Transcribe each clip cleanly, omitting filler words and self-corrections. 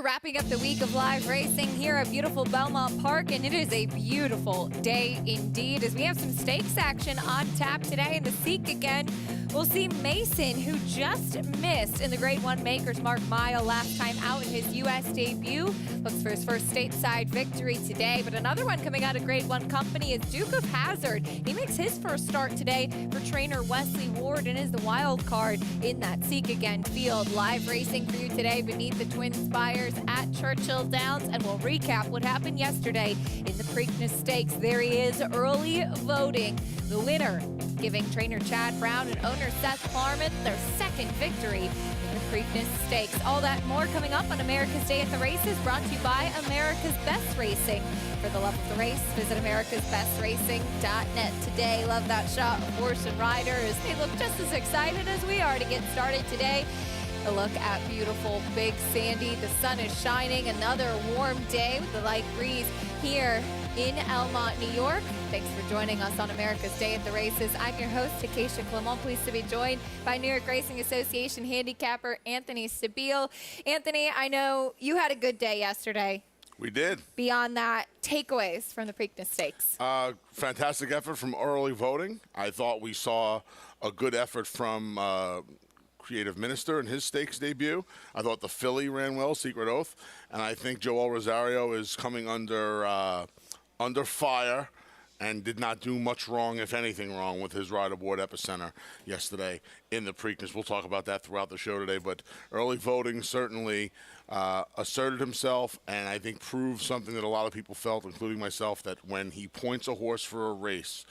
wrapping up the week of live racing here at beautiful Belmont Park, and it is a beautiful day indeed as we have some stakes action on tap today in the Seek again. We'll see Mason, who just missed in the Grade 1 Maker's Mark Mile last time out in his U.S. debut. Looks for his first stateside victory today, but another one coming out of Grade 1 company is Duke of Hazzard. He makes his first start today for trainer Wesley Ward and is the wild card in that Seek Again field. Live racing for you today beneath the Twin Spires at Churchill Downs, and we'll recap what happened yesterday in the Preakness Stakes. There he is, early voting. The winner giving trainer Chad Brown and owner Seth Klarman their second victory in the Preakness Stakes. All that and more coming up on America's Day at the Races, brought to you by America's Best Racing. For the love of the race, visit americasbestracing.net today. Love that shot of horse and rider as they look just as excited as we are to get started today. A look at beautiful Big Sandy. The sun is shining. Another warm day with the light breeze here in Elmont, New York. Thanks for joining us on America's Day at the Races. I'm your host, Acacia Clement. Pleased to be joined by New York Racing Association handicapper Anthony Stabile. Anthony, I know you had a good day yesterday. We did. Beyond that, takeaways from the Preakness Stakes. Fantastic effort from early voting. I thought we saw a good effort from Creative Minister in his stakes debut. I thought the filly ran well, Secret Oath, and I think Joel Rosario is coming under fire and did not do much wrong, if anything wrong, with his ride aboard Epicenter yesterday in the Preakness. We'll talk about that throughout the show today, but early voting certainly asserted himself, and I think proved something that a lot of people felt, including myself, that when he points a horse for a race,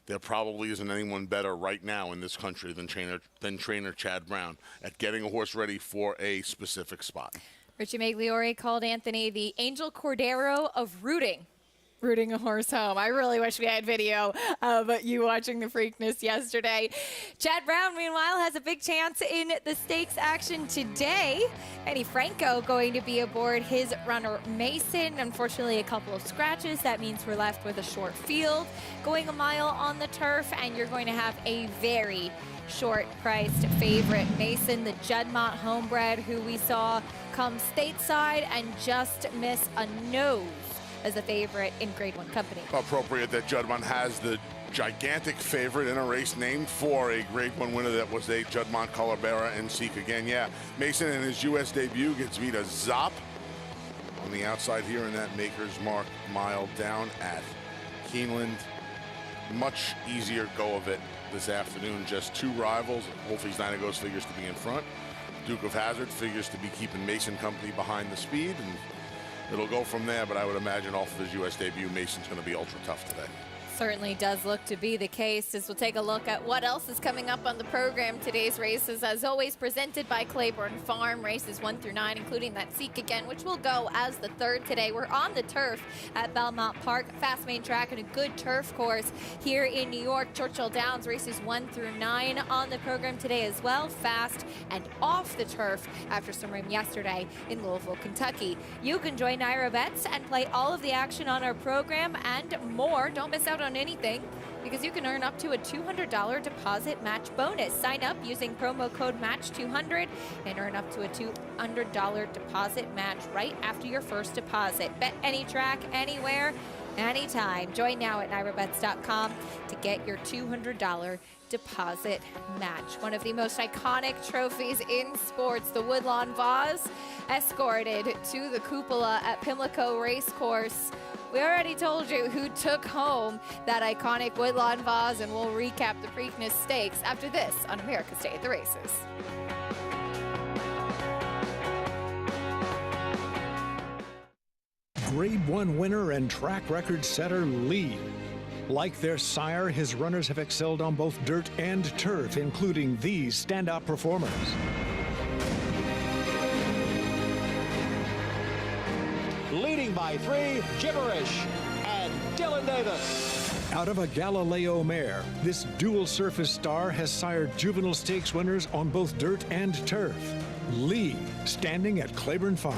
there probably isn't anyone better right now in this country than trainer Chad Brown at getting a horse ready for a specific spot. Richie Magliore called Anthony the Angel Cordero of rooting a horse home. I really wish we had video of you watching the Preakness yesterday. Chad Brown, meanwhile, has a big chance in the stakes action today. Eddie Franco going to be aboard his runner Mason. Unfortunately, a couple of scratches. That means we're left with a short field going a mile on the turf, and you're going to have a very short-priced favorite, Mason, the Juddmonte homebred, who we saw come stateside and just miss a nose as a favorite in Grade 1 company. Appropriate that Juddmonte has the gigantic favorite in a race named for a Grade 1 winner that was a Juddmonte Color Bearer and Seek Again. Yeah, Mason in his U.S. debut gets beat a Zop on the outside here in that Maker's Mark Mile down at Keeneland. Much easier go of it this afternoon. Just two rivals. Wolfie's Dynagos figures to be in front. Duke of Hazzard figures to be keeping Mason company behind the speed, and it'll go from there, but I would imagine off of his U.S. debut, Mason's going to be ultra tough today. Certainly does look to be the case, as we'll take a look at what else is coming up on the program. Today's races, as always, presented by Claiborne Farm, races 1 through 9, including that Seek Again, which will go as the third today. We're on the turf at Belmont Park, fast main track and a good turf course here in New York. Churchill Downs, races 1 through 9 on the program today as well, fast and off the turf after some rain yesterday in Louisville, Kentucky. You can join Naira Bets and play all of the action on our program and more. Don't miss out on anything, because you can earn up to a $200 deposit match bonus. Sign up using promo code MATCH200 and earn up to a $200 deposit match right after your first deposit. Bet any track, anywhere, anytime. Join now at NairaBets.com to get your $200 deposit match. One of the most iconic trophies in sports, the Woodlawn Vase, escorted to the cupola at Pimlico Racecourse. We already told you who took home that iconic Woodlawn Vase, and we'll recap the Preakness Stakes after this on America's Day at the Races. Grade 1 winner and track record setter Lee. Like their sire, his runners have excelled on both dirt and turf, including these standout performers. Leading by 3, Gibberish and Dylan Davis. Out of a Galileo mare, this dual surface star has sired juvenile stakes winners on both dirt and turf. Lee, standing at Claiborne Farm.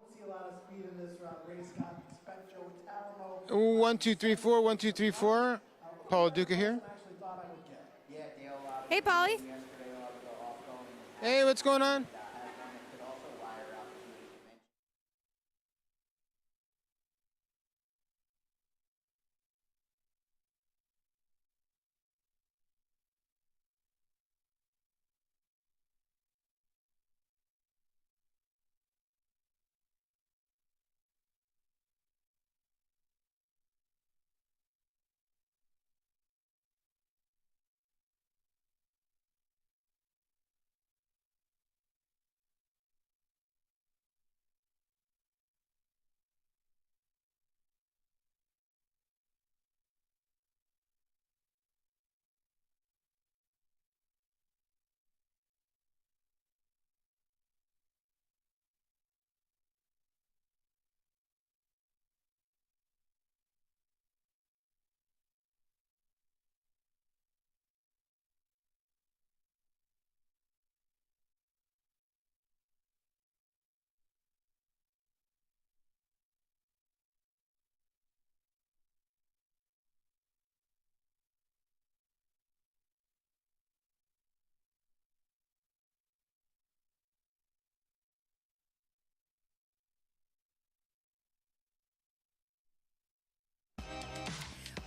Don't see a lot of speed in this race. Got Spectro, Talamo. 1, 2, 3, 4. 1, 2, 3, 4. Paul Duca here. Hey, Polly. Hey, what's going on?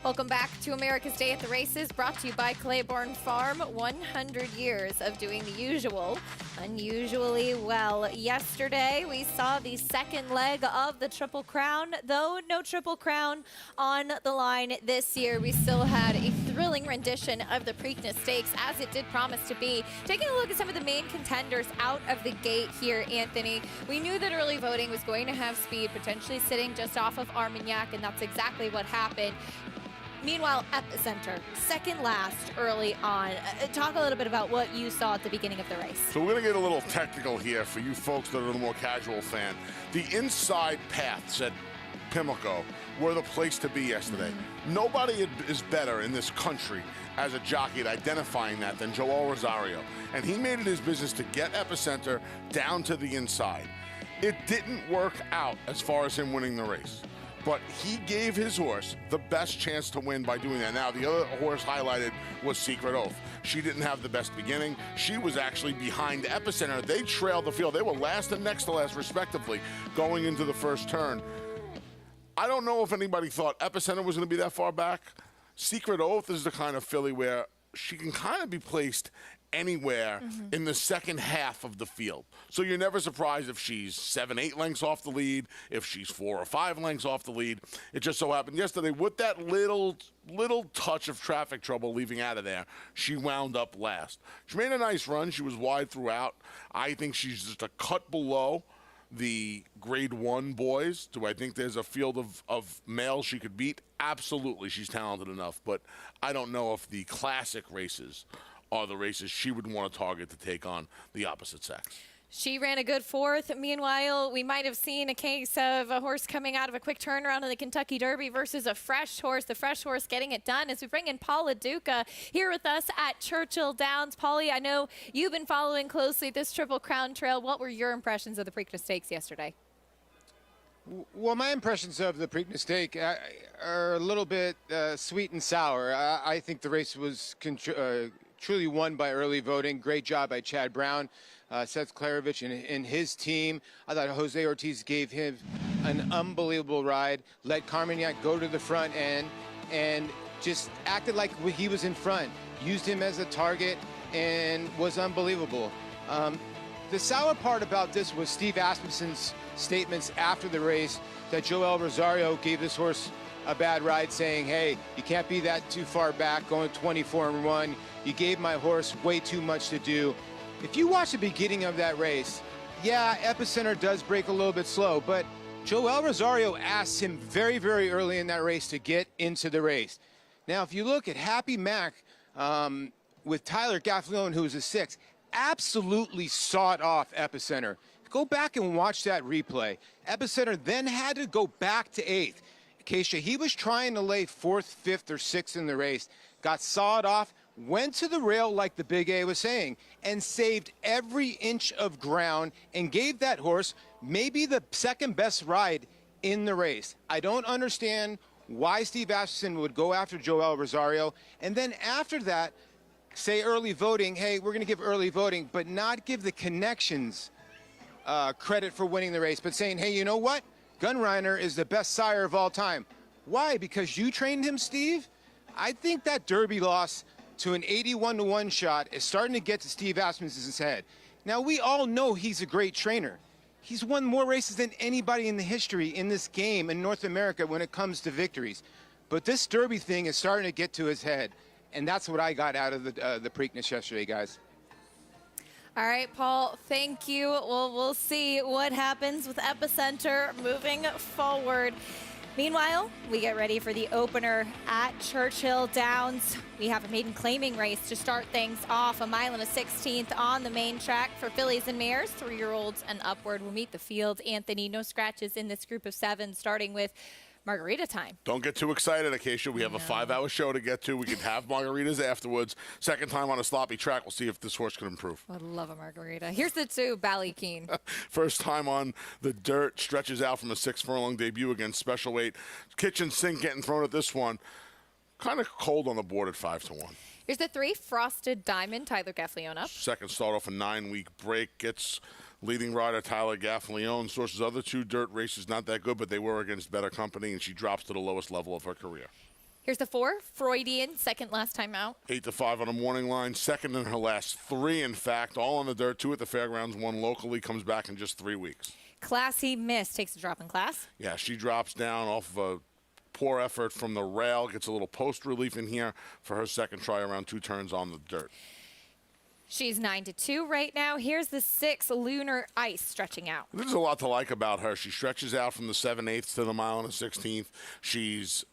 Welcome back to America's Day at the Races, brought to you by Claiborne Farm. 100 years of doing the usual, unusually well. Yesterday, we saw the second leg of the Triple Crown. Though no Triple Crown on the line this year, we still had a thrilling rendition of the Preakness Stakes, as it did promise to be. Taking a look at some of the main contenders out of the gate here, Anthony, we knew that early voting was going to have speed, potentially sitting just off of Armagnac, and that's exactly what happened. Meanwhile, Epicenter, second last early on. Talk a little bit about what you saw at the beginning of the race. So we're going to get a little technical here for you folks that are the more casual fan. The inside paths at Pimlico were the place to be yesterday. Nobody is better in this country as a jockey at identifying that than Joel Rosario. And he made it his business to get Epicenter down to the inside. It didn't work out as far as him winning the race, but he gave his horse the best chance to win by doing that. Now, the other horse highlighted was Secret Oath. She didn't have the best beginning. She was actually behind Epicenter. They trailed the field. They were last and next to last, respectively, going into the first turn. I don't know if anybody thought Epicenter was going to be that far back. Secret Oath is the kind of filly where she can kind of be placed anywhere in the second half of the field. So you're never surprised if she's 7-8 lengths off the lead, if she's 4 or 5 lengths off the lead. It just so happened yesterday with that little touch of traffic trouble leaving out of there, she wound up last. She made a nice run. She was wide throughout. I think she's just a cut below the grade 1 boys. Do I think there's a field of males she could beat? Absolutely, she's talented enough, but I don't know if the classic races are the races she would want to target to take on the opposite sex. She ran a good fourth. Meanwhile, we might have seen a case of a horse coming out of a quick turnaround in the Kentucky Derby versus a fresh horse. The fresh horse getting it done as we bring in Paula Duca here with us at Churchill Downs. Paulie, I know you've been following closely this Triple Crown Trail. What were your impressions of the Preakness Stakes yesterday? Well, my impressions of the Preakness Stake are a little bit sweet and sour. I think the race was truly won by early voting. Great job by Chad Brown, Seth Klarovich, and his team. I thought Jose Ortiz gave him an unbelievable ride, let Carmagnac go to the front end, and just acted like he was in front, used him as a target, and was unbelievable. The sour part about this was Steve Asmussen's statements after the race that Joel Rosario gave this horse a bad ride, saying, hey, you can't be that too far back, going 24-1. You gave my horse way too much to do. If you watch the beginning of that race, yeah, Epicenter does break a little bit slow, but Joel Rosario asked him very, very early in that race to get into the race. Now, if you look at Happy Mac with Tyler Gaffalione, who was a 6, absolutely sawed off Epicenter. Go back and watch that replay. Epicenter then had to go back to 8th. Keisha, he was trying to lay 4th, 5th, or 6th in the race, got sawed off, went to the rail like the Big A was saying, and saved every inch of ground and gave that horse maybe the second best ride in the race. I don't understand why Steve Asmussen would go after Joel Rosario, and then after that, say early voting, hey, we're going to give early voting, but not give the connections credit for winning the race, but saying, hey, you know what? Gun Reiner is the best sire of all time. Why? Because you trained him, Steve? I think that Derby loss to an 81-1 shot is starting to get to Steve Asmussen's head. Now, we all know he's a great trainer. He's won more races than anybody in the history in this game in North America when it comes to victories. But this Derby thing is starting to get to his head, and that's what I got out of the Preakness yesterday, guys. All right, Paul, thank you. We'll see what happens with Epicenter moving forward. Meanwhile, we get ready for the opener at Churchill Downs. We have a maiden claiming race to start things off. 1 1/16 on the main track for fillies and mares. 3-year-olds and upward will meet the field. Anthony, no scratches in this group of 7, starting with Margarita time. Don't get too excited, Acacia. We have a 5-hour show to get to. We can have margaritas afterwards. Second time on a sloppy track. We'll see if this horse can improve. I love a margarita. Here's the 2, Ballykeen. First time on the dirt. Stretches out from a 6-furlong debut against special weight. Kitchen sink getting thrown at this one. Kind of cold on the board at 5-1. Here's the 3, Frosted Diamond, Tyler Gaffalione up. Second start off a 9-week break. Gets leading rider Tyler Gaffalione. Sources other 2 dirt races not that good, but they were against better company, and she drops to the lowest level of her career. Here's the 4, Freudian, second last time out. 8-5 on the morning line. Second in her last 3, in fact. All on the dirt. 2 at the fairgrounds. 1 locally. Comes back in just 3 weeks. Classy Miss takes a drop in class. Yeah, she drops down off of a poor effort from the rail. Gets a little post relief in here for her second try around 2 turns on the dirt. She's 9-2 right now. Here's the 6, Lunar Ice, stretching out. There's a lot to like about her. She stretches out from the 7/8 to the 1 1/16. She's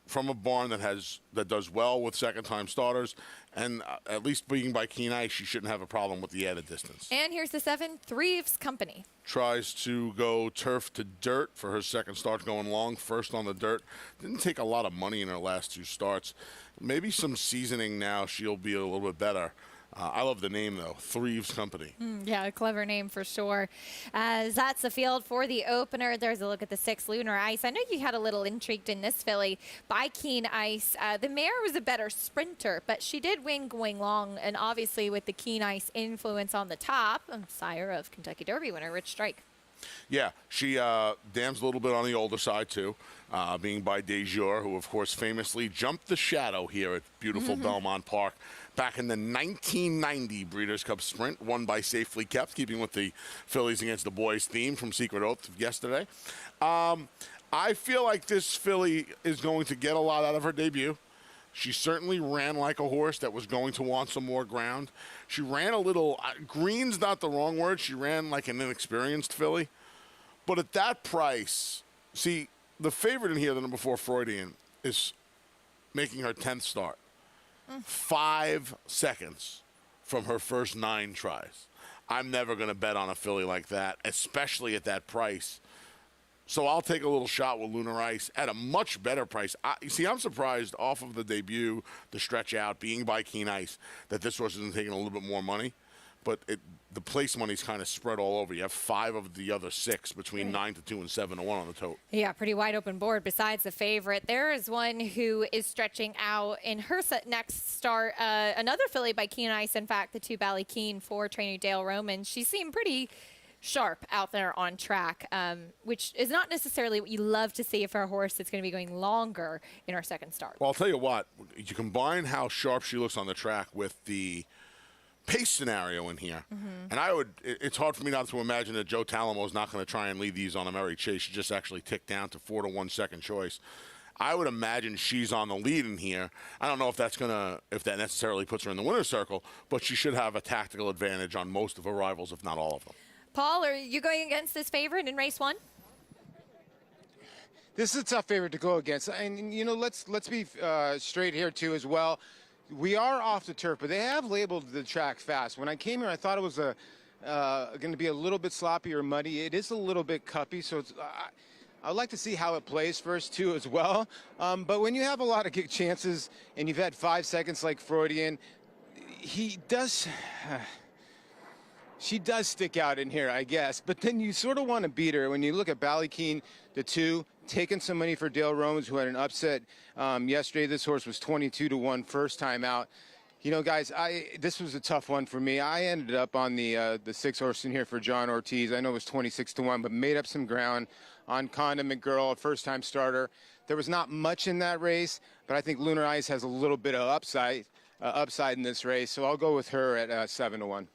from a barn that does well with second-time starters, and at least being by Keen Ice, she shouldn't have a problem with the added distance. And here's the 7, Threeves Company. Tries to go turf to dirt for her second start, going long, first on the dirt. Didn't take a lot of money in her last 2 starts. Maybe some seasoning now, she'll be a little bit better. I love the name, though, Threeves Company. Yeah, a clever name for sure. As that's the field for the opener. There's a look at the 6, Lunar Ice. I know you had a little intrigued in this filly by Keen Ice. The mare was a better sprinter, but she did win going long, and obviously with the Keen Ice influence on the top, sire of Kentucky Derby winner Rich Strike. Yeah, she dams a little bit on the older side, too, being by Dejour, who, of course, famously jumped the shadow here at beautiful Belmont Park back in the 1990 Breeders' Cup Sprint, won by Safely Kept, keeping with the fillies against the boys theme from Secret Oath yesterday. I feel like this filly is going to get a lot out of her debut. She certainly ran like a horse that was going to want some more ground. She ran a little, green's not the wrong word, she ran like an inexperienced filly. But at that price, see, the favorite in here, the number 4 Freudian, is making her 10th start. 5 seconds from her first 9 tries. I'm never going to bet on a filly like that, especially at that price. So I'll take a little shot with Lunar Ice at a much better price. I'm surprised off of the debut, the stretch out, being by Keen Ice, that this horse isn't taking a little bit more money. But the place money's kind of spread all over. You have 5 of the other 6 between 9-2 and 7-1 on the tote. Yeah, pretty wide open board besides the favorite. There is one who is stretching out in her next start. Another filly by Keen Ice, in fact, the 2 Ballykeen for trainer Dale Roman. She seemed pretty sharp out there on track, which is not necessarily what you love to see for a horse that's going to be going longer in her second start. Well, I'll tell you what. You combine how sharp she looks on the track with the pace scenario in here. And it's hard for me not to imagine that Joe Talamo is not going to try and lead these on a merry chase. She just actually ticked down to 4-1 second choice. I would imagine she's on the lead in here. I don't know if that necessarily puts her in the winner's circle, but she should have a tactical advantage on most of her rivals, if not all of them. Paul, are you going against this favorite in race 1? This is a tough favorite to go against. And, you know, let's be straight here, too, as well. We are off the turf, but they have labeled the track fast. When I came here, I thought it was going to be a little bit sloppy or muddy. It is a little bit cuppy, so it's, I'd like to see how it plays first, too, as well. But when you have a lot of good chances and you've had 5 seconds like Freudian, he does... she does stick out in here, I guess. But then you sort of want to beat her. When you look at Ballykeen, the 2, taking some money for Dale Romans, who had an upset yesterday. This horse was 22-1 first time out. You know, guys, this was a tough one for me. I ended up on the 6 horse in here for John Ortiz. I know it was 26-1, but made up some ground on Condiment Girl, a first-time starter. There was not much in that race, but I think Lunar Ice has a little bit of upside in this race, so I'll go with her at 7-1.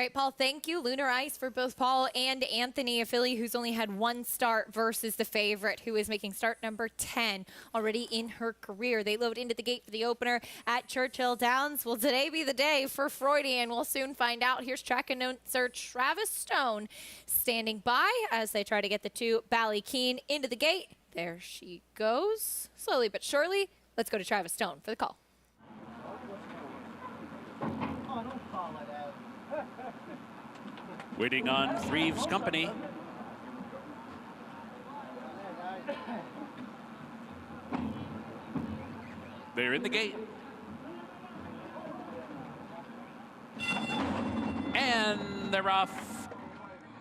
All right, Paul, thank you. Lunar Ice for both Paul and Anthony, a filly who's only had 1 start versus the favorite, who is making start number 10 already in her career. They load into the gate for the opener at Churchill Downs. Will today be the day for Freudian? We'll soon find out. Here's track announcer Travis Stone standing by as they try to get the 2 Ballykeen into the gate. There she goes, slowly but surely. Let's go to Travis Stone for the call. Waiting on Threeves Company. They're in the gate. And they're off.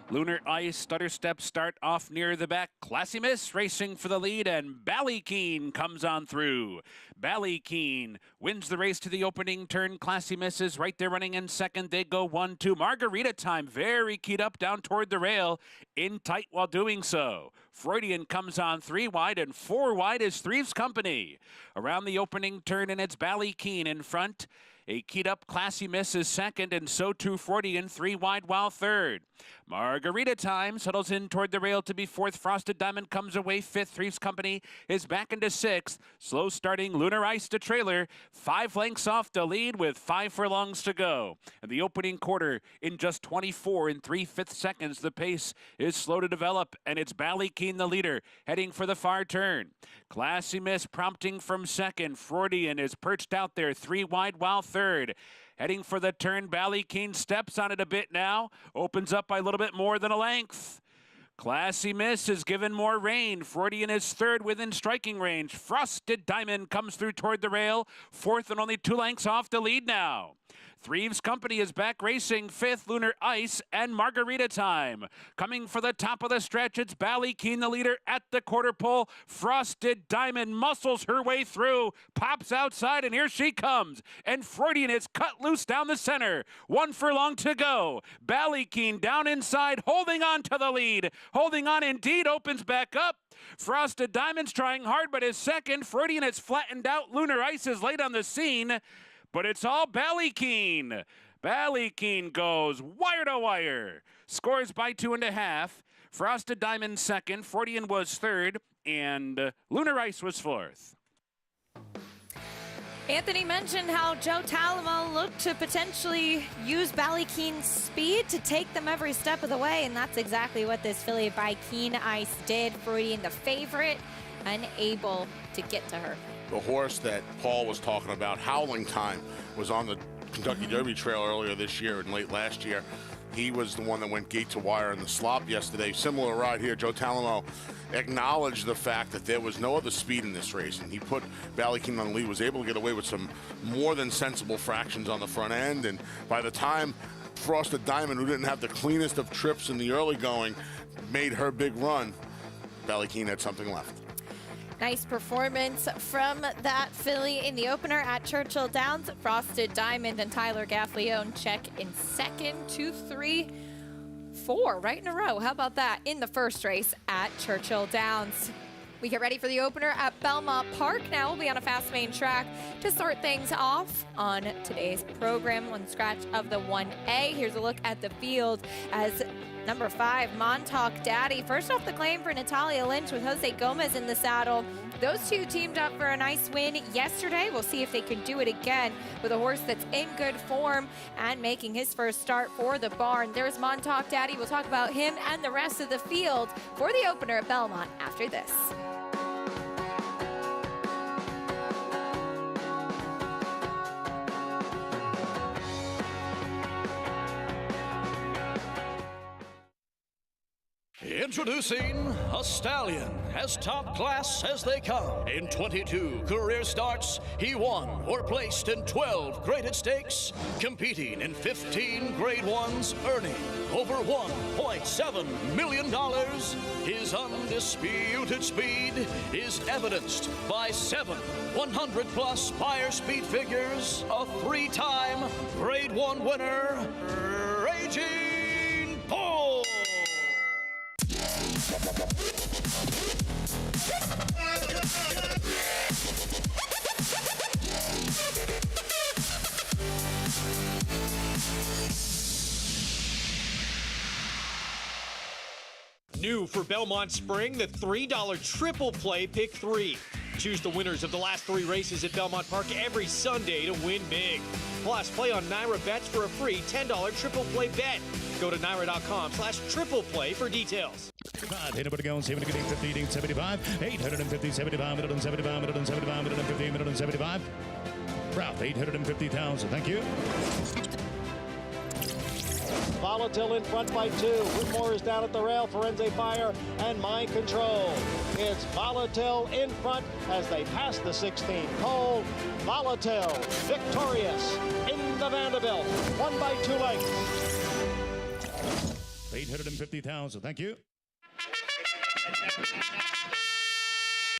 Lunar Ice, stutter step, start off near the back. Classy Miss racing for the lead, and Ballykeen comes on through. Ballykeen wins the race to the opening turn. Classy Miss is right there running in second. They go 1-2. Margarita Time very keyed up down toward the rail, in tight while doing so. Freudian comes on 3 wide, and 4 wide is Threeves Company. Around the opening turn, and it's Ballykeen in front. A keyed up Classy Miss is second, and so too Freudian, 3 wide while third. Margarita Time settles in toward the rail to be fourth. Frosted Diamond comes away fifth. Threeves Company is back into sixth. Slow starting Lunar Ice to trailer. 5 lengths off the lead with 5 furlongs to go. And the opening quarter in just 24 3/5 seconds. The pace is slow to develop, and it's Ballykeen the leader heading for the far turn. Classy Miss prompting from second. Freudian is perched out there 3 wide while third. Heading for the turn, Ballykeen steps on it a bit now. Opens up by a little bit more than a length. Classy Miss is given more rein. Freudian is third within striking range. Frosted Diamond comes through toward the rail. Fourth and only 2 lengths off the lead now. Threeves Company is back racing fifth. Lunar Ice and Margarita Time. Coming for the top of the stretch, it's Ballykeen the leader at the quarter pole. Frosted Diamond muscles her way through, pops outside, and here she comes. And Freudian is cut loose down the center. 1 furlong to go. Ballykeen down inside, holding on to the lead. Holding on indeed, opens back up. Frosted Diamond's trying hard, but is second. Freudian is flattened out. Lunar Ice is late on the scene. But it's all Ballykeen. Ballykeen goes wire to wire. Scores by 2.5. Frosted Diamond second. Freudian was third. And Lunar Ice was fourth. Anthony mentioned how Joe Talamo looked to potentially use Ballykeen's speed to take them every step of the way, and that's exactly what this filly by Keen Ice did. Freudian, the favorite, unable to get to her. The horse that Paul was talking about, Howling Time, was on the Kentucky Derby Trail earlier this year and late last year. He was the one that went gate to wire in the slop yesterday. Similar ride here. Joe Talamo acknowledged the fact that there was no other speed in this race, and he put Ballykeen on the lead, was able to get away with some more than sensible fractions on the front end. And by the time Frosted Diamond, who didn't have the cleanest of trips in the early going, made her big run, Ballykeen had something left. Nice performance from that filly in the opener at Churchill Downs. Frosted Diamond and Tyler Gaffleone check in second, 2, 3, 4 right in a row. How about that in the first race at Churchill Downs? We get ready for the opener at Belmont Park. Now we'll be on a fast main track to start things off on today's program. One scratch of the 1A. Here's a look at the field as number 5, Montauk Daddy. First off the claim for Natalia Lynch with Jose Gomez in the saddle. Those two teamed up for a nice win yesterday. We'll see if they can do it again with a horse that's in good form and making his first start for the barn. There's Montauk Daddy. We'll talk about him and the rest of the field for the opener at Belmont after this. Introducing a stallion, as top class as they come. In 22 career starts, he won or placed in 12 graded stakes, competing in 15 grade ones, earning over $1.7 million. His undisputed speed is evidenced by 7 100-plus Beyer speed figures, a 3-time grade 1 winner, Raging Bull. New for Belmont Spring, the $3 triple play pick 3. Choose the winners of the last 3 races at Belmont Park every Sunday to win big. Plus, play on Naira Bets for a free $10 triple play bet. Go to naira.com/triple play for details. 850, 75, 850, 75, 175, 175, 150, 175. Ralph, 850,000. Thank you. Volatile in front by 2. Whitmore is down at the rail. Firenze Beyer and Mind Control. It's Volatile in front as they pass the 16th hole. Volatile victorious in the Vanderbilt. 1 by 2 lengths. 850,000. Thank you.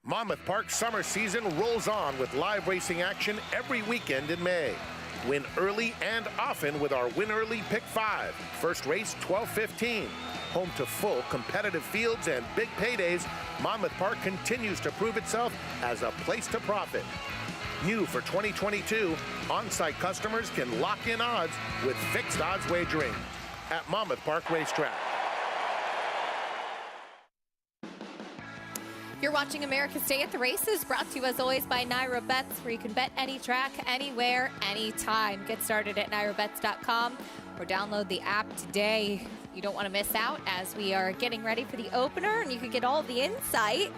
Monmouth Park summer season rolls on with live racing action every weekend in May. Win early and often with our Win Early Pick 5. First race, 12:15. Home to full competitive fields and big paydays, Monmouth Park continues to prove itself as a place to profit. New for 2022, on-site customers can lock in odds with fixed odds wagering at Monmouth Park Racetrack. You're watching America's Day at the Races, brought to you as always by Naira Bets, where you can bet any track, anywhere, anytime. Get started at nairabets.com or download the app today. You don't want to miss out as we are getting ready for the opener, and you can get all the insight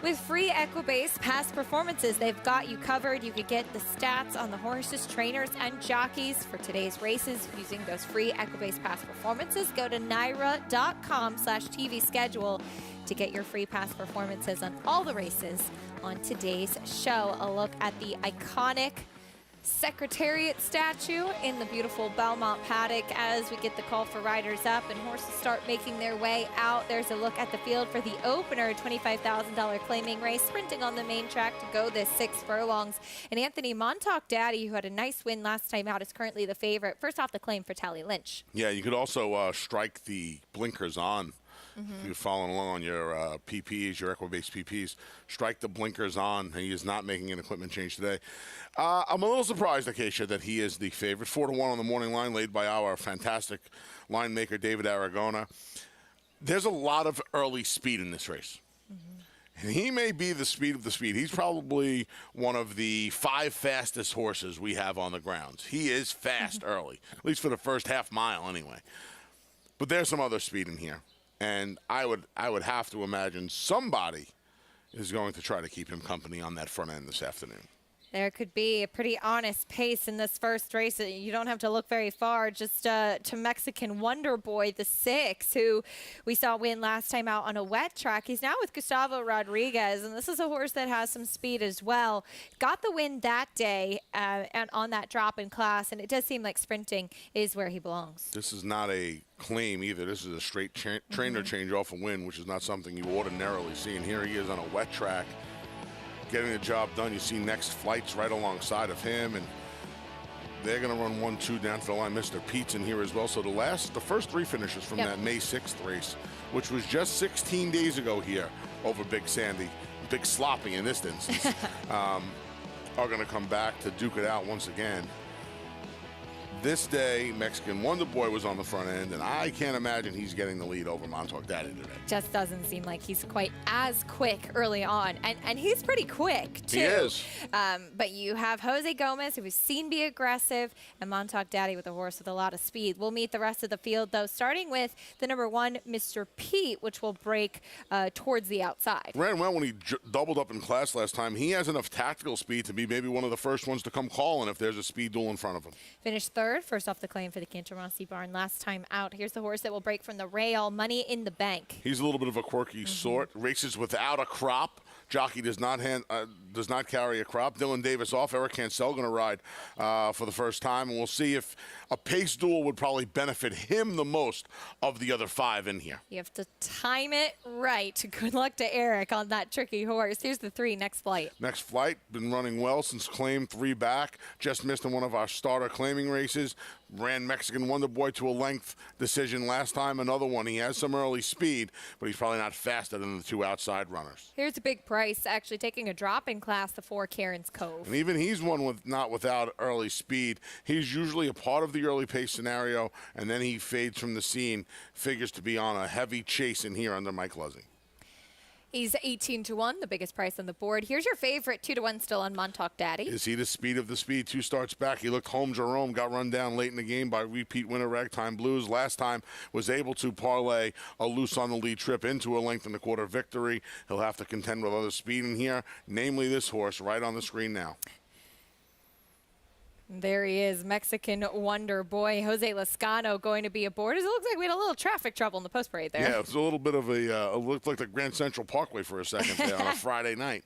with free Equibase past performances. They've got you covered. You could get the stats on the horses, trainers, and jockeys for today's races using those free Equibase past performances. Go to naira.com/TV schedule to get your free past performances on all the races on today's show. A look at the iconic Secretariat statue in the beautiful Belmont paddock as we get the call for riders up and horses start making their way out. There's a look at the field for the opener, $25,000 claiming race, sprinting on the main track to go this 6 furlongs. And Anthony Montauk Daddy, who had a nice win last time out, is currently the favorite. First off the claim for Tally Lynch. Yeah, you could also strike the blinkers on. If you're following along on your PPs, your Equibase PPs, strike the blinkers on. He is not making an equipment change today. I'm a little surprised, Acacia, that he is the favorite. 4-1 on the morning line, laid by our fantastic line maker, David Aragona. There's a lot of early speed in this race. And he may be the speed of the speed. He's probably one of the 5 fastest horses we have on the grounds. He is fast early, at least for the first half mile anyway. But there's some other speed in here. And I would have to imagine somebody is going to try to keep him company on that front end this afternoon. There could be a pretty honest pace in this first race. You don't have to look very far, just to Mexican Wonder Boy, the 6, who we saw win last time out on a wet track. He's now with Gustavo Rodriguez, and this is a horse that has some speed as well. Got the win that day and on that drop in class, and it does seem like sprinting is where he belongs. This is not a claim either. This is a straight trainer change off a win, which is not something you ordinarily see. And here he is on a wet track, getting the job done. You see Next Flights right alongside of him, and they're going to run 1-2 down to the line. Mr. Pete's in here as well. So the first 3 finishes from that May 6th race, which was just 16 days ago here over Big Sandy, Big Sloppy in this instance, are going to come back to duke it out once again. This day, Mexican Wonder Boy was on the front end, and I can't imagine he's getting the lead over Montauk Daddy today. Just doesn't seem like he's quite as quick early on, and he's pretty quick, too. He is. But you have Jose Gomez, who was seen be aggressive, and Montauk Daddy with a horse with a lot of speed. We'll meet the rest of the field, though, starting with the number 1, Mr. Pete, which will break towards the outside. Ran well when he doubled up in class last time. He has enough tactical speed to be maybe one of the first ones to come calling if there's a speed duel in front of him. Finished 3rd third. First off the claim for the Cantor Rossi barn last time out. Here's the horse that will break from the rail, Money in the Bank. He's a little bit of a quirky sort. Races without a crop. Jockey does not carry a crop. Dylan Davis off. Eric Cancel going to ride for the first time, and we'll see if a pace duel would probably benefit him the most of the other 5 in here. You have to time it right. Good luck to Eric on that tricky horse. Here's the 3, Next Flight. Next Flight, been running well since claim 3 back. Just missed in one of our starter claiming races. Ran Mexican Wonder Boy to a length decision last time. Another one. He has some early speed, but he's probably not faster than the 2 outside runners. Here's a big price, actually taking a drop in class, the 4, Karen's Cove. And even he's one with not without early speed. He's usually a part of the early pace scenario, and then he fades from the scene. Figures to be on a heavy chase in here under Mike Luzzi. He's 18-1, the biggest price on the board. Here's your favorite, 2-1 still on Montauk Daddy. Is he the speed of the speed? 2 starts back. He looked home Jerome, got run down late in the game by repeat winner Ragtime Blues. Last time was able to parlay a loose on the lead trip into a length and a quarter victory. He'll have to contend with other speed in here, namely this horse right on the screen now. There he is, Mexican Wonder Boy. Jose Lascano going to be aboard. It looks like we had a little traffic trouble in the post parade there. Yeah, it was a little bit of it looked like the Grand Central Parkway for a second there on a Friday night.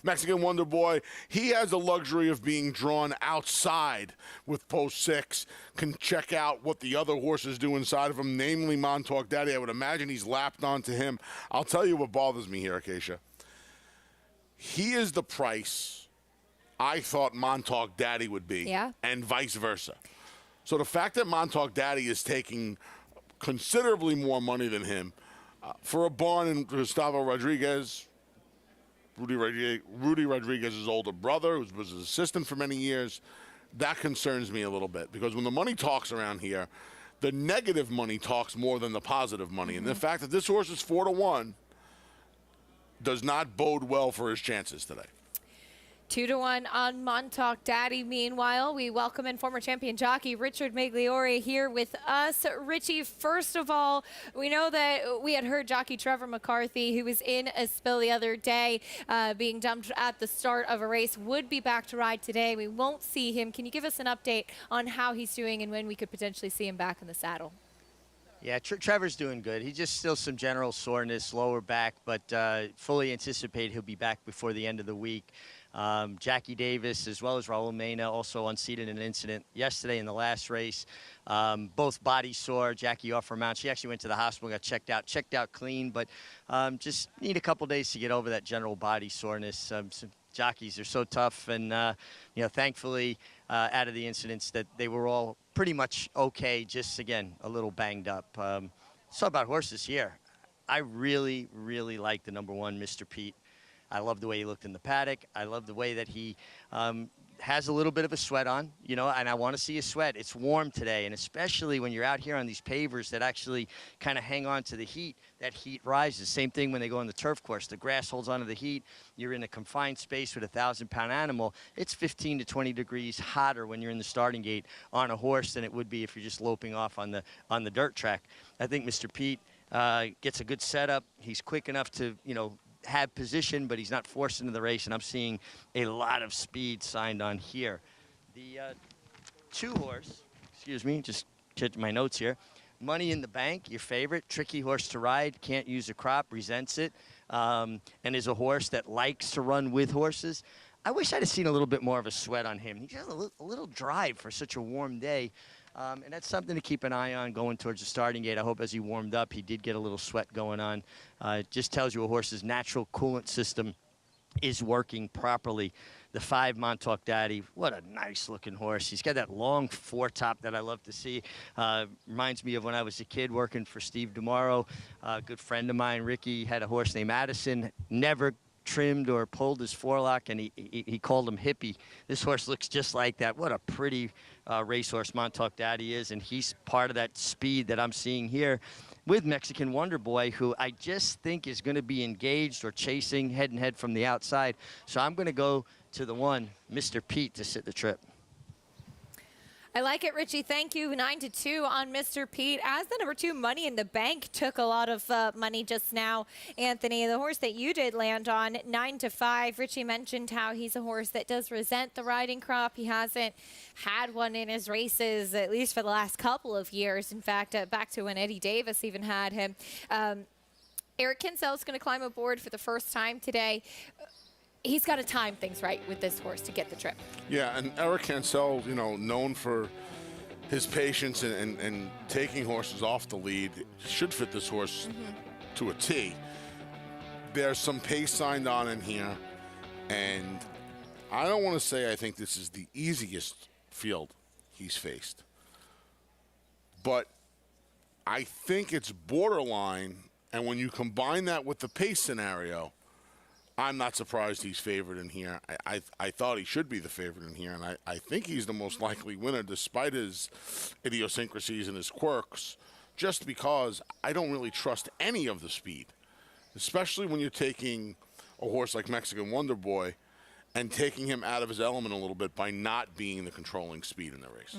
Mexican Wonder Boy, he has the luxury of being drawn outside with post 6, can check out what the other horses do inside of him, namely Montauk Daddy. I would imagine he's lapped onto him. I'll tell you what bothers me here, Acacia. He is the price I thought Montauk Daddy would be, and vice versa. So the fact that Montauk Daddy is taking considerably more money than him for a barn in Gustavo Rodriguez, Rudy Rodriguez's older brother, who was his assistant for many years, that concerns me a little bit, because when the money talks around here, the negative money talks more than the positive money. And the fact that this horse is 4-1 does not bode well for his chances today. 2-1 on Montauk Daddy. Meanwhile, we welcome in former champion jockey Richard Migliore here with us. Richie, first of all, we know that we had heard jockey Trevor McCarthy, who was in a spill the other day, being dumped at the start of a race, would be back to ride today. We won't see him. Can you give us an update on how he's doing and when we could potentially see him back in the saddle? Yeah, Trevor's doing good. He just still some general soreness, lower back, but fully anticipate he'll be back before the end of the week. Jackie Davis, as well as Raul Mena, also unseated in an incident yesterday in the last race. Both body sore. Jackie off her mount. She actually went to the hospital, got checked out clean, but just need a couple days to get over that general body soreness. Some jockeys are so tough, and thankfully, out of the incidents, that they were all pretty much okay. Just again, a little banged up. So about horses here, I really, really like the number 1, Mr. Pete. I love the way he looked in the paddock. I love the way that he has a little bit of a sweat on, and I want to see a sweat. It's warm today, and especially when you're out here on these pavers that actually kind of hang on to the heat, that heat rises. Same thing when they go on the turf course. The grass holds onto the heat. You're in a confined space with a 1,000-pound animal. It's 15 to 20 degrees hotter when you're in the starting gate on a horse than it would be if you're just loping off on the dirt track. I think Mr. Pete gets a good setup. He's quick enough to, have position, but he's not forced into the race, and I'm seeing a lot of speed signed on here. The 2 horse, excuse me, just check my notes here. Money in the Bank, your favorite, tricky horse to ride, can't use a crop, resents it, and is a horse that likes to run with horses. I wish I'd have seen a little bit more of a sweat on him. He just has a little drive for such a warm day. And that's something to keep an eye on going towards the starting gate. I hope as he warmed up, he did get a little sweat going on. It just tells you a horse's natural coolant system is working properly. The 5, Montauk Daddy, what a nice-looking horse. He's got that long foretop that I love to see. Reminds me of when I was a kid working for Steve DeMauro. A good friend of mine, Ricky, had a horse named Addison, never trimmed or pulled his forelock, and he called him Hippie. This horse looks just like that. What a pretty racehorse Montauk Daddy is, and he's part of that speed that I'm seeing here with Mexican Wonder Boy, who I just think is going to be engaged or chasing head and head from the outside. So I'm going to go to the 1, Mr. Pete, to sit the trip. I like it, Richie. Thank you. 9-2 on Mr. Pete. As the number 2, Money in the Bank took a lot of money just now. Anthony, the horse that you did land on, 9-5. Richie mentioned how he's a horse that does resent the riding crop. He hasn't had one in his races, at least for the last couple of years. In fact, back to when Eddie Davis even had him. Eric Kinsell is going to climb aboard for the first time today. He's got to time things right with this horse to get the trip. Yeah, and Eric Cancel, you know, known for his patience and taking horses off the lead, should fit this horse to a T. There's some pace signed on in here, and I don't want to say I think this is the easiest field he's faced, but I think it's borderline, and when you combine that with the pace scenario, I'm not surprised he's favored in here. I thought he should be the favorite in here, and I think he's the most likely winner despite his idiosyncrasies and his quirks, just because I don't really trust any of the speed, especially when you're taking a horse like Mexican Wonder Boy and taking him out of his element a little bit by not being the controlling speed in the race.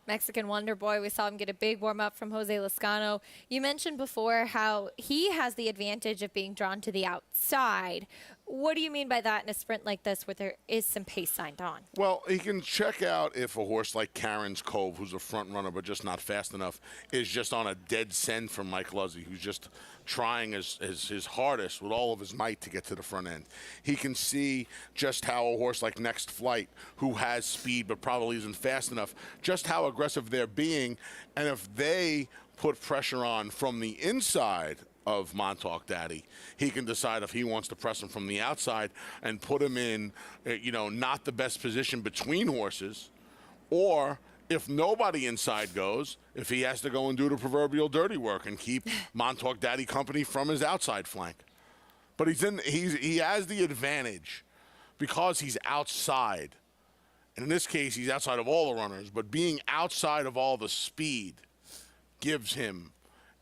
Mexican Wonder Boy, we saw him get a big warm-up from Jose Lezcano. You mentioned before how he has the advantage of being drawn to the outside. What do you mean by that in a sprint like this where there is some pace signed on? Well, he can check out if a horse like Karen's Cove, who's a front runner but just not fast enough, is just on a dead send from Mike Luzzi, who's just trying his hardest with all of his might to get to the front end. He can see just how a horse like Next Flight, who has speed but probably isn't fast enough, just how aggressive they're being, and if they put pressure on from the inside of Montauk Daddy, he can decide if he wants to press him from the outside and put him in, you know, not the best position between horses, or if nobody inside goes, if he has to go and do the proverbial dirty work and keep Montauk Daddy company from his outside flank. But he has the advantage because he's outside. And in this case, he's outside of all the runners, but being outside of all the speed gives him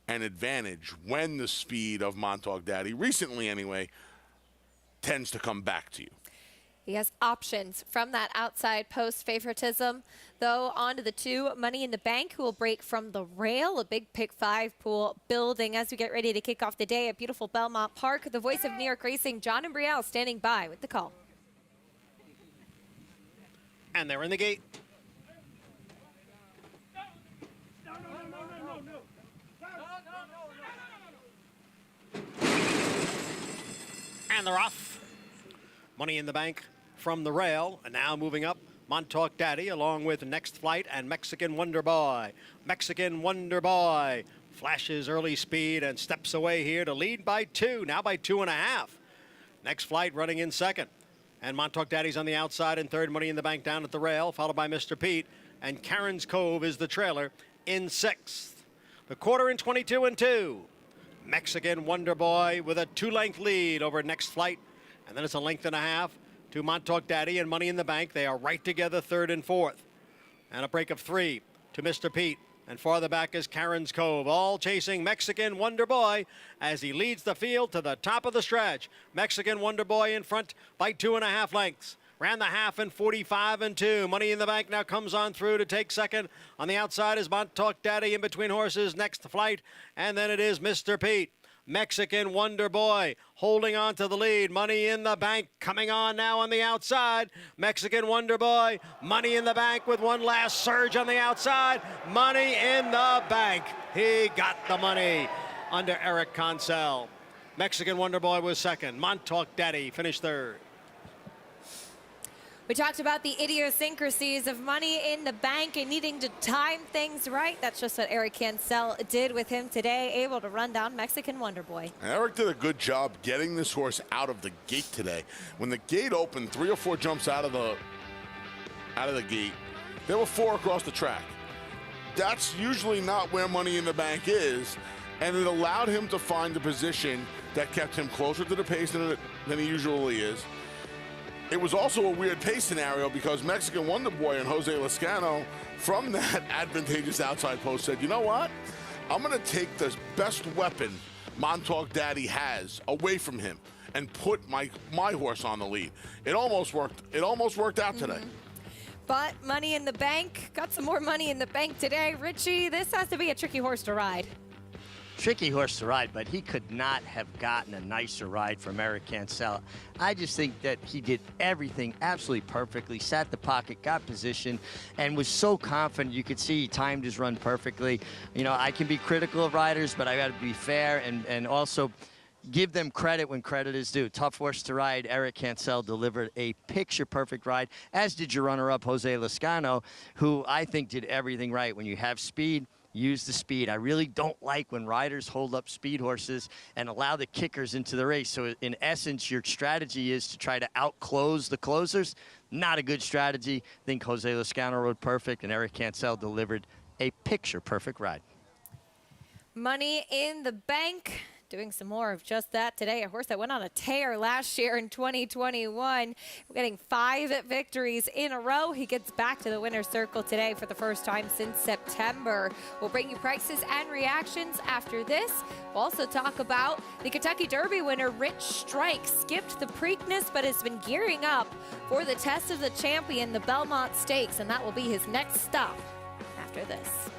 an advantage when the speed of Montauk Daddy, recently anyway, tends to come back to you. He has options from that outside post favoritism. Though, on to the 2, Money in the Bank, who will break from the rail. A big pick 5 pool building as we get ready to kick off the day at beautiful Belmont Park. The voice of New York Racing, John Imbriel, standing by with the call. And they're in the gate. And they're off. Money in the Bank from the rail, and now moving up, Montauk Daddy along with Next Flight and Mexican Wonder Boy. Mexican Wonder Boy flashes early speed and steps away here to lead by 2, now by 2.5. Next Flight running in second, and Montauk Daddy's on the outside in third. Money in the Bank down at the rail, followed by Mr. Pete, and Karen's Cove is the trailer in 6th. The quarter in 22-2. Mexican Wonder Boy with a 2-length lead over Next Flight, and then it's a length and a half to Montauk Daddy and Money in the Bank. They are right together, 3rd and 4th. And a break of 3 to Mr. Pete. And farther back is Karen's Cove, all chasing Mexican Wonder Boy as he leads the field to the top of the stretch. Mexican Wonder Boy in front by 2.5 lengths. Ran the half in 45-2. Money in the Bank now comes on through to take second. On the outside is Montauk Daddy in between horses, Next Flight. And then it is Mr. Pete. Mexican Wonder Boy holding on to the lead. Money in the Bank coming on now on the outside. Mexican Wonder Boy, Money in the Bank with one last surge on the outside. Money in the Bank. He got the money under Eric Cancel. Mexican Wonder Boy was second. Montauk Daddy finished 3rd. We talked about the idiosyncrasies of Money in the Bank and needing to time things right. That's just what Eric Cancel did with him today, able to run down Mexican Wonder Boy. And Eric did a good job getting this horse out of the gate today. When the gate opened, 3 or 4 jumps out of the gate, there were 4 across the track. That's usually not where Money in the Bank is, and it allowed him to find the position that kept him closer to the pace than he usually is. It was also a weird pace scenario because Mexican Wonder Boy and Jose Lezcano, from that advantageous outside post, said, you know what? I'm going to take the best weapon Montauk Daddy has away from him and put my horse on the lead. It almost worked. It almost worked out today. But Money in the Bank, got some more money in the bank today. Richie, this has to be a tricky horse to ride. Tricky horse to ride, but he could not have gotten a nicer ride from Eric Cancel. I just think that he did everything absolutely perfectly, sat the pocket, got position, and was so confident. You could see he timed his run perfectly. You know, I can be critical of riders, but I got to be fair and also give them credit when credit is due. Tough horse to ride. Eric Cancel delivered a picture-perfect ride, as did your runner-up, Jose Lezcano, who I think did everything right. When you have speed, use the speed. I really don't like when riders hold up speed horses and allow the kickers into the race. So in essence, your strategy is to try to outclose the closers. Not a good strategy. I think Jose Lezcano rode perfect, and Eric Cancel delivered a picture-perfect ride. Money in the Bank. Doing some more of just that today. A horse that went on a tear last year in 2021. We're getting 5 victories in a row. He gets back to the winner's circle today for the first time since September. We'll bring you prices and reactions after this. We'll also talk about the Kentucky Derby winner, Rich Strike. Skipped the Preakness, but has been gearing up for the Test of the Champion, the Belmont Stakes, and that will be his next stop after this.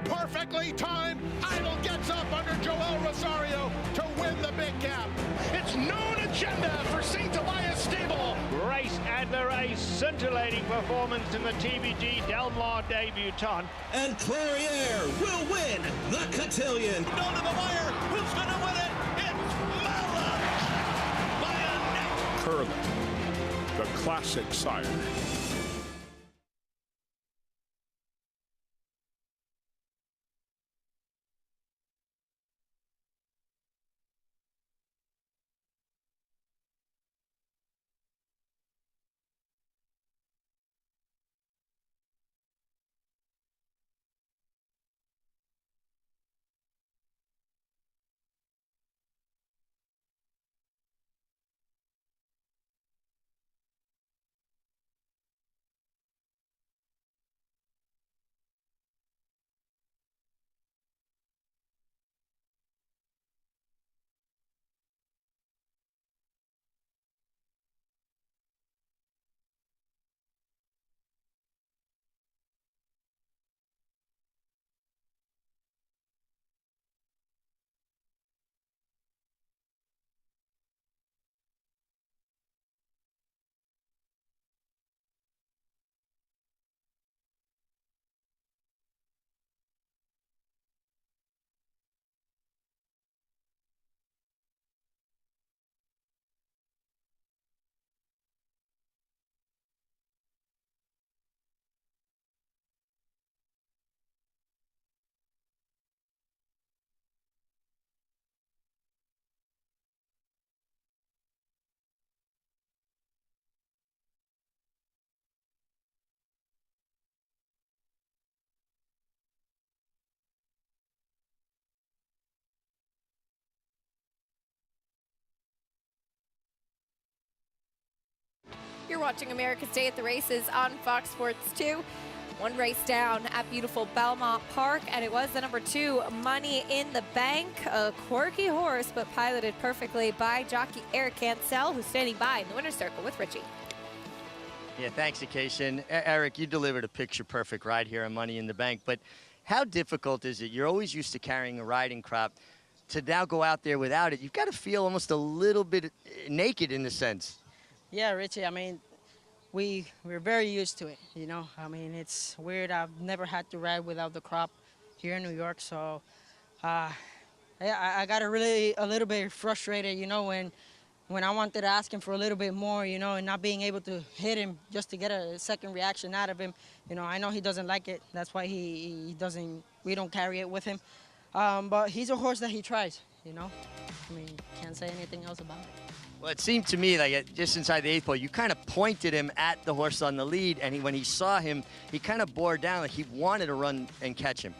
Perfectly timed. Idol gets up under Joel Rosario to win the big gap. It's known agenda for St. Elias Stable. Race Adler, a scintillating performance in the TVG Del Mar debutant. And Clairiere will win the cotillion. Down to the wire. Who's going to win it? It's Mala by a neck. Curlin, the classic sire. You're watching America's Day at the Races on Fox Sports 2. One race down at beautiful Belmont Park, and it was the number 2, Money in the Bank. A quirky horse, but piloted perfectly by jockey Eric Cancel, who's standing by in the winner's circle with Richie. Yeah, thanks, Acacian. Eric, you delivered a picture-perfect ride here on Money in the Bank, but how difficult is it? You're always used to carrying a riding crop. To now go out there without it, you've got to feel almost a little bit naked in a sense. Yeah, Richie, I mean, we're very used to it, you know. I mean, it's weird. I've never had to ride without the crop here in New York, so I got a little bit frustrated, you know, when I wanted to ask him for a little bit more, you know, and not being able to hit him just to get a second reaction out of him. You know, I know he doesn't like it. That's why we don't carry it with him. But he's a horse that he tries, you know. I mean, can't say anything else about it. Well, it seemed to me like just inside the 8th pole, you kind of pointed him at the horse on the lead, and when he saw him, he kind of bore down like he wanted to run and catch him.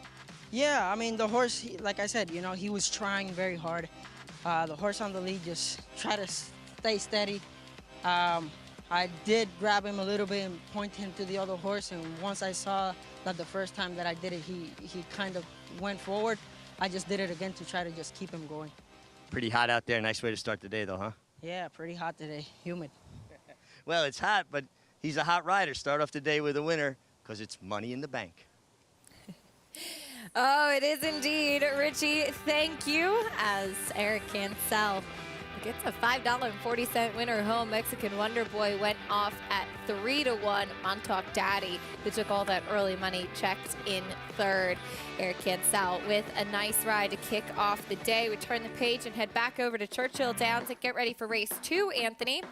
Yeah, I mean, the horse, like I said, you know, he was trying very hard. The horse on the lead just tried to stay steady. I did grab him a little bit and point him to the other horse, and once I saw that the first time that I did it, he kind of went forward, I just did it again to try to just keep him going. Pretty hot out there. Nice way to start the day, though, huh? Yeah, pretty hot today. Humid. Well, it's hot, but he's a hot rider. Start off the day with a winner because it's money in the bank. Oh, it is indeed. Richie, thank you. As Eric Cancel gets a $5.40 winner home. Mexican Wonder Boy went off at 3-1. Montauk Daddy, who took all that early money, checked in third. Eric Cancel with a nice ride to kick off the day. We turn the page and head back over to Churchill Downs and get ready for race 2, Anthony.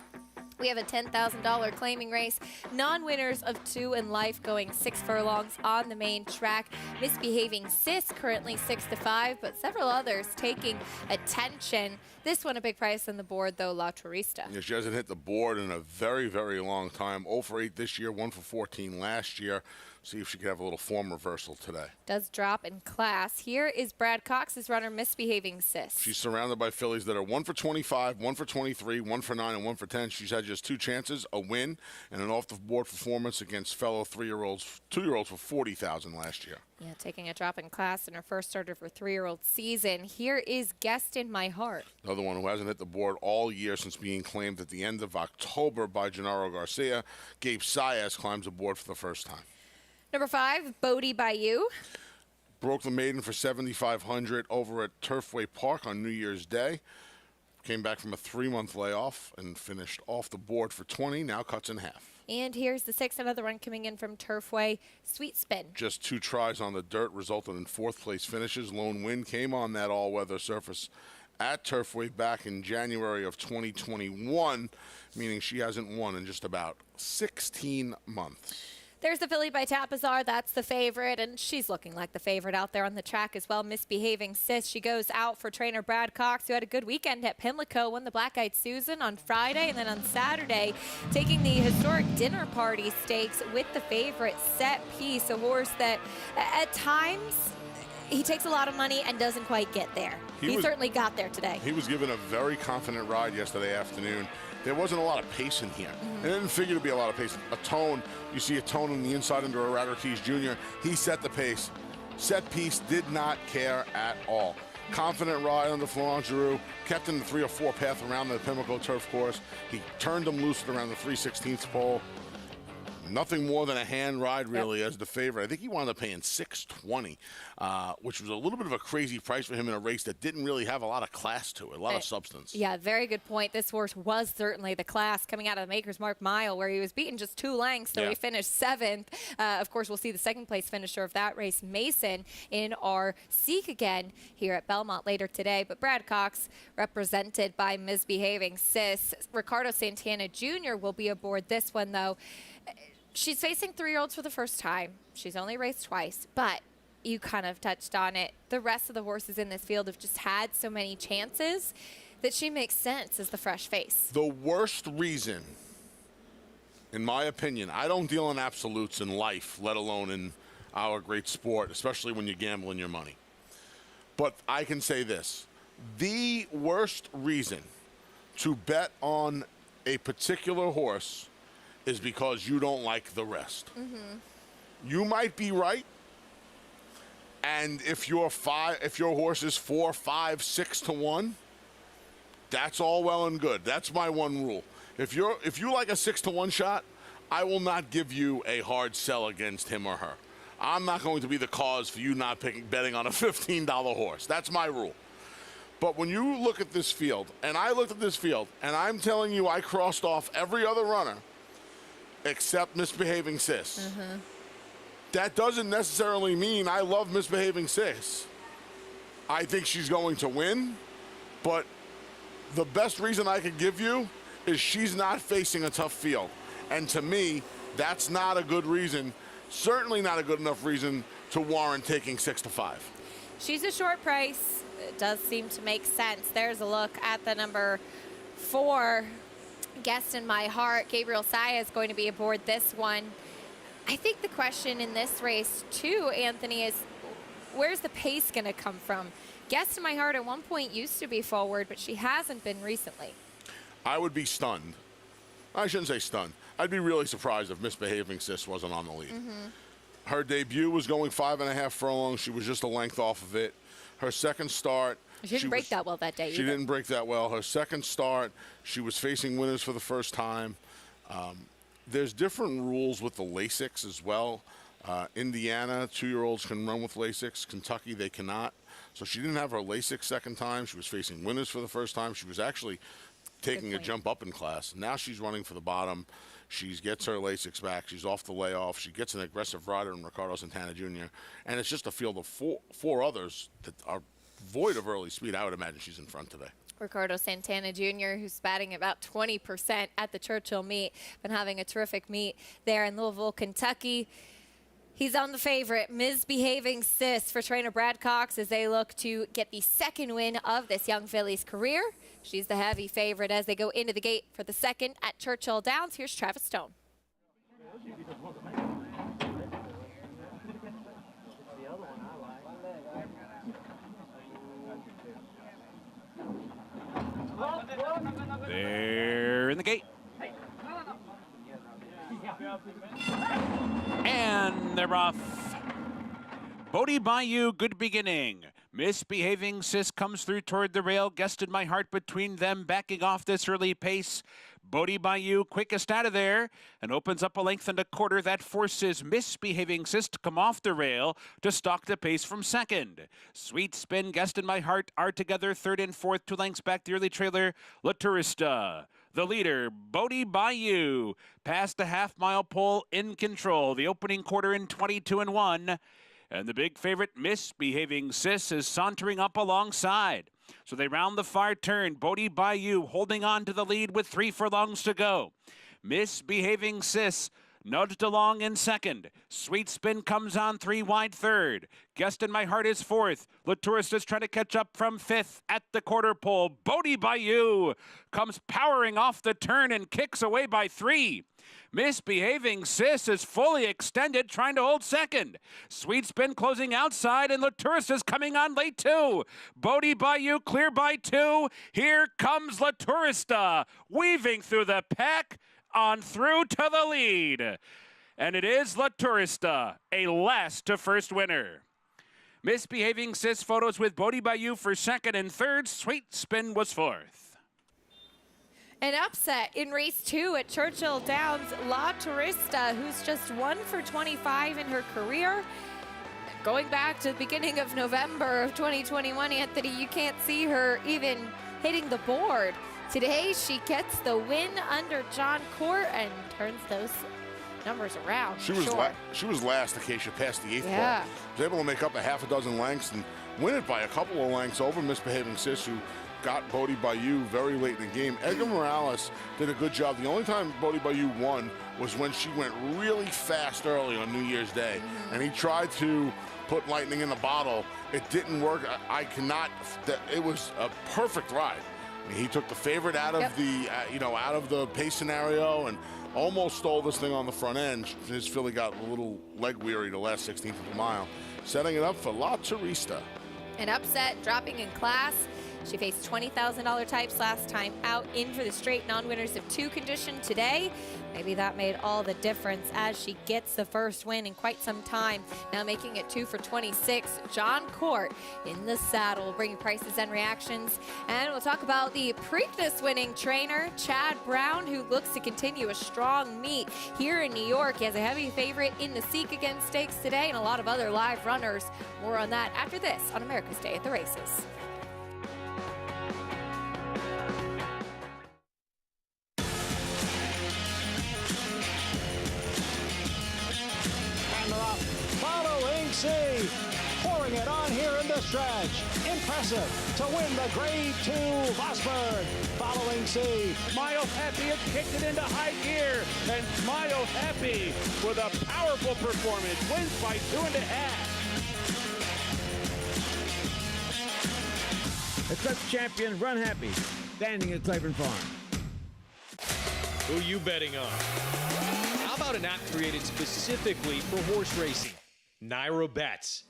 We have a $10,000 claiming race. Non-winners of 2 in life going 6 furlongs on the main track. Misbehaving Sis currently 6-5, but several others taking attention. This one a big price on the board, though, La Turista. Yeah, she hasn't hit the board in a very, very long time. 0 for 8 this year, 1 for 14 last year. See if she could have a little form reversal today. Does drop in class. Here is Brad Cox's runner, Misbehaving Sis. She's surrounded by fillies that are 1 for 25, 1 for 23, 1 for 9, and 1 for 10. She's had just 2 chances, a win, and an off-the-board performance against fellow 3-year-olds, 2-year-olds for $40,000 last year. Yeah, taking a drop in class in her first start of her 3-year-old season. Here is Guest in My Heart. Another one who hasn't hit the board all year since being claimed at the end of October by Gennaro Garcia. Gabe Saez climbs aboard for the first time. Number 5, Bodie Bayou. Broke the maiden for $7,500 over at Turfway Park on New Year's Day. Came back from a 3-month layoff and finished off the board for $20, now cuts in half. And here's the 6th, another one coming in from Turfway, Sweet Spin. Just 2 tries on the dirt resulted in 4th place finishes. Lone Wind came on that all-weather surface at Turfway back in January of 2021, meaning she hasn't won in just about 16 months. There's the filly by Tapazar. That's the favorite, and she's looking like the favorite out there on the track as well. Misbehaving Sis. She goes out for trainer Brad Cox, who had a good weekend at Pimlico, won the Black Eyed Susan on Friday, and then on Saturday, taking the historic Dinner Party Stakes with the favorite Set Piece, a horse that at times he takes a lot of money and doesn't quite get there. He certainly got there today. He was given a very confident ride yesterday afternoon. There wasn't a lot of pace in here. I didn't figure to be a lot of pace. A tone, you see a tone on the inside under a Ortiz Jr. He set the pace. Set Piece did not care at all. Confident ride under Florent Giroux, kept in the 3 or 4 path around the Pimlico turf course. He turned him loose at around the 3/16 pole. Nothing more than a hand ride, really, as the favorite. I think he wound up paying $620, which was a little bit of a crazy price for him in a race that didn't really have a lot of class to it, a lot of substance. Yeah, very good point. This horse was certainly the class coming out of the Maker's Mark Mile, where he was beaten just 2 lengths, so he finished 7th. Of course, we'll see the 2nd place finisher of that race, Mason, in our Seek Again here at Belmont later today. But Brad Cox, represented by Misbehaving Sis. Ricardo Santana Jr. will be aboard this one, though. She's facing 3-year-olds for the first time. She's only raced twice, but you kind of touched on it. The rest of the horses in this field have just had so many chances that she makes sense as the fresh face. The worst reason, in my opinion, I don't deal in absolutes in life, let alone in our great sport, especially when you're gambling your money. But I can say this. The worst reason to bet on a particular horse is because you don't like the rest. You might be right, and if your horse is 4, 5, 6 to 1, that's all well and good. That's my one rule. If you like a 6 to 1 shot, I will not give you a hard sell against him or her. I'm not going to be the cause for you not betting on a $15 horse. That's my rule. But when you look at this field, and I looked at this field, and I'm telling you I crossed off every other runner except Misbehaving Sis. That doesn't necessarily mean I love Misbehaving Sis. I think she's going to win, but the best reason I could give you is she's not facing a tough field. And to me, that's not a good reason, certainly not a good enough reason to warrant taking 6 to 5. She's a short price. It does seem to make sense. There's a look at the number 4. Guest in My Heart. Gabriel Saya is going to be aboard this one. I think the question in this race, too, Anthony, is where's the pace going to come from? Guest in My Heart at one point used to be forward, but she hasn't been recently. I would be stunned. I shouldn't say stunned. I'd be really surprised if Misbehaving Sis wasn't on the lead. Her debut was going 5.5 furlongs. She was just a length off of it. Her second start, She didn't break that well that day She either. didn't break that well. Her second start, she was facing winners for the first time. There's different rules with the Lasix as well. Indiana, 2-year-olds can run with Lasix. Kentucky, they cannot. So she didn't have her Lasix second time. She was facing winners for the first time. She was actually taking a jump up in class. Now she's running for the bottom. She gets her Lasix back. She's off the layoff. She gets an aggressive rider in Ricardo Santana Jr. And it's just a field of four others that are void of early speed. I would imagine she's in front today. Ricardo Santana Jr., who's batting about 20% at the Churchill meet, been having a terrific meet there in Louisville, Kentucky. He's on the favorite, Misbehaving Sis, for trainer Brad Cox as they look to get the second win of this young filly's career. She's the heavy favorite as they go into the gate for the second at Churchill Downs. Here's Travis Stone. They're in the gate. And they're off. Bodie Bayou, good beginning. Misbehaving Sis comes through toward the rail. Guested My Heart between them, backing off this early pace. Bodie Bayou quickest out of there and opens up a length and a quarter. That forces Misbehaving Sis to come off the rail to stalk the pace from second. Sweet Spin, Guested My Heart are together third and fourth, 2 lengths back the early trailer, La Turista. The leader, Bodie Bayou, past the half-mile pole in control. The opening quarter in 22-1. And the big favorite, Misbehaving Sis, is sauntering up alongside. So they round the far turn. Bodie Bayou holding on to the lead with 3 furlongs to go. Misbehaving Sis nudged along in second. Sweet Spin comes on 3 wide third. Guested My Heart is fourth. La Tourist is trying to catch up from fifth at the quarter pole. Bodie Bayou comes powering off the turn and kicks away by 3. Misbehaving Sis is fully extended, trying to hold second. Sweet Spin closing outside, and La Tourist is coming on late too. Bodie Bayou clear by 2. Here comes La Tourista, weaving through the pack on through to the lead. And it is La Tourista, a last to first winner. Misbehaving Sis photos with Bodie Bayou for second and third. Sweet Spin was fourth. An upset in race 2 at Churchill Downs. La Turista, who's just 1 for 25 in her career. Going back to the beginning of November of 2021, Anthony, you can't see her even hitting the board. Today, she gets the win under John Court and turns those numbers around. She was last. Acacia passed the 8th Yeah. ball. Was able to make up a half a dozen lengths and win it by a couple of lengths over Misbehaving Sis, who got Bodie Bayou very late in the game. Edgar Morales did a good job. The only time Bodie Bayou won was when she went really fast early on New Year's Day, and he tried to put lightning in the bottle. It didn't work. I cannot. It was a perfect ride. I mean, he took the favorite out of the out of the pace scenario and almost stole this thing on the front end. His filly got a little leg weary the last 16th of a mile, setting it up for La Turista. An upset, dropping in class. She faced $20,000 types last time out, in for the straight non-winners of 2 condition today. Maybe that made all the difference as she gets the first win in quite some time. Now making it 2 for 26. John Court in the saddle, bringing prices and reactions. And we'll talk about the Preakness winning trainer, Chad Brown, who looks to continue a strong meet here in New York. He has a heavy favorite in the Seek Again Stakes today and a lot of other live runners. More on that after this on America's Day at the Races. Following C, pouring it on here in the stretch. Impressive to win the Grade 2 Vosburg. Following C. Smile Happy has kicked it into high gear, and Smile Happy with a powerful performance wins by 2.5. Eclipse champion Run Happy, standing at Claiborne Farm. Who you betting on? How about an app created specifically for horse racing? Naira Bets.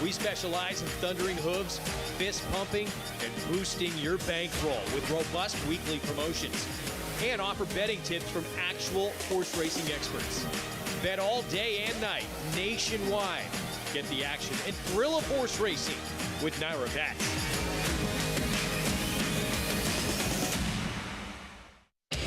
We specialize in thundering hooves, fist pumping, and boosting your bankroll with robust weekly promotions, and offer betting tips from actual horse racing experts. Bet all day and night, nationwide. Get the action and thrill of horse racing with Naira Bets.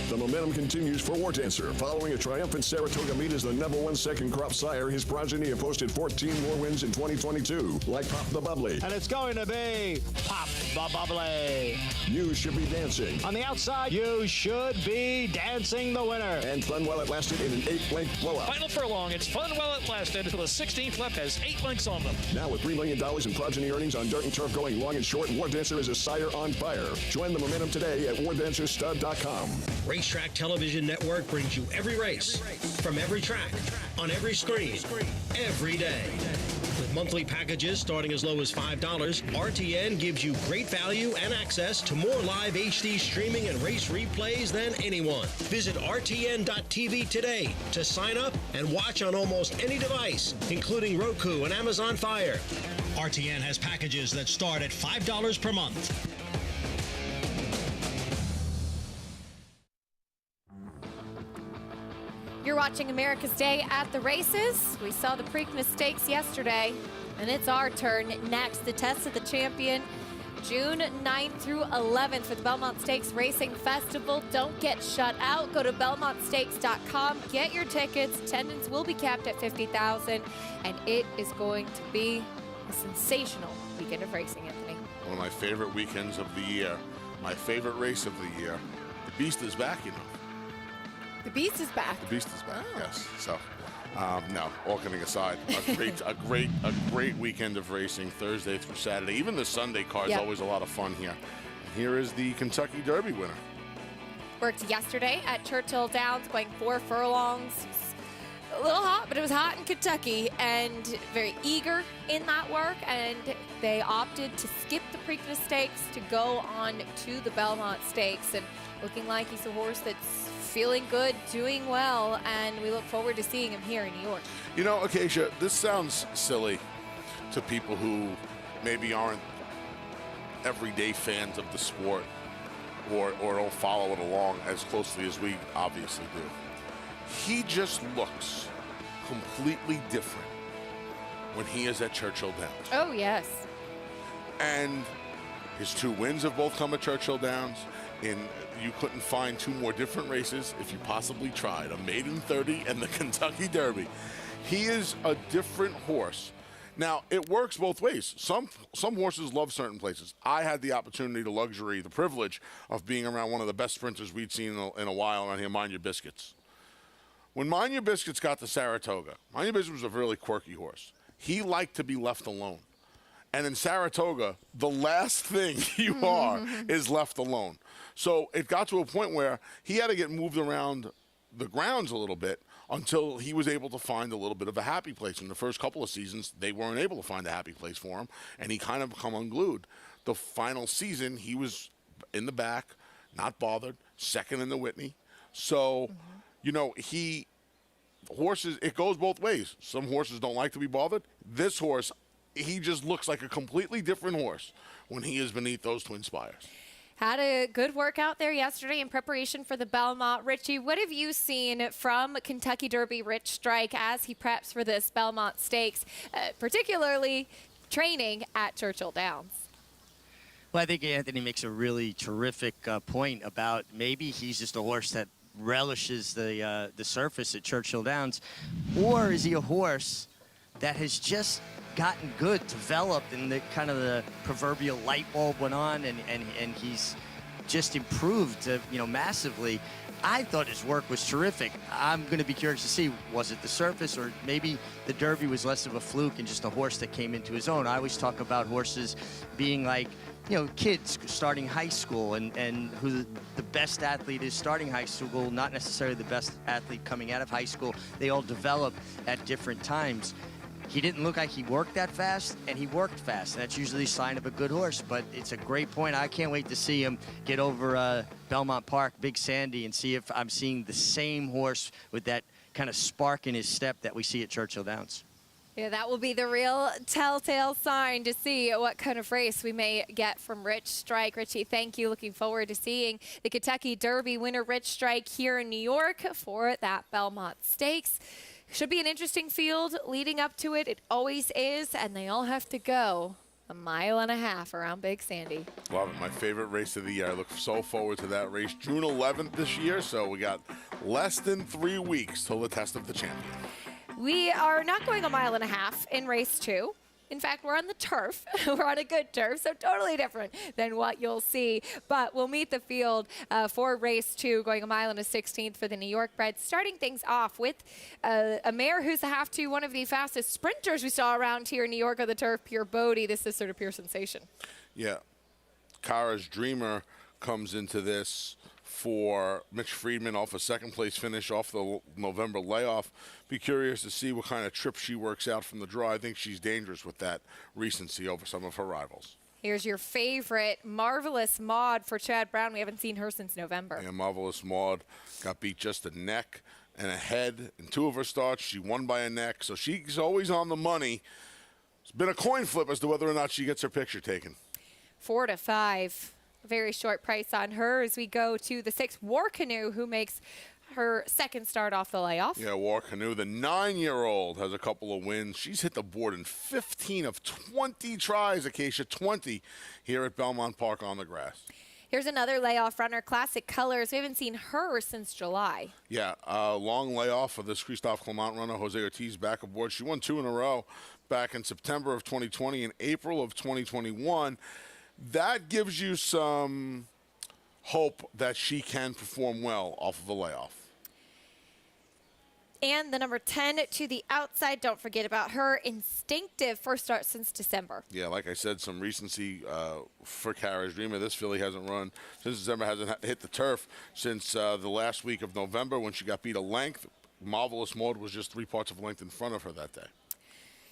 The momentum continues for War Dancer. Following a triumphant Saratoga meet as the #1 second crop sire, his progeny have posted 14 more wins in 2022, like Pop the Bubbly. And it's going to be Pop the Bubbly. You Should Be Dancing. On the outside, You Should Be Dancing, the winner. And Fun While It Lasted in an 8-length blowout. Final furlong, it's Fun While It Lasted until the 16th lap has 8 lengths on them. Now with $3 million in progeny earnings on dirt and turf going long and short, War Dancer is a sire on fire. Join the momentum today at wardancerstud.com. Racetrack Television Network brings you every race, from every track, on every screen, every day. With monthly packages starting as low as $5, RTN gives you great value and access to more live HD streaming and race replays than anyone. Visit RTN.tv today to sign up and watch on almost any device, including Roku and Amazon Fire. RTN has packages that start at $5 per month. You're watching America's Day at the Races. We saw the Preakness Stakes yesterday, and it's our turn next. The Test of the Champion, June 9th through 11th for the Belmont Stakes Racing Festival. Don't get shut out. Go to belmontstakes.com. Get your tickets. Attendance will be capped at 50,000, and it is going to be a sensational weekend of racing, Anthony. One of my favorite weekends of the year. My favorite race of the year. The Beast is back, you know. The Beast is back. The Beast is back, yes. So, no, all kidding aside, a great weekend of racing, Thursday through Saturday. Even the Sunday card is always a lot of fun here. Here is the Kentucky Derby winner. Worked yesterday at Churchill Downs, going 4 furlongs. A little hot, but it was hot in Kentucky, and very eager in that work, and they opted to skip the Preakness Stakes to go on to the Belmont Stakes, and looking like he's a horse that's feeling good, doing well, and we look forward to seeing him here in New York. You know, Acacia, this sounds silly to people who maybe aren't everyday fans of the sport or don't follow it along as closely as we obviously do. He just looks completely different when he is at Churchill Downs. Oh, yes. And his 2 wins have both come at Churchill Downs. You couldn't find 2 more different races if you possibly tried. A maiden 30 and the Kentucky Derby. He is a different horse. Now, it works both ways. Some horses love certain places. I had the opportunity, the privilege of being around one of the best sprinters we'd seen in a while around here, Mind Your Biscuits. When Mind Your Biscuits got to Saratoga, Mind Your Biscuits was a really quirky horse. He liked to be left alone. And in Saratoga, the last thing you are is left alone. So it got to a point where he had to get moved around the grounds a little bit until he was able to find a little bit of a happy place. In the first couple of seasons, they weren't able to find a happy place for him, and he kind of become unglued. The final season, he was in the back, not bothered, second in the Whitney. So, you know, horses, it goes both ways. Some horses don't like to be bothered. This horse, he just looks like a completely different horse when he is beneath those twin spires. Had a good workout there yesterday in preparation for the Belmont. Richie, what have you seen from Kentucky Derby Rich Strike as he preps for this Belmont Stakes, particularly training at Churchill Downs? Well, I think Anthony makes a really terrific point about maybe he's just a horse that relishes the surface at Churchill Downs, or is he a horse that has just gotten good, developed, and the kind of the proverbial light bulb went on, and he's just improved, massively. I thought his work was terrific. I'm going to be curious to see, was it the surface, or maybe the Derby was less of a fluke and just a horse that came into his own. I always talk about horses being like, kids starting high school, and who the best athlete is starting high school, not necessarily the best athlete coming out of high school. They all develop at different times. He didn't look like he worked that fast, and he worked fast. That's usually a sign of a good horse, but it's a great point. I can't wait to see him get over Belmont Park, Big Sandy, and see if I'm seeing the same horse with that kind of spark in his step that we see at Churchill Downs. Yeah, that will be the real telltale sign to see what kind of race we may get from Rich Strike. Richie, thank you. Looking forward to seeing the Kentucky Derby winner Rich Strike here in New York for that Belmont Stakes. Should be an interesting field leading up to it. It always is, and they all have to go 1.5 miles around Big Sandy. Love it. My favorite race of the year. I look so forward to that race. June 11th this year, so we got less than 3 weeks till the test of the champion. We are not going 1.5 miles in race 2. In fact, we're on the turf. We're on a good turf, so totally different than what you'll see. But we'll meet the field for race 2, going 1.16 miles for the New York bred. Starting things off with a mare who's a half to one of the fastest sprinters we saw around here in New York on the turf, Pure Bodie. This is sort of pure sensation. Yeah. Kara's Dreamer comes into this for Mitch Friedman off a second-place finish off the November layoff. Be curious to see what kind of trip she works out from the draw. I think she's dangerous with that recency over some of her rivals. Here's your favorite, Marvelous Maud for Chad Brown. We haven't seen her since November. Yeah, Marvelous Maud got beat just a neck and a head in 2 of her starts. She won by a neck, so she's always on the money. It's been a coin flip as to whether or not she gets her picture taken. 4 to 5. Very short price on her as we go to the 6, War Canoe, who makes her second start off the layoff. Yeah, War Canoe, the 9-year-old, has a couple of wins. She's hit the board in 15 of 20 tries, Acacia, 20 here at Belmont Park on the grass. Here's another layoff runner, Classic Colors. We haven't seen her since July. Yeah, long layoff for this Christophe Clement runner, Jose Ortiz, back aboard. She won 2 in a row back in September of 2020 and April of 2021. That gives you some hope that she can perform well off of a layoff. And the number 10 to the outside, don't forget about her, Instinctive, first start since December. Yeah, like I said, some recency for Kara's Dreamer. This filly hasn't run since December, hasn't hit the turf since the last week of November when she got beat a length. Marvelous Maud was just 3 parts of a length in front of her that day.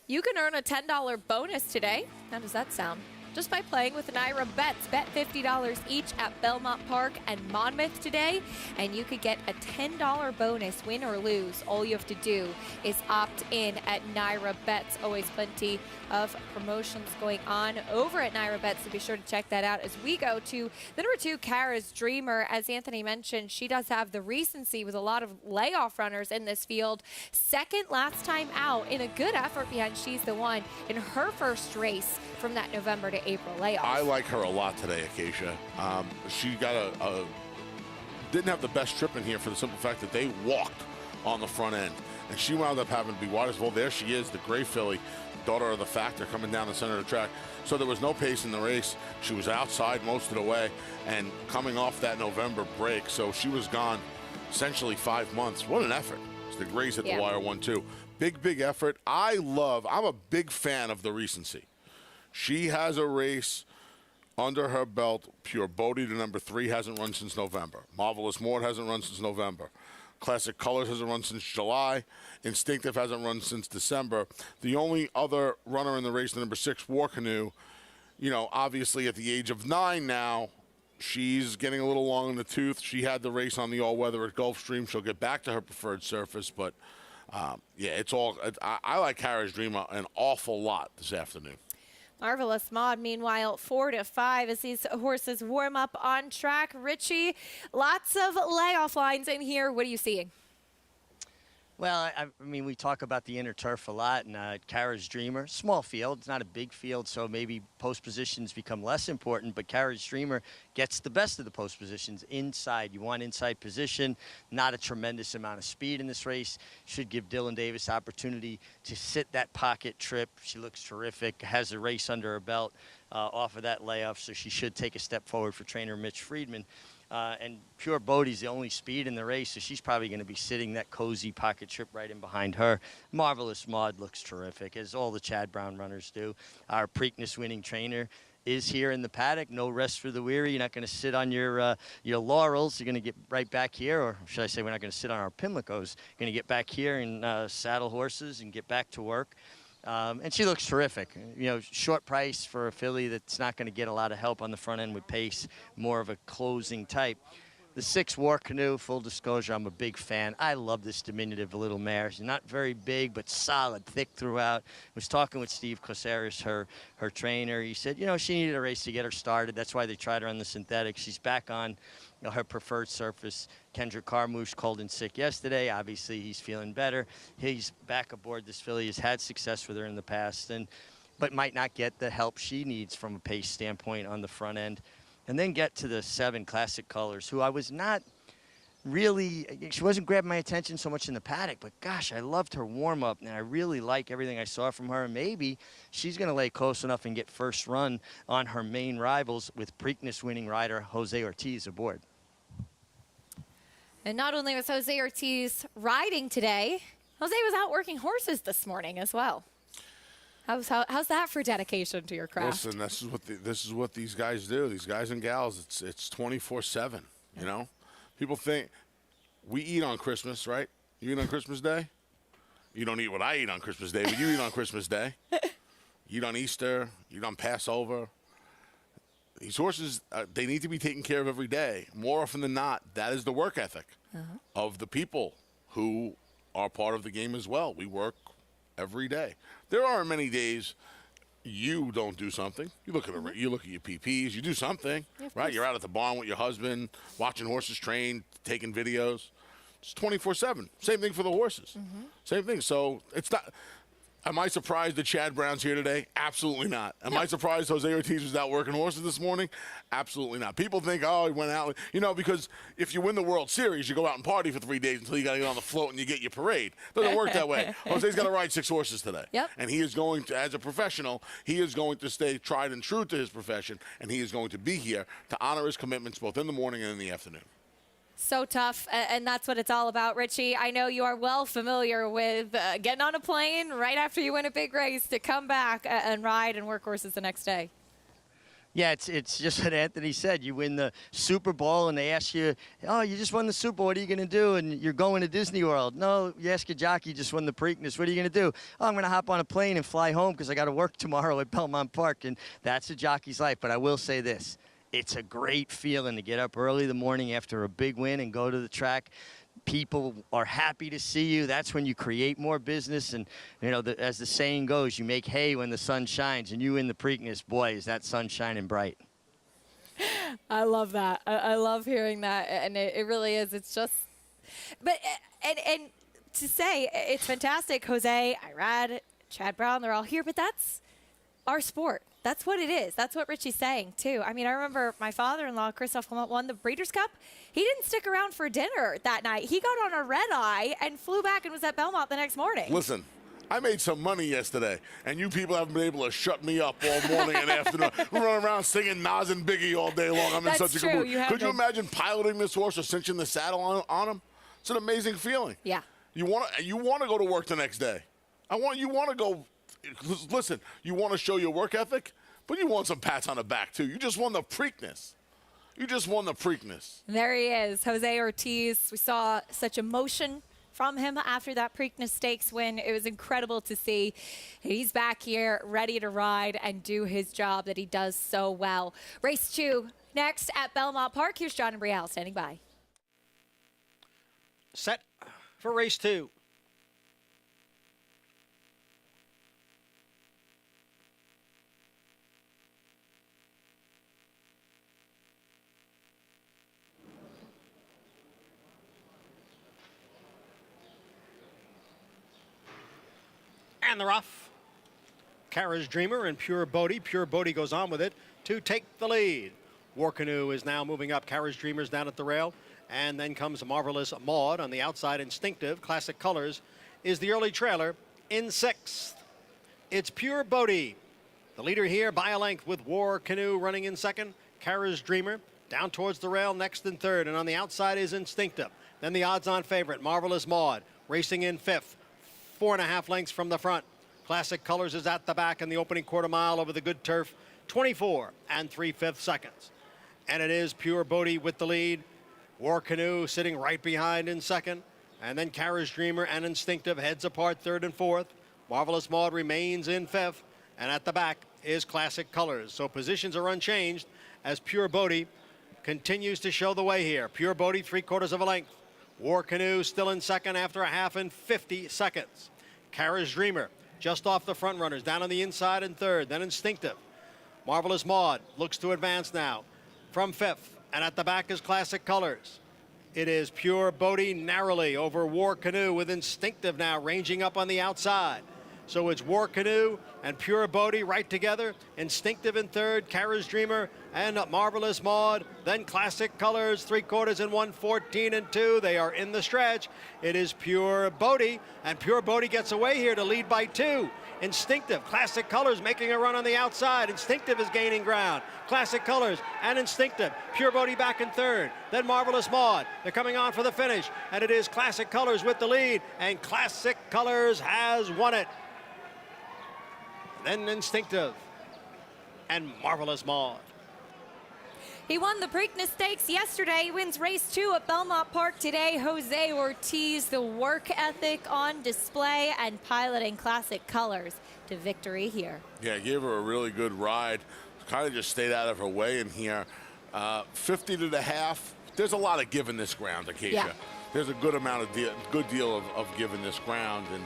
You can earn a $10 bonus today. How does that sound? Just by playing with NYRA Bets. Bet $50 each at Belmont Park and Monmouth today, and you could get a $10 bonus, win or lose. All you have to do is opt in at NYRA Bets. Always plenty of promotions going on over at NYRA Bets, so be sure to check that out as we go to the number 2, Kara's Dreamer. As Anthony mentioned, she does have the recency with a lot of layoff runners in this field. Second last time out in a good effort behind She's the One in her first race from that November to April layoff. I like her a lot today, Acacia. She got didn't have the best trip in here for the simple fact that they walked on the front end, and she wound up having to be wide as well. There she is, the gray filly, daughter of the Factor, coming down the center of the track. So there was no pace in the race. She was outside most of the way and coming off that November break. So she was gone essentially 5 months. What an effort. The Grays hit the wire 1-2. Big effort. I'm a big fan of the recency. She has a race under her belt. Pure Bodie, the number 3, hasn't run since November. Marvelous Maud hasn't run since November. Classic Colors hasn't run since July. Instinctive hasn't run since December. The only other runner in the race, the number 6, War Canoe, obviously at the age of 9 now, she's getting a little long in the tooth. She had the race on the all-weather at Gulfstream. She'll get back to her preferred surface, but it's all. I like Kara's Dreamer an awful lot this afternoon. Marvelous Maud, meanwhile, 4 to 5 as these horses warm up on track. Richie, lots of layoff lines in here. What are you seeing? Well, I mean, we talk about the inner turf a lot, and Kara's Dreamer, small field. It's not a big field, so maybe post positions become less important, but Kara's Dreamer gets the best of the post positions inside. You want inside position, not a tremendous amount of speed in this race. Should give Dylan Davis opportunity to sit that pocket trip. She looks terrific, has a race under her belt off of that layoff, so she should take a step forward for trainer Mitch Friedman. And Pure Bodie's the only speed in the race, so she's probably going to be sitting that cozy pocket trip right in behind her. Marvelous Maud looks terrific, as all the Chad Brown runners do. Our Preakness winning trainer is here in the paddock. No rest for the weary. You're not going to sit on your laurels. You're going to get right back here, or should I say we're not going to sit on our Pimlicos. You're going to get back here and saddle horses and get back to work. And she looks terrific. Short price for a filly that's not going to get a lot of help on the front end with pace, more of a closing type. The 6 War Canoe, full disclosure, I'm a big fan. I love this diminutive little mare. She's not very big, but solid, thick throughout. I was talking with Steve Cosaris, her trainer. He said, you know, she needed a race to get her started. That's why they tried her on the synthetic. She's back on her preferred surface. Kendrick Carmouche called in sick yesterday. Obviously, he's feeling better. He's back aboard this filly. He's had success with her in the past, but might not get the help she needs from a pace standpoint on the front end. And then get to the 7 Classic Colors, who I was not really, she wasn't grabbing my attention so much in the paddock, but gosh, I loved her warm-up, and I really like everything I saw from her. And maybe she's going to lay close enough and get first run on her main rivals with Preakness winning rider Jose Ortiz aboard. And not only was Jose Ortiz riding today, Jose was out working horses this morning as well. How's that for dedication to your craft? Listen, this is what these guys do. These guys and gals, it's 24/7. You know, people think we eat on Christmas, right? You eat on Christmas Day. You don't eat what I eat on Christmas Day, but you eat on Christmas Day. You eat on Easter. You eat on Passover. These horses, they need to be taken care of every day. More often than not, that is the work ethic of the people who are part of the game as well. We work every day. There are many days you don't do something. You look at your PPs. You do something, right? You're out at the barn with your husband, watching horses train, taking videos. It's 24/7. Same thing for the horses. Same thing. So it's not. Am I surprised that Chad Brown's here today? Absolutely not. Am I surprised Jose Ortiz was out working horses this morning? Absolutely not. People think, oh, he went out. You know, because if you win the World Series, you go out and party for 3 days until you got to get on the float and you get your parade. Doesn't work that way. Jose's got to ride 6 horses today. And he is going to, as a professional, he is going to stay tried and true to his profession, and he is going to be here to honor his commitments both in the morning and in the afternoon. So tough, and that's what it's all about, Richie. I know you are well familiar with getting on a plane right after you win a big race to come back and ride and work horses the next day. Yeah, it's just what Anthony said. You win the Super Bowl, and they ask you, oh, you just won the Super Bowl. What are you going to do? And you're going to Disney World. No, you ask a jockey, you just won the Preakness. What are you going to do? Oh, I'm going to hop on a plane and fly home because I got to work tomorrow at Belmont Park. And that's a jockey's life. But I will say this. It's a great feeling to get up early in the morning after a big win and go to the track. People are happy to see you. That's when you create more business. And, you know, as the saying goes, you make hay when the sun shines. And you in the Preakness, boy, is that sun shining bright. I love that. I love hearing that. And it really is. It's just – but and to say it's fantastic. Jose, Irad, Chad Brown, they're all here. But that's our sport. That's what it is. That's what Richie's saying, too. I mean, I remember my father-in-law, Christophe Clement, won the Breeders' Cup. He didn't stick around for dinner that night. He got on a red-eye and flew back and was at Belmont the next morning. Listen, I made some money yesterday, and you people haven't been able to shut me up all morning and afternoon. We're running around singing Nas and Biggie all day long. I'm in such a good mood. Could you imagine piloting this horse or cinching the saddle on him? It's an amazing feeling. Yeah. You want to go to work the next day. You want to go. Listen, you want to show your work ethic, but you want some pats on the back, too. You just won the Preakness. You just won the Preakness. There he is, Jose Ortiz. We saw such emotion from him after that Preakness Stakes win. It was incredible to see. He's back here ready to ride and do his job that he does so well. Race 2 next at Belmont Park. Here's John and Brielle standing by. Set for race 2. And the rough. Kara's Dreamer and Pure Bodie. Pure Bodie goes on with it to take the lead. War Canoe is now moving up. Kara's Dreamer's down at the rail. And then comes Marvelous Maud on the outside. Instinctive, Classic Colors is the early trailer in 6th. It's Pure Bodie, the leader here by a length, with War Canoe running in 2nd. Kara's Dreamer down towards the rail, next and 3rd. And on the outside is Instinctive. Then the odds-on favorite, Marvelous Maud, racing in 5th. 4.5 lengths from the front. Classic Colors is at the back in the opening quarter mile over the good turf. 24 3/5 seconds. And it is Pure Bodie with the lead. War Canoe sitting right behind in 2nd. And then Kara's Dreamer and Instinctive heads apart 3rd and 4th. Marvelous Maud remains in 5th. And at the back is Classic Colors. So positions are unchanged as Pure Bodie continues to show the way here. Pure Bodie, 3/4 of a length. War Canoe still in second after a half and 50 seconds. Kara's Dreamer just off the front runners, down on the inside in third, then Instinctive. Marvelous Maud looks to advance now from fifth, and at the back is Classic Colors. It is Pure Bodie narrowly over War Canoe with Instinctive now ranging up on the outside. So it's War Canoe and Pure Bodie right together. Instinctive in third, Kara's Dreamer and Marvelous Maud. Then Classic Colors, 3/4 and 1:14 and 2. They are in the stretch. It is Pure Bodie, and Pure Bodie gets away here to lead by 2. Instinctive, Classic Colors making a run on the outside. Instinctive is gaining ground. Classic Colors and Instinctive. Pure Bodie back in third. Then Marvelous Maud. They're coming on for the finish, and it is Classic Colors with the lead, and Classic Colors has won it. Then Instinctive and Marvelous Maud. He won the Preakness Stakes yesterday. He wins race 2 at Belmont Park today. Jose Ortiz, the work ethic on display and piloting Classic Colors to victory here. Yeah, gave her a really good ride. Kind of just stayed out of her way in here. 50 to the half. There's a lot of give in this ground, Acacia. Yeah. There's a good amount of good deal of give in this ground, and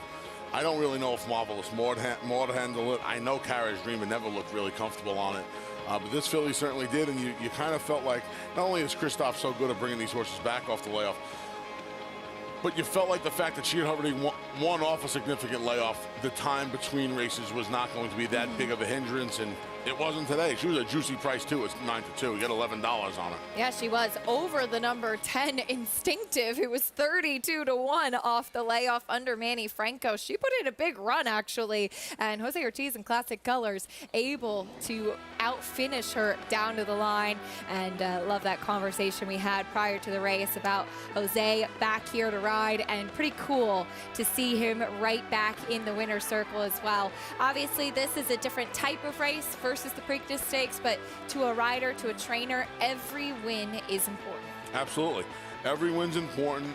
I don't really know if Marvelous Maud handled it. I know Kara's Dreamer never looked really comfortable on it. But this filly certainly did, and you kind of felt like not only is Christoph so good at bringing these horses back off the layoff, but you felt like the fact that she had already won off a significant layoff, the time between races was not going to be that big of a hindrance, and it wasn't today. She was a juicy price, too. It's 9-2. You get $11 on her. Yeah, she was over the number 10 Instinctive, who was 32-1 off the layoff under Manny Franco. She put in a big run, actually, and Jose Ortiz in Classic Colors able to outfinish her down to the line. And love that conversation we had prior to the race about Jose back here to ride, and pretty cool to see him right back in the winner's circle as well. Obviously, this is a different type of race versus the Preakness Stakes, but to a rider, to a trainer, every win is important. Absolutely. Every win's important.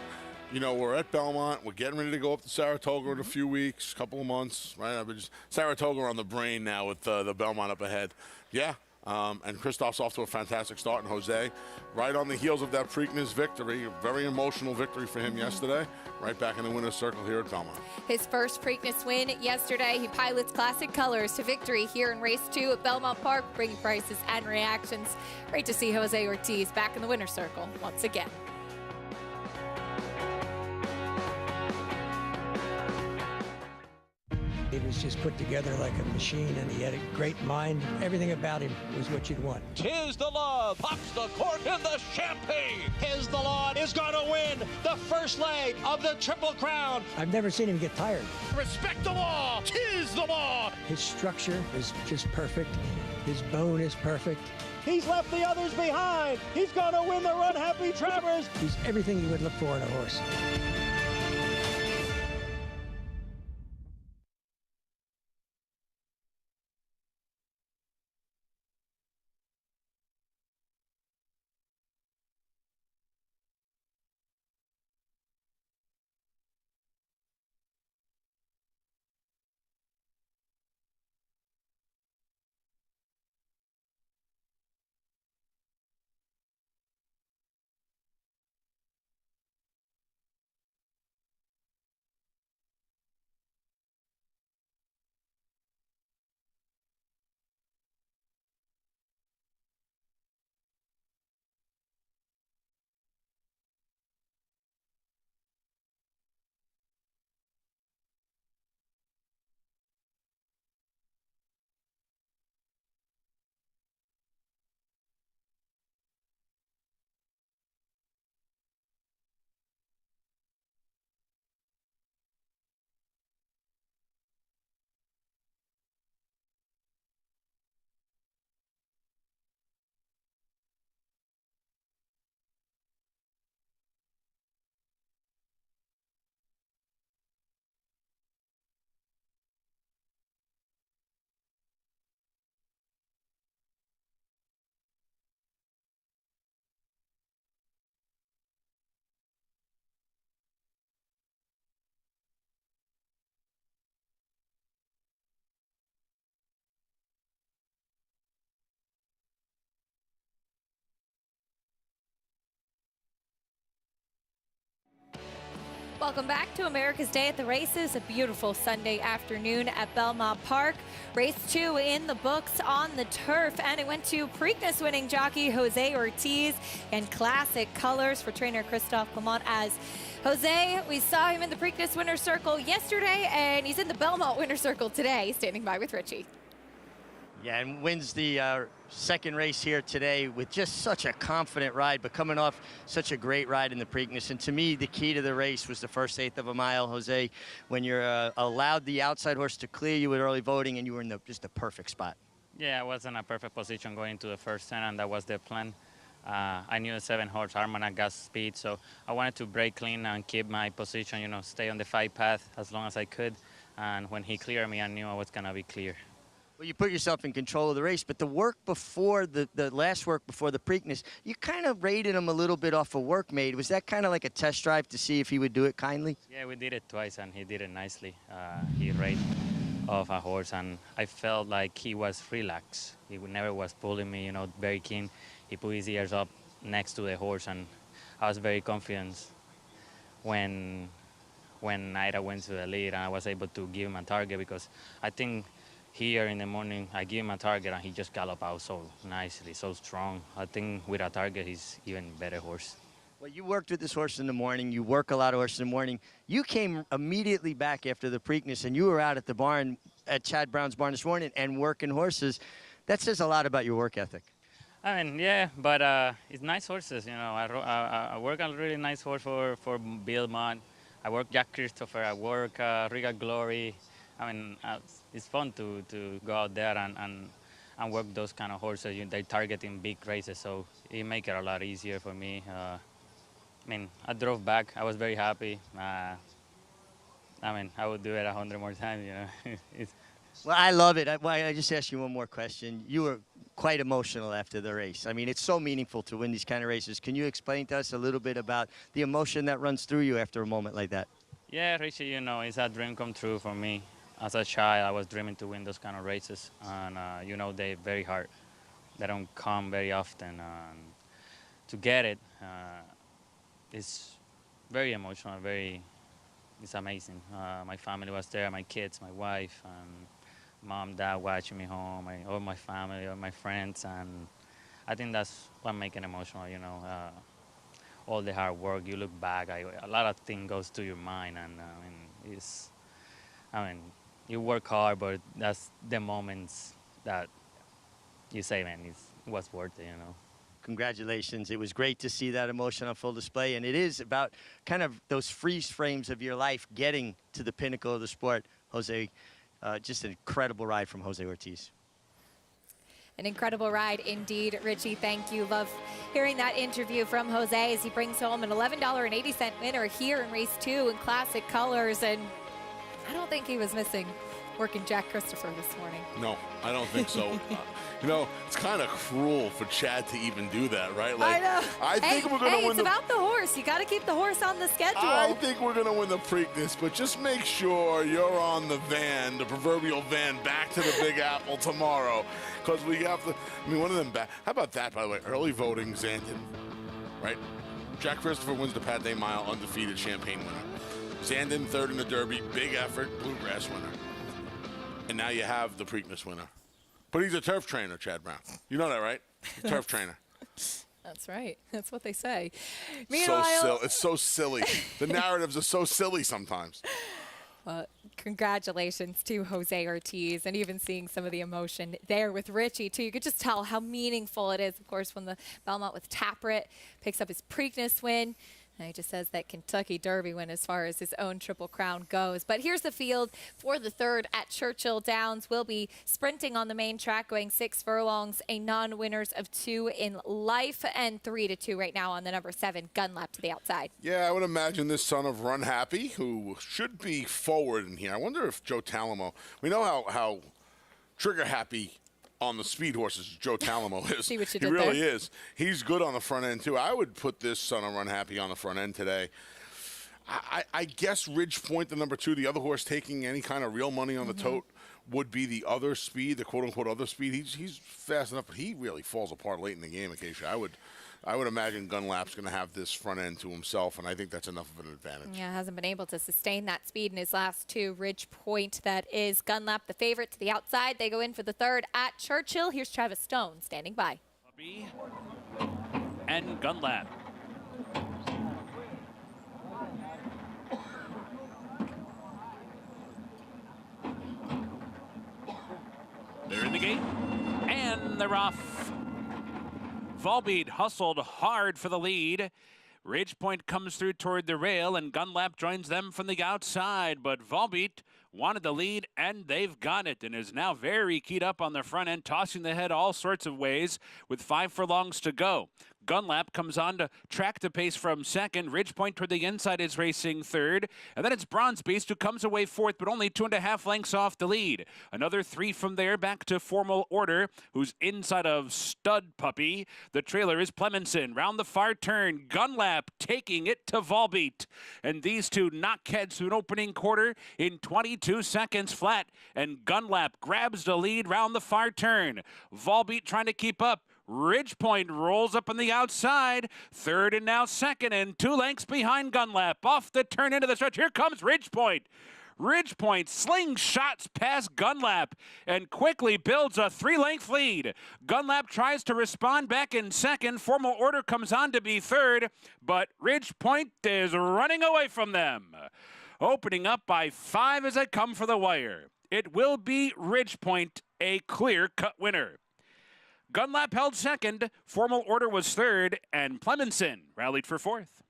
You know, we're at Belmont. We're getting ready to go up to Saratoga in a few weeks, couple of months, right? I've been just Saratoga on the brain now with the Belmont up ahead. Yeah. And Christoph's off to a fantastic start, and Jose, right on the heels of that Preakness victory, a very emotional victory for him yesterday, right back in the winner's circle here at Belmont. His first Preakness win yesterday. He pilots Classic Colors to victory here in race 2 at Belmont Park, bringing prices and reactions. Great to see Jose Ortiz back in the winner's circle once again. He was just put together like a machine, and he had a great mind. Everything about him was what you'd want. Tis the Law pops the cork in the champagne. Tis the Law is going to win the first leg of the Triple Crown. I've never seen him get tired. Respect the law. Tis the Law. His structure is just perfect. His bone is perfect. He's left the others behind. He's going to win the Run Happy Travers. He's everything you would look for in a horse. Welcome back to America's Day at the Races, a beautiful Sunday afternoon at Belmont Park. Race 2 in the books on the turf, and it went to Preakness winning jockey Jose Ortiz and classic colors for trainer Christophe Clement. As Jose, we saw him in the Preakness winner's circle yesterday, and he's in the Belmont winner's circle today, standing by with Richie. Yeah, and wins the second race here today with just such a confident ride, but coming off such a great ride in the Preakness. And to me, the key to the race was the first eighth of a mile, Jose, when you're allowed the outside horse to clear you with early voting, and you were in just the perfect spot. Yeah, I was in a perfect position going into the first 10, and that was the plan. I knew the 7-horse Armagnac got speed, so I wanted to break clean and keep my position, you know, stay on the 5 path as long as I could. And when he cleared me, I knew I was going to be clear. Well, you put yourself in control of the race, but the work before, the last work before the Preakness, you kind of rated him a little bit off of work made. Was that kind of like a test drive to see if he would do it kindly? Yeah, we did it twice, and he did it nicely. He rated off a horse, and I felt like he was relaxed. He never was pulling me, you know, very keen. He put his ears up next to the horse, and I was very confident when Ida went to the lead, and I was able to give him a target, because I think here in the morning, I give him a target, and he just galloped out so nicely, so strong. I think with a target, he's even better horse. Well, you worked with this horse in the morning. You work a lot of horses in the morning. You came immediately back after the Preakness, and you were out at the barn, at Chad Brown's barn this morning, and working horses. That says a lot about your work ethic. I mean, yeah, but it's nice horses, you know. I work on a really nice horse for Belmont. I work Jack Christopher. I work Regal Glory. I mean, it's fun to go out there and work those kind of horses. They target in big races, so it make it a lot easier for me. I mean, I drove back. I was very happy. I mean, I would do it 100 more times, you know. Well, I love it. I just asked you one more question. You were quite emotional after the race. I mean, it's so meaningful to win these kind of races. Can you explain to us a little bit about the emotion that runs through you after a moment like that? Yeah, Richie, you know, it's a dream come true for me. As a child, I was dreaming to win those kind of races, and you know, they're very hard. They don't come very often. To get it, it's very emotional, it's amazing. My family was there, my kids, my wife, and mom, dad watching me home, all my family, all my friends, and I think that's what makes it emotional, you know. All the hard work, you look back, a lot of things goes to your mind, and you work hard, but that's the moments that you say, man, it was worth it, you know. Congratulations. It was great to see that emotion on full display, and it is about kind of those freeze frames of your life getting to the pinnacle of the sport. Jose, just an incredible ride from Jose Ortiz. An incredible ride indeed, Richie. Thank you. Love hearing that interview from Jose as he brings home an $11.80 winner here in race 2 in classic colors. And I don't think he was missing working Jack Christopher this morning. No, I don't think so. You know, it's kind of cruel for Chad to even do that, right? Like, I know. I think we're going to win. It's about the horse. You got to keep the horse on the schedule. I think we're going to win the Preakness, but just make sure you're on the van, the proverbial van, back to the Big Apple tomorrow, because we have to. I mean, one of them back. How about that, by the way? Early voting, Zandon, right? Jack Christopher wins the Pat Day Mile, undefeated Champagne winner. Zandon third in the Derby, big effort, Bluegrass winner. And now you have the Preakness winner. But he's a turf trainer, Chad Brown. You know that, right? Turf trainer. That's right. That's what they say. It's so silly. The narratives are so silly sometimes. Congratulations to Jose Ortiz, and even seeing some of the emotion there with Richie, too. You could just tell how meaningful it is, of course, when the Belmont with Tapwrit picks up his Preakness win. And he just says that Kentucky Derby win as far as his own Triple Crown goes. But here's the field for the third at Churchill Downs. We'll be sprinting on the main track, going 6 furlongs, a non-winners of 2 in life, and 3-2 right now on the number 7 Gun Lap to the outside. Yeah, I would imagine this son of Run Happy, who should be forward in here. I wonder if Joe Talamo, we know how trigger happy on the speed horses Joe Talamo is. See what you he did really there? is. He's good on the front end, too. I would put this son of Run Happy on the front end today. I guess Ridge Point, the number 2, the other horse taking any kind of real money on the tote, would be the other speed, the quote-unquote other speed. He's fast enough, but he really falls apart late in the game occasionally. I would imagine Gunlap's going to have this front end to himself, and I think that's enough of an advantage. Yeah, hasn't been able to sustain that speed in his last two. Ridge Point, that is Gunlap, the favorite to the outside. They go in for the third at Churchill. Here's Travis Stone standing by. Puppy and Gunlap. They're in the gate, and they're off. Volbeat hustled hard for the lead. Ridgepoint comes through toward the rail, and Gunlap joins them from the outside. But Volbeat wanted the lead, and they've got it, and is now very keyed up on the front end, tossing the head all sorts of ways with 5 furlongs to go. Gunlap comes on to track the pace from second. Ridgepoint toward the inside is racing third. And then it's Bronze Beast who comes away fourth, but only 2.5 lengths off the lead. Another 3 from there back to Formal Order, who's inside of Stud Puppy. The trailer is Clemenson. Round the far turn, Gunlap taking it to Volbeat. And these two knock heads to an opening quarter in 22 seconds flat. And Gunlap grabs the lead round the far turn. Volbeat trying to keep up. Ridgepoint rolls up on the outside, third and now second, and 2 lengths behind Gunlap. Off the turn into the stretch, here comes Ridgepoint. Ridgepoint slingshots past Gunlap and quickly builds a 3-length lead. Gunlap tries to respond back in second. Formal Order comes on to be third, but Ridgepoint is running away from them. Opening up by 5 as they come for the wire. It will be Ridgepoint, a clear-cut winner. Gunlap held second, Formal Order was third, and Clemenson rallied for fourth.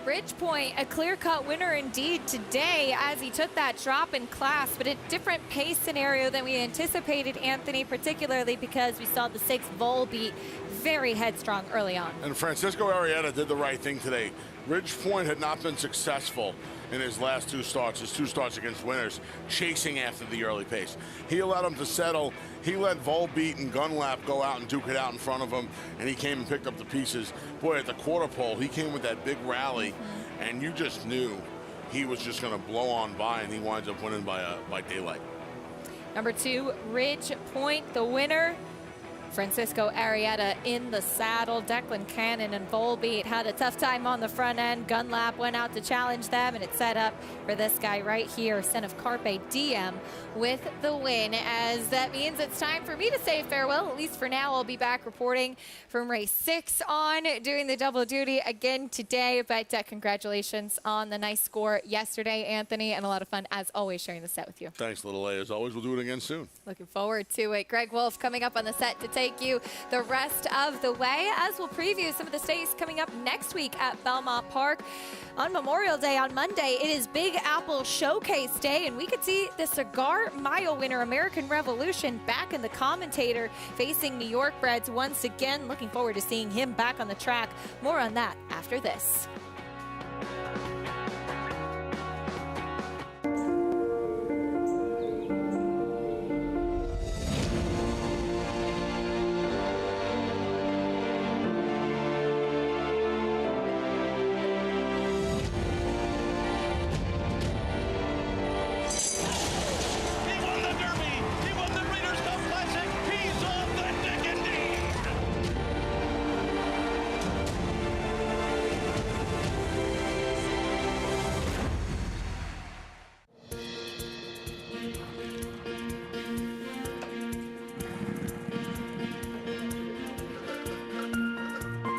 Ridgepoint, a clear-cut winner indeed today as he took that drop in class, but a different pace scenario than we anticipated, Anthony, particularly because we saw the 6 Volbeat very headstrong early on. And Francisco Arrieta did the right thing today. Ridgepoint had not been successful in his last 2 starts, his 2 starts against winners, chasing after the early pace. He allowed him to settle. He let Volbeat and Gunlap go out and duke it out in front of him, and he came and picked up the pieces. Boy, at the quarter pole, he came with that big rally, and you just knew he was just going to blow on by, and he winds up winning by daylight. Number 2, Ridgepoint, the winner. Francisco Arrieta in the saddle. Declan Cannon and Volbeat had a tough time on the front end. Gunlap went out to challenge them, and it's set up for this guy right here, son of Carpe Diem, with the win. As that means it's time for me to say farewell, at least for now. I'll be back reporting from race 6 on, doing the double duty again today. But congratulations on the nice score yesterday, Anthony, and a lot of fun, as always, sharing the set with you. Thanks, Little A. As always, we'll do it again soon. Looking forward to it. Greg Wolf coming up on the set to take you the rest of the way, as we'll preview some of the stakes coming up next week at Belmont Park. On Memorial Day on Monday, it is Big Apple Showcase Day, and we could see the Cigar Mile winner American Revolution back in the commentator, facing New York breds once again. Looking forward to seeing him back on the track. More on that after this.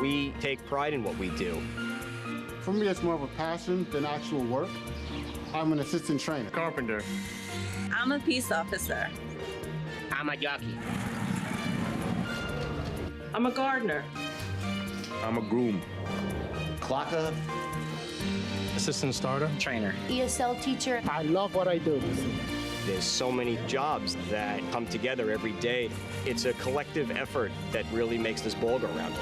We take pride in what we do. For me, it's more of a passion than actual work. I'm an assistant trainer. Carpenter. I'm a peace officer. I'm a jockey. I'm a gardener. I'm a groom. Clocker. Assistant starter. Trainer. ESL teacher. I love what I do. There's so many jobs that come together every day. It's a collective effort that really makes this ball go round.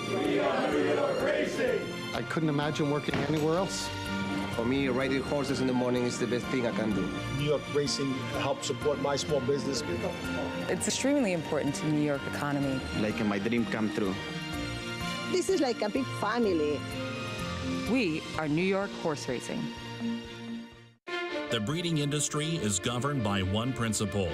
We are New York Racing! I couldn't imagine working anywhere else. For me, riding horses in the morning is the best thing I can do. New York Racing helps support my small business. It's extremely important to the New York economy. Like my dream come true. This is like a big family. We are New York Horse Racing. The breeding industry is governed by one principle: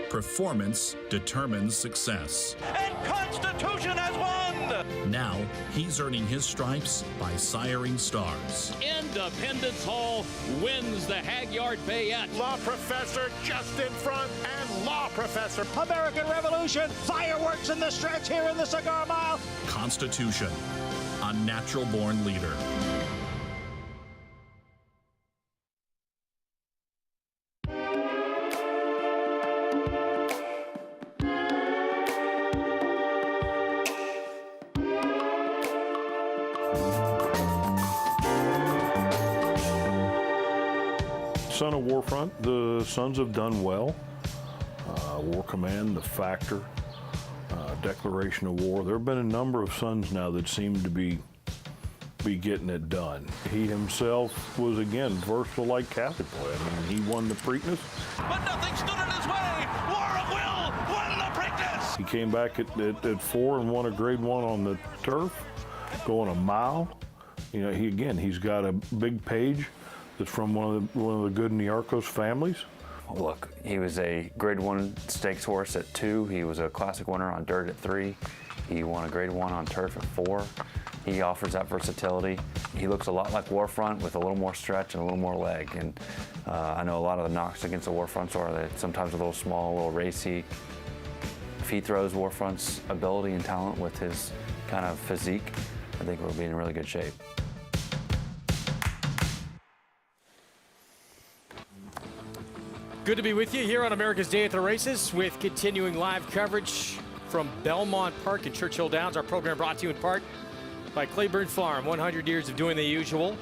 performance determines success. And Constitution has won! Now, he's earning his stripes by siring stars. Independence Hall wins the Hagyard Bayette. Law Professor just in front, and Law Professor. American Revolution, fireworks in the stretch here in the Cigar Mile. Constitution, a natural-born leader. Son of Warfront, the Sons have done well. War Command, the Factor, Declaration of War. There have been a number of Sons now that seem to be getting it done. He himself was, again, versatile like Catholic boy. I mean, he won the Preakness. But nothing stood in his way. War of Will won the Preakness. He came back at 4 and won a grade 1 on the turf, going a mile. You know, he's got a big page that's from one of the good New Yorkos families. Look, he was a grade 1 stakes horse at 2. He was a classic winner on dirt at 3. He won a grade 1 on turf at 4. He offers that versatility. He looks a lot like Warfront with a little more stretch and a little more leg. And I know a lot of the knocks against the Warfronts are that sometimes a little small, a little racy. If he throws Warfront's ability and talent with his kind of physique, I think we'll be in really good shape. Good to be with you here on America's Day at the Races with continuing live coverage from Belmont Park in Churchill Downs. Our program brought to you in part by Claiborne Farm. 100 years of doing the usual.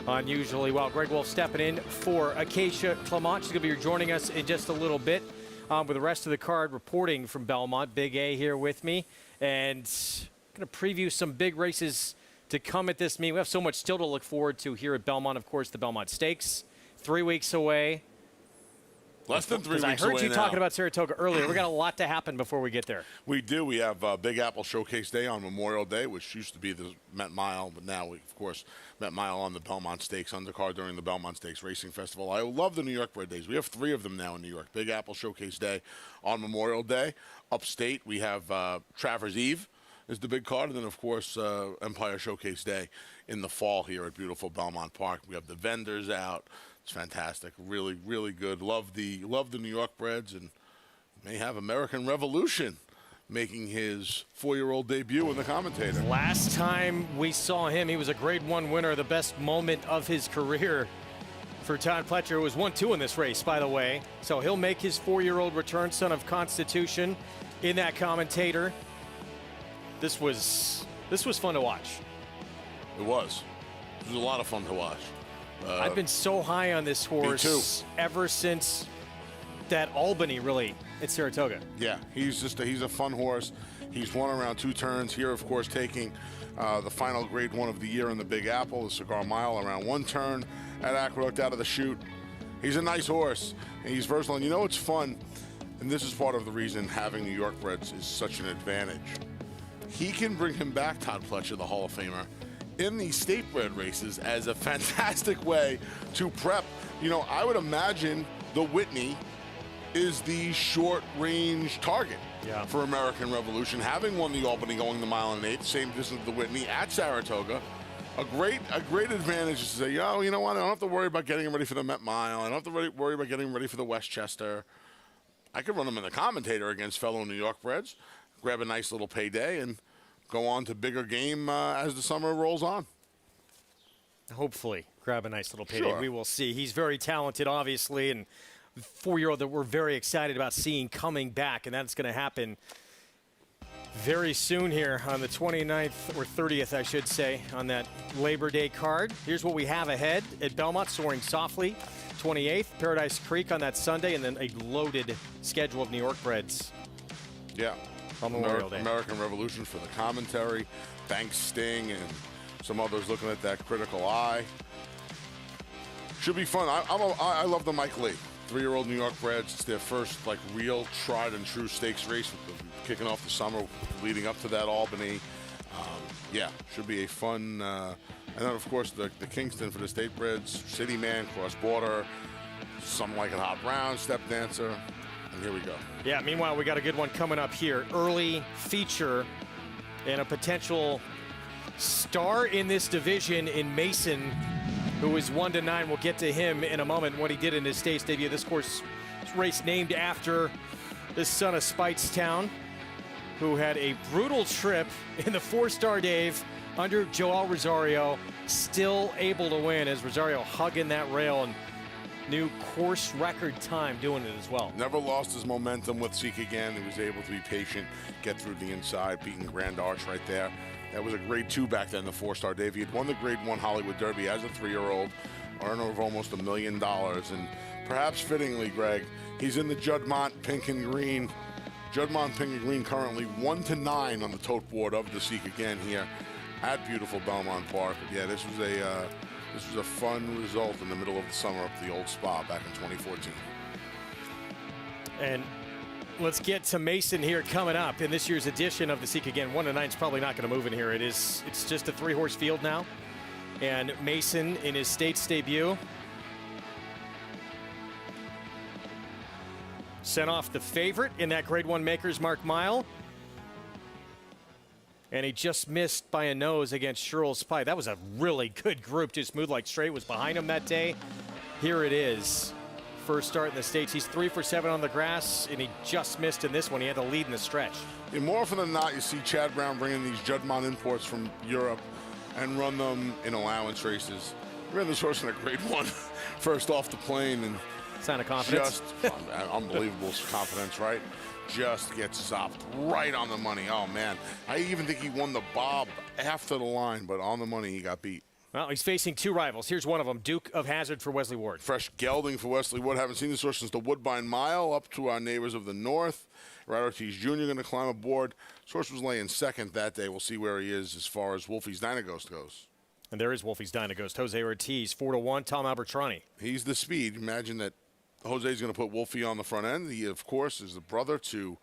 Unusually well. Greg Wolf stepping in for Acacia Clement. She's going to be joining us in just a little bit with the rest of the card reporting from Belmont. Big A here with me. And going to preview some big races to come at this meet. We have so much still to look forward to here at Belmont. Of course, the Belmont Stakes, 3 weeks away. Less than 3 weeks away. I heard you talking about Saratoga earlier. We got a lot to happen before we get there. We do. We have Big Apple Showcase Day on Memorial Day, which used to be the Met Mile, but now we, of course, Met Mile on the Belmont Stakes undercard during the Belmont Stakes Racing Festival. I love the New York Bred Days. We have 3 of them now in New York. Big Apple Showcase Day on Memorial Day. Upstate, we have Travers Eve is the big card, and then, of course, Empire Showcase Day in the fall here at beautiful Belmont Park. We have the vendors out. It's fantastic. Really, really good. Love the New York Breds, and may have American Revolution making his 4-year-old debut in the commentator. Last time we saw him, he was a grade 1 winner, the best moment of his career for Todd Pletcher, who was 1-2 in this race, by the way. So he'll make his 4-year-old return, son of Constitution, in that commentator. This was fun to watch. It was. It was a lot of fun to watch. I've been so high on this horse ever since that Albany, really, at Saratoga. Yeah, he's a fun horse. He's won around 2 turns. Here, of course, taking the final grade 1 of the year in the Big Apple, the Cigar Mile, around 1 turn at Aqueduct out of the chute. He's a nice horse, and he's versatile. And you know what's fun? And this is part of the reason having New York Breds is such an advantage. He can bring him back, Todd Pletcher, the Hall of Famer, in these state bred races as a fantastic way to prep. You know, I would imagine the Whitney is the short range target for American Revolution, having won the Albany going the mile and 1/8, same distance as the Whitney at Saratoga. A great advantage is to say, you know what, I don't have to worry about getting him ready for the Met Mile. I don't have to worry about getting him ready for the Westchester. I could run him in the commentator against fellow New York Breds, grab a nice little payday, and go on to bigger game as the summer rolls on. Hopefully, grab a nice little payday. Sure. We will see. He's very talented, obviously, and 4-year-old that we're very excited about seeing coming back, and that's going to happen very soon here on the 29th or 30th, I should say, on that Labor Day card. Here's what we have ahead at Belmont, Soaring Softly, 28th, Paradise Creek on that Sunday, and then a loaded schedule of New York Breds. Yeah. On Memorial Day. American Revolution for the commentary, Banks Sting, and some others looking at that Critical Eye. Should be fun. I love the Mike Lee, 3-year-old New York Breds. It's their first real tried and true stakes race, kicking off the summer, leading up to that Albany. Yeah, should be a fun. And then of course the Kingston for the State Breds, City Man, Cross Border, Some Like It Hot Brown, Step Dancer, and here we go. Yeah, meanwhile, we got a good one coming up here. Early feature and a potential star in this division in Mason, who is 1-9. We'll get to him in a moment, what he did in his States debut. This course race named after the son of Speightstown, who had a brutal trip in the 4-star Dave under Joel Rosario, still able to win as Rosario hugging that rail and new course record time doing it as well. Never lost his momentum with Seek Again. He was able to be patient, get through the inside, beating Grand Arch right there. That was a grade 2 back then, the 4-star Dave. He had won the grade 1 Hollywood Derby as a 3-year-old, earner of almost $1 million. And perhaps fittingly, Greg, he's in the Juddmonte Pink and Green. Juddmonte Pink and Green currently 1-9 on the tote board of the Seek Again here at beautiful Belmont Park. Yeah, this was a fun result in the middle of the summer up at the old spa back in 2014. And let's get to Mason here coming up in this year's edition of the Seek Again. 1-9 is probably not going to move in here. It's just a 3-horse field now. And Mason in his States debut sent off the favorite in that grade 1 Maker's Mark Mile. And he just missed by a nose against Sherrill Pike. That was a really good group. Just Smooth Like Straight was behind him that day. Here it is. First start in the States. He's 3 for 7 on the grass, and he just missed in this one. He had the lead in the stretch. And more often than not, you see Chad Brown bringing these Juddmonte imports from Europe and run them in allowance races. He ran this horse in a grade 1 first off the plane, and sign of confidence. Just unbelievable confidence, right? Just gets zopped right on the money. Oh, man. I even think he won the bob after the line, but on the money he got beat. Well, he's facing 2 rivals. Here's one of them, Duke of Hazzard for Wesley Ward. Fresh gelding for Wesley Ward. Haven't seen this horse since the Woodbine Mile, up to our neighbors of the north. Rod Ortiz Jr. going to climb aboard. This horse was laying second that day. We'll see where he is as far as Wolfie's Dynaghost goes. And there is Wolfie's Dynaghost. Jose Ortiz, 4-1. Tom Albertrani. He's the speed. Imagine that Jose's going to put Wolfie on the front end. He, of course, is the brother to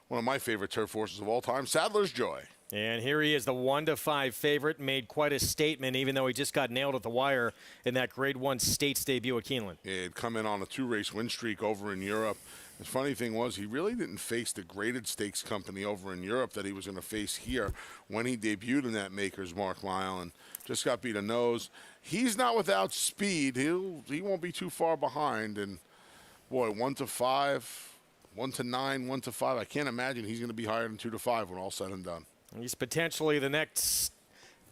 one of my favorite turf horses of all time, Sadler's Joy. And here he is, the 1-5 favorite, made quite a statement, even though he just got nailed at the wire in that grade 1 States debut at Keeneland. Yeah, he'd come in on a 2-race win streak over in Europe. The funny thing was he really didn't face the graded stakes company over in Europe that he was going to face here when he debuted in that Maker's Mark Mile and just got beat a nose. He's not without speed. He won't be too far behind. And, boy, 1-5, 1-9, 1-5. I can't imagine he's going to be higher than 2-5 when all said and done. He's potentially the next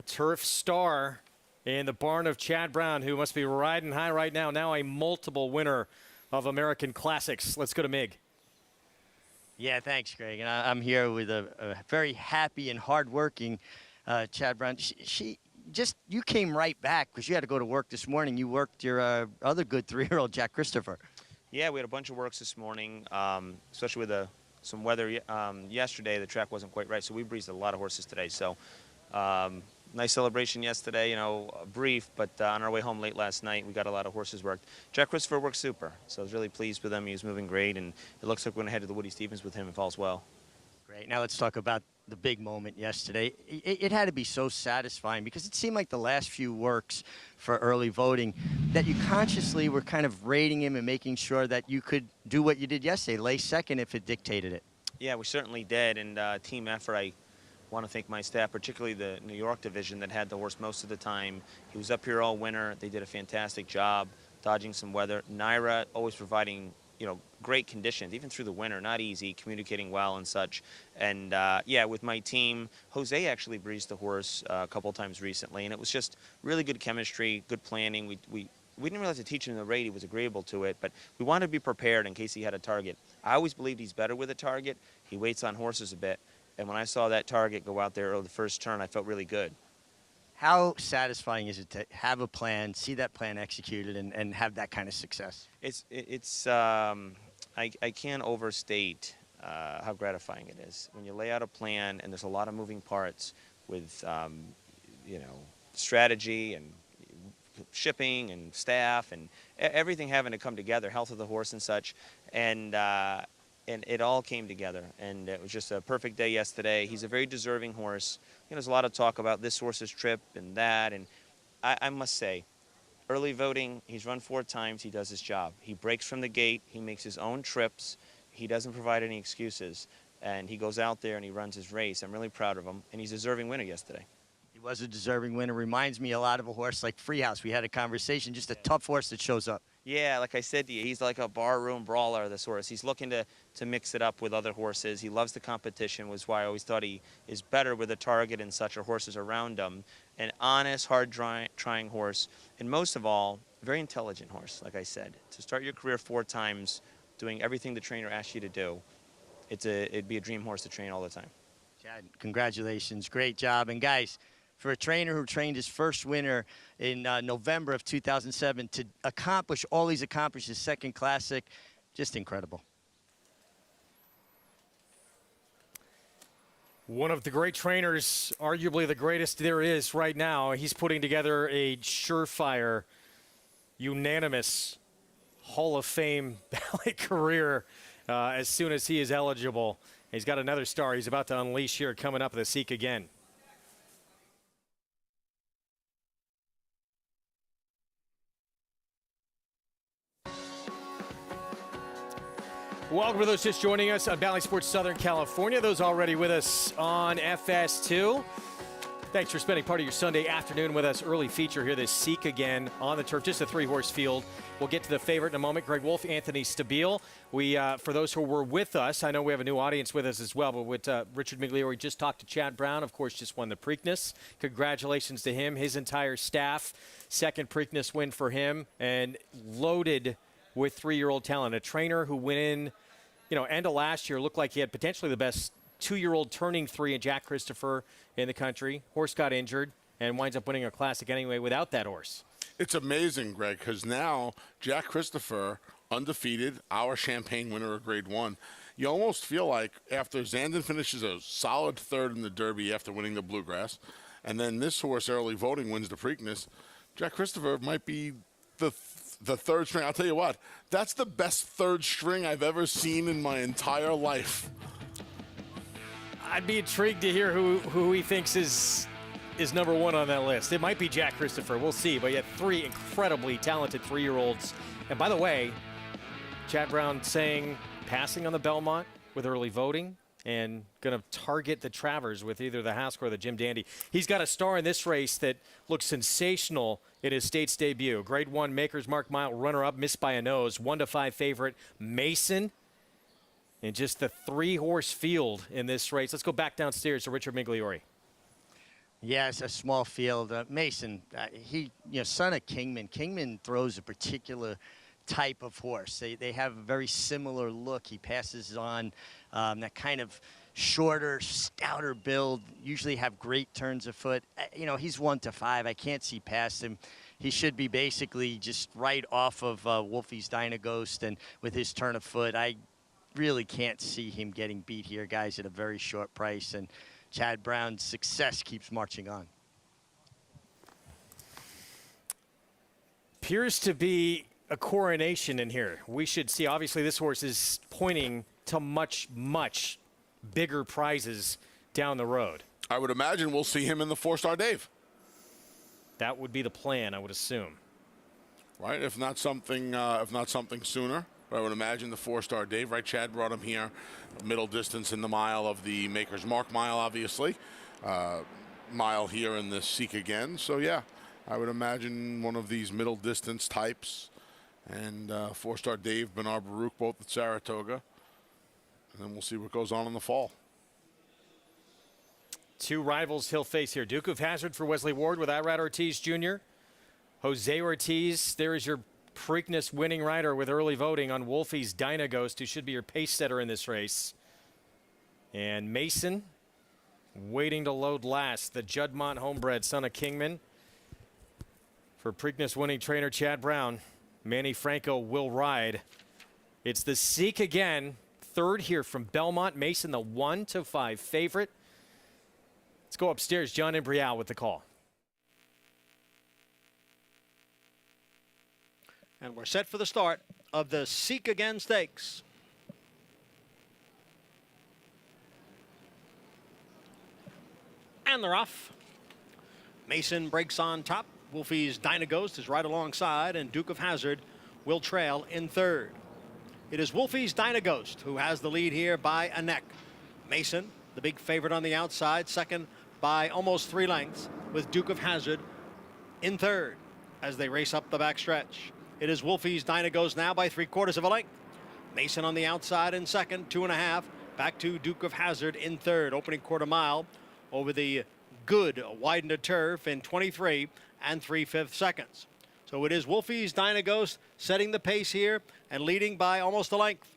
turf star in the barn of Chad Brown, who must be riding high right now. Now a multiple winner of American Classics. Let's go to Mig. Yeah, thanks, Greg. And I'm here with a very happy and hardworking Chad Brown. You came right back because you had to go to work this morning. You worked your other good 3-year-old, Jack Christopher. Yeah, we had a bunch of works this morning, especially with some weather yesterday. The track wasn't quite right, so we breezed a lot of horses today. So nice celebration yesterday, brief, but on our way home late last night, we got a lot of horses worked. Jack Christopher worked super, so I was really pleased with him. He was moving great, and it looks like we're going to head to the Woody Stephens with him if all's well. Great. Now let's talk about the big moment yesterday. It had to be so satisfying because it seemed like the last few works for early voting that you consciously were kind of rating him and making sure that you could do what you did yesterday, lay second if it dictated it. Yeah, we certainly did, and team effort. I want to thank my staff, particularly the New York division that had the horse most of the time. He was up here all winter. They did a fantastic job dodging some weather. Naira always providing great conditions, even through the winter, not easy, communicating well and such. And yeah, with my team, Jose actually breezed the horse a couple times recently, and it was just really good chemistry, good planning. We didn't really have to teach him the rate. He was agreeable to it, but we wanted to be prepared in case he had a target. I always believed he's better with a target. He waits on horses a bit, and when I saw that target go out there over the first turn, I felt really good. How satisfying is it to have a plan, see that plan executed, and have that kind of success? I can't overstate how gratifying it is. When you lay out a plan and there's a lot of moving parts with, strategy and shipping and staff and everything having to come together, health of the horse and such, and it all came together. And it was just a perfect day yesterday. He's a very deserving horse. There's a lot of talk about this horse's trip and that, and I must say, Early voting, he's run 4 times, he does his job. He breaks from the gate, he makes his own trips, he doesn't provide any excuses, and he goes out there and he runs his race. I'm really proud of him, and he's a deserving winner yesterday. He was a deserving winner. Reminds me a lot of a horse like Freehouse. We had a conversation, just a tough horse that shows up. Yeah, like I said to you, he's like a barroom brawler, this horse. He's looking to mix it up with other horses. He loves the competition, was why I always thought he is better with a target and such or horses around him. An honest, hard-trying horse, and most of all, a very intelligent horse, like I said. To start your career 4 times, doing everything the trainer asks you to do, it'd be a dream horse to train all the time. Chad, congratulations. Great job. And guys, for a trainer who trained his first winner in November of 2007 to accomplish all he's accomplished, his second classic, just incredible. One of the great trainers, arguably the greatest there is right now. He's putting together a surefire, unanimous Hall of Fame Valley career as soon as he is eligible. He's got another star he's about to unleash here coming up at the Seek again. Welcome to those just joining us on Bally Sports Southern California. Those already with us on FS2. Thanks for spending part of your Sunday afternoon with us. Early feature here, this Seek again on the turf. Just a 3-horse field. We'll get to the favorite in a moment. Greg Wolf, Anthony Stabile. We, for those who were with us, I know we have a new audience with us as well, but with Richard Migliore just talked to Chad Brown. Of course, just won the Preakness. Congratulations to him, his entire staff. Second Preakness win for him, and loaded with 3-year-old talent. A trainer who went in, end of last year, looked like he had potentially the best 2-year-old turning 3 in Jack Christopher in the country. Horse got injured and winds up winning a classic anyway without that horse. It's amazing, Greg, because now Jack Christopher, undefeated, our Champagne winner of Grade 1. You almost feel like after Zandon finishes a solid 3rd in the Derby after winning the Bluegrass, and then this horse, Early Voting, wins the Preakness, Jack Christopher might be the 3rd string. I'll tell you what, that's the best 3rd string I've ever seen in my entire life. I'd be intrigued to hear who he thinks is number 1 on that list. It might be Jack Christopher. We'll see. But yet 3 incredibly talented 3-year-olds. And by the way, Chad Brown saying passing on the Belmont with Early Voting and going to target the Travers with either the Haskell or the Jim Dandy. He's got a star in this race that looks sensational in his state's debut. Grade 1 Maker's Mark Mile runner-up, missed by a nose. 1-5 favorite Mason. And just the 3-horse field in this race. Let's go back downstairs to Richard Migliore. Yes, a small field. Mason, son of Kingman. Kingman throws a particular type of horse. They have a very similar look. He passes on that kind of shorter, stouter build, usually have great turns of foot. He's 1-5. I can't see past him. He should be basically just right off of Wolfie's Dynaghost, and with his turn of foot, I really can't see him getting beat here, guys, at a very short price. And Chad Brown's success keeps marching on. Appears to be a coronation in here. We should see, obviously, this horse is pointing to much, much bigger prizes down the road. I would imagine we'll see him in the 4-Star Dave. That would be the plan, I would assume. Right, if not something sooner. But I would imagine the 4-Star Dave, right? Chad brought him here, middle distance in the mile of the Maker's Mark Mile, obviously. Mile here in the Seek again. So, yeah, I would imagine one of these middle distance types. And 4-Star Dave, Bernard Baruch, both at Saratoga. And then we'll see what goes on in the fall. 2 rivals he'll face here. Duke of Hazzard for Wesley Ward with Irad Ortiz Jr. Jose Ortiz, there is your Preakness winning rider with Early Voting on Wolfie's Dynaghost, who should be your pace setter in this race. And Mason waiting to load last, the Juddmonte homebred, son of Kingman. For Preakness winning trainer Chad Brown, Manny Franco will ride. It's the Seek again, 3rd here from Belmont. Mason, the 1-5 favorite. Let's go upstairs. John Imbrial with the call. And we're set for the start of the Seek Again Stakes. And they're off. Mason breaks on top. Wolfie's Dynaghost is right alongside, and Duke of Hazzard will trail in third. It is Wolfie's Dynaghost who has the lead here by a neck. Mason, the big favorite on the outside, second by almost 3 lengths, with Duke of Hazzard in third as they race up the backstretch. It is Wolfie's Dynaghost now by 3/4 of a length. Mason on the outside in second, 2.5. Back to Duke of Hazzard in third, opening quarter mile over the good widened turf in 23 3/5 seconds. So it is Wolfie's Dynaghost setting the pace here and leading by almost a length.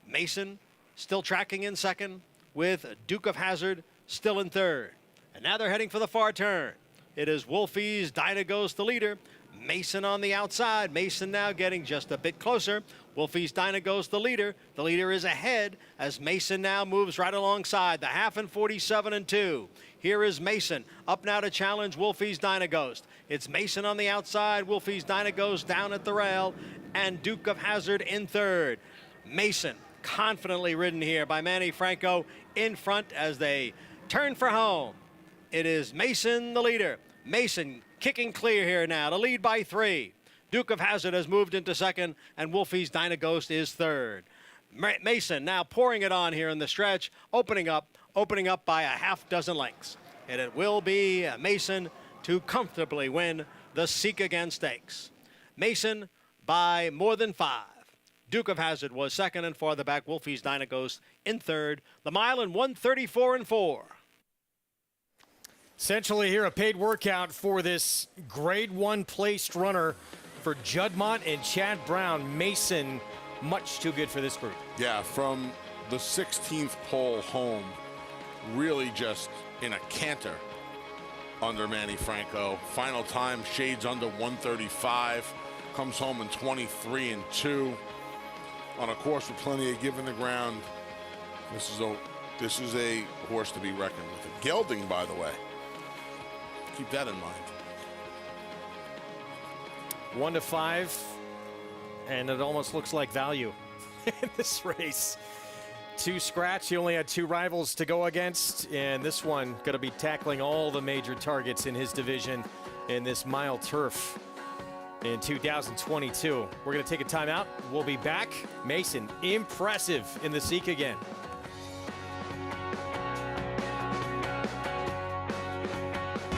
Mason still tracking in second, with Duke of Hazzard still in third. And now they're heading for the far turn. It is Wolfie's Dynaghost, the leader. Mason on the outside. Mason now getting just a bit closer. Wolfie's Dynaghost, the leader. The leader is ahead as Mason now moves right alongside the half in 47 2. Here is Mason up now to challenge Wolfie's Dynaghost. It's Mason on the outside. Wolfie's Dynaghost down at the rail, and Duke of Hazzard in third. Mason confidently ridden here by Manny Franco in front as they turn for home. It is Mason, the leader. Mason kicking clear here now to lead by 3. Duke of Hazzard has moved into second, and Wolfie's Dynaghost is third. Mason now pouring it on here in the stretch, opening up by a half dozen lengths. And it will be Mason to comfortably win the Seek Again Stakes. Mason by more than 5. Duke of Hazzard was second, and farther back, Wolfie's Dynaghost in third. The mile in 1:34 4. Essentially here, a paid workout for this grade 1 placed runner for Juddmonte and Chad Brown. Mason, much too good for this group. Yeah, from the 16th pole home, really just in a canter under Manny Franco. Final time, shades under 135. Comes home in 23 2. On a course with plenty of give in the ground. This is a horse to be reckoned with. Gelding, by the way. Keep that in mind. 1 to 5, and it almost looks like value in this race. 2 scratch. He only had 2 rivals to go against, and this one going to be tackling all the major targets in his division in this mile turf in 2022. We're going to take a timeout. We'll be back. Mason, impressive in the Seek Again.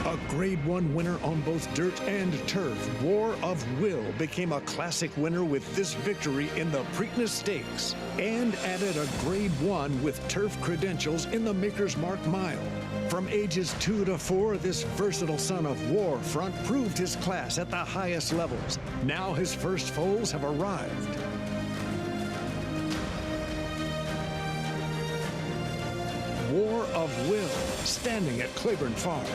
A Grade 1 winner on both dirt and turf, War of Will became a classic winner with this victory in the Preakness Stakes and added a Grade 1 with turf credentials in the Maker's Mark Mile. From ages 2 to 4, this versatile son of War Front proved his class at the highest levels. Now his first foals have arrived. War of Will, standing at Claiborne Farm.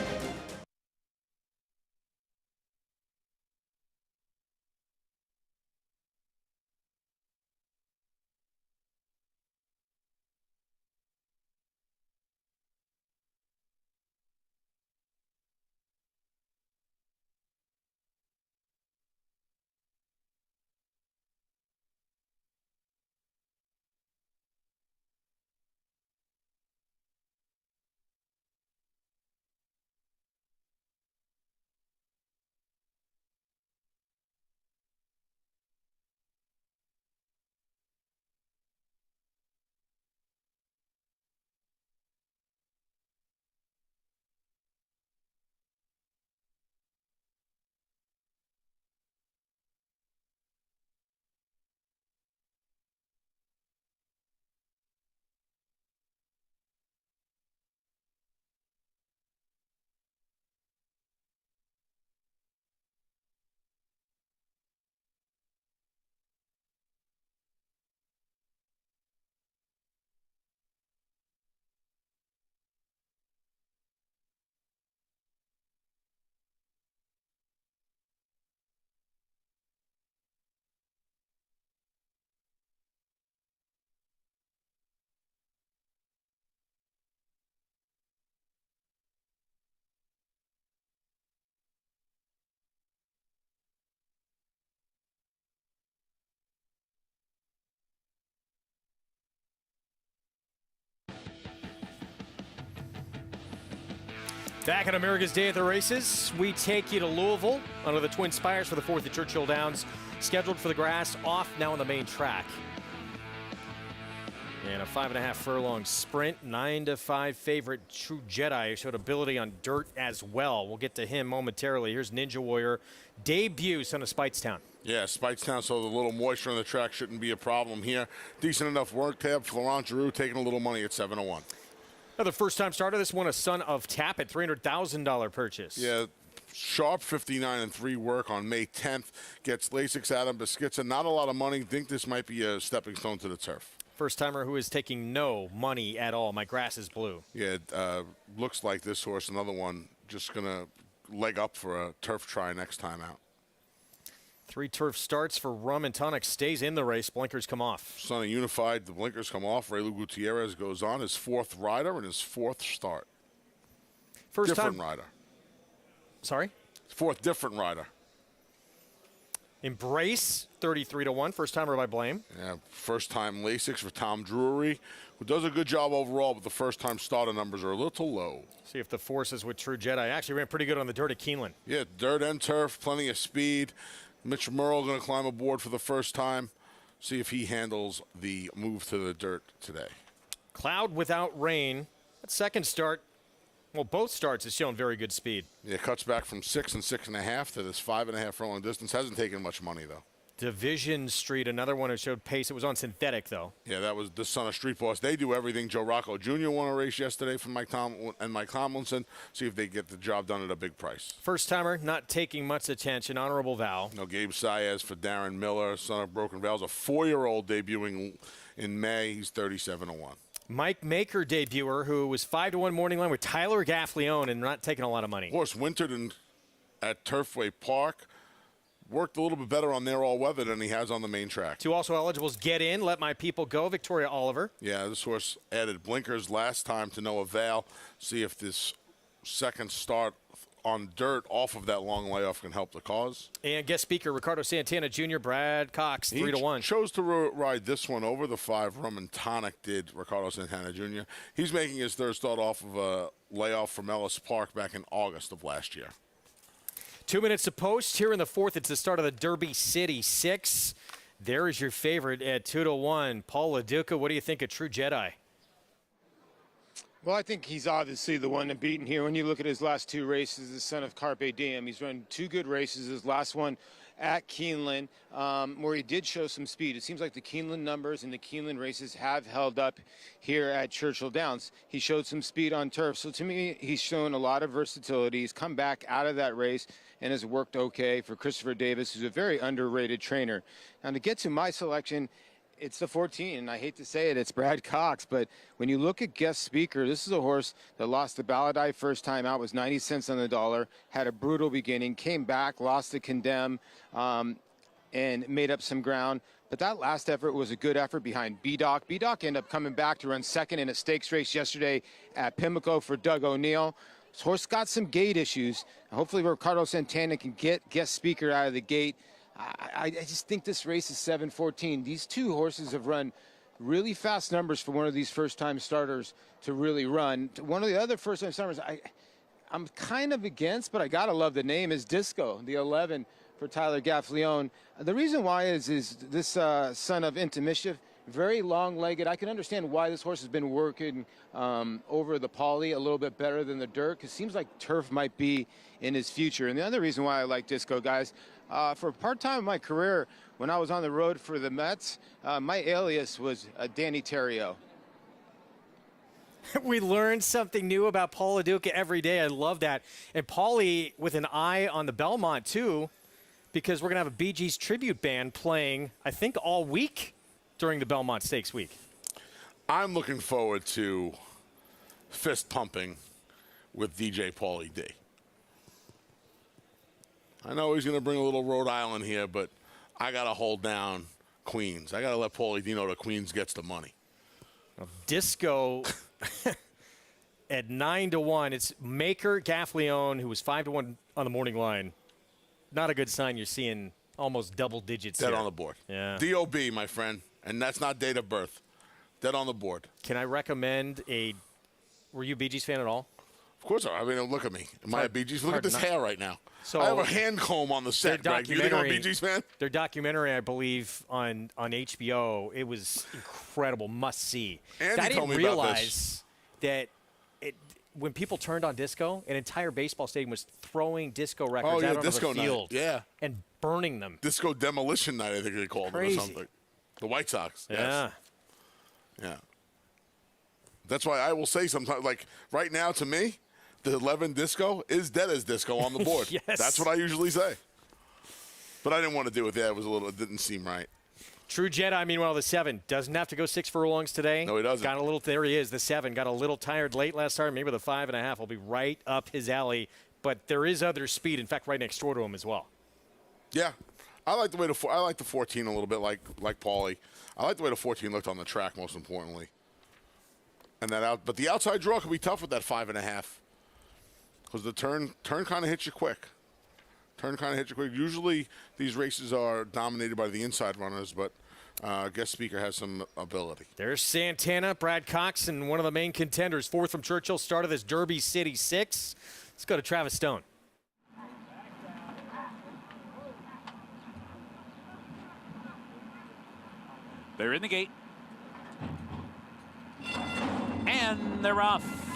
Back on America's Day at the Races, we take you to Louisville under the Twin Spires for the 4th at Churchill Downs. Scheduled for the grass, off now on the main track. And a 5.5 furlong sprint, 9-5 favorite True Jedi showed ability on dirt as well. We'll get to him momentarily. Here's Ninja Warrior, debut son of Speightstown. Yeah, Speightstown, so the little moisture on the track shouldn't be a problem here. Decent enough work tab for Laurent Giroux, taking a little money at 7-1. Another first-time starter. This one a son of Tappet, $300,000 purchase. Yeah, sharp 59-3 work on May 10th. Gets Lasix Adam Beskitzen. Not a lot of money. Think this might be a stepping stone to the turf. First-timer who is taking no money at all. My grass is blue. Yeah, looks like this horse, another one, just going to leg up for a turf try next time out. 3 turf starts for Rum and Tonic. Stays in the race. Blinkers come off. Son of Unified, the blinkers come off. Raylu Gutierrez goes on his 4th rider and his 4th start. Different rider. Sorry? 4th different rider. Embrace, 33-1. First-timer by Blame. Yeah, first-time Lasix for Tom Drury, who does a good job overall, but the first-time starter numbers are a little low. See if the force is with True Jedi. Actually ran pretty good on the dirt at Keeneland. Yeah, dirt and turf, plenty of speed. Mitch Murrow going to climb aboard for the first time. See if he handles the move to the dirt today. Cloud without rain. That second start, well, both starts has shown very good speed. Yeah, cuts back from 6 and 6.5 to this 5.5 furlong distance. Hasn't taken much money, though. Division Street, another one who showed pace. It was on synthetic, though. Yeah, that was the son of Street Boss. They do everything. Joe Rocco Jr. won a race yesterday from Mike Tomlinson. See if they get the job done at a big price. First-timer, not taking much attention. Honorable Val. No, Gabe Saez for Darren Miller, son of Broken Val's a 4-year-old debuting in May. He's 37-1. Mike Maker debuter, who was 5-1 morning line with Tyler Gaffleone and not taking a lot of money. Horse wintered at Turfway Park. Worked a little bit better on their all-weather than he has on the main track. 2 also eligibles, Get In, Let My People Go, Victoria Oliver. Yeah, this horse added blinkers last time to no avail. See if this second start on dirt off of that long layoff can help the cause. And guest speaker, Ricardo Santana Jr., Brad Cox, 3-1. He chose to ride this one over the 5. Rum and Tonic did, Ricardo Santana Jr. He's making his third start off of a layoff from Ellis Park back in August of last year. 2 minutes to post. Here in the 4th, it's the start of the Derby City 6. There is your favorite at 2-1. Paul LaDuca, what do you think of True Jedi? Well, I think he's obviously the one to beat in here. When you look at his last 2 races, the son of Carpe Diem, he's run 2 good races. His last one at Keeneland, where he did show some speed. It seems like the Keeneland numbers and the Keeneland races have held up here at Churchill Downs. He showed some speed on turf. So to me, he's shown a lot of versatility. He's come back out of that race and has worked okay for Christopher Davis, who's a very underrated trainer. Now, to get to my selection, it's the 14, and I hate to say it, it's Brad Cox, but when you look at guest speaker, this is a horse that lost the Balladai first time out, was 90 cents on the dollar, had a brutal beginning, came back, lost to Condemn, and made up some ground. But that last effort was a good effort behind B-Doc. B-Doc ended up coming back to run second in a stakes race yesterday at Pimlico for Doug O'Neill. This horse got some gate issues. Hopefully Ricardo Santana can get guest speaker out of the gate. I just think this race is 7-14. These 2 horses have run really fast numbers for one of these first-time starters to really run. One of the other first-time starters I'm kind of against, but I got to love the name, is Disco, the 11 for Tyler Gaffleone. The reason why is this son of Into Mischief, very long-legged. I can understand why this horse has been working over the poly a little bit better than the dirt, because it seems like turf might be in his future. And the other reason why I like Disco, guys, for part-time of my career, when I was on the road for the Mets, my alias was Danny Terrio. We learn something new about Paul LaDuca every day. I love that. And Paulie with an eye on the Belmont, too, because we're going to have a Bee Gees tribute band playing, I think, all week during the Belmont Stakes week. I'm looking forward to fist pumping with DJ Paulie D. I know he's going to bring a little Rhode Island here, but I got to hold down Queens. I got to let Paulie D know that Queens gets the money. Disco at 9-1. It's Maker Gaffleone, who was 5-1 on the morning line. Not a good sign you're seeing almost double digits Dead here. on the board. Yeah. DOB, my friend. And that's not date of birth. Dead on the board. Can I recommend were you a Bee Gees fan at all? Of course, I mean, look at me. Am I a Bee Gees? Look at this hair right now. So I have a hand comb on the set, Greg. You think I'm a Bee Gees fan? Their documentary, I believe, on HBO, it was incredible, must see. Andy I told didn't me about realize that when people turned on disco, an entire baseball stadium was throwing disco records out onto disco the field. night. Yeah. And burning them. Disco demolition night, I think they called it or something. The White Sox. Yeah. Yes. Yeah. That's why I will say sometimes, like right now to me, the 11 disco is dead as disco on the board. Yes. That's what I usually say. But I didn't want to do it there. It didn't seem right. True Jedi, meanwhile, the 7 doesn't have to go 6 furlongs today. No, he doesn't. There he is, the 7. Got a little tired late last start. Maybe the 5.5 will be right up his alley. But there is other speed, in fact, right next door to him as well. Yeah. I like the 14 a little bit like Paulie. I like the way the 14 looked on the track, most importantly. But the outside draw can be tough with that 5.5. Because the turn kind of hits you quick. Usually these races are dominated by the inside runners, but guest speaker has some ability. There's Santana, Brad Cox, and one of the main contenders. 4th from Churchill, start of this Derby City 6. Let's go to Travis Stone. They're in the gate. And they're off.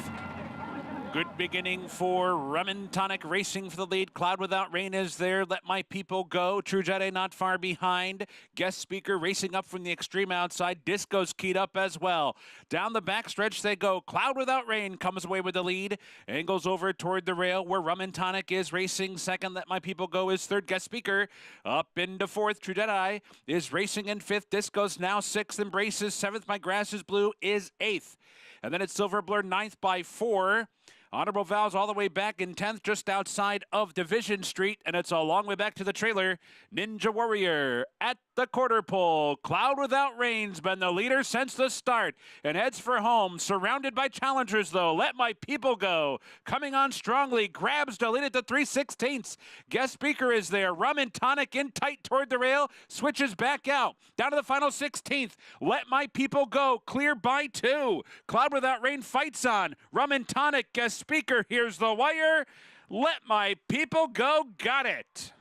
Good beginning for Rum and Tonic racing for the lead. Cloud Without Rain is there. Let My People Go. True Jedi not far behind. Guest speaker racing up from the extreme outside. Disco's keyed up as well. Down the backstretch they go. Cloud Without Rain comes away with the lead. Angles over toward the rail where Rum and Tonic is racing second. Let My People Go is third. Guest speaker up into 4th. True Jedi is racing in 5th. Disco's now 6th. Embraces 7th. My Grass is Blue is 8th. And then it's Silver Blur 9th by 4. Honorable Vows all the way back in 10th, just outside of Division Street, and it's a long way back to the trailer. Ninja Warrior at the quarter pole. Cloud Without Rain's been the leader since the start and heads for home. Surrounded by challengers, though. Let My People Go. Coming on strongly. Grabs to lead it to 3/16. Guest speaker is there. Rum and Tonic in tight toward the rail. Switches back out. Down to the final 16th. Let My People Go. Clear by 2. Cloud Without Rain fights on. Rum and Tonic, guest speaker. Here's the wire. Let My People Go. Got it.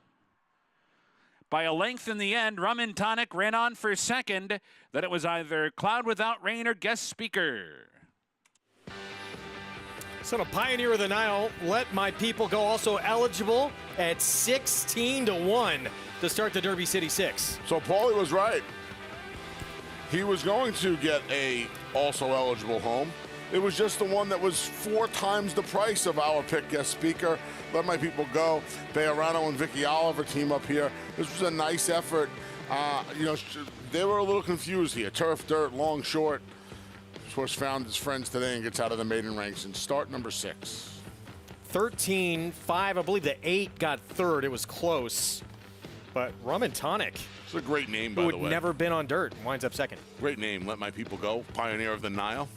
By a length in the end, Rum and Tonic ran on for second. Then it was either Cloud Without Rain or guest speaker. So the Pioneer of the Nile, Let My People Go, also eligible at 16-1 to start the Derby City 6. So Paulie was right. He was going to get a also eligible home. It was just the one that was 4 times the price of our pick guest speaker. Let My People Go. Bejarano and Vicky Oliver team up here. This was a nice effort. They were a little confused here. Turf, dirt, long, short. Of course, found his friends today and gets out of the maiden ranks in start number 6. 13-5, I believe the 8 got third. It was close. But Rum and Tonic. It's a great name, by the way. Who had never been on dirt, winds up second. Great name, Let My People Go. Pioneer of the Nile.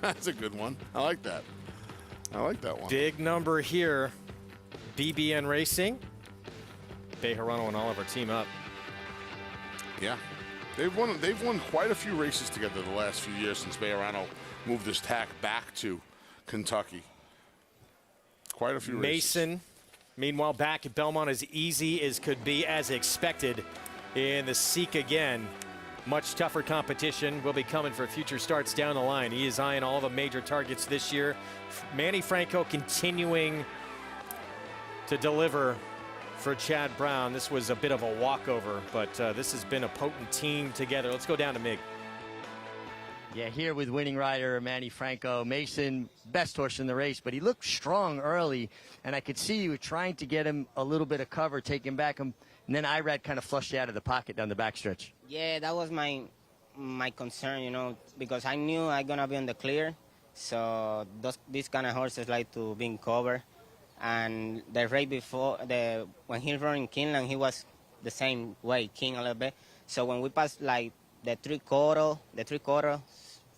That's a good one. I like that. I like that one. Big number here. BBN Racing. Bejarano and Oliver team up. Yeah. They've won quite a few races together the last few years since Bejarano moved his tack back to Kentucky. Quite a few Mason, races. Meanwhile, back at Belmont as easy as could be, as expected in the Seek again. Much tougher competition will be coming for future starts down the line. He is eyeing all the major targets this year. Manny Franco continuing to deliver for Chad Brown. This was a bit of a walkover, but this has been a potent team together. Let's go down to Mig. Yeah, here with winning rider Manny Franco. Mason, best horse in the race, but he looked strong early, and I could see you were trying to get him a little bit of cover, taking back him, and then Irad kind of flushed you out of the pocket down the backstretch. Yeah, that was my concern, because I knew I'm going to be on the clear, so these kind of horses like to be in cover. And the race before, when he ran in Keeneland, he was the same way, king a little bit. So when we passed like the three quarter,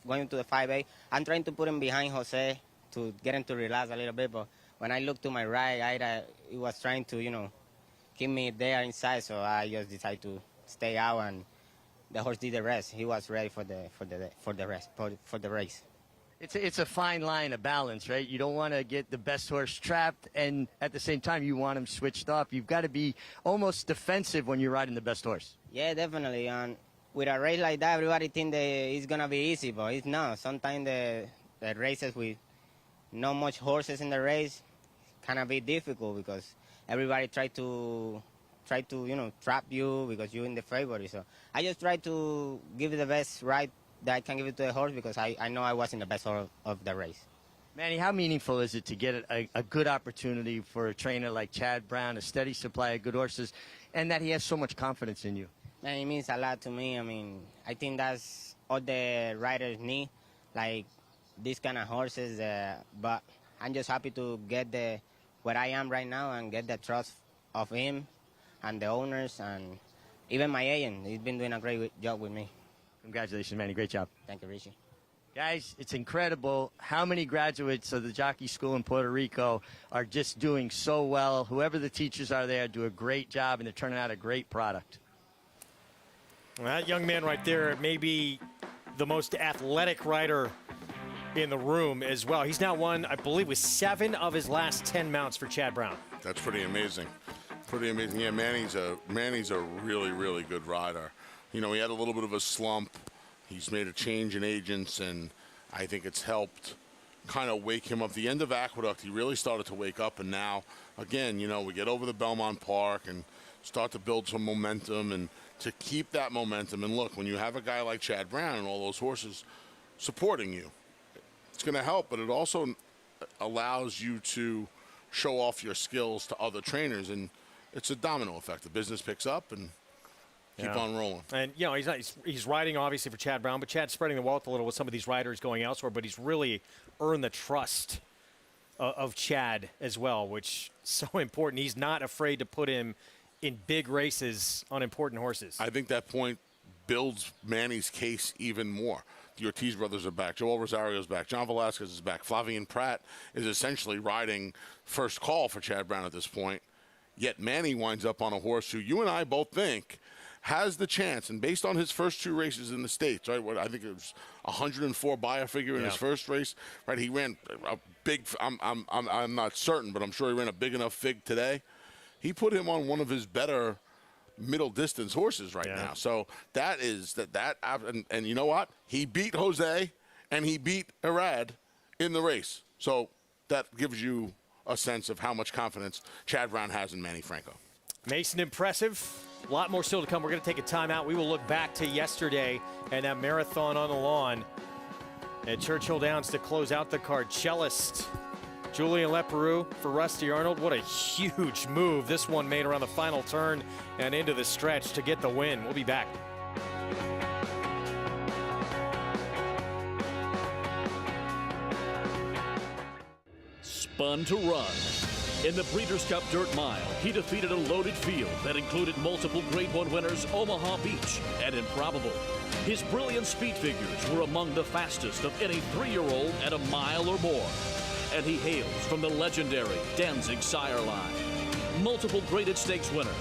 going to the 5-8, I'm trying to put him behind Jose to get him to relax a little bit. But when I looked to my right, he was trying to, keep me there inside. So I just decided to stay out, and the horse did the rest. He was ready for the race. It's a fine line of balance, right? You don't want to get the best horse trapped, and at the same time, you want him switched off. You've got to be almost defensive when you're riding the best horse. Yeah, definitely. And with a race like that, everybody think that it's going to be easy, but it's not. Sometimes the races with not much horses in the race kind of be difficult because everybody try to trap you because you're in the favorite. So I just try to give it the best ride that I can give it to the horse because I know I was in the best horse of the race. Manny, how meaningful is it to get a good opportunity for a trainer like Chad Brown, a steady supply of good horses, and that he has so much confidence in you? Man, it means a lot to me. I mean, I think that's all the riders need, like these kind of horses. But I'm just happy to get where I am right now and get the trust of him and the owners and even my agent. He's been doing a great job with me. Congratulations, Manny. Great job. Thank you, Richie. Guys, it's incredible how many graduates of the jockey school in Puerto Rico are just doing so well. Whoever the teachers are there do a great job, and they're turning out a great product. Well, that young man right there may be the most athletic rider in the room as well. He's now won, I believe, with 7 of his last 10 mounts for Chad Brown. That's pretty amazing. Pretty amazing. Yeah, Manny's a really, really good rider. You know, he had a little bit of a slump. He's made a change in agents, and I think it's helped kind of wake him up. The end of Aqueduct, he really started to wake up, and now, again, you know, we get over the Belmont Park and start to build some momentum, and to keep that momentum. And look, when you have a guy like Chad Brown and all those horses supporting you, it's going to help, but it also allows you to show off your skills to other trainers, and it's a domino effect. The business picks up, and keep on rolling. And, you know, he's riding, obviously, for Chad Brown, but Chad's spreading the wealth a little with some of these riders going elsewhere, but he's really earned the trust of Chad as well, which is so important. He's not afraid to put him in big races on important horses. I think that point builds Manny's case even more. The Ortiz brothers are back. Joel Rosario's back. John Velasquez is back. Flavien Prat is essentially riding first call for Chad Brown at this point. Yet Manny winds up on a horse who you and I both think has the chance, and based on his first 2 races in the States, right? What I think it was 104 buyer figure in his first race, right? He ran a big. I'm not certain, but I'm sure he ran a big enough fig today. He put him on one of his better middle distance horses right now. So that is that, and you know what? He beat Jose and he beat Arad in the race. So that gives you a sense of how much confidence Chad Brown has in Manny Franco. Mason, impressive. A lot more still to come. We're going to take a timeout. We will look back to yesterday and that marathon on the lawn at Churchill Downs to close out the card. Cellist Julien Leparoux for Rusty Arnold. What a huge move this one made around the final turn and into the stretch to get the win. We'll be back. Spun to Run. In the Breeders' Cup Dirt Mile, he defeated a loaded field that included multiple Grade 1 winners Omaha Beach and Improbable. His brilliant speed figures were among the fastest of any 3-year-old at a mile or more. And he hails from the legendary Danzig sire line. Multiple graded stakes winner,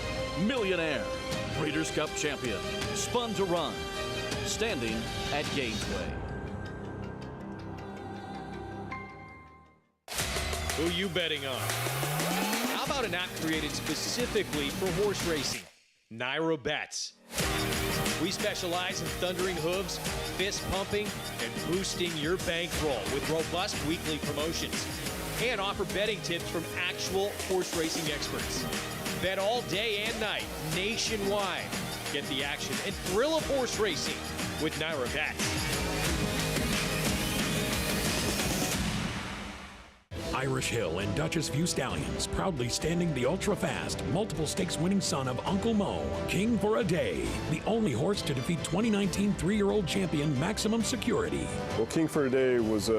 millionaire, Breeders' Cup champion, Spun to Run, standing at Gainesway. Who you betting on? How about an app created specifically for horse racing? Naira Bets. We specialize in thundering hooves, fist pumping, and boosting your bankroll with robust weekly promotions. And offer betting tips from actual horse racing experts. Bet all day and night, nationwide. Get the action and thrill of horse racing with Naira Bets. Irish Hill and Duchess View Stallions, proudly standing the ultra-fast, multiple stakes winning son of Uncle Mo, King for a Day, the only horse to defeat 2019 3-year-old champion Maximum Security. Well, King for a Day was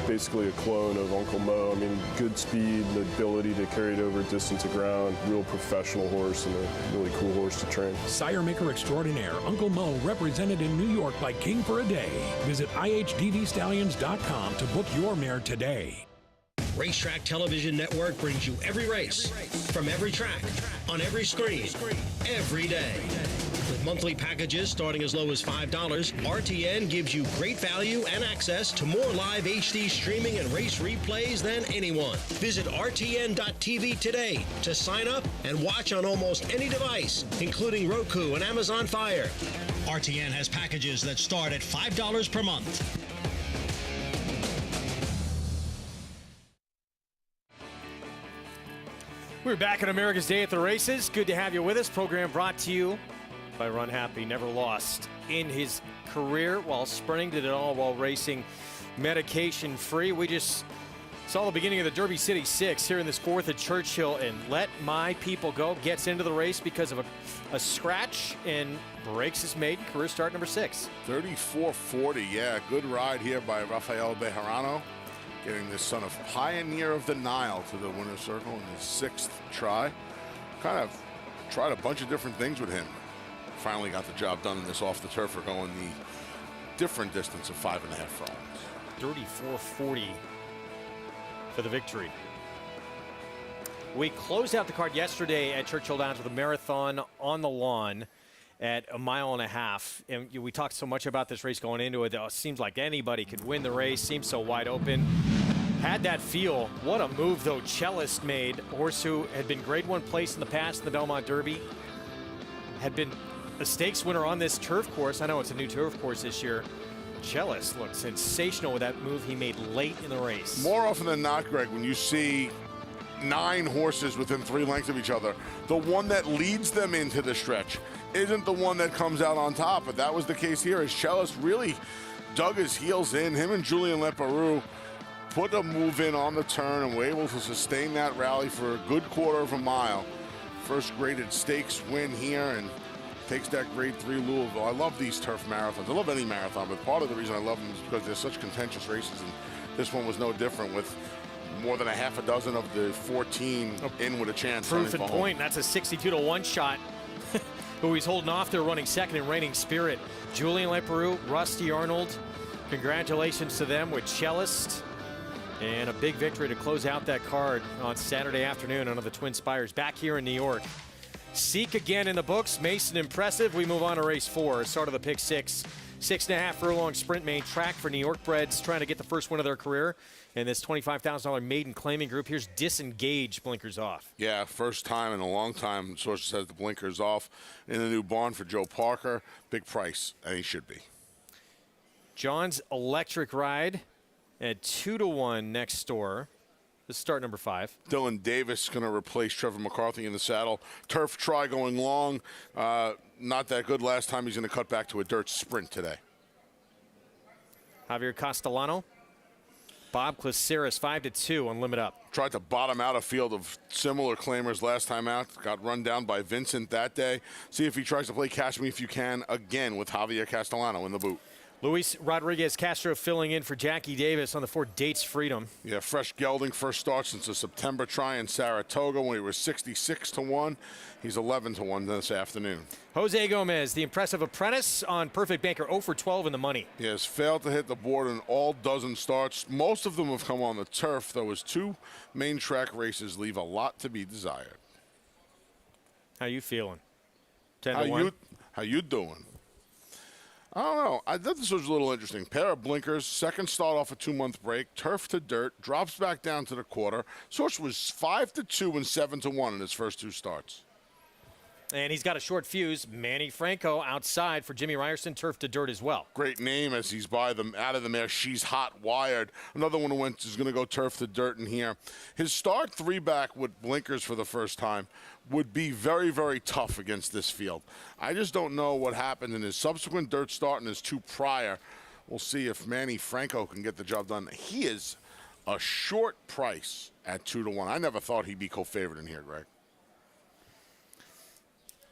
basically a clone of Uncle Mo. I mean, good speed, the ability to carry it over distance of ground, real professional horse and a really cool horse to train. Sire maker extraordinaire Uncle Mo, represented in New York by King for a Day. Visit IHDVStallions.com to book your mare today. Racetrack Television Network brings you every race, from every track, on every screen, every day. With monthly packages starting as low as $5, RTN gives you great value and access to more live HD streaming and race replays than anyone. Visit RTN.tv today to sign up and watch on almost any device, including Roku and Amazon Fire. RTN has packages that start at $5 per month. We're back on America's Day at the Races. Good to have you with us. Program brought to you by Run Happy. Never lost in his career while sprinting. Did it all while racing medication-free. We just saw the beginning of the Derby City 6 here in this 4th at Churchill, and Let My People Go gets into the race because of a scratch and breaks his maiden career start, number 6. 34-40, yeah, good ride here by Rafael Bejarano, getting this son of Pioneer of the Nile to the winner's circle in his 6th try. Kind of tried a bunch of different things with him. Finally got the job done in this off the turf for going the different distance of 5.5 furlongs. 34-40 for the victory. We closed out the card yesterday at Churchill Downs with a marathon on the lawn at 1.5 miles. And we talked so much about this race going into it. It seems like anybody could win the race. Seems so wide open. Had that feel. What a move, though, Cellist made. A horse who had been Grade 1 place in the past in the Belmont Derby. Had been a stakes winner on this turf course. I know it's a new turf course this year. Cellist looked sensational with that move he made late in the race. More often than not, Greg, when you see 9 horses within 3 lengths of each other, the one that leads them into the stretch isn't the one that comes out on top. But that was the case here as Cellist really dug his heels in. Him and Julien Leparoux put a move in on the turn and were able to sustain that rally for a good 1/4 mile. First graded stakes win here and takes that Grade 3 Louisville. I love these turf marathons. I love any marathon, but part of the reason I love them is because they're such contentious races, and this one was no different with more than a half a dozen of the 14 in with a chance. Proof and point. That's a 62-1 shot. Who he's holding off there, running second in Reigning Spirit. Julien Leparoux, Rusty Arnold. Congratulations to them with Cellist. And a big victory to close out that card on Saturday afternoon under the Twin Spires back here in New York. Seek again in the books. Mason impressive. We move on to race 4. Start of the pick 6. 6.5 furlong sprint main track for New York breds trying to get the first win of their career in this $25,000 maiden claiming group. Here's Disengage, blinkers off. Yeah, first time in a long time. Sources says the blinkers off in the new barn for Joe Parker. Big price, and he should be. John's Electric Ride at 2-1 next door. This is start number 5. Dylan Davis going to replace Trevor McCarthy in the saddle. Turf try going long. Not that good last time. He's going to cut back to a dirt sprint today. Javier Castellano. Bob Claceris 5-2 on Limit Up. Tried to bottom out a field of similar claimers last time out. Got run down by Vincent that day. See if he tries to play Catch Me If You Can again with Javier Castellano in the boot. Luis Rodriguez Castro filling in for Jackie Davis on the 4 Dates Freedom. Yeah, fresh gelding, first start since the September try in Saratoga when he was 66-1. He's 11-1 this afternoon. Jose Gomez, the impressive apprentice on Perfect Banker, 0-for-12 in the money. He has failed to hit the board in all dozen starts. Most of them have come on the turf, though his 2 main track races leave a lot to be desired. How you feeling? 10-1? How you doing? I don't know. I thought this was a little interesting. Pair of blinkers, second start off a 2-month break, turf to dirt, drops back down to the quarter. Source was 5-2 and 7-1 in his first 2 starts. And he's got a short fuse. Manny Franco outside for Jimmy Ryerson, turf to dirt as well. Great name as he's by them out of the mare. She's Hot Wired. Another one who is going to go turf to dirt in here. His start 3-back with blinkers for the first time would be very, very tough against this field. I just don't know what happened in his subsequent dirt start and his 2 prior. We'll see if Manny Franco can get the job done. He is a short price at 2-1. I never thought he'd be co-favorite in here, Greg.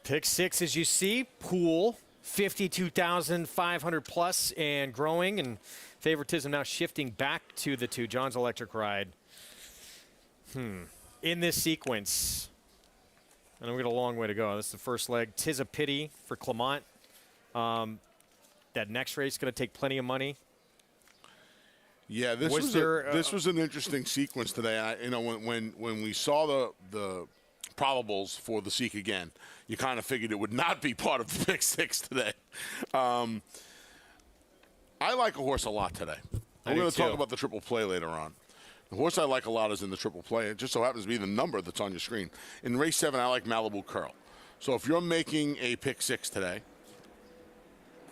Pick 6, as you see, pool 52,500 plus and growing, and favoritism now shifting back to the 2. John's Electric Ride. In this sequence, and we've got a long way to go. This is the first leg. 'Tis a Pity for Clement. That next race is going to take plenty of money. Yeah, this was an interesting sequence today. When we saw the probables for the Seek again. You kind of figured it would not be part of the pick six today. I like a horse a lot today. We're going to talk about the triple play later on. The horse I like a lot is in the triple play. It just so happens to be the number that's on your screen. In race 7, I like Malibu Curl. So if you're making a pick six today,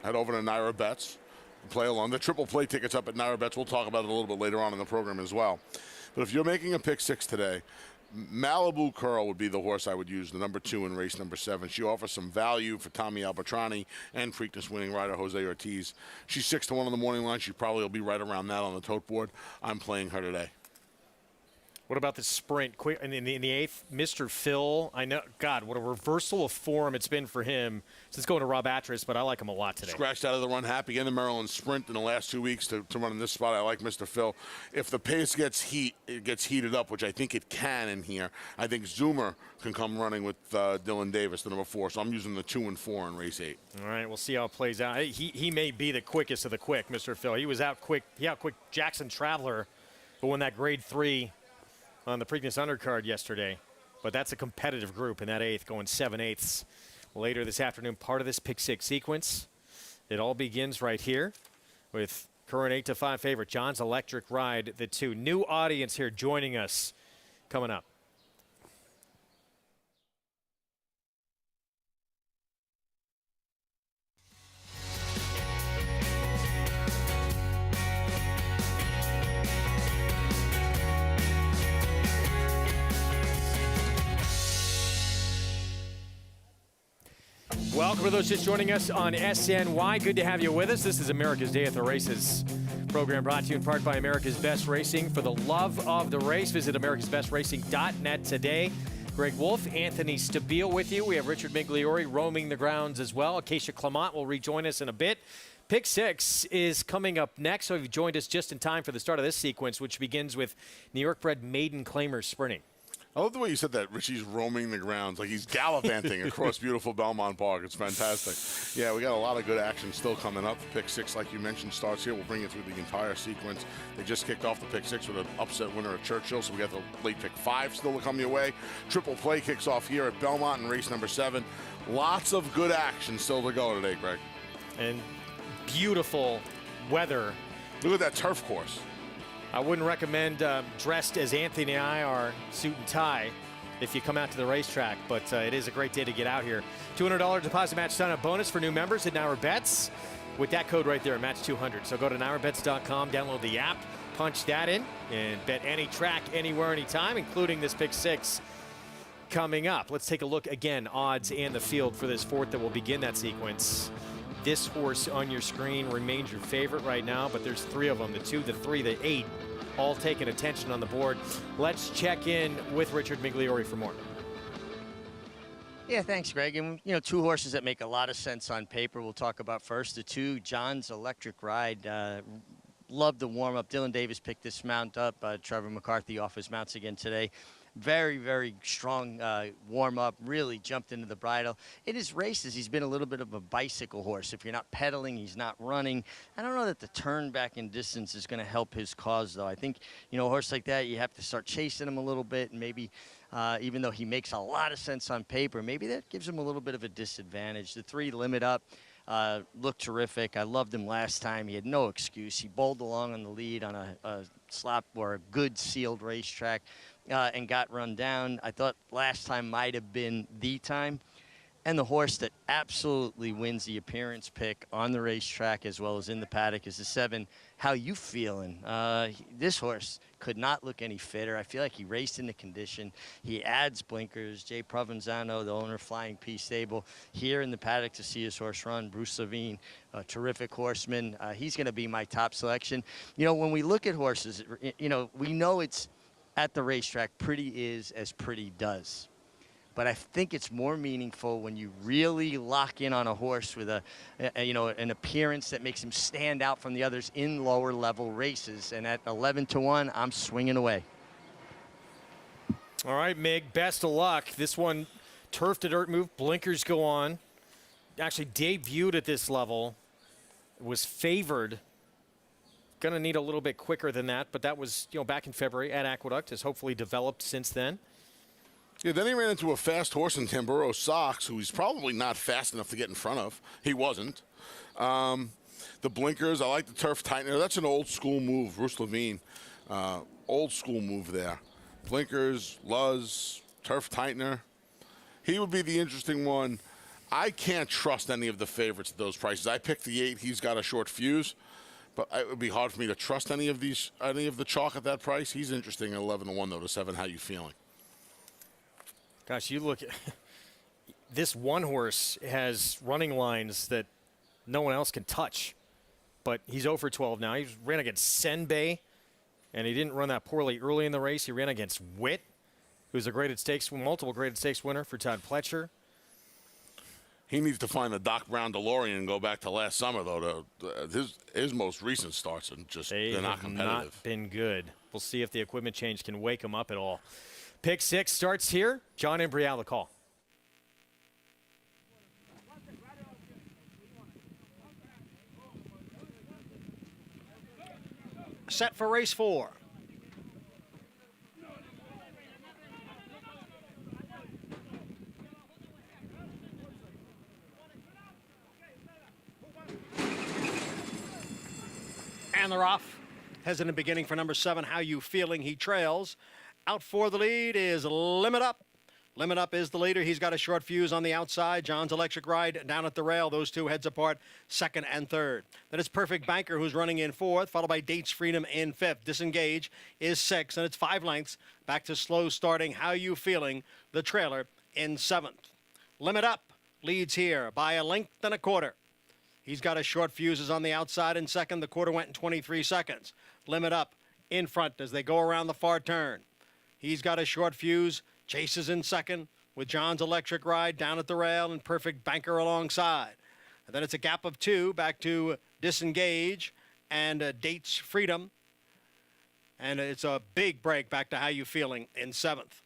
head over to Naira Bets and play along. The triple play tickets up at Naira Bets. We'll talk about it a little bit later on in the program as well. But if you're making a pick six today, Malibu Curl would be the horse I would use, the number 2 in race number 7. She offers some value for Tommy Albertrani and Preakness winning rider Jose Ortiz. She's 6-1 on the morning line. She probably will be right around that on the tote board. I'm playing her today. What about the sprint? Quick in the 8th, Mr. Phil. I know, God, what a reversal of form it's been for him since going to Rob Atras, but I like him a lot today. Scratched out of the run happy in the Maryland Sprint in the last 2 weeks to run in this spot. I like Mr. Phil. If the pace gets heated up, which I think it can in here, I think Zoomer can come running with Dylan Davis, the number 4. So I'm using the 2 and 4 in race 8. All right, we'll see how it plays out. He may be the quickest of the quick, Mr. Phil. He was out quick. He out quick Jackson Traveler, but won that grade 3 on the Preakness undercard yesterday. But that's a competitive group in that 8th, going 7/8 later this afternoon. Part of this pick 6 sequence. It all begins right here with current 8-5 favorite John's Electric Ride, the 2. New audience here joining us coming up. Welcome to those just joining us on SNY. Good to have you with us. This is America's Day at the Races program, brought to you in part by America's Best Racing. For the love of the race, visit americasbestracing.net today. Greg Wolf, Anthony Stabile with you. We have Richard Migliori roaming the grounds as well. Acacia Clement will rejoin us in a bit. Pick 6 is coming up next, so you've joined us just in time for the start of this sequence, which begins with New York-bred maiden claimers sprinting. I love the way you said that. Richie's roaming the grounds, like he's gallivanting across beautiful Belmont Park. It's fantastic. Yeah, we got a lot of good action still coming up. Pick 6, like you mentioned, starts here. We'll bring you through the entire sequence. They just kicked off the Pick 6 with an upset winner at Churchill, so we got the late Pick 5 still to come your way. Triple play kicks off here at Belmont in race number 7. Lots of good action still to go today, Greg. And beautiful weather. Look at that turf course. I wouldn't recommend dressed as Anthony and I are, suit and tie, if you come out to the racetrack, but it is a great day to get out here. $200 deposit match sign-up bonus for new members at Naira Bets with that code right there, match 200. So go to nairabets.com, download the app, punch that in, and bet any track, anywhere, anytime, including this Pick 6 coming up. Let's take a look again, odds and the field for this 4th that will begin that sequence. This horse on your screen remains your favorite right now, but there's 3 of them, the 2, the 3, the 8, all taking attention on the board. Let's check in with Richard Migliori for more. Yeah, thanks, Greg. And, you know, 2 horses that make a lot of sense on paper we'll talk about first. The 2, John's Electric Ride. Love the warm-up. Dylan Davis picked this mount up. Trevor McCarthy off his mounts again today. Very, very strong warm-up, really jumped into the bridle. In his races, he's been a little bit of a bicycle horse. If you're not pedaling, he's not running. I don't know that the turn back in distance is going to help his cause, though. I think, you know, a horse like that, you have to start chasing him a little bit, and maybe even though he makes a lot of sense on paper, maybe that gives him a little bit of a disadvantage. The 3, Limit Up, looked terrific. I loved him last time. He had no excuse. He bowled along on the lead on a slop or a good sealed racetrack. And got run down. I thought last time might have been the time. And the horse that absolutely wins the appearance pick on the racetrack as well as in the paddock is the 7, How You Feeling? This horse could not look any fitter. I feel like he raced in the condition. He adds blinkers. Jay Provenzano, the owner of Flying P Stable, here in the paddock to see his horse run. Bruce Levine, a terrific horseman. He's going to be my top selection. You know, when we look at horses, you know, we know it's at the racetrack, pretty is as pretty does. But I think it's more meaningful when you really lock in on a horse with an appearance that makes him stand out from the others in lower level races. And at 11-1, I'm swinging away. All right, Mig, best of luck. This one, turf to dirt move, blinkers go on. Actually debuted at this level, was favored. Going to need a little bit quicker than that, but that was, you know, back in February at Aqueduct, has hopefully developed since then. Yeah, then he ran into a fast horse in Tamburo Sox, who he's probably not fast enough to get in front of. He wasn't. The blinkers, I like the turf tightener. That's an old school move, Bruce Levine. Old school move there. Blinkers, Luz, turf tightener. He would be the interesting one. I can't trust any of the favorites at those prices. I picked the 8. He's got a short fuse, but it would be hard for me to trust any of the chalk at that price. He's interesting at 11-1 though to 7. How you feeling? Gosh, you look at this one horse has running lines that no one else can touch, but he's 0 for 12 now. He ran against Senbei, and he didn't run that poorly early in the race. He ran against Witt, who's a multiple graded stakes winner for Todd Pletcher. He needs to find a Doc Brown DeLorean and go back to last summer, though. His most recent starts and they're not competitive. Not been good. We'll see if the equipment change can wake him up at all. Pick 6 starts here. John Imbrial, the call. Set for race 4. And they're off. Hesitant beginning for number 7. How You Feeling? He trails. Out for the lead is Limit Up. Limit Up is the leader. He's got a short fuse on the outside. John's Electric Ride down at the rail. Those two heads apart, 2nd and 3rd. Then it's Perfect Banker, who's running in 4th, followed by Dates Freedom in 5th. Disengage is 6th, and it's 5 lengths. Back to slow starting How You Feeling, the trailer, in 7th. Limit Up leads here by 1 1/4 lengths. He's got a short fuses on the outside in 2nd. The quarter went in 23 seconds. Limit Up in front as they go around the far turn. He's got a short fuse. Chases in 2nd with John's Electric Ride down at the rail and Perfect Banker alongside. And then it's a gap of 2 back to Disengage and Dates Freedom. And it's a big break back to How You Feeling in 7th.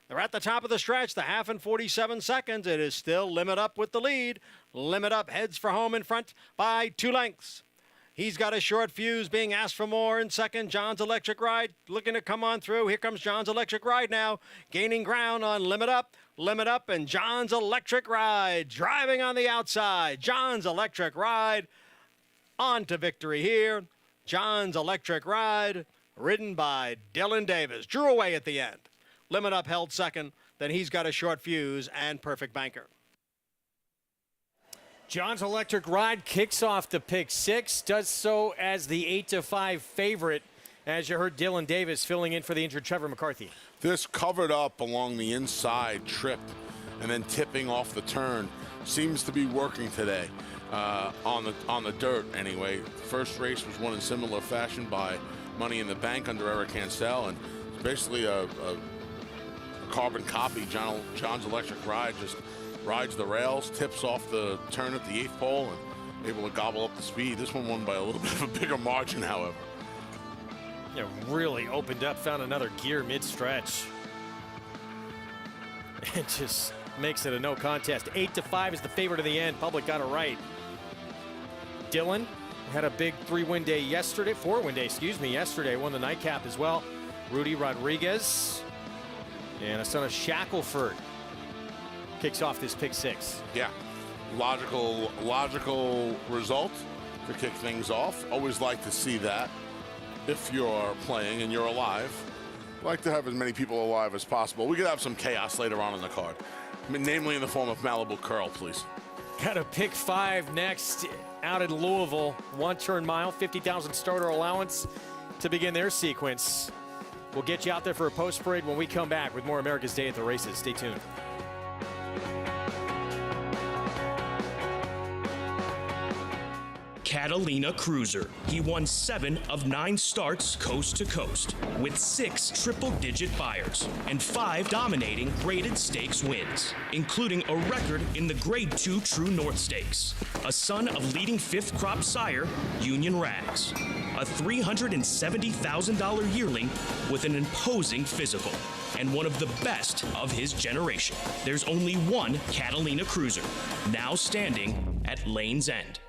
They're at the top of the stretch, the half in 47 seconds. It is still Limit Up with the lead. Limit Up heads for home in front by 2 lengths. He's got a short fuse being asked for more in 2nd. John's Electric Ride looking to come on through. Here comes John's Electric Ride now, gaining ground on Limit Up. Limit Up and John's Electric Ride driving on the outside. John's Electric Ride on to victory here. John's Electric Ride ridden by Dylan Davis. Drew away at the end. Limit Up held 2nd. Then he's got a short fuse and Perfect Banker. John's Electric Ride kicks off the pick 6, does so as the 8-5 favorite, as you heard Dylan Davis filling in for the injured Trevor McCarthy. This covered up along the inside, tripped, and then tipping off the turn seems to be working today on the dirt anyway. First race was won in similar fashion by Money in the Bank under Eric Hansel, and it's basically a carbon copy. John's Electric Ride just rides the rails, tips off the turn at the 8th pole, and able to gobble up the speed. This one won by a little bit of a bigger margin, however. Yeah, really opened up, found another gear mid-stretch. It just makes it a no contest. 8-5 is the favorite in the end. Public got it right. Dylan had a big 4-win day yesterday, won the nightcap as well. Rudy Rodriguez and a son of Shackelford kicks off this pick 6. Yeah, logical result to kick things off. Always like to see that. If you're playing and you're alive, like to have as many people alive as possible. We could have some chaos later on in the card, namely in the form of Malibu Curl, please. Got a pick 5 next out in Louisville. 1 turn mile, 50,000 starter allowance to begin their sequence. We'll get you out there for a post parade when we come back with more America's Day at the Races. Stay tuned. Catalina Cruiser. He won 7 of 9 starts coast to coast, with 6 triple-digit buyers and 5 dominating graded stakes wins, including a record in the Grade 2 True North Stakes. A son of leading 5th crop sire, Union Rags. A $370,000 yearling with an imposing physical, and one of the best of his generation. There's only one Catalina Cruiser, now standing at Lane's End.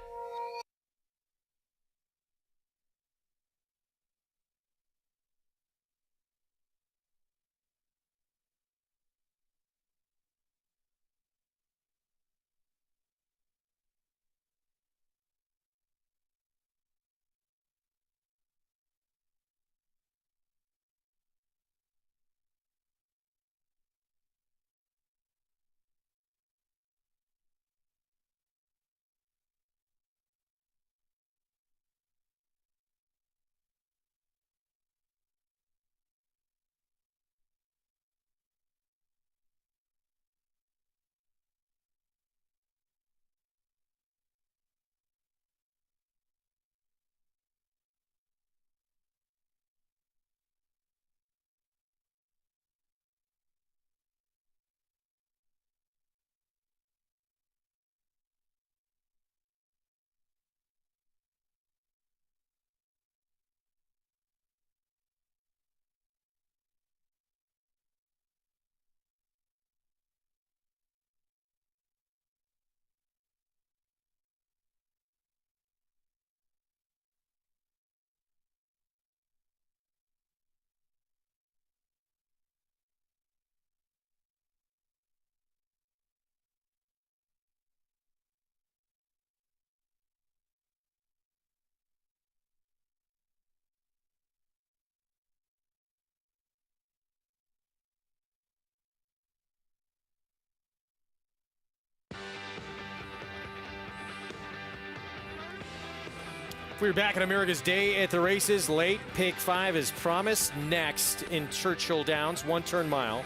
We're back at America's Day at the Races. Late pick 5 is promised. Next in Churchill Downs, 1-turn mile.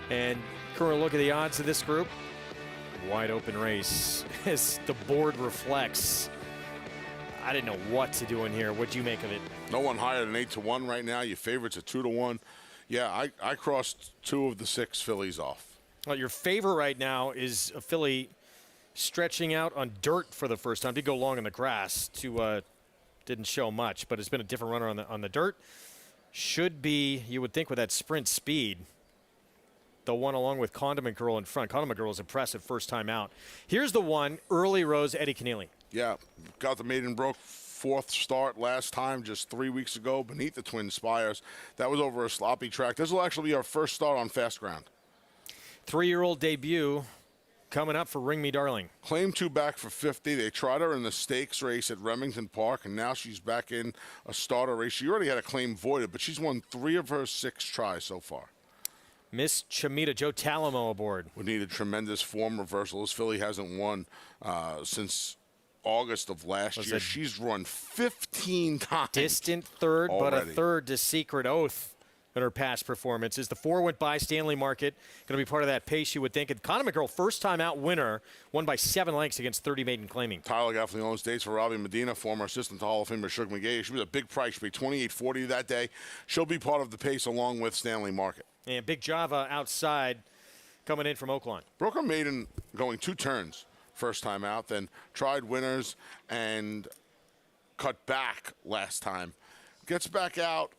And current look at the odds of this group. Wide open race as the board reflects. I didn't know what to do in here. What'd you make of it? No one higher than 8-1 right now. Your favorites are 2-1. Yeah, I crossed 2 of the 6 fillies off. Well, your favorite right now is a filly stretching out on dirt for the first time. Did go long in the grass. Didn't show much, but it's been a different runner on the dirt. Should be, you would think, with that sprint speed, the one along with Condiment Girl in front. Condiment Girl is impressive first time out. Here's the one, Early Rose, Eddie Keneally. Yeah, got the maiden broke 4th start last time just 3 weeks ago beneath the Twin Spires. That was over a sloppy track. This will actually be our first start on fast ground. 3-year-old debut coming up for Ring Me Darling. Claim 2 back for 50. They tried her in the stakes race at Remington Park, and now she's back in a starter race. She already had a claim voided, but she's won 3 of her 6 tries so far. Miss Chamita, Joe Talamo aboard. Would need a tremendous form reversal. This filly hasn't won since August of last year. She's run 15 times. Distant third, already. but a third to Secret Oath in her past performances. The 4 went by Stanley Market. Going to be part of that pace, you would think. And Condiment Girl, first time out winner, won by 7 lengths against 30 maiden claiming. Tyler Gaffalione states for Robbie Medina, former assistant to Hall of Famer Shug McGee. She was a big price. She paid $28.40 that day. She'll be part of the pace along with Stanley Market. And Big Java outside coming in from Oakland. Broke her maiden going 2 turns first time out, then tried winners and cut back last time. Gets back out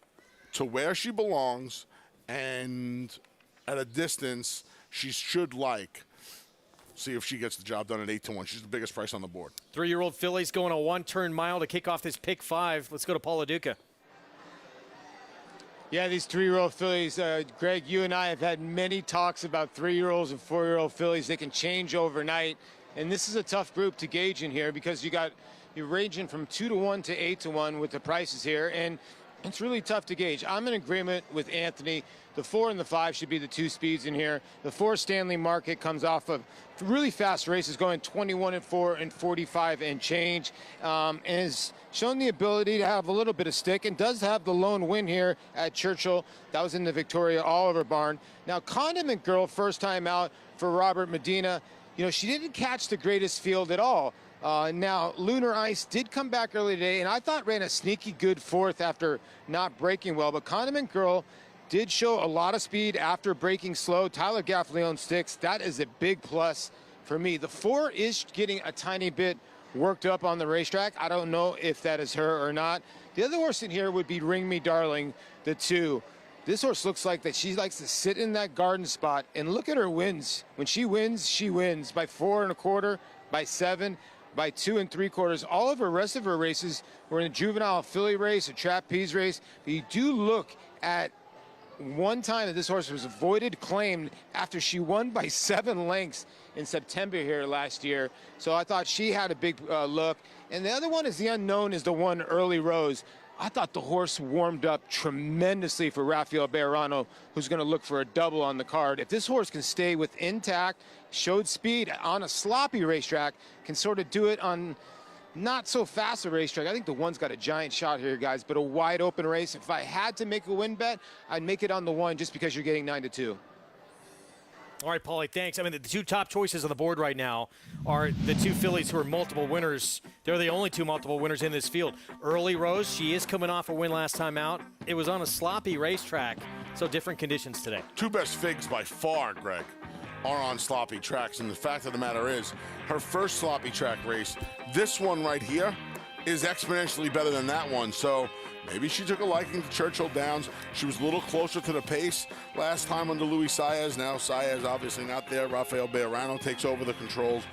to where she belongs and at a distance she should like. See if she gets the job done at 8-1. She's the biggest price on the board. 3-year-old fillies going a 1-turn mile to kick off this pick 5. Let's go to Paula Duca. Yeah, these 3-year-old fillies, Greg, you and I have had many talks about 3-year-olds and 4-year-old fillies. They can change overnight, and this is a tough group to gauge in here because you're ranging from 2-1 to 8-1 with the prices here, and it's really tough to gauge. I'm in agreement with Anthony. The 4 and the 5 should be the 2 speeds in here. The 4 Stanley Market comes off of really fast races, going 21-4 and 45 and change, and has shown the ability to have a little bit of stick and does have the lone win here at Churchill. That was in the Victoria Oliver barn. Now, Condiment Girl, first time out for Robert Medina. You know, she didn't catch the greatest field at all. Now, Lunar Ice did come back early today, and I thought ran a sneaky good 4th after not breaking well. But Condiment Girl did show a lot of speed after breaking slow. Tyler Gaffalione sticks. That is a big plus for me. The 4 is getting a tiny bit worked up on the racetrack. I don't know if that is her or not. The other horse in here would be Ring Me Darling, the 2. This horse looks like that she likes to sit in that garden spot, and look at her wins. When she wins by 4 1/4, by 7, by 2 3/4. All of her rest of her races were in a juvenile filly race, a trapeze race. But you do look at one time that this horse was avoided claim after she won by 7 lengths in September here last year. So I thought she had a big look. And the other one is the unknown, is the 1 Early Rose. I thought the horse warmed up tremendously for Rafael Bejarano, who's going to look for a double on the card. If this horse can stay with intact, showed speed on a sloppy racetrack, can sort of do it on not so fast a racetrack. I think the 1's got a giant shot here, guys, but a wide open race. If I had to make a win bet, I'd make it on the 1 just because you're getting 9-2. All right, Paulie, thanks. I mean, the 2 top choices on the board right now are the 2 fillies who are multiple winners. They're the only 2 multiple winners in this field. Early Rose, she is coming off a win last time out. It was on a sloppy racetrack, so different conditions today. 2 best figs by far, Greg, are on sloppy tracks. And the fact of the matter is, her first sloppy track race, this one right here, is exponentially better than that one. So maybe she took a liking to Churchill Downs. She was a little closer to the pace last time under Luis Saez. Now Saez obviously not there. Rafael Bejarano takes over the controls.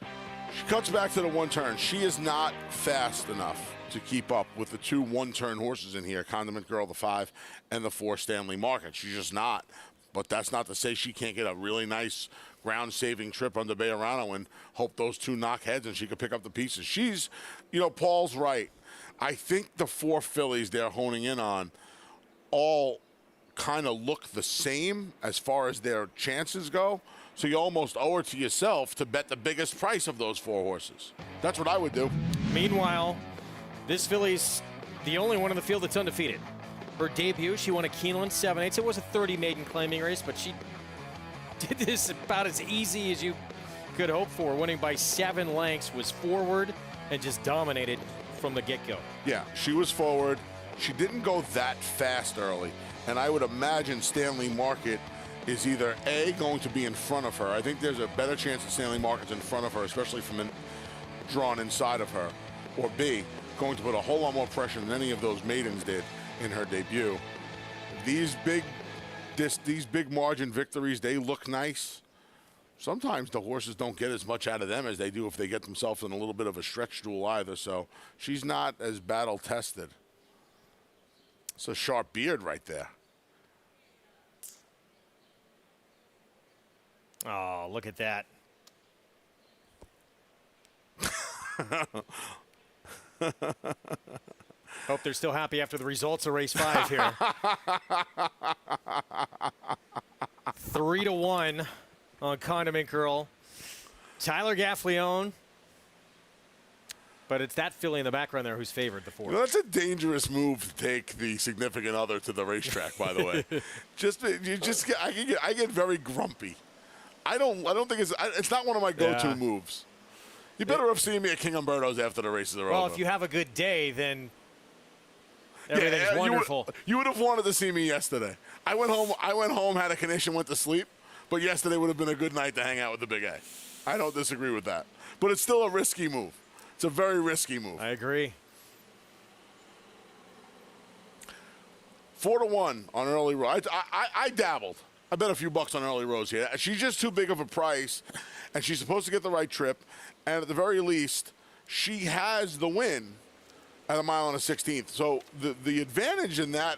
She cuts back to the 1 turn. She is not fast enough to keep up with the 2 1-turn horses in here, Condiment Girl, the 5, and the 4 Stanley Market. She's just not. But that's not to say she can't get a really nice ground-saving trip under Bejarano and hope those 2 knock heads and she could pick up the pieces. She's, you know, Paul's right. I think the 4 fillies they're honing in on all kind of look the same as far as their chances go. So you almost owe it to yourself to bet the biggest price of those 4 horses. That's what I would do. Meanwhile, This filly's the only one in the field that's undefeated. Her debut, she won a Keeneland 7/8. It was a 30 maiden claiming race, but she did this about as easy as you could hope for. Winning by 7 lengths, was forward and just dominated from the get-go. Yeah, she was forward. She didn't go that fast early, and I would imagine Stanley Market is either A, going to be in front of her. I think there's a better chance that Stanley Market's in front of her, especially from drawn inside of her, or B, going to put a whole lot more pressure than any of those maidens did in her debut. These big margin victories, they look nice. Sometimes the horses don't get as much out of them as they do if they get themselves in a little bit of a stretch stool either, so she's not as battle tested. It's a sharp beard right there. Oh, look at that. Hope they're still happy after the results of race 5 here. 3-1 on Condiment Girl. Tyler Gaffleone. But it's that filly in the background there who's favored the 4. You know, that's a dangerous move to take the significant other to the racetrack, by the way. I get very grumpy. I don't think it's not one of my go-to moves. You better have seen me at King Umberto's after the races are over. Well, if you have a good day, then everything's wonderful. You would have wanted to see me yesterday. I went home, had a condition, went to sleep, but yesterday would have been a good night to hang out with the Big A. I don't disagree with that. But it's still a risky move. It's a very risky move. I agree. 4-1 on Early Rose. I dabbled. I bet a few bucks on Early Rose here. She's just too big of a price, and she's supposed to get the right trip. And at the very least, she has the win at a mile and a 16th. So the advantage in that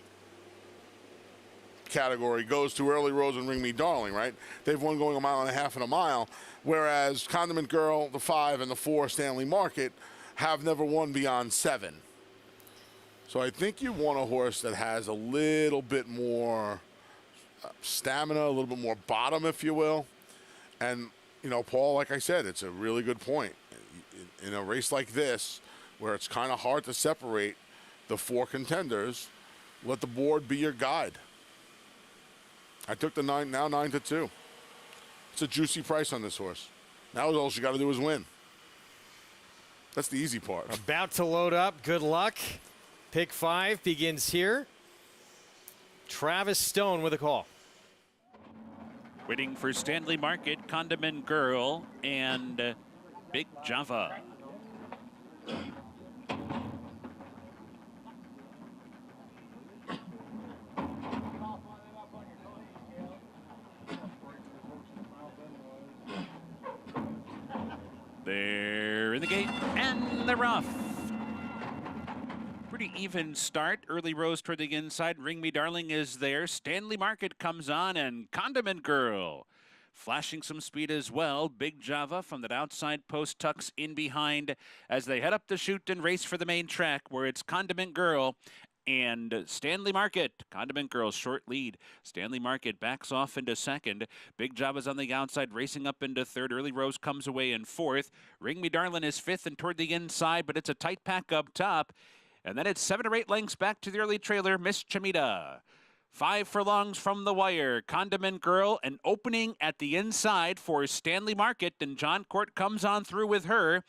category goes to Early Rose and Ring Me Darling, right? They've won going a mile and a half and a mile, whereas Condiment Girl, the 5, and the 4, Stanley Market, have never won beyond 7. So I think you want a horse that has a little bit more stamina, a little bit more bottom, if you will. And, you know, Paul, like I said, it's a really good point. In a race like this, where it's kind of hard to separate the 4 contenders, let the board be your guide. I took the 9, now 9-2. It's a juicy price on this horse. Now all she got to do is win. That's the easy part. About to load up. Good luck. Pick 5 begins here. Travis Stone with a call. Waiting for Stanley Market, Condiment Girl, and Big Java. They're in the gate and they're off. Pretty even start. Early Rose toward the inside. Ring Me Darling is there. Stanley Market comes on, and Condiment Girl flashing some speed as well. Big Java from that outside post tucks in behind as they head up the chute and race for the main track, where it's Condiment Girl and Stanley Market. Condiment Girl's short lead. Stanley Market backs off into second. Big Java's on the outside, racing up into third. Early Rose comes away in fourth. Ring Me Darling is fifth and toward the inside, but it's a tight pack up top. And then it's 7 or 8 lengths back to the early trailer, Miss Chimita. 5 furlongs from the wire. Condiment Girl, an opening at the inside for Stanley Market, and John Court comes on through with her.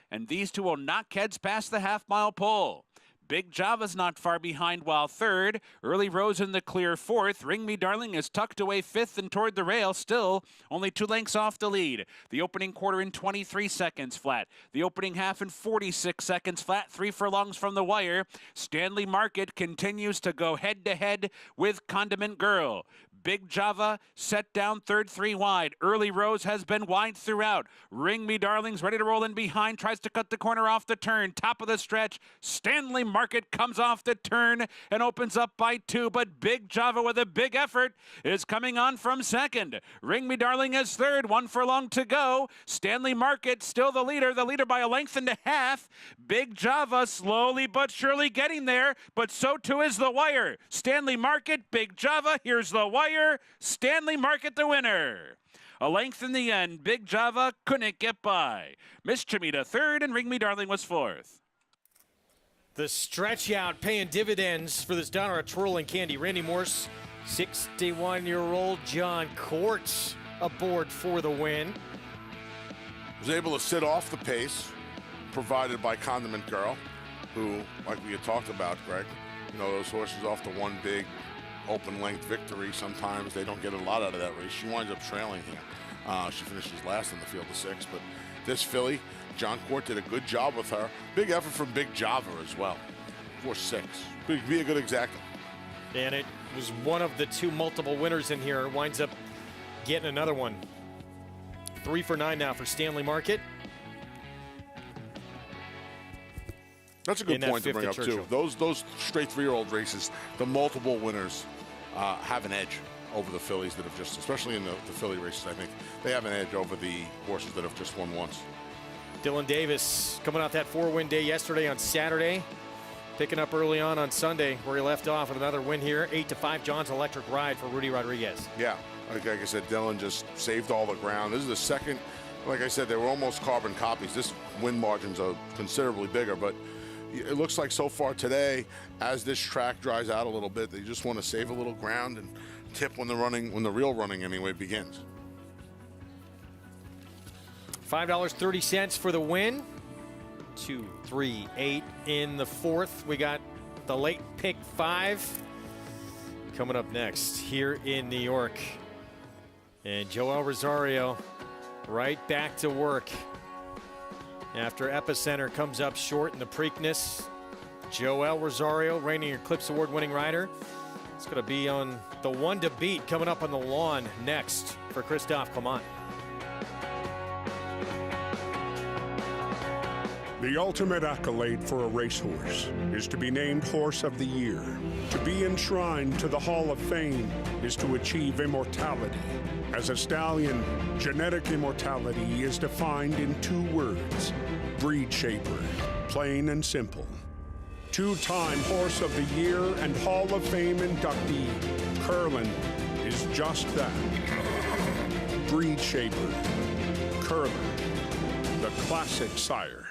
And these two will knock heads past the half-mile pole. Big Java's not far behind while third. Early Rose in the clear fourth. Ring Me Darling is tucked away fifth and toward the rail. Still only 2 lengths off the lead. The opening quarter in 23 seconds flat. The opening half in 46 seconds flat. 3 furlongs from the wire. Stanley Market continues to go head-to-head with Condiment Girl. Big Java set down third, 3 wide. Early Rose has been wide throughout. Ring Me Darling's ready to roll in behind. Tries to cut the corner off the turn. Top of the stretch. Stanley Market comes off the turn and opens up by 2. But Big Java with a big effort is coming on from second. Ring Me Darling is third. 1 furlong to go. Stanley Market still the leader by a length and a half. Big Java slowly but surely getting there. But so too is the wire. Stanley Market, Big Java. Here's the wire. Stanley Market the winner. A length in the end. Big Java couldn't get by. Miss Chimita third and Ring Me Darling was fourth. The stretch out paying dividends for this Donna twirling candy. Randy Morse, 61-year-old John Court aboard for the win. Was able to sit off the pace provided by Condiment Girl, who, like we had talked about, Greg, you know, those horses off the one big open length victory, sometimes they don't get a lot out of that race. She winds up trailing here. She finishes last in the field of 6, but this filly, John Court, did a good job with her. Big effort from Big Java as well. 4-6. Be a good exacta. And it was one of the 2 multiple winners in here. Winds up getting another one. 3 for 9 now for Stanley Market. That's a good point to bring up, too. Those straight 3-year-old races, the multiple winners have an edge over the fillies that have just, especially in the filly races, I think, they have an edge over the horses that have just won once. Dylan Davis coming off that 4-win day yesterday on Saturday. Picking up early on Sunday where he left off with another win here. 8-5 John's Electric Ride for Rudy Rodriguez. Yeah, like I said, Dylan just saved all the ground. This is the second, like I said, they were almost carbon copies. This win margins are considerably bigger, but it looks like so far today, as this track dries out a little bit, they just want to save a little ground and tip when the real running anyway begins. $5.30 for the win. 2, 3, 8 in the 4th. We got the late pick 5 coming up next here in New York. And Joel Rosario right back to work after Epicenter comes up short in the Preakness. Joel Rosario, reigning Eclipse Award winning rider. It's going to be on the one to beat coming up on the lawn next for Christophe Clement. The ultimate accolade for a racehorse is to be named Horse of the Year. To be enshrined to the Hall of Fame is to achieve immortality. As a stallion, genetic immortality is defined in 2 words: breed shaper, plain and simple. 2-time Horse of the Year and Hall of Fame inductee, Curlin, is just that. Breed shaper, Curlin, the classic sire.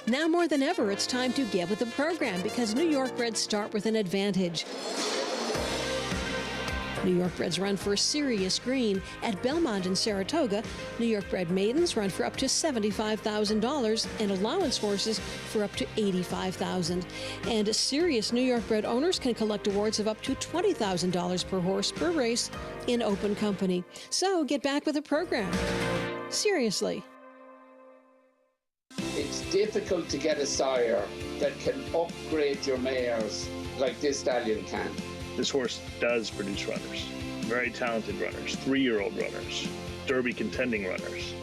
Now more than ever, it's time to get with the program because New York breds start with an advantage. New York breds run for serious green at Belmont and Saratoga. New York bred maidens run for up to $75,000 and allowance horses for up to $85,000. And serious New York bred owners can collect awards of up to $20,000 per horse per race in open company. So get back with the program. Seriously. It's difficult to get a sire that can upgrade your mares like this stallion can. This horse does produce runners, very talented runners, 3-year-old runners, Derby contending runners.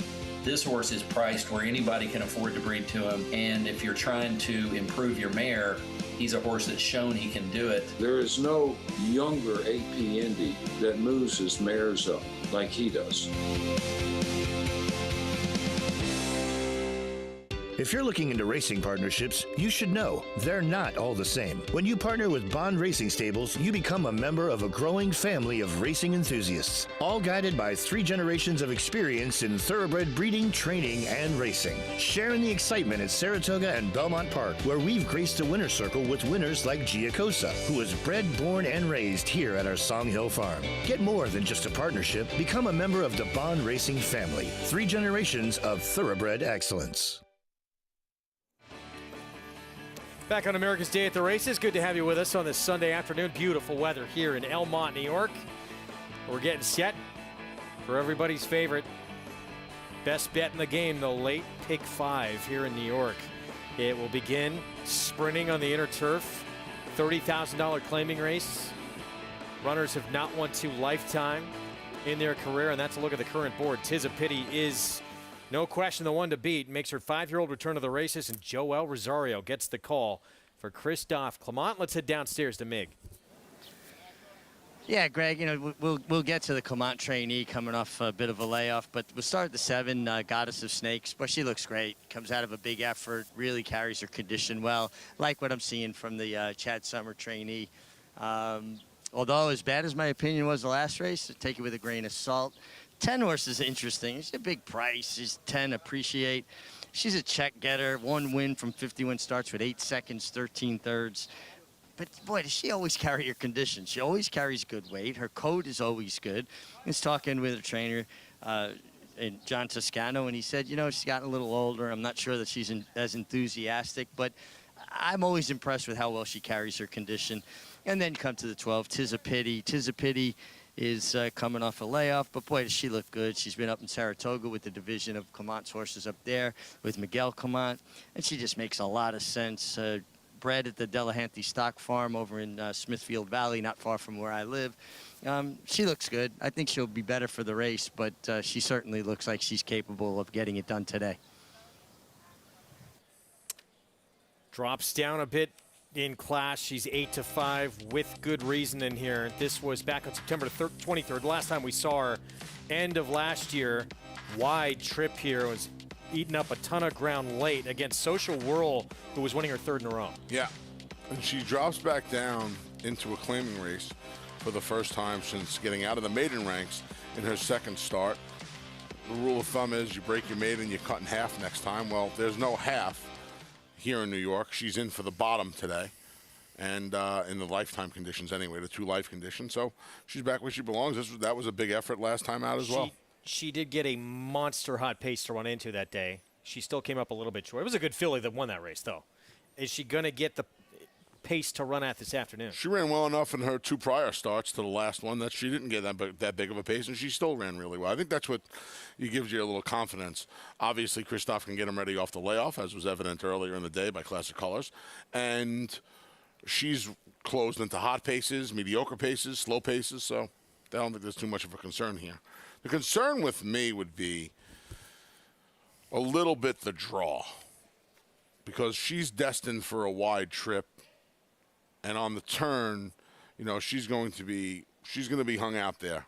This horse is priced where anybody can afford to breed to him, and if you're trying to improve your mare, he's a horse that's shown he can do it. There is no younger AP Indy that moves his mares up like he does. If you're looking into racing partnerships, you should know they're not all the same. When you partner with Bond Racing Stables, you become a member of a growing family of racing enthusiasts, all guided by 3 generations of experience in thoroughbred breeding, training, and racing. Sharing the excitement at Saratoga and Belmont Park, where we've graced the winner's circle with winners like Giacosa, who was bred, born, and raised here at our Song Hill Farm. Get more than just a partnership. Become a member of the Bond Racing family. 3 generations of thoroughbred excellence. Back on America's Day at the Races. Good to have you with us on this Sunday afternoon. Beautiful weather here in Elmont, New York. We're getting set for everybody's favorite best bet in the game, the late pick 5 here in New York. It will begin sprinting on the inner turf, $30,000 claiming race. Runners have not won 2 lifetime in their career, and that's a look at the current board. Tis a Pity is no question the one to beat. Makes her 5-year-old return to the races, and Joel Rosario gets the call for Christophe Clement. Let's head downstairs to Mig. Yeah, Greg, you know, we'll get to the Clement trainee coming off a bit of a layoff, but we'll start at the 7, Goddess of Snakes. But she looks great, comes out of a big effort, really carries her condition well. Like what I'm seeing from the Chad Summer trainee. Although as bad as my opinion was the last race, take it with a grain of salt. 10 horse is interesting. It's a big price. She's 10 Appreciate. she's a check getter. 1 win from 51 starts with 8 seconds, 13 thirds. But, boy, does she always carry her condition. She always carries good weight. Her code is always good. I was talking with her trainer, John Toscano, and he said, you know, she's gotten a little older. I'm not sure that she's as enthusiastic, but I'm always impressed with how well she carries her condition. And then come to the 12, Tis a Pity. Tis a Pity is coming off a layoff, but boy, does she look good. She's been up in Saratoga with the division of Clement's horses up there with Miguel Clement, and she just makes a lot of sense. Bred at the Delahanty Stock Farm over in Smithfield Valley, not far from where I live. She looks good. I think she'll be better for the race, but she certainly looks like she's capable of getting it done today. Drops down a bit in class. She's 8-5 with good reason in here. This was back on September 23rd. Last time we saw her, end of last year. Wide trip here, was eating up a ton of ground late against Social Whirl, who was winning her 3rd in a row. Yeah, and she drops back down into a claiming race for the first time since getting out of the maiden ranks in her 2nd start. The rule of thumb is you break your maiden, you cut in half next time. Well, there's no half here in New York. She's in for the bottom today, and in the lifetime conditions anyway, the 2 life conditions. So she's back where she belongs. That was a big effort last time out as well. She did get a monster hot pace to run into that day. She still came up a little bit short. It was a good filly that won that race, though. Is she going to get the pace to run at this afternoon? She ran well enough in her 2 prior starts to the last one that she didn't get that big of a pace, and she still ran really well. I think that's what gives you a little confidence. Obviously, Christophe can get him ready off the layoff, as was evident earlier in the day by Classic Colors. And she's closed into hot paces, mediocre paces, slow paces, so I don't think there's too much of a concern here. The concern with me would be a little bit the draw, because she's destined for a wide trip, and on the turn, you know, she's going to be hung out there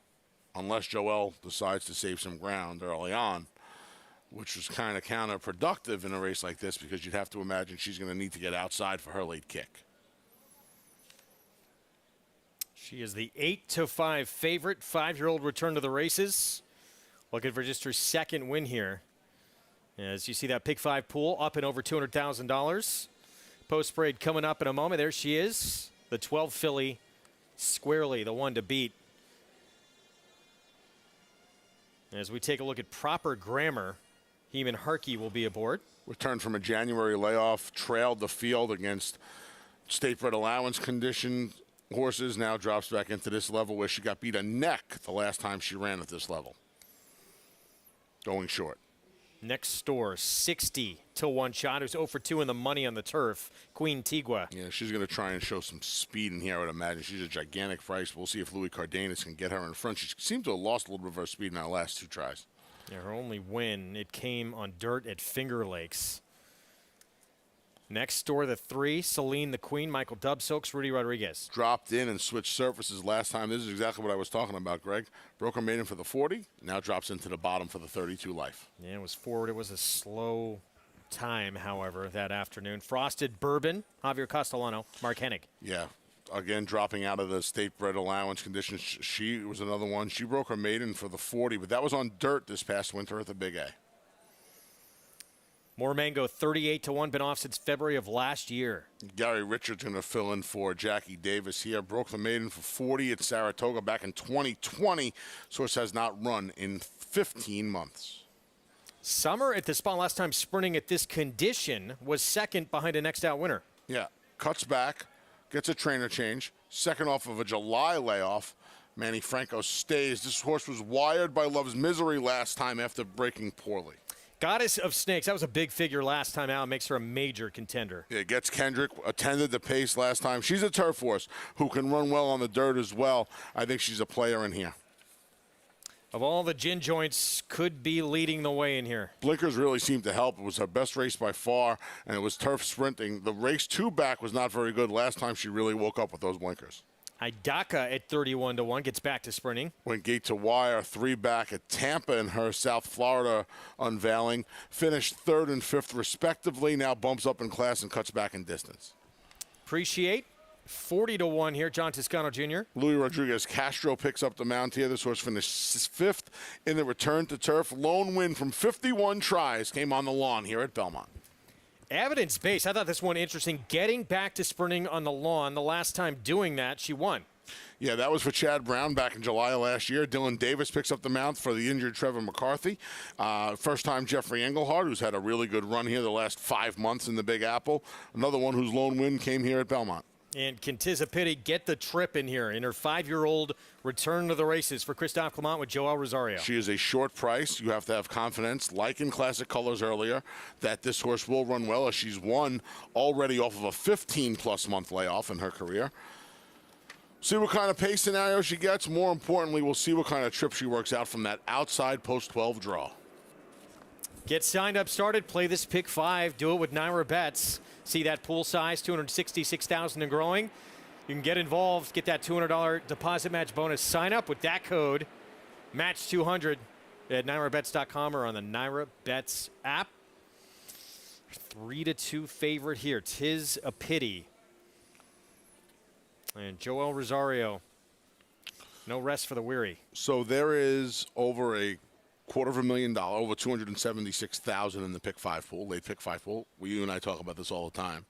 unless Joel decides to save some ground early on, which was kind of counterproductive in a race like this, because you'd have to imagine she's going to need to get outside for her late kick. She is the 8-5 favorite, 5-year-old return to the races. Looking for just her 2nd win here. As you see that pick 5 pool up and over $200,000. Post parade coming up in a moment. There she is, the 12 filly, squarely the one to beat. As we take a look at proper grammar, Heeman Harkey will be aboard. Returned from a January layoff, trailed the field against state-bred allowance condition horses, now drops back into this level where she got beat a neck the last time she ran at this level. Going short. Next store, 60 to 1 shot. Who's 0 for 2 in the money on the turf. Queen Tigua. Yeah, she's going to try and show some speed in here, I would imagine. She's a gigantic price. We'll see if Louis Cardenas can get her in front. She seemed to have lost a little bit of her speed in her last 2 tries. Yeah, her only win, it came on dirt at Finger Lakes. Next store, the 3, Celine the Queen, Michael Dubsilks, Rudy Rodriguez. Dropped in and switched surfaces last time. This is exactly what I was talking about, Greg. Broke her maiden for the 40, now drops into the bottom for the 32 life. Yeah, it was forward. It was a slow time, however, that afternoon. Frosted Bourbon, Javier Castellano, Mark Hennig. Yeah, again, dropping out of the state-bred allowance conditions. She was another one. She broke her maiden for the 40, but that was on dirt this past winter at the Big A. More Mango, 38 to 1, been off since February of last year. Gary Richards going to fill in for Jackie Davis here. Broke the maiden for 40 at Saratoga back in 2020. Source has not run in 15 months. Summer at the spot last time sprinting at this condition was 2nd behind a next out winner. Yeah, cuts back, gets a trainer change. 2nd off of a July layoff. Manny Franco stays. This horse was wired by Love's Misery last time after breaking poorly. Goddess of Snakes, that was a big figure last time out, makes her a major contender. Yeah, gets Kendrick, attended the pace last time. She's a turf horse who can run well on the dirt as well. I think she's a player in here. Of all the gin joints, could be leading the way in here. Blinkers really seemed to help. It was her best race by far, and it was turf sprinting. The race 2 back was not very good last time. She really woke up with those blinkers. Idaka at 31 to 1 gets back to sprinting. Went gate to wire, 3 back at Tampa in her South Florida unveiling. Finished 3rd and 5th respectively. Now bumps up in class and cuts back in distance. Appreciate 40-1 here, John Toscano Jr. Luis Rodriguez Castro picks up the mount here. This horse finished 5th in the return to turf. Lone win from 51 tries came on the lawn here at Belmont. Evidence-based. I thought this one interesting. Getting back to sprinting on the lawn. The last time doing that, she won. Yeah, that was for Chad Brown back in July of last year. Dylan Davis picks up the mount for the injured Trevor McCarthy. First time Jeffrey Engelhardt, who's had a really good run here the last 5 months in the Big Apple. Another one whose lone win came here at Belmont. And can Tizapiti get the trip in here in her 5-year-old return to the races for Christophe Clement with Joel Rosario? She is a short price. You have to have confidence, like in Classic Colors earlier, that this horse will run well, as she's won already off of a 15-plus month layoff in her career. See what kind of pace scenario she gets. More importantly, we'll see what kind of trip she works out from that outside post-12 draw. Get signed up, started, play this pick 5, do it with Naira Bets. See that pool size, $266,000 and growing. You can get involved, get that $200 deposit match bonus. Sign up with that code, match200 at NairaBets.com or on the Naira Bets app. 3-2 favorite here. Tis a Pity. And Joel Rosario. No rest for the weary. So there is over a $250,000, over $276,000 in the pick 5 pool, late pick 5 pool. You and I talk about this all the time.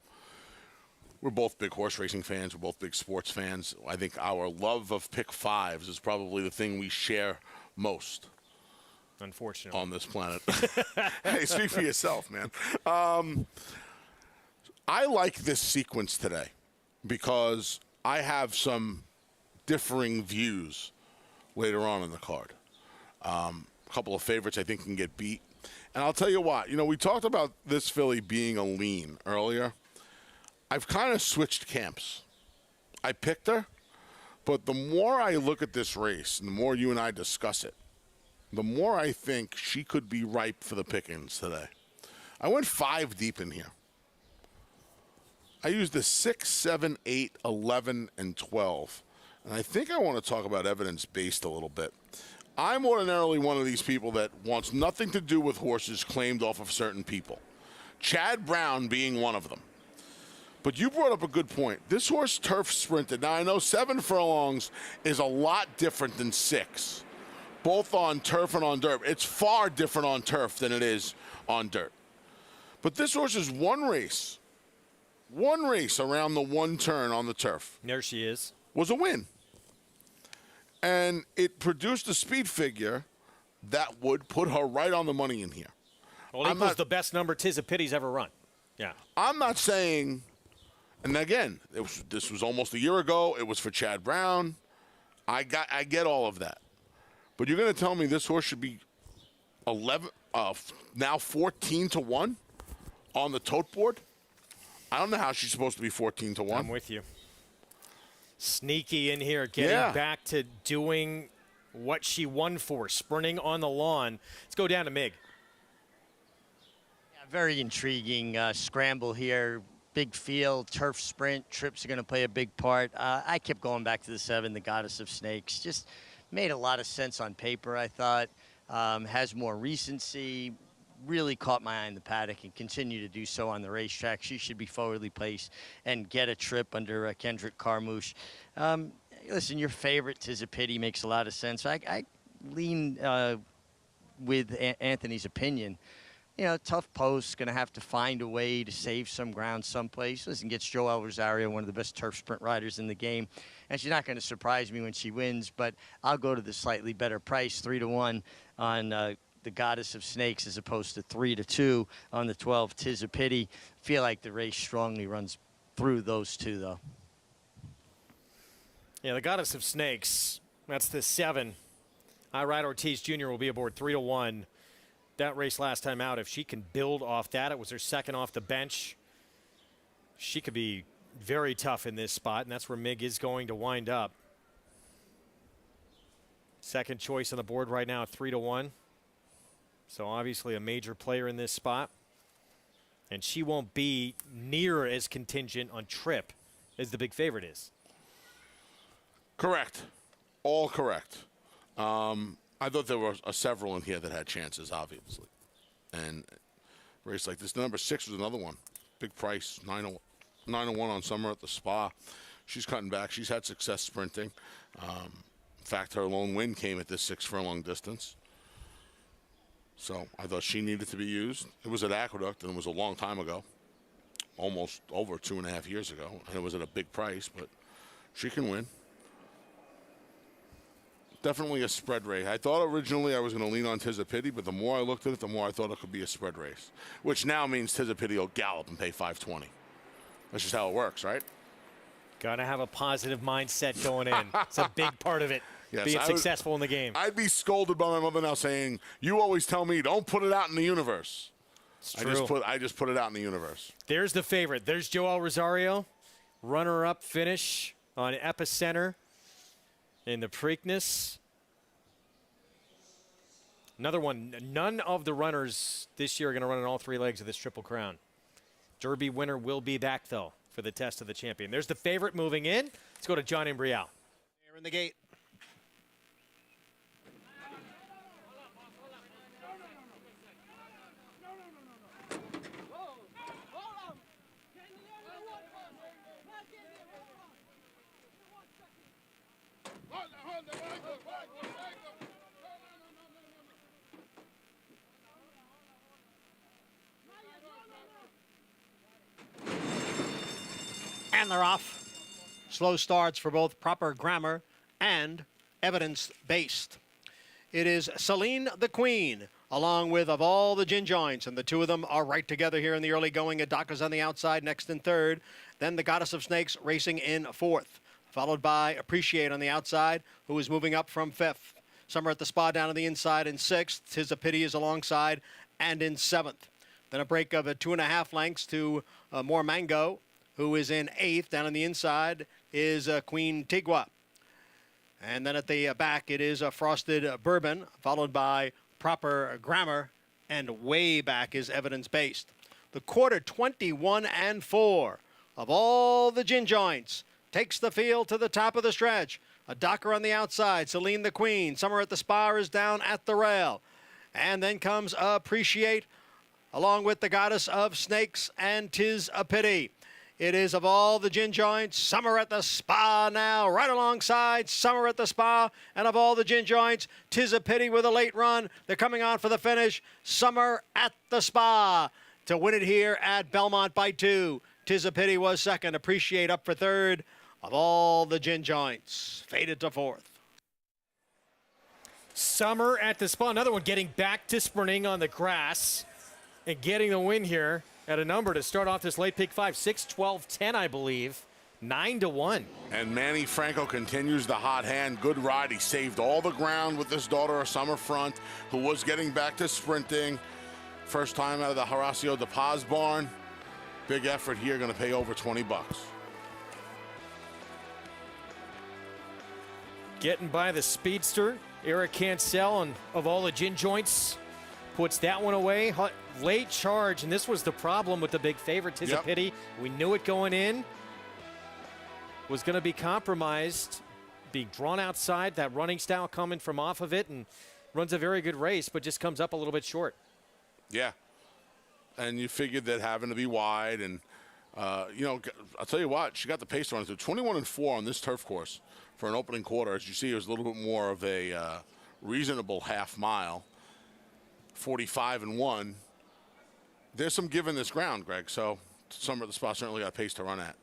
We're both big horse racing fans. We're both big sports fans. I think our love of pick 5s is probably the thing we share most. Unfortunately. On this planet. Hey, speak for yourself, man. I like this sequence today because I have some differing views later on in the card. A couple of favorites I think can get beat. And I'll tell you what, we talked about this filly being a lean earlier. I've kind of switched camps. I picked her, but the more I look at this race and the more you and I discuss it, the more I think she could be ripe for the pickings today. I went 5 deep in here. I used the 6, 7, 8, 11, and 12. And I think I want to talk about evidence-based a little bit. I'm ordinarily one of these people that wants nothing to do with horses claimed off of certain people. Chad Brown being one of them. But you brought up a good point. This horse turf sprinted. Now, I know 7 furlongs is a lot different than 6, both on turf and on dirt. It's far different on turf than it is on dirt. But this horse is one race around the one turn on the turf. There she is. Was a win. And it produced a speed figure that would put her right on the money in here. Well, it was the best number Tis a Pity's ever run. Yeah. I'm not saying, and again, this was almost a year ago. It was for Chad Brown. I get all of that. But you're going to tell me this horse should be 11, now 14-1 on the tote board? I don't know how she's supposed to be 14-1. I'm with you. Sneaky in here, getting back to doing what she won for, sprinting on the lawn. Let's go down to Mig. Yeah, very intriguing scramble here. Big field, turf sprint, trips are going to play a big part. I kept going back to the 7, the Goddess of Snakes. Just made a lot of sense on paper, I thought. Has more recency. Really caught my eye in the paddock and continue to do so on the racetrack. She should be forwardly placed and get a trip under Kendrick Carmouche. Listen, your favorite Tis a Pity makes a lot of sense. I lean with Anthony's opinion. Tough post, going to have to find a way to save some ground someplace. Listen, gets Joel Rosario, one of the best turf sprint riders in the game. And she's not going to surprise me when she wins, but I'll go to the slightly better price, 3-1 on the Goddess of Snakes as opposed to 3-2 on the 12. Tis a Pity. Feel like the race strongly runs through those two, though. Yeah, the Goddess of Snakes. That's the 7. Irad Ortiz Jr. will be aboard 3-1. That race last time out, if she can build off that, it was her 2nd off the bench. She could be very tough in this spot, and that's where Mig is going to wind up. Second choice on the board right now, 3-1. So obviously a major player in this spot. And she won't be near as contingent on trip as the big favorite is. Correct. All correct. I thought there were several in here that had chances, obviously. And a race like this, the number 6 was another one. Big price, 9-1 on Summer at the Spa. she's cutting back. She's had success sprinting. In fact, her lone win came at this 6 furlong distance. So I thought she needed to be used. It was at Aqueduct, and it was a long time ago, almost over 2.5 years ago, and it was at a big price, but she can win. Definitely a spread race. I thought originally I was going to lean on Tizapity, but the more I looked at it, the more I thought it could be a spread race, which now means Tizapity will gallop and pay $5.20. That's just how it works, right? Got to have a positive mindset going in. It's a big part of it, Yes, being successful in the game. I'd be scolded by my mother now saying, you always tell me, don't put it out in the universe. It's true. I just put it out in the universe. There's the favorite. There's Joel Rosario, runner-up finish on Epicenter in the Preakness. Another one. None of the runners this year are going to run on all 3 legs of this Triple Crown. Derby winner will be back, though, for the test of the champion. There's the favorite moving in. Let's go to John Imbrial. Here in the gate. And they're off. Slow starts for both Proper Grammar and Evidence-Based. It is Celine the Queen, along with Of All the Gin Joints, and the two of them are right together here in the early going. Adaka's on the outside, next in third. Then the Goddess of Snakes racing in fourth, followed by Appreciate on the outside, who is moving up from fifth. Summer at the Spa down on the inside in sixth. Tis a Pity is alongside and in seventh. Then a break of 2.5 lengths to More Mango, who is in eighth. Down on the inside is Queen Tigua. And then at the back, it is Frosted Bourbon, followed by Proper Grammar, and way back is Evidence-Based. The quarter 21-4 of All the Gin Joints takes the field to the top of the stretch. A Docker on the outside, Celine the Queen. Summer at the Spa is down at the rail. And then comes Appreciate, along with the Goddess of Snakes and Tis a Pity. It is Of All the Gin Joints, Summer at the Spa now, right alongside Summer at the Spa, and Of All the Gin Joints, Tis a Pity with a late run. They're coming on for the finish. Summer at the Spa to win it here at Belmont by 2. Tis a Pity was second. Appreciate up for third. Of All the Gin Joints faded to fourth. Summer at the Spa, another one getting back to sprinting on the grass and getting the win here at a number to start off this late pick 5, 6, 12, 10, I believe, 9-1. And Manny Franco continues the hot hand. Good ride. He saved all the ground with his daughter, a Summer Front, who was getting back to sprinting. First time out of the Horacio de Paz barn. Big effort here, going to pay over $20. Getting by the speedster, Eric Cancel, and Of All the Gin Joints puts that one away. Late charge, and this was the problem with the big favorite, Tis a Pity. We knew it going in. Was going to be compromised, being drawn outside, that running style coming from off of it, and runs a very good race, but just comes up a little bit short. Yeah. And you figured that having to be wide, and, you know, I'll tell you what, she got the pace on it. 21-4 on this turf course for an opening quarter. As you see, it was a little bit more of a reasonable half mile. 45-1. There's some give in this ground, Greg, so Summer at the Spa certainly got a pace to run at.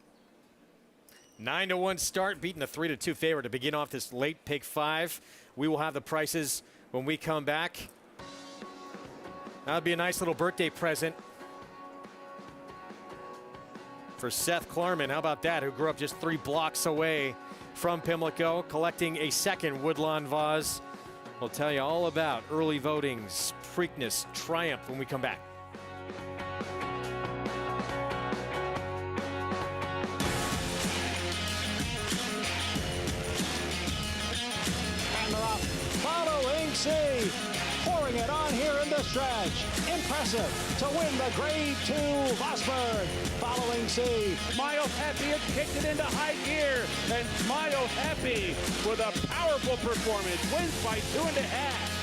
9-1 start, beating a 3-2 favorite to begin off this late pick 5. We will have the prices when we come back. That'll be a nice little birthday present for Seth Klarman. How about that? Who grew up just 3 blocks away from Pimlico, collecting a second Woodlawn vase. We'll tell you all about early votings, Preakness, Triumph when we come back. And they're off. Following C, pouring it on here in the stretch. Impressive to win the Grade 2 Vosburg. Following C. Smile Happy has kicked it into high gear, and Smile Happy with a powerful performance wins by 2.5.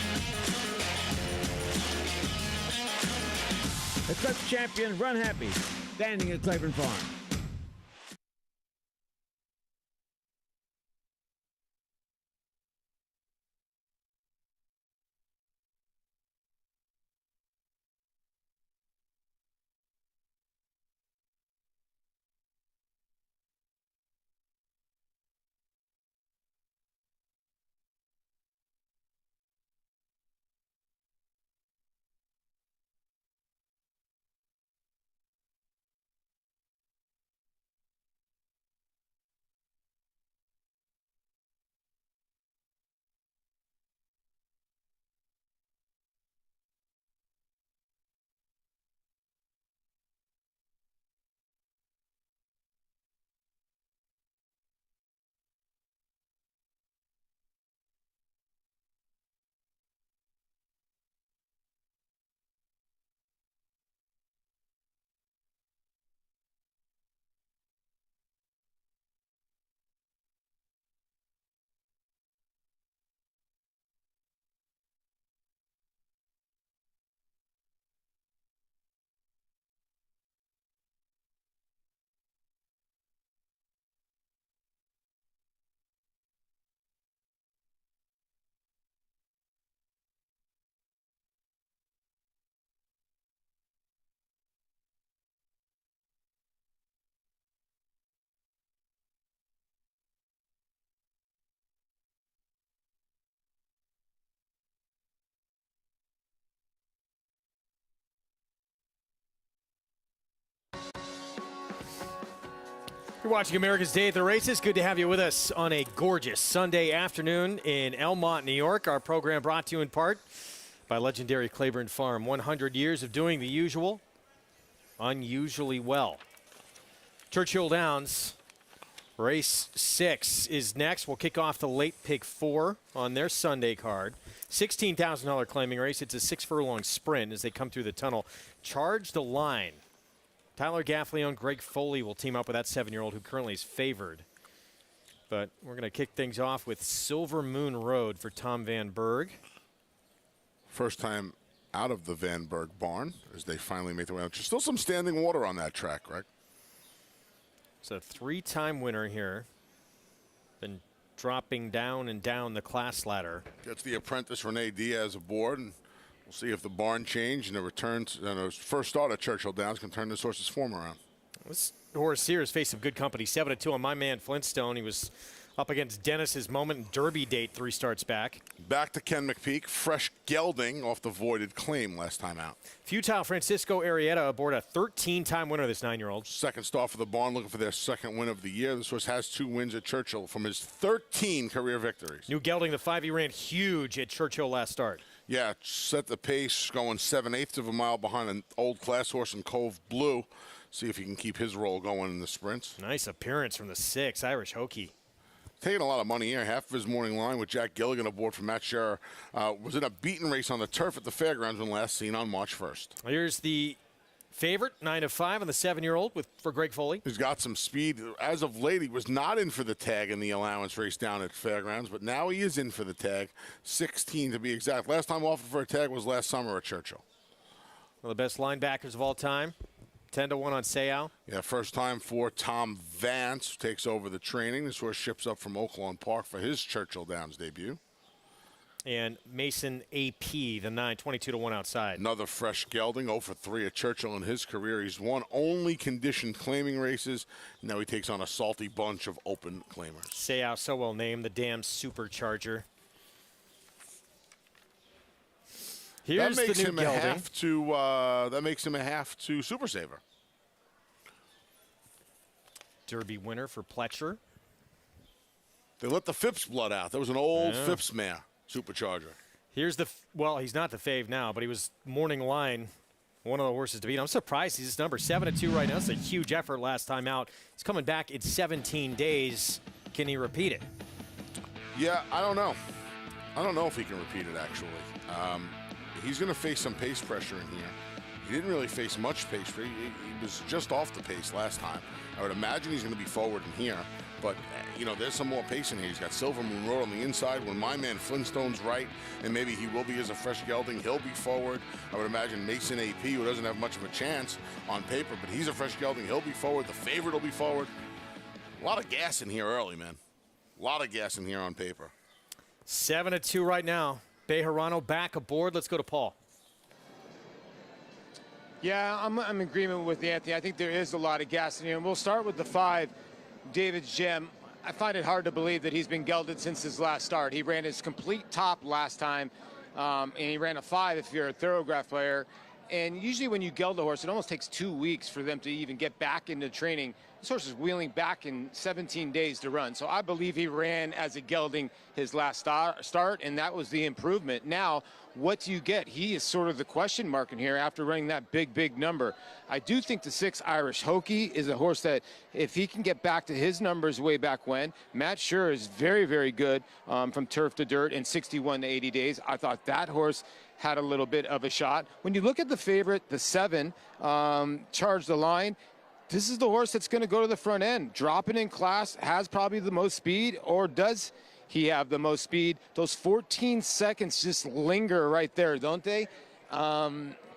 The Cup champion Run Happy, standing at Claiborne Farm. You're watching America's Day at the Races. Good to have you with us on a gorgeous Sunday afternoon in Elmont, New York. Our program brought to you in part by legendary Claiborne Farm. 100 years of doing the usual, unusually well. Churchill Downs, race 6 is next. We'll kick off the late pick 4 on their Sunday card. $16,000 claiming race. It's a 6-furlong sprint as they come through the tunnel. Charge the line. Tyler Gaffalione, Greg Foley will team up with that 7-year-old who currently is favored. But we're going to kick things off with Silver Moon Road for Tom Van Berg. First time out of the Van Berg barn as they finally make their way out. There's still some standing water on that track, right? It's a 3-time winner here. Been dropping down and down the class ladder. Gets the apprentice Renee Diaz aboard, and we'll see if the barn change and the returns and his first start at Churchill Downs can turn this horse's form around. This horse here has faced some good company. 7-2 on my man Flintstone. He was up against Dennis's Moment and Derby date 3 starts back. Back to Ken McPeak. Fresh gelding off the voided claim last time out. Futile Francisco Arrieta aboard a 13-time winner, this 9-year-old. Second start for the barn, looking for their second win of the year. This horse has 2 wins at Churchill from his 13 career victories. New gelding, the 5 he ran huge at Churchill last start. Yeah, set the pace, going 7/8 of a mile behind an old class horse in Cove Blue. See if he can keep his roll going in the sprints. Nice appearance from the 6, Irish Hokey. Taking a lot of money here. Half of his morning line with Jack Gilligan aboard from Matt Scherer was in a beaten race on the turf at the fairgrounds when last seen on March 1st. Here's the favorite, 9-5 on the 7-year-old for Greg Foley. He's got some speed. As of late, he was not in for the tag in the allowance race down at fairgrounds, but now he is in for the tag, 16 to be exact. Last time offered for a tag was last summer at Churchill. One of the best linebackers of all time. 10-1 on Seau. Yeah, first time for Tom Vance, who takes over the training. This horse ships up from Oaklawn Park for his Churchill Downs debut. And Mason AP, the 9, 22-1 outside. Another fresh gelding, 0 for 3 at Churchill in his career. He's won only conditioned claiming races. Now he takes on a salty bunch of open claimers. Seau, so well named, the damn supercharger. Here's that makes the new gelding. That makes him a half to Super Saver. Derby winner for Pletcher. They let the Phipps blood out. There was an old Phipps mare, Supercharger. Here's the, well, he's not the fave now, but he was morning line, one of the horses to beat. I'm surprised he's this number, 7-2 right now. That's a huge effort last time out. He's coming back in 17 days. Can he repeat it? Yeah, I don't know. I don't know if he can repeat it, actually. He's going to face some pace pressure in here. He didn't really face much pace. He was just off the pace last time. I would imagine he's going to be forward in here. But, you know, there's some more pace in here. He's got Silver Moon Road on the inside. When my man Flintstone's right, and maybe he will be as a fresh gelding, he'll be forward. I would imagine Mason AP, who doesn't have much of a chance on paper, but he's a fresh gelding. He'll be forward. The favorite will be forward. A lot of gas in here early, man. A lot of gas in here on paper. 7-2 right now. Bejarano back aboard. Let's go to Paul. Yeah, I'm in agreement with Anthony. I think there is a lot of gas in here. And we'll start with the 5, David's Gem. I find it hard to believe that he's been gelded since his last start. He ran his complete top last time, and he ran a 5 if you're a thoroughbred player. And usually when you geld a horse, it almost takes 2 weeks for them to even get back into training. This horse is wheeling back in 17 days to run. So I believe he ran as a gelding his last start, and that was the improvement. Now, what do you get? He is sort of the question mark in here after running that big number. I do think the 6, Irish Hokey, is a horse that if he can get back to his numbers way back when, Matt Scherer is very good from turf to dirt in 61 to 80 days. I thought that horse had a little bit of a shot. When you look at the favorite, the 7, Charge the Line, this is the horse that's going to go to the front end. Dropping in class, has probably the most speed, or does he have the most speed? Those 14 seconds just linger right there, don't they?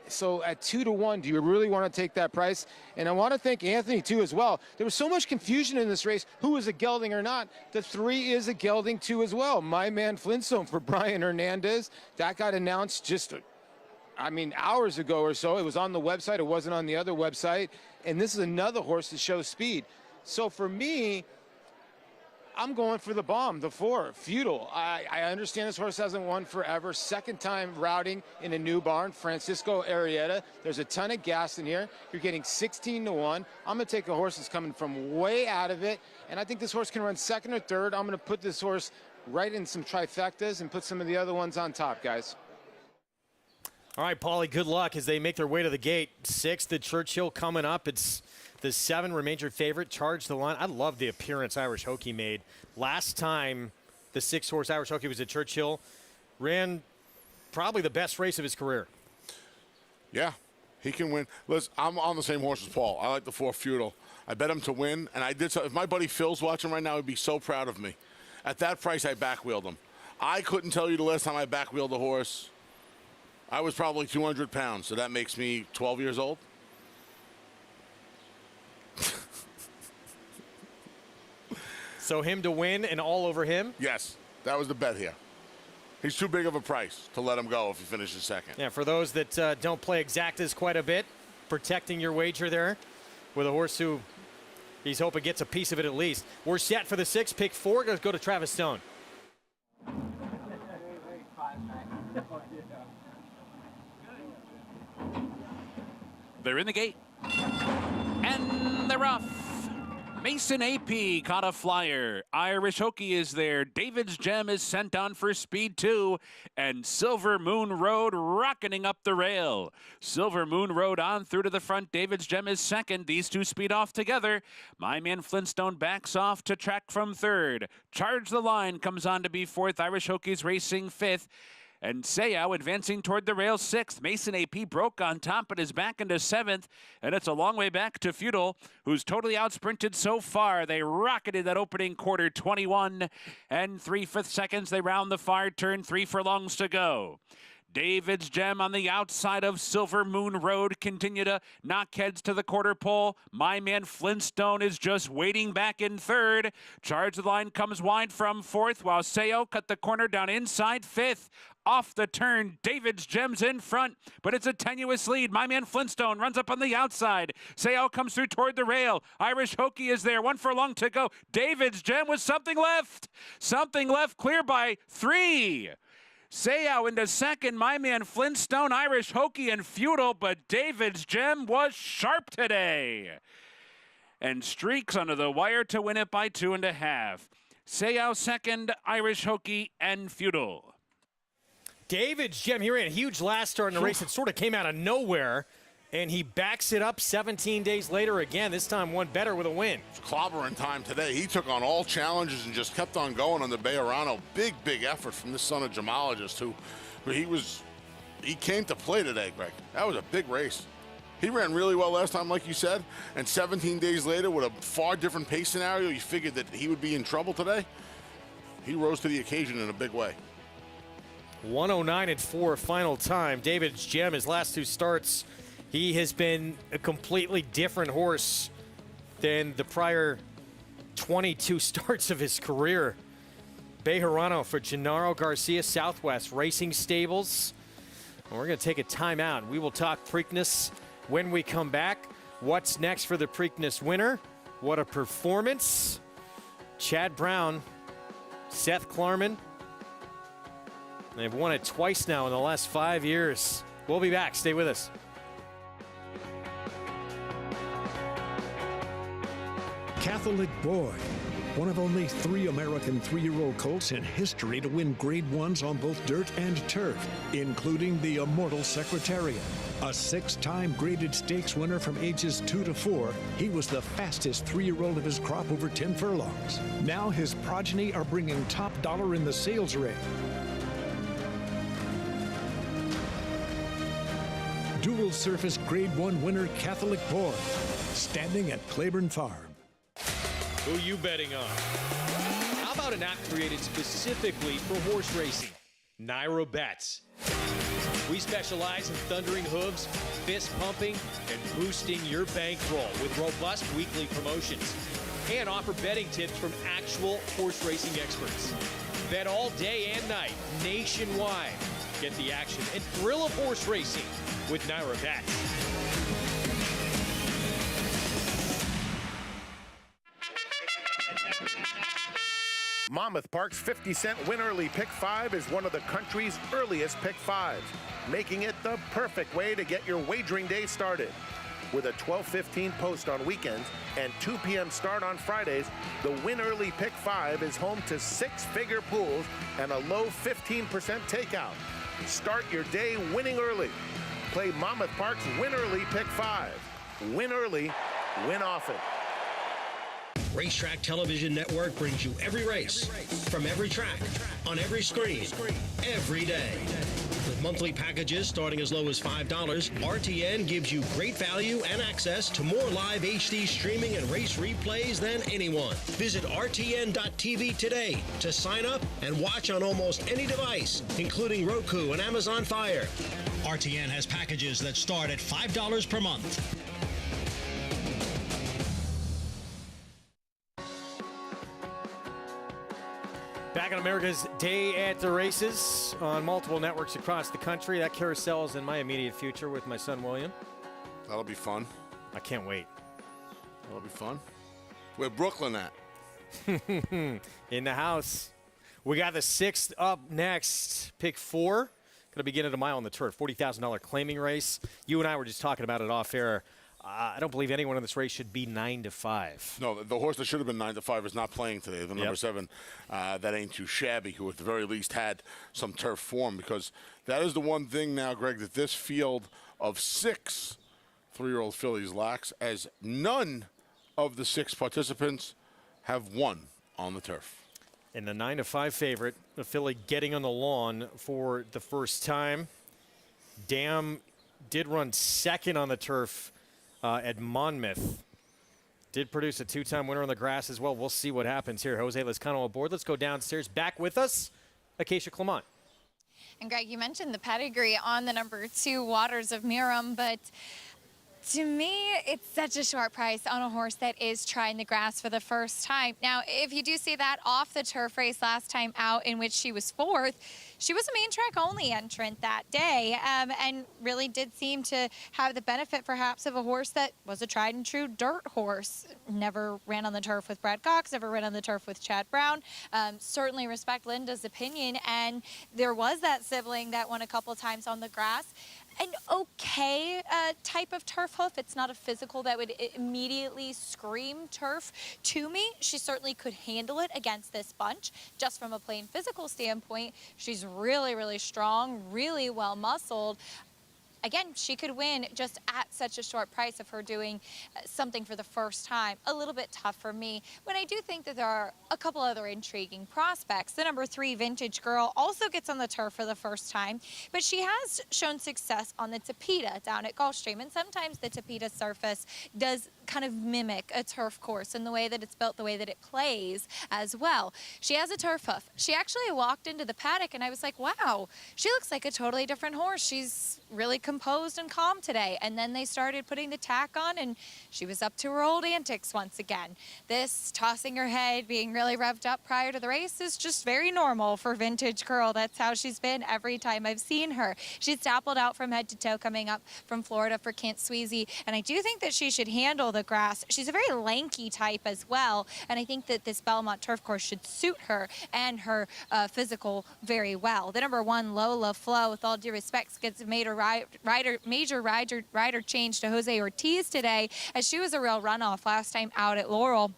So at 2-1, do you really want to take that price? And I want to thank Anthony, too, as well. There was so much confusion in this race, who was a gelding or not. The 3 is a gelding, too, as well. My man Flintstone for Brian Hernandez. That got announced just, hours ago or so. It was on the website. It wasn't on the other website. And this is another horse that shows speed. So for me, I'm going for the bomb, the 4, Feudal. I understand this horse hasn't won forever. Second time routing in a new barn, Francisco Arrieta. There's a ton of gas in here. You're getting 16 to 1. I'm going to take a horse that's coming from way out of it, and I think this horse can run second or third. I'm going to put this horse right in some trifectas and put some of the other ones on top, guys. All right, Paulie, good luck as they make their way to the gate. 6, the Churchill coming up. It's the 7 remains your favorite. Charge the Line. I love the appearance Irish Hokie made. Last time the 6-horse Irish Hokie was at Churchill, ran probably the best race of his career. Yeah, he can win. Listen, I'm on the same horse as Paul. I like the 4 Feudal. I bet him to win, and I did so. If my buddy Phil's watching right now, he'd be so proud of me. At that price, I back-wheeled him. I couldn't tell you the last time I back-wheeled a horse. I was probably 200 pounds, so that makes me 12 years old. So him to win and all over him? Yes, that was the bet here. He's too big of a price to let him go if he finishes second. Yeah, for those that don't play exactas quite a bit, protecting your wager there with a horse who he's hoping gets a piece of it at least. We're set for the 6, pick 4. Let's go to Travis Stone. They're in the gate. And they're off. Mason AP caught a flyer. Irish Hokie is there. David's Gem is sent on for speed 2. And Silver Moon Road rocketing up the rail. Silver Moon Road on through to the front. David's Gem is second. These two speed off together. My Man Flintstone backs off to track from 3rd. Charge the Line comes on to be 4th. Irish Hokie's racing 5th. And Seau advancing toward the rail 6th. Mason AP broke on top but is back into 7th. And it's a long way back to Feudal, who's totally outsprinted so far. They rocketed that opening quarter, 21 and 3/5 seconds. They round the far turn, 3 furlongs to go. David's Gem on the outside of Silver Moon Road continue to knock heads to the quarter pole. My Man Flintstone is just waiting back in 3rd. Charge the Line comes wide from 4th, while Seau cut the corner down inside 5th. Off the turn, David's Gem's in front, but it's a tenuous lead. My Man Flintstone runs up on the outside. Seau comes through toward the rail. Irish Hokie is there, 1 furlong to go. David's Gem with something left. Something left, clear by 3. Seau into 2nd, My Man Flintstone, Irish Hokie, and Feudal, but David's Gem was sharp today. And streaks under the wire to win it by 2.5. Seau 2nd, Irish Hokie, and Feudal. David's Gem, he ran a huge last start in the race. It sort of came out of nowhere, and he backs it up 17 days later again. This time one better with a win. Clobbering time today. He took on all challenges and just kept on going on the Bejarano. Big effort from this son of gemologist who he came to play today, Greg. That was a big race. He ran really well last time, like you said, and 17 days later with a far different pace scenario, you figured that he would be in trouble today. He rose to the occasion in a big way. 109.4 final time. David's Gem, his last 2 starts, he has been a completely different horse than the prior 22 starts of his career. Bejarano for Gennaro Garcia, Southwest Racing Stables. And we're going to take a timeout. We will talk Preakness when we come back. What's next for the Preakness winner? What a performance. Chad Brown, Seth Klarman. They've won it twice now in the last 5 years. We'll be back. Stay with us. Catholic Boy, one of only 3 American 3-year-old colts in history to win Grade 1s on both dirt and turf, including the Immortal Secretariat. A 6-time graded stakes winner from ages 2 to 4, he was the fastest 3-year-old of his crop over 10 furlongs. Now his progeny are bringing top dollar in the sales ring. Dual Surface Grade 1 winner Catholic Boy, standing at Claiborne Farm. Who you betting on? How about an app created specifically for horse racing? Naira Bets. We specialize in thundering hooves, fist pumping, and boosting your bankroll with robust weekly promotions. And offer betting tips from actual horse racing experts. Bet all day and night, nationwide. Get the action and thrill of horse racing with Naira Bets. Monmouth Park's 50-cent win early pick 5 is one of the country's earliest pick 5s, making it the perfect way to get your wagering day started. With a 12:15 post on weekends and 2 p.m. start on Fridays, the win early pick 5 is home to 6-figure pools and a low 15% takeout. Start your day winning early. Play Monmouth Park's win early pick 5. Win early, win often. Racetrack Television Network brings you every race, from every track, on every screen, every day. With monthly packages starting as low as $5, RTN gives you great value and access to more live HD streaming and race replays than anyone. Visit RTN.tv today to sign up and watch on almost any device, including Roku and Amazon Fire. RTN has packages that start at $5 per month. Back on America's Day at the Races on multiple networks across the country. That carousel is in my immediate future with my son, William. That'll be fun. I can't wait. That'll be fun. Where Brooklyn at? In the house. We got the 6th up next. Pick 4. Going to begin at a mile on the turf. $40,000 claiming race. You and I were just talking about it off air. I don't believe anyone in this race should be 9-5. No, the horse that should have been 9-5 is not playing today. The number 7, that ain't too shabby, who at the very least had some turf form, because that is the one thing now, Greg, that this field of 6 3-year-old fillies lacks, as none of the 6 participants have won on the turf. And the 9-5 favorite, the filly getting on the lawn for the first time. Dam did run second on the turf at Monmouth. Did produce a 2-time winner on the grass as well. We'll see what happens here. Jose Lezcano aboard. Let's go downstairs. Back with us, Acacia Clement. And Greg, you mentioned the pedigree on the number 2, Waters of Miram, but to me, it's such a short price on a horse that is trying the grass for the first time. Now, if you do see that off the turf race last time out in which she was 4th, she was a main track only entrant that day, and really did seem to have the benefit perhaps of a horse that was a tried and true dirt horse. Never ran on the turf with Brad Cox, never ran on the turf with Chad Brown. Certainly respect Linda's opinion, and there was that sibling that won a couple times on the grass. An okay type of turf hoof. It's not a physical that would immediately scream turf to me. She certainly could handle it against this bunch. Just from a plain physical standpoint, she's really, really strong, really well muscled. Again, she could win just at such a short price of her doing something for the first time. A little bit tough for me, when I do think that there are a couple other intriguing prospects. The number 3, Vintage Girl, also gets on the turf for the first time, but she has shown success on the Tapeta down at Gulfstream, and sometimes the Tapeta surface does kind of mimic a turf course in the way that it's built, the way that it plays as well. She has a turf hoof. She actually walked into the paddock and I was like, wow, she looks like a totally different horse. She's really composed and calm today. And then they started putting the tack on and she was up to her old antics once again. This tossing her head, being really revved up prior to the race is just very normal for Vintage Girl. That's how she's been every time I've seen her. She's dappled out from head to toe coming up from Florida for Kent Sweezy, and I do think that she should handle the grass. She's a very lanky type as well, and I think that this Belmont turf course should suit her and her physical very well. The number 1, Lola Flow, with all due respect, gets a major rider change to Jose Ortiz today, as she was a real runoff last time out at Laurel.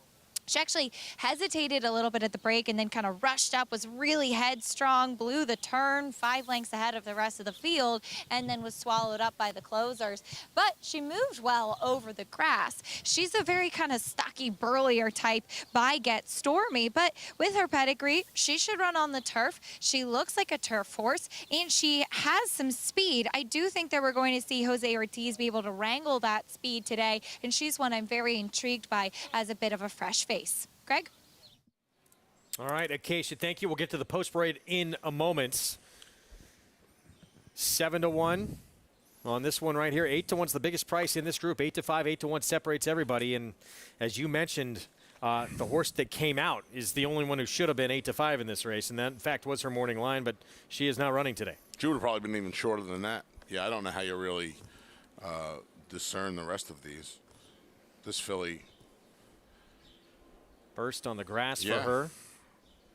She actually hesitated a little bit at the break and then kind of rushed up, was really headstrong, blew the turn 5 lengths ahead of the rest of the field, and then was swallowed up by the closers. But she moved well over the grass. She's a very kind of stocky, burlier type by Get Stormy, but with her pedigree, she should run on the turf. She looks like a turf horse, and she has some speed. I do think that we're going to see Jose Ortiz be able to wrangle that speed today, and she's one I'm very intrigued by as a bit of a fresh face. Greg? All right, Acacia, thank you. We'll get to the post parade in a moment. 7-1 on this one right here. 8-1's the biggest price in this group. 8-5, 8-1 separates everybody. And as you mentioned, the horse that came out is the only one who should have been 8-5 in this race. And that, in fact, was her morning line, but she is not running today. She would have probably been even shorter than that. Yeah, I don't know how you really discern the rest of these. This filly... Burst on the grass for her.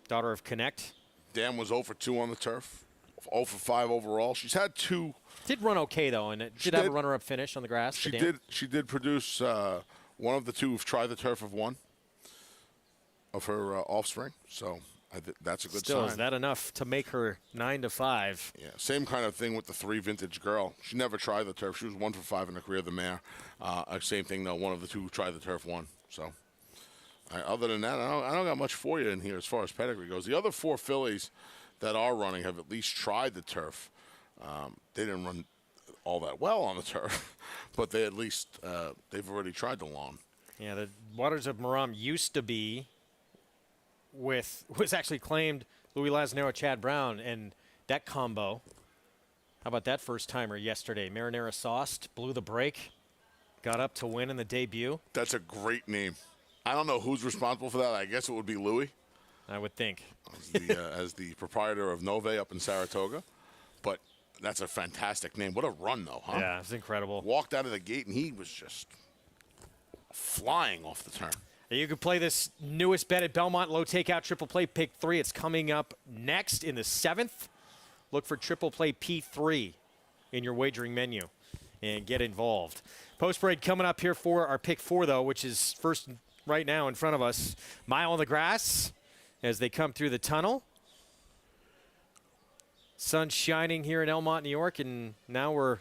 daughter of Connect. Dan was 0 for 2 on the turf, 0 for 5 overall. She's had 2. Did run okay, though, and it did have a runner-up finish on the grass. She did produce one of the 2 who've tried the turf of 1 of her offspring. So that's a good Still, sign. is that enough to make her 9-5? Yeah, same kind of thing with the 3 vintage girl. She never tried the turf. She was 1 for 5 in the career of the mare. Same thing, though. One of the 2 who tried the turf won. So other than that, I don't got much for you in here as far as pedigree goes. The other 4 fillies that are running have at least tried the turf. They didn't run all that well on the turf, but they at least they've already tried the lawn. Yeah, the Waters of Merom used to be was actually claimed Louis Lasnero, Chad Brown, and that combo. How about that first timer yesterday? Marinara Sauced blew the break, got up to win in the debut. That's a great name. I don't know who's responsible for that. I guess it would be Louis. I would think. As the proprietor of Nove up in Saratoga. But that's a fantastic name. What a run, though, huh? Yeah, it's incredible. Walked out of the gate, and he was just flying off the turn. You can play this newest bet at Belmont, low takeout triple play pick 3. It's coming up next in the 7th. Look for triple play P3 in your wagering menu and get involved. Post break coming up here for our pick 4, though, which is first right now in front of us. Mile on the Grass as they come through the tunnel. Sun shining here in Elmont, New York, and now we're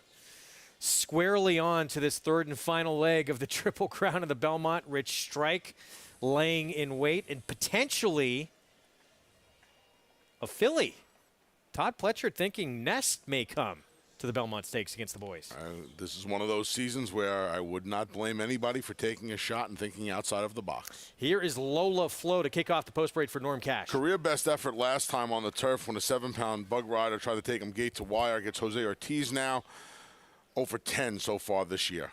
squarely on to this 3rd and final leg of the Triple Crown of the Belmont. Rich Strike laying in wait, and potentially a filly. Todd Pletcher thinking Nest may come to the Belmont Stakes against the boys. This is one of those seasons where I would not blame anybody for taking a shot and thinking outside of the box. Here is Lola Flo to kick off the post break for Norm Cash. Career best effort last time on the turf when a 7-pound bug rider tried to take him gate to wire. Gets Jose Ortiz now. 0 for 10 so far this year.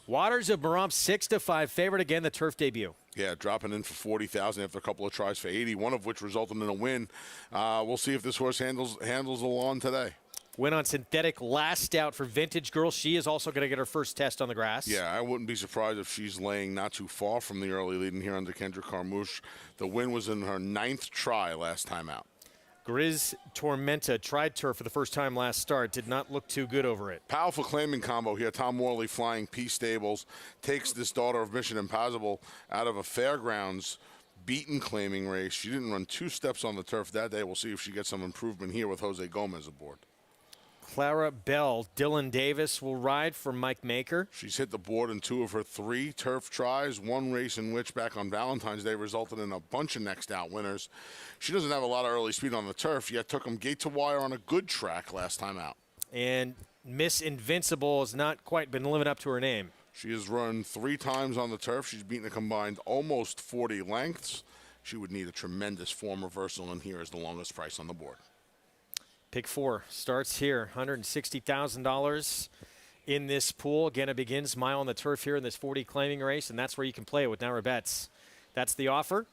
Waters of Merom 6-5 favorite again, the turf debut. Yeah, dropping in for 40,000 after a couple of tries for 80, one of which resulted in a win. We'll see if this horse handles the lawn today. Win on synthetic last out for Vintage Girl. She is also going to get her first test on the grass. Yeah, I wouldn't be surprised if she's laying not too far from the early lead in here under Kendra Carmouche. The win was in her 9th try last time out. Grizz Tormenta tried turf for the first time last start. Did not look too good over it. Powerful claiming combo here. Tom Morley flying P Stables takes this Daughter of Mission Impossible out of a fairgrounds beaten claiming race. She didn't run 2 steps on the turf that day. We'll see if she gets some improvement here with Jose Gomez aboard. Clara Bell, Dylan Davis will ride for Mike Maker. She's hit the board in 2 of her 3 turf tries, one race in which back on Valentine's Day resulted in a bunch of next out winners. She doesn't have a lot of early speed on the turf, yet took them gate to wire on a good track last time out. And Miss Invincible has not quite been living up to her name. She has run 3 times on the turf. She's beaten a combined almost 40 lengths. She would need a tremendous form reversal, and here is the longest price on the board. Pick 4 starts here, $160,000 in this pool. Again, it begins mile on the turf here in this 40 claiming race, and that's where you can play with Naira Bets. That's the offer.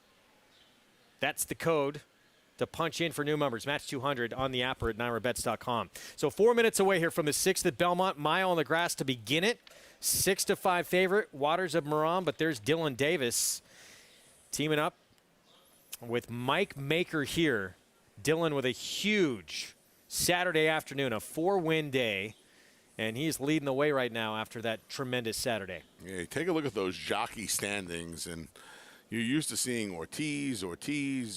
That's the code to punch in for new members. Match 200 on the app or at NairaBets.com. So 4 minutes away here from the 6th at Belmont. Mile on the Grass to begin it. 6-5 favorite, Waters of Merom, but there's Dylan Davis teaming up with Mike Maker here. Dylan with a huge Saturday afternoon, a 4-win day, and he's leading the way right now after that tremendous Saturday. Yeah, take a look at those jockey standings, and you're used to seeing Ortiz,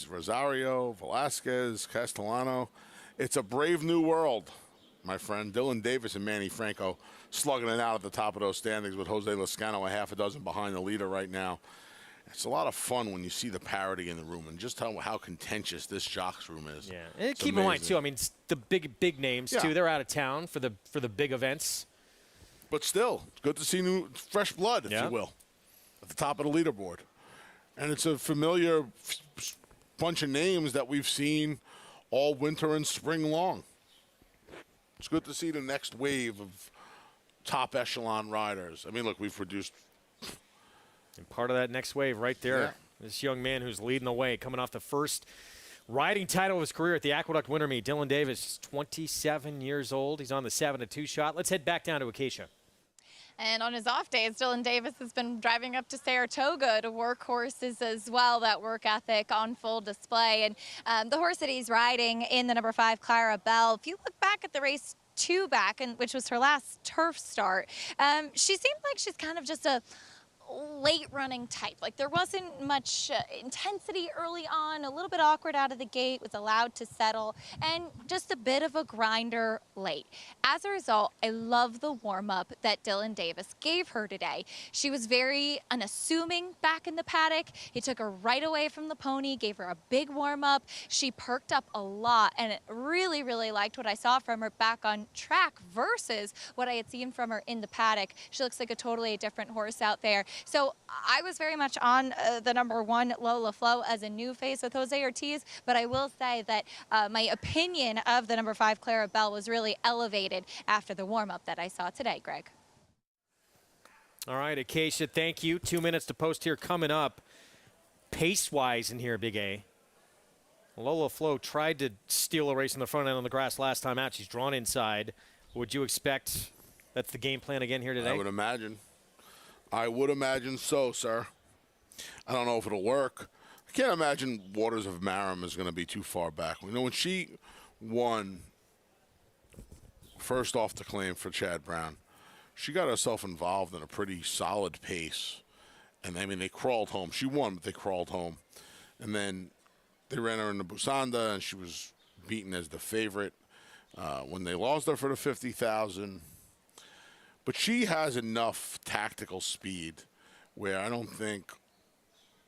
Rosario, Velasquez, Castellano. It's a brave new world, my friend. Dylan Davis and Manny Franco slugging it out at the top of those standings with Jose Lezcano a half a dozen behind the leader right now. It's a lot of fun when you see the parity in the room and just how contentious this jocks room is. Yeah, and keep in mind too. I mean, the big names too. They're out of town for the big events. But still, it's good to see new fresh blood, if you will, at the top of the leaderboard. And it's a familiar bunch of names that we've seen all winter and spring long. It's good to see the next wave of top echelon riders. I mean, look, we've produced. And part of that next wave right there, this young man who's leading the way, coming off the first riding title of his career at the Aqueduct Winter Meet. Dylan Davis, 27 years old. He's on the 7-2 shot. Let's head back down to Acacia. And on his off days, Dylan Davis has been driving up to Saratoga to work horses as well. That work ethic on full display. And the horse that he's riding in the number 5, Clara Bell, if you look back at the race 2 back, which was her last turf start, she seemed like she's kind of just a late running type. Like there wasn't much intensity early on, a little bit awkward out of the gate, was allowed to settle, and just a bit of a grinder late. As a result, I love the warm-up that Dylan Davis gave her today. She was very unassuming back in the paddock. He took her right away from the pony, gave her a big warm-up. She perked up a lot, and really, really liked what I saw from her back on track versus what I had seen from her in the paddock. She looks like a totally different horse out there. So I was very much on the number 1, Lola Flo, as a new face with Jose Ortiz, but I will say that my opinion of the number 5, Clara Bell, was really elevated after the warm-up that I saw today, Greg. All right, Acacia, thank you. 2 minutes to post here coming up. Pace-wise in here, Big A. Lola Flo tried to steal a race in the front end on the grass last time out. She's drawn inside. Would you expect that's the game plan again here today? I would imagine. I would imagine so, sir. I don't know if it'll work. I can't imagine Waters of Marham is going to be too far back. You know, when she won first off the claim for Chad Brown, she got herself involved in a pretty solid pace. And, I mean, they crawled home. She won, but they crawled home. And then they ran her into Busanda, and she was beaten as the favorite. When they lost her for the $50,000. But she has enough tactical speed where I don't think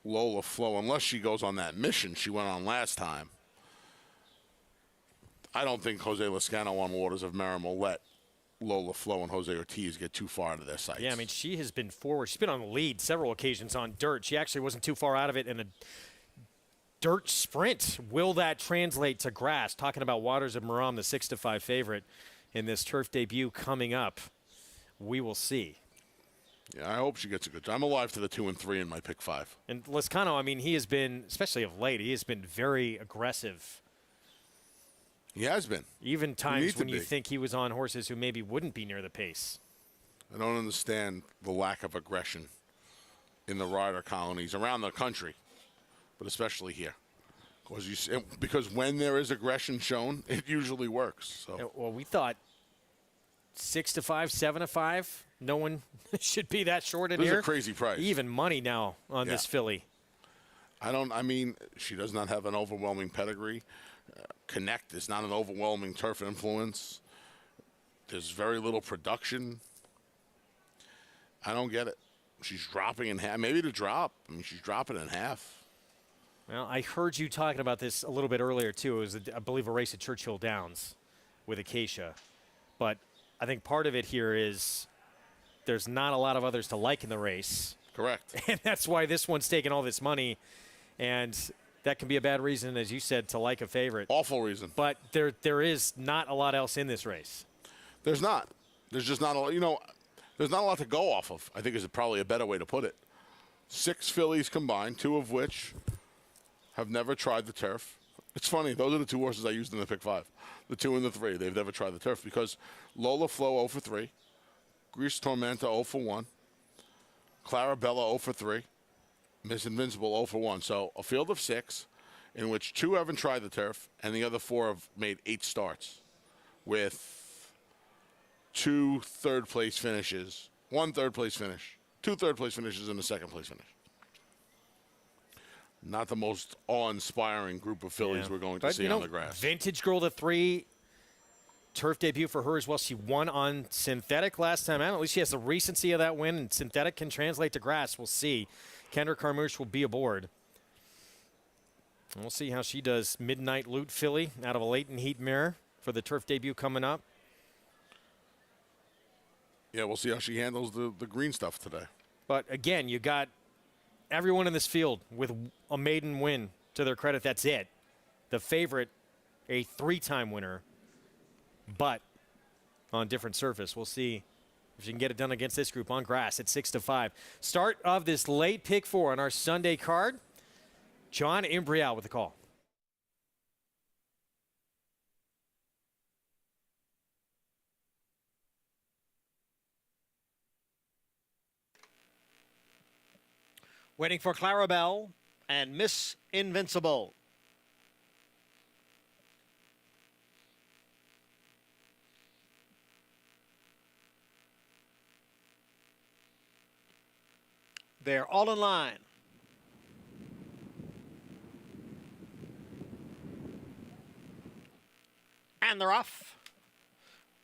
Lola Flo, unless she goes on that mission she went on last time, I don't think Jose Lezcano on Waters of Marham will let Lola Flo and Jose Ortiz get too far out of their sights. Yeah, I mean, she has been forward. She's been on the lead several occasions on dirt. She actually wasn't too far out of it in a dirt sprint. Will that translate to grass? Talking about Waters of Marham, the 6-5 favorite in this turf debut coming up. We will see. Yeah, I hope she gets a good time. I'm alive to the 2 and 3 in my pick 5. And Lezcano, I mean, he has been, especially of late, he has been very aggressive. He has been. Even times when you think he was on horses who maybe wouldn't be near the pace. I don't understand the lack of aggression in the rider colonies around the country, but especially here. Because when there is aggression shown, it usually works. So. Well, we thought 6-5, 7-5. No one should be that short in here. This is a crazy price. Even money now on this filly. I mean, she does not have an overwhelming pedigree. Connect is not an overwhelming turf influence. There's very little production. I don't get it. She's dropping in half. Maybe to drop. I mean, she's dropping in half. Well, I heard you talking about this a little bit earlier, too. It was, I believe, a race at Churchill Downs with Acacia. But I think part of it here is there's not a lot of others to like in the race. Correct. And that's why this one's taking all this money. And that can be a bad reason, as you said, to like a favorite. Awful reason. But there is not a lot else in this race. There's not. There's just not a lot. You know, there's not a lot to go off of, I think is probably a better way to put it. 6 fillies combined, 2 of which have never tried the turf. It's funny. Those are the 2 horses I used in the pick 5. The 2 and the 3. They've never tried the turf because Lola Flo 0 for 3. Grease Tormenta 0 for 1. Clarabella 0 for 3. Miss Invincible 0 for 1. So a field of 6 in which 2 haven't tried the turf and the other 4 have made 8 starts with 2 third-place finishes, 1 third-place finish, 2 third-place finishes, and a second-place finish. Not the most awe-inspiring group of fillies we're going to see on the grass. Vintage Girl to 3. Turf debut for her as well. She won on synthetic last time out. At least she has the recency of that win, and synthetic can translate to grass. We'll see. Kendra Carmouche will be aboard. And we'll see how she does. Midnight Loot filly out of a Leighton Heat mare for the turf debut coming up. Yeah, we'll see how she handles the green stuff today. But, again, you got everyone in this field with a maiden win to their credit. That's it. The favorite, a 3-time winner, but on different surface. We'll see if she can get it done against this group on grass at 6-5. Start of this late pick 4 on our Sunday card. John Imbrial with the call. Waiting for Clarabelle and Miss Invincible. They're all in line. And they're off.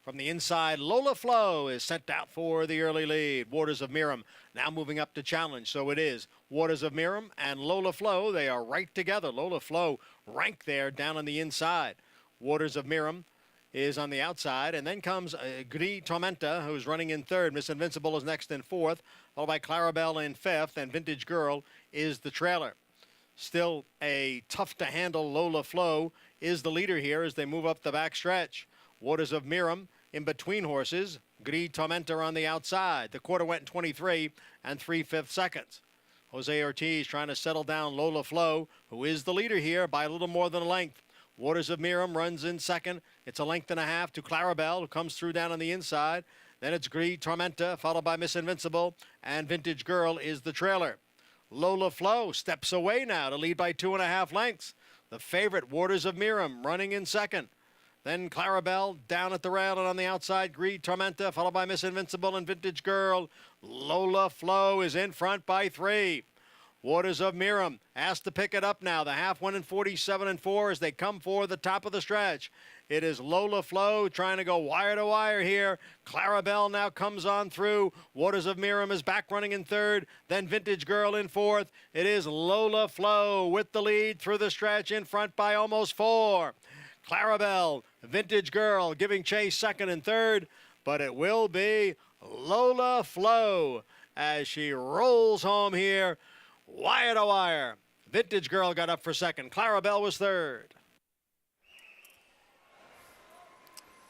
From the inside, Lola Flo is sent out for the early lead. Waters of Miram now moving up to challenge. So it is Waters of Miram and Lola Flo. They are right together. Lola Flo ranked there down on the inside. Waters of Miram is on the outside. And then comes Gris Tormenta, who's running in third. Miss Invincible is next in fourth, followed by Clarabelle in fifth. And Vintage Girl is the trailer. Still a tough-to-handle Lola Flo is the leader here as they move up the back stretch. Waters of Miram in between horses. Gris Tormenta on the outside. The quarter went in 23 and 3/5 seconds. Jose Ortiz trying to settle down Lola Flo, who is the leader here by a little more than a length. Waters of Miram runs in second. It's a length and a half to Clarabelle, who comes through down on the inside. Then it's Gris Tormenta, followed by Miss Invincible, and Vintage Girl is the trailer. Lola Flo steps away now to lead by 2.5 lengths. The favorite, Waters of Miram, running in second. Then Clarabelle down at the rail and on the outside, Gris Tormenta, followed by Miss Invincible and Vintage Girl. Lola Flo is in front by 3. Waters of Miram asked to pick it up now. The half went in 47 and 4 as they come for the top of the stretch. It is Lola Flo trying to go wire to wire here. Clarabelle now comes on through. Waters of Miram is back running in third. Then Vintage Girl in fourth. It is Lola Flo with the lead through the stretch in front by almost 4. Clarabelle, Vintage Girl giving chase second and third, but it will be Lola Flo as she rolls home here, wire to wire. Vintage Girl got up for second. Clarabelle was third.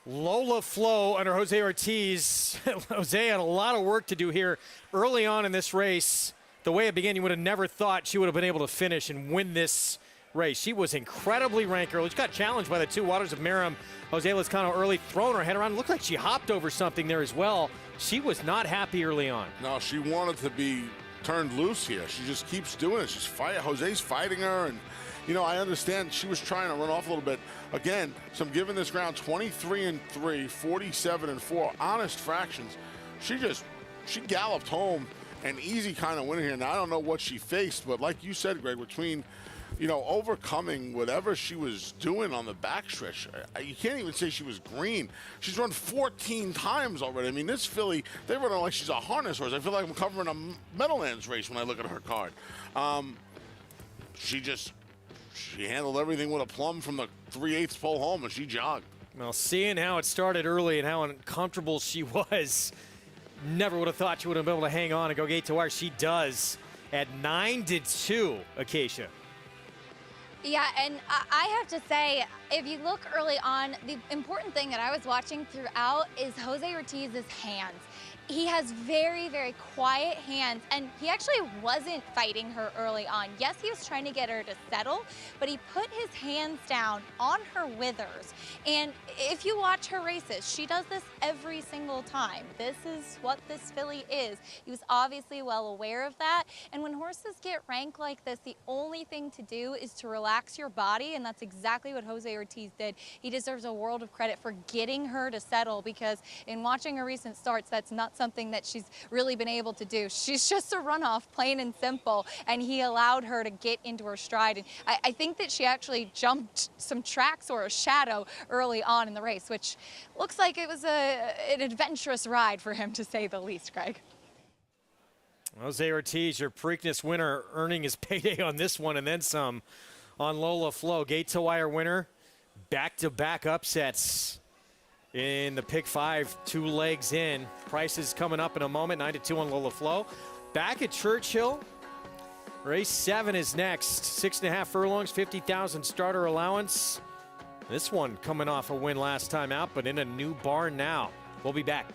Lola Flo under Jose Ortiz. Jose had a lot of work to do here early on in this race. The way it began, you would have never thought she would have been able to finish and win this race. She was incredibly ranked early. She got challenged by the two Waters of Miram. Jose Lezcano early, throwing her head around. Looked like she hopped over something there as well. She was not happy early on. No, she wanted to be turned loose here. She just keeps doing it. She's fighting. Jose's fighting her, and you know, I understand she was trying to run off a little bit. Again, so I'm giving this ground 23 and 3, 47 and 4, honest fractions. She galloped home an easy kind of win here. Now I don't know what she faced, but like you said, Greg, between overcoming whatever she was doing on the backstretch, you can't even say she was green. She's run 14 times already. I mean, this filly, they run her like she's a harness horse. I feel like I'm covering a Meadowlands race when I look at her card. She handled everything with a plum from the 3/8 pole home, and she jogged. Well, seeing how it started early and how uncomfortable she was, never would have thought she would have been able to hang on and go gate to wire. She does at 9-2, Acacia. Yeah, and I have to say, if you look early on, the important thing that I was watching throughout is Jose Ortiz's hands. He has very, very quiet hands, and he actually wasn't fighting her early on. Yes, he was trying to get her to settle, but he put his hands down on her withers. And if you watch her races, she does this every single time. This is what this filly is. He was obviously well aware of that. And when horses get ranked like this, the only thing to do is to relax your body, and that's exactly what Jose Ortiz did. He deserves a world of credit for getting her to settle, because in watching her recent starts, that's not something that she's really been able to do. She's just a runoff, plain and simple, and he allowed her to get into her stride. And I think that she actually jumped some tracks or a shadow early on in the race, which looks like it was an adventurous ride for him, to say the least, Greg. Jose Ortiz, your Preakness winner, earning his payday on this one and then some on Lola Flo. Gate to wire winner, back-to-back upsets in the pick 5, 2 legs in. Prices coming up in a moment, 9-2 on Lola Flo. Back at Churchill, race 7 is next. 6.5 furlongs, 50,000 starter allowance. This one coming off a win last time out, but in a new barn now. We'll be back.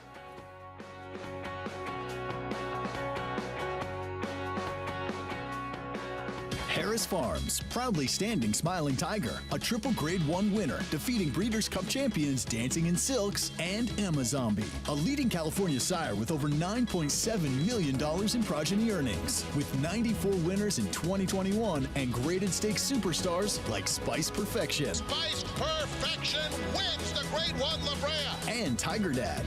Harris Harris Farms, proudly standing Smiling Tiger, a triple Grade 1 winner, defeating Breeders' Cup champions Dancing in Silks and Amazombie, a leading California sire with over $9.7 million in progeny earnings, with 94 winners in 2021 and graded stakes superstars like Spice Perfection. Spice Perfection wins the Grade 1 La Brea. And Tiger Dad.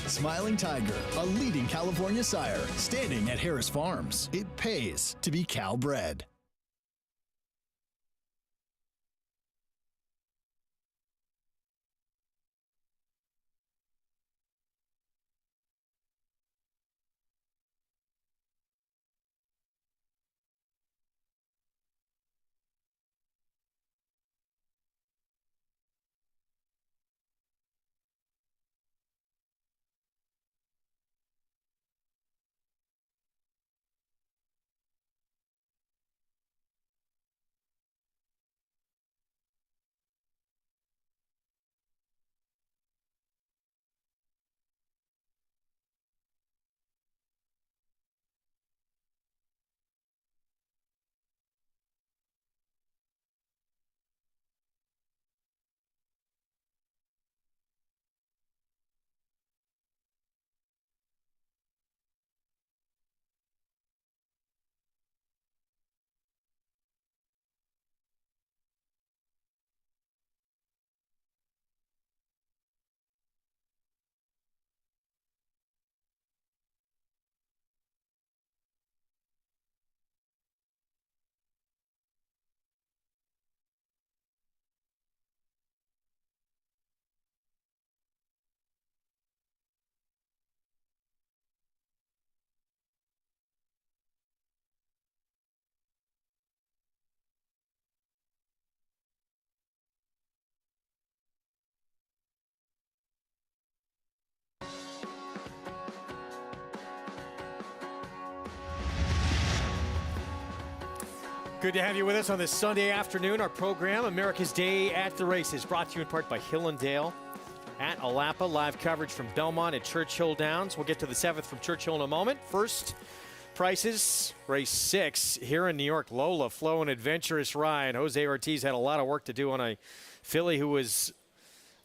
Smiling Tiger, a leading California sire, standing at Harris Farms. It pays to be Cal bred. Good to have you with us on this Sunday afternoon. Our program, America's Day at the Races, brought to you in part by Hill & Dale at Alapa. Live coverage from Belmont at Churchill Downs. We'll get to the 7th from Churchill in a moment. First, prices, race 6 here in New York. Lola, Flow, and Adventurous Ride. Jose Ortiz had a lot of work to do on a filly who was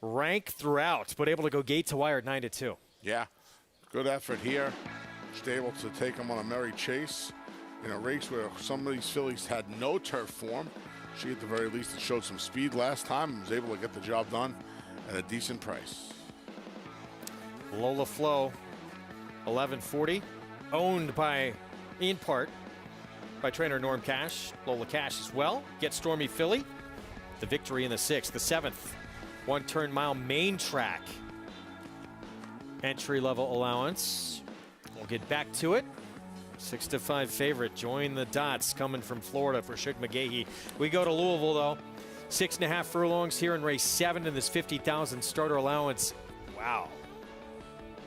ranked throughout, but able to go gate to wire at 9-2. Yeah, good effort here. Just able to take him on a merry chase in a race where some of these fillies had no turf form. She, at the very least, showed some speed last time and was able to get the job done at a decent price. Lola Flow, $11.40, owned by, in part, by trainer Norm Cash. Lola Cash as well. Get Stormy Philly, the victory in the 6th. The 7th, 1-turn mile main track. Entry-level allowance. We'll get back to it. 6-5 favorite. Join the dots coming from Florida for Shook McGahee. We go to Louisville, though. 6.5 furlongs here in race 7 in this 50,000 starter allowance. Wow.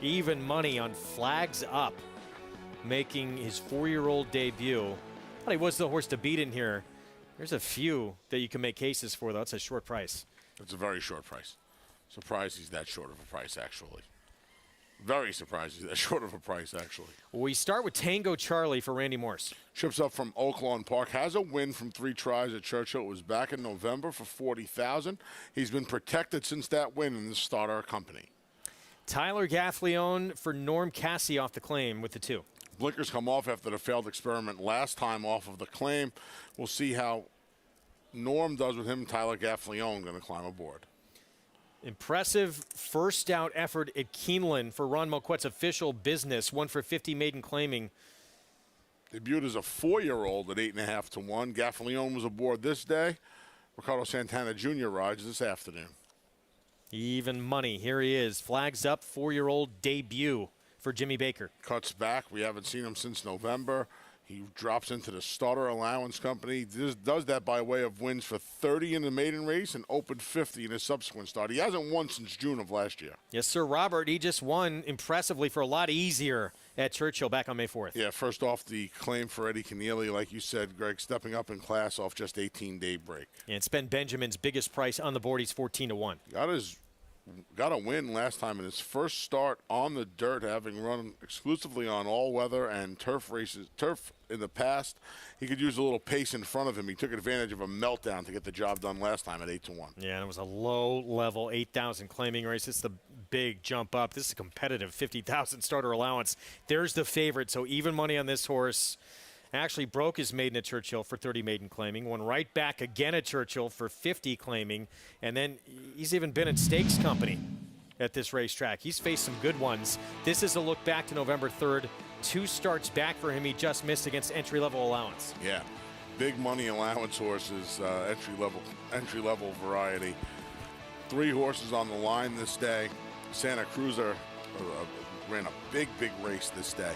Even money on Flags Up, making his 4-year-old debut. Thought he was the horse to beat in here. There's a few that you can make cases for, though. It's a short price. It's a very short price. Surprised he's that short of a price, actually. Very surprised he's that short of a price, actually. We start with Tango Charlie for Randy Morse. Ships up from Oaklawn Park. Has a win from 3 tries at Churchill. It was back in November for $40,000. He's been protected since that win in the starter company. Tyler Gaffleone for Norm Cassie off the claim with the 2. Blinkers come off after the failed experiment last time off of the claim. We'll see how Norm does with him. Tyler Gaffleone going to climb aboard. Impressive first out effort at Keeneland for Ron Moquette's official business. 1 for 50 maiden claiming. Debuted as a 4-year-old at 8.5 to 1. Gaffleone was aboard this day. Ricardo Santana Jr. rides this afternoon. Even money. Here he is. Flags Up, 4-year-old debut for Jimmy Baker. Cuts back. We haven't seen him since November. He drops into the starter allowance company. Does that by way of wins for 30 in the maiden race and opened 50 in his subsequent start. He hasn't won since June of last year. Yes, sir, Robert. He just won impressively for a lot easier at Churchill back on May 4th. Yeah, first off, the claim for Eddie Keneally, like you said, Greg, stepping up in class off just 18-day break. And it's Ben Benjamin's biggest price on the board. He's 14 to 1. Got his got a win last time in his first start on the dirt, having run exclusively on all-weather and turf races. Turf in the past, he could use a little pace in front of him. He took advantage of a meltdown to get the job done last time at 8-1. Yeah, and it was a low-level 8,000 claiming race. It's the big jump up. This is a competitive 50,000 starter allowance. There's the favorite, so even money on this horse. Actually broke his maiden at Churchill for 30 maiden claiming, won right back again at Churchill for 50 claiming, and then he's even been in stakes company at this racetrack. He's faced some good ones. This is a look back to November 3rd. 2 starts back for him. He just missed against entry-level allowance. Yeah, big money allowance horses, entry-level variety. 3 horses on the line this day. Santa Cruz ran a big race this day.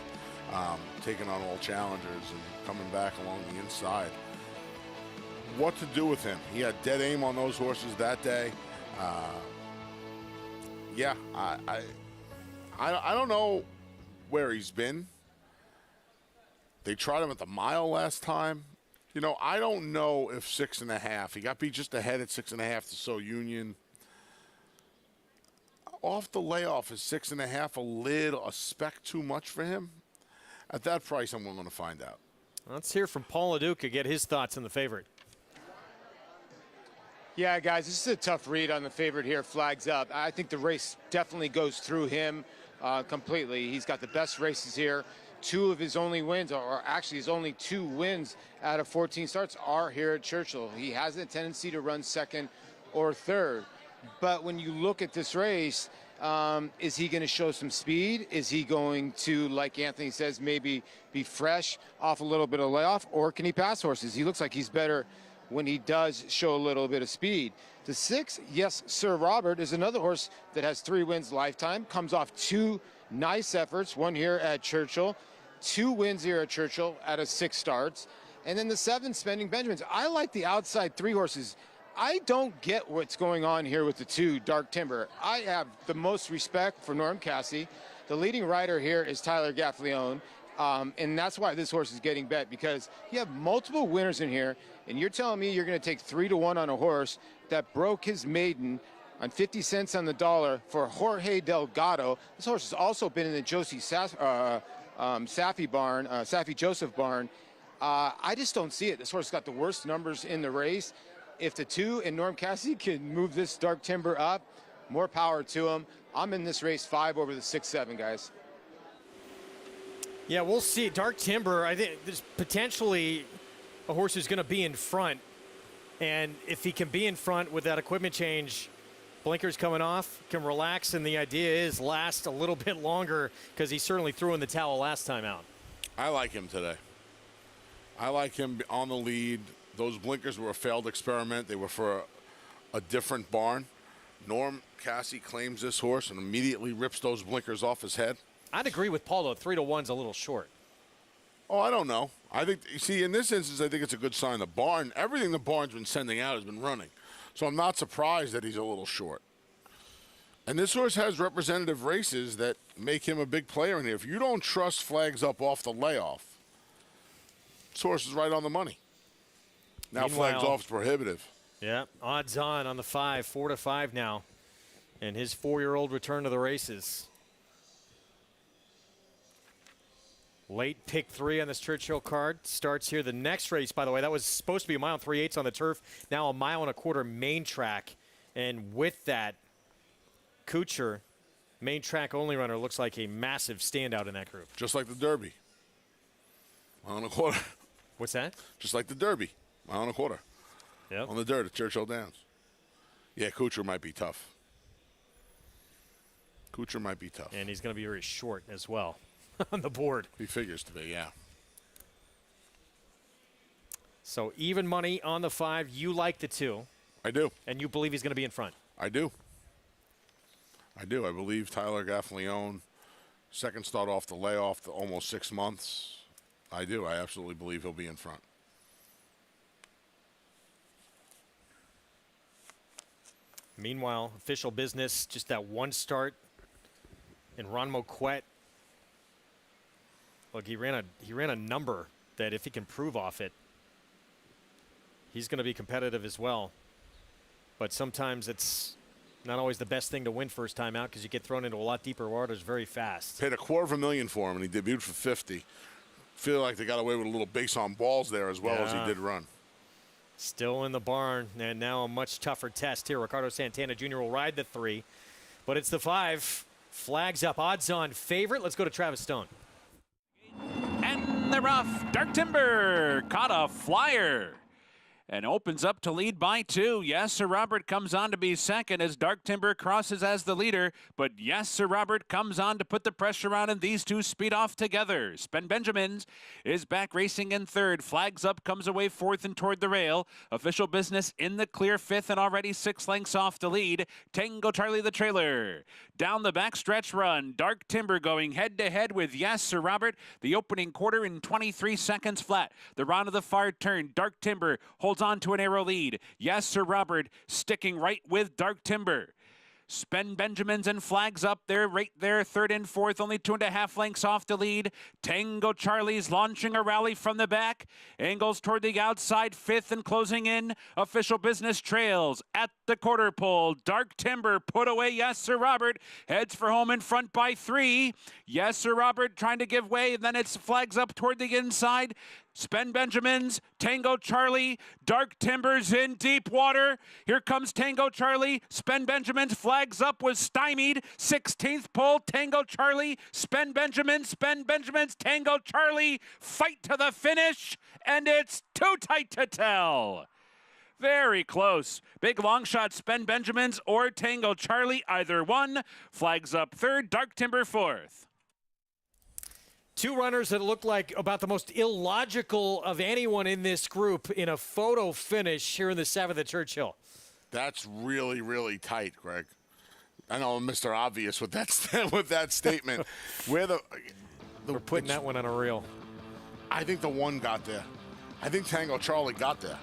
Taking on all challengers and coming back along the inside. What to do with him? He had dead aim on those horses that day. Yeah, I don't know where he's been. They tried him at the mile last time. You know, I don't know if 6.5. He got beat just ahead at 6.5 to So Union. Off the layoff, is 6.5 a speck too much for him? At that price, I'm willing to find out. Let's hear from Paul LaDuca, get his thoughts on the favorite. Yeah, guys, this is a tough read on the favorite here. Flags up. I think the race definitely goes through him completely. He's got the best races here. 2 of his only wins, or actually his only 2 wins out of 14 starts, are here at Churchill. He has a tendency to run second or third. But when you look at this race, is he going to show some speed? Is he going to, like Anthony says, maybe be fresh off a little bit of layoff? Or can he pass horses? He looks like he's better when he does show a little bit of speed. The 6, Yes Sir Robert, is another horse that has 3 wins lifetime, comes off 2 nice efforts, one here at Churchill, 2 wins here at Churchill out of 6 starts. And then the 7, Spending Benjamins. I like the outside 3 horses. I don't get what's going on here with the 2, Dark Timber. I have the most respect for Norm Cassie. The leading rider here is Tyler Gaffalione, and that's why this horse is getting bet, because you have multiple winners in here, and you're telling me you're going to take 3-1 on a horse that broke his maiden on 50 cents on the dollar for Jorge Delgado. This horse has also been in the Josie Safi Joseph barn. I just don't see it. This horse got the worst numbers in the race. If the 2 and Norm Cassie can move this Dark Timber up, more power to him. I'm in this race 5 over the 6-7, guys. Yeah, we'll see. Dark Timber, I think there's potentially a horse who's going to be in front. And if he can be in front with that equipment change, blinkers coming off, can relax, and the idea is last a little bit longer, because he certainly threw in the towel last time out. I like him today. I like him on the lead. Those blinkers were a failed experiment. They were for a different barn. Norm Cassie claims this horse and immediately rips those blinkers off his head. I'd agree with Paul, though. 3-1's a little short. Oh, I don't know. I think, you see, in this instance, I think it's a good sign. The barn, everything the barn's been sending out has been running. So I'm not surprised that he's a little short. And this horse has representative races that make him a big player in here. If you don't trust Flags Up off the layoff, this horse is right on the money. Now Flags Off's prohibitive. Yeah, odds on the 5, 4-5 now. And his 4-year-old return to the races. Late pick 3 on this Churchill card. Starts here. The next race, by the way, that was supposed to be a 1 3/8 on the turf. Now a 1.25 main track. And with that, Kuchar, main track only runner, looks like a massive standout in that group. Just like the Derby. 1.25. What's that? Just like the Derby. 1.25. Yep. On the dirt at Churchill Downs. Yeah, Kuchar might be tough. Kuchar might be tough. And he's going to be very short as well on the board. He figures to be, yeah. So even money on the 5. You like the 2. I do. And you believe he's going to be in front. I do. I believe Tyler Gaffalione, second start off the layoff, almost 6 months. I do. I absolutely believe he'll be in front. Meanwhile, official business, just that 1 start in Ron Moquette. Look, he ran a number that if he can prove off it, he's going to be competitive as well. But sometimes it's Not always the best thing to win first time out because you get thrown into a lot deeper waters very fast. Paid $250,000 for him, and he debuted for $50,000. Feel like they got away with a little base on balls there as well as he did run. Still in the barn, and now a much tougher test here. Ricardo Santana Jr. will ride the 3, but it's the 5. Flags up, odds-on favorite. Let's go to Travis Stone. And the rough, Dark Timber caught a flyer and opens up to lead by 2. Yes, Sir Robert comes on to be second as Dark Timber crosses as the leader. But yes, Sir Robert comes on to put the pressure on, and these two speed off together. Spen Benjamins is back racing in third. Flags up, comes away fourth and toward the rail. Official Business in the clear fifth and already 6 lengths off the lead. Tango Charlie the trailer. Down the backstretch run, Dark Timber going head-to-head with Yes, Sir Robert. The opening quarter in 23 seconds flat. The round of the far turn, Dark Timber holds on to an arrow lead. Yes, Sir Robert sticking right with Dark Timber. Spen Benjamins and Flags up there, right there, third and fourth, only 2.5 lengths off the lead. Tango Charlie's launching a rally from the back. Angles toward the outside, fifth and closing in. Official Business trails at the quarter pole. Dark Timber put away Yes, Sir Robert. Heads for home in front by 3. Yes, Sir Robert trying to give way. Then it's Flags up toward the inside. Spen Benjamins, Tango Charlie, Dark Timbers in deep water. Here comes Tango Charlie. Spen Benjamins, Flags up, was stymied. 16th pole, Tango Charlie, Spen Benjamins, Tango Charlie. Fight to the finish, and it's too tight to tell. Very close. Big long shot, Spen Benjamins or Tango Charlie, either one. Flags up third, Dark Timber fourth. 2 runners that look like about the most illogical of anyone in this group in a photo finish here in the 7th at Churchill. That's really, really tight, Greg. I know I'm Mr. Obvious with that with that statement. We're putting that one on a reel. I think the 1 got there. I think Tango Charlie got there.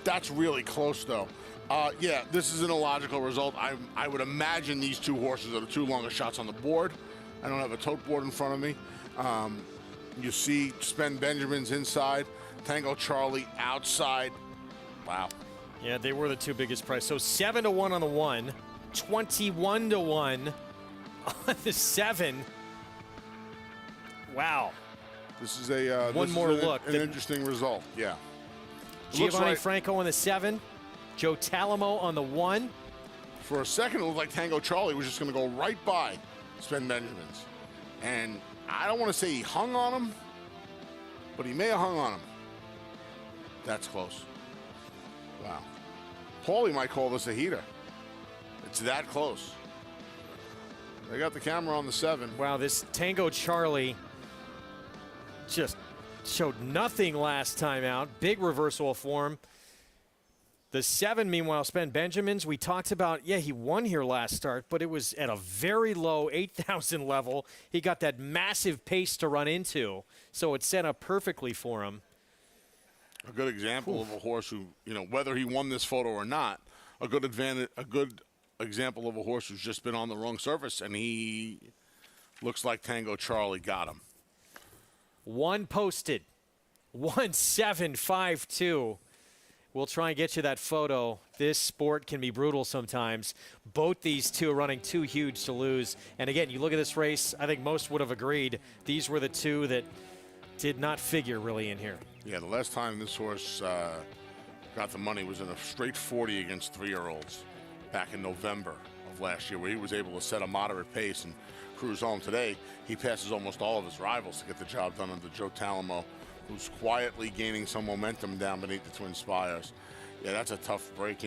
That's really close, though. Yeah, this is an illogical result. I would imagine these 2 horses are the 2 longest shots on the board. I don't have a tote board in front of me. You see Spen Benjamins inside, Tango Charlie outside. Wow. Yeah, they were the 2 biggest price. So 7-1 on the 1, 21-1 on the 7. Wow. This is a one more look. An interesting result. Yeah. Giovanni Franco on the 7, Joe Talamo on the 1. For a second, it looked like Tango Charlie was just going to go right by Spen Benjamins, and I don't want to say he hung on him, but he may have hung on him. That's close. Wow. Paulie might call this a heater. It's that close. They got the camera on the 7. Wow, this Tango Charlie just showed nothing last time out. Big reversal of form. The 7, meanwhile, Spen Benjamins, we talked about, yeah, he won here last start, but it was at a very low 8,000 level. He got that massive pace to run into, so it set up perfectly for him. A good example of a horse who, whether he won this photo or not, a good example of a horse who's just been on the wrong surface, and he looks like Tango Charlie got him. 1 posted, 1-7-5-2. We'll try and get you that photo. This sport can be brutal sometimes. Both these 2 running too huge to lose. And again, you look at this race, I think most would have agreed these were the 2 that did not figure really in here. Yeah, the last time this horse got the money was in a straight 40 against 3-year-olds back in November of last year, where he was able to set a moderate pace and cruise home. Today, he passes almost all of his rivals to get the job done under Joe Talamo, who's quietly gaining some momentum down beneath the Twin Spires. Yeah, that's a tough break.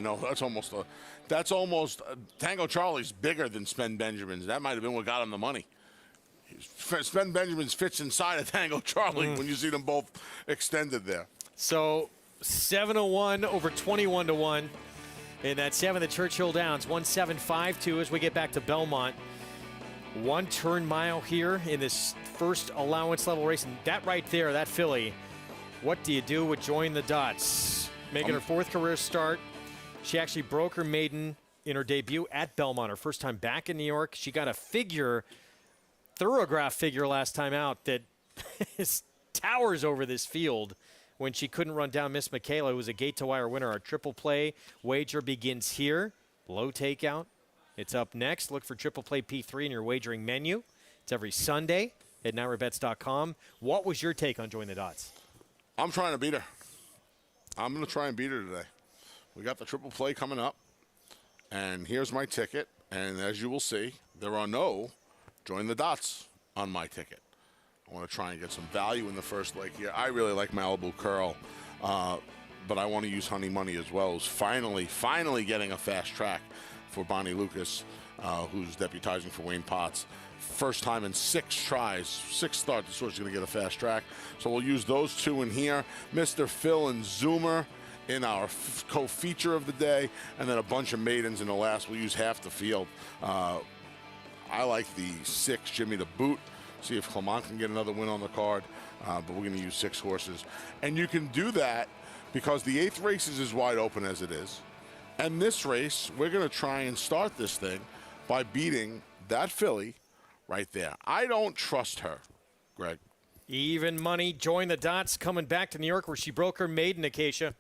That's almost Tango Charlie's bigger than Spen Benjamins. That might have been what got him the money. Spen Benjamins fits inside of Tango Charlie when you see them both extended there. So 7-1 over 21-1 in that 7th at Churchill Downs. 1-7-5-2 as we get back to Belmont. 1 turn mile here in this first allowance level race. And that right there, that filly, what do you do with Join the Dots? Making her 4th career start. She actually broke her maiden in her debut at Belmont, her first time back in New York. She got a thoroughgraph figure last time out that towers over this field when she couldn't run down Miss Michaela, who was a gate-to-wire winner. Our triple play wager begins here. Low takeout, It's up next. Look for Triple Play P3 in your wagering menu. It's every Sunday at NyraBets.com. What was your take on Join the Dots? I'm trying to beat her. I'm going to try and beat her today. We got the Triple Play coming up, and here's my ticket. And as you will see, there are no Join the Dots on my ticket. I want to try and get some value in the first leg here. I really like Malibu Curl, but I want to use Honey Money as well. Who's finally getting a fast track for Bonnie Lucas, who's deputizing for Wayne Potts. First time in 6 tries, 6 starts, so she's going to get a fast track. So we'll use those two in here. Mr. Phil and Zoomer in our co-feature of the day, and then a bunch of maidens in the last. We'll use half the field. I like the 6, Jimmy the Boot. See if Clement can get another win on the card, but we're going to use 6 horses. And you can do that because the 8th race is as wide open as it is. And this race, we're going to try and start this thing by beating that filly right there. I don't trust her, Greg. Even money. Join the Dots coming back to New York where she broke her maiden, Acacia.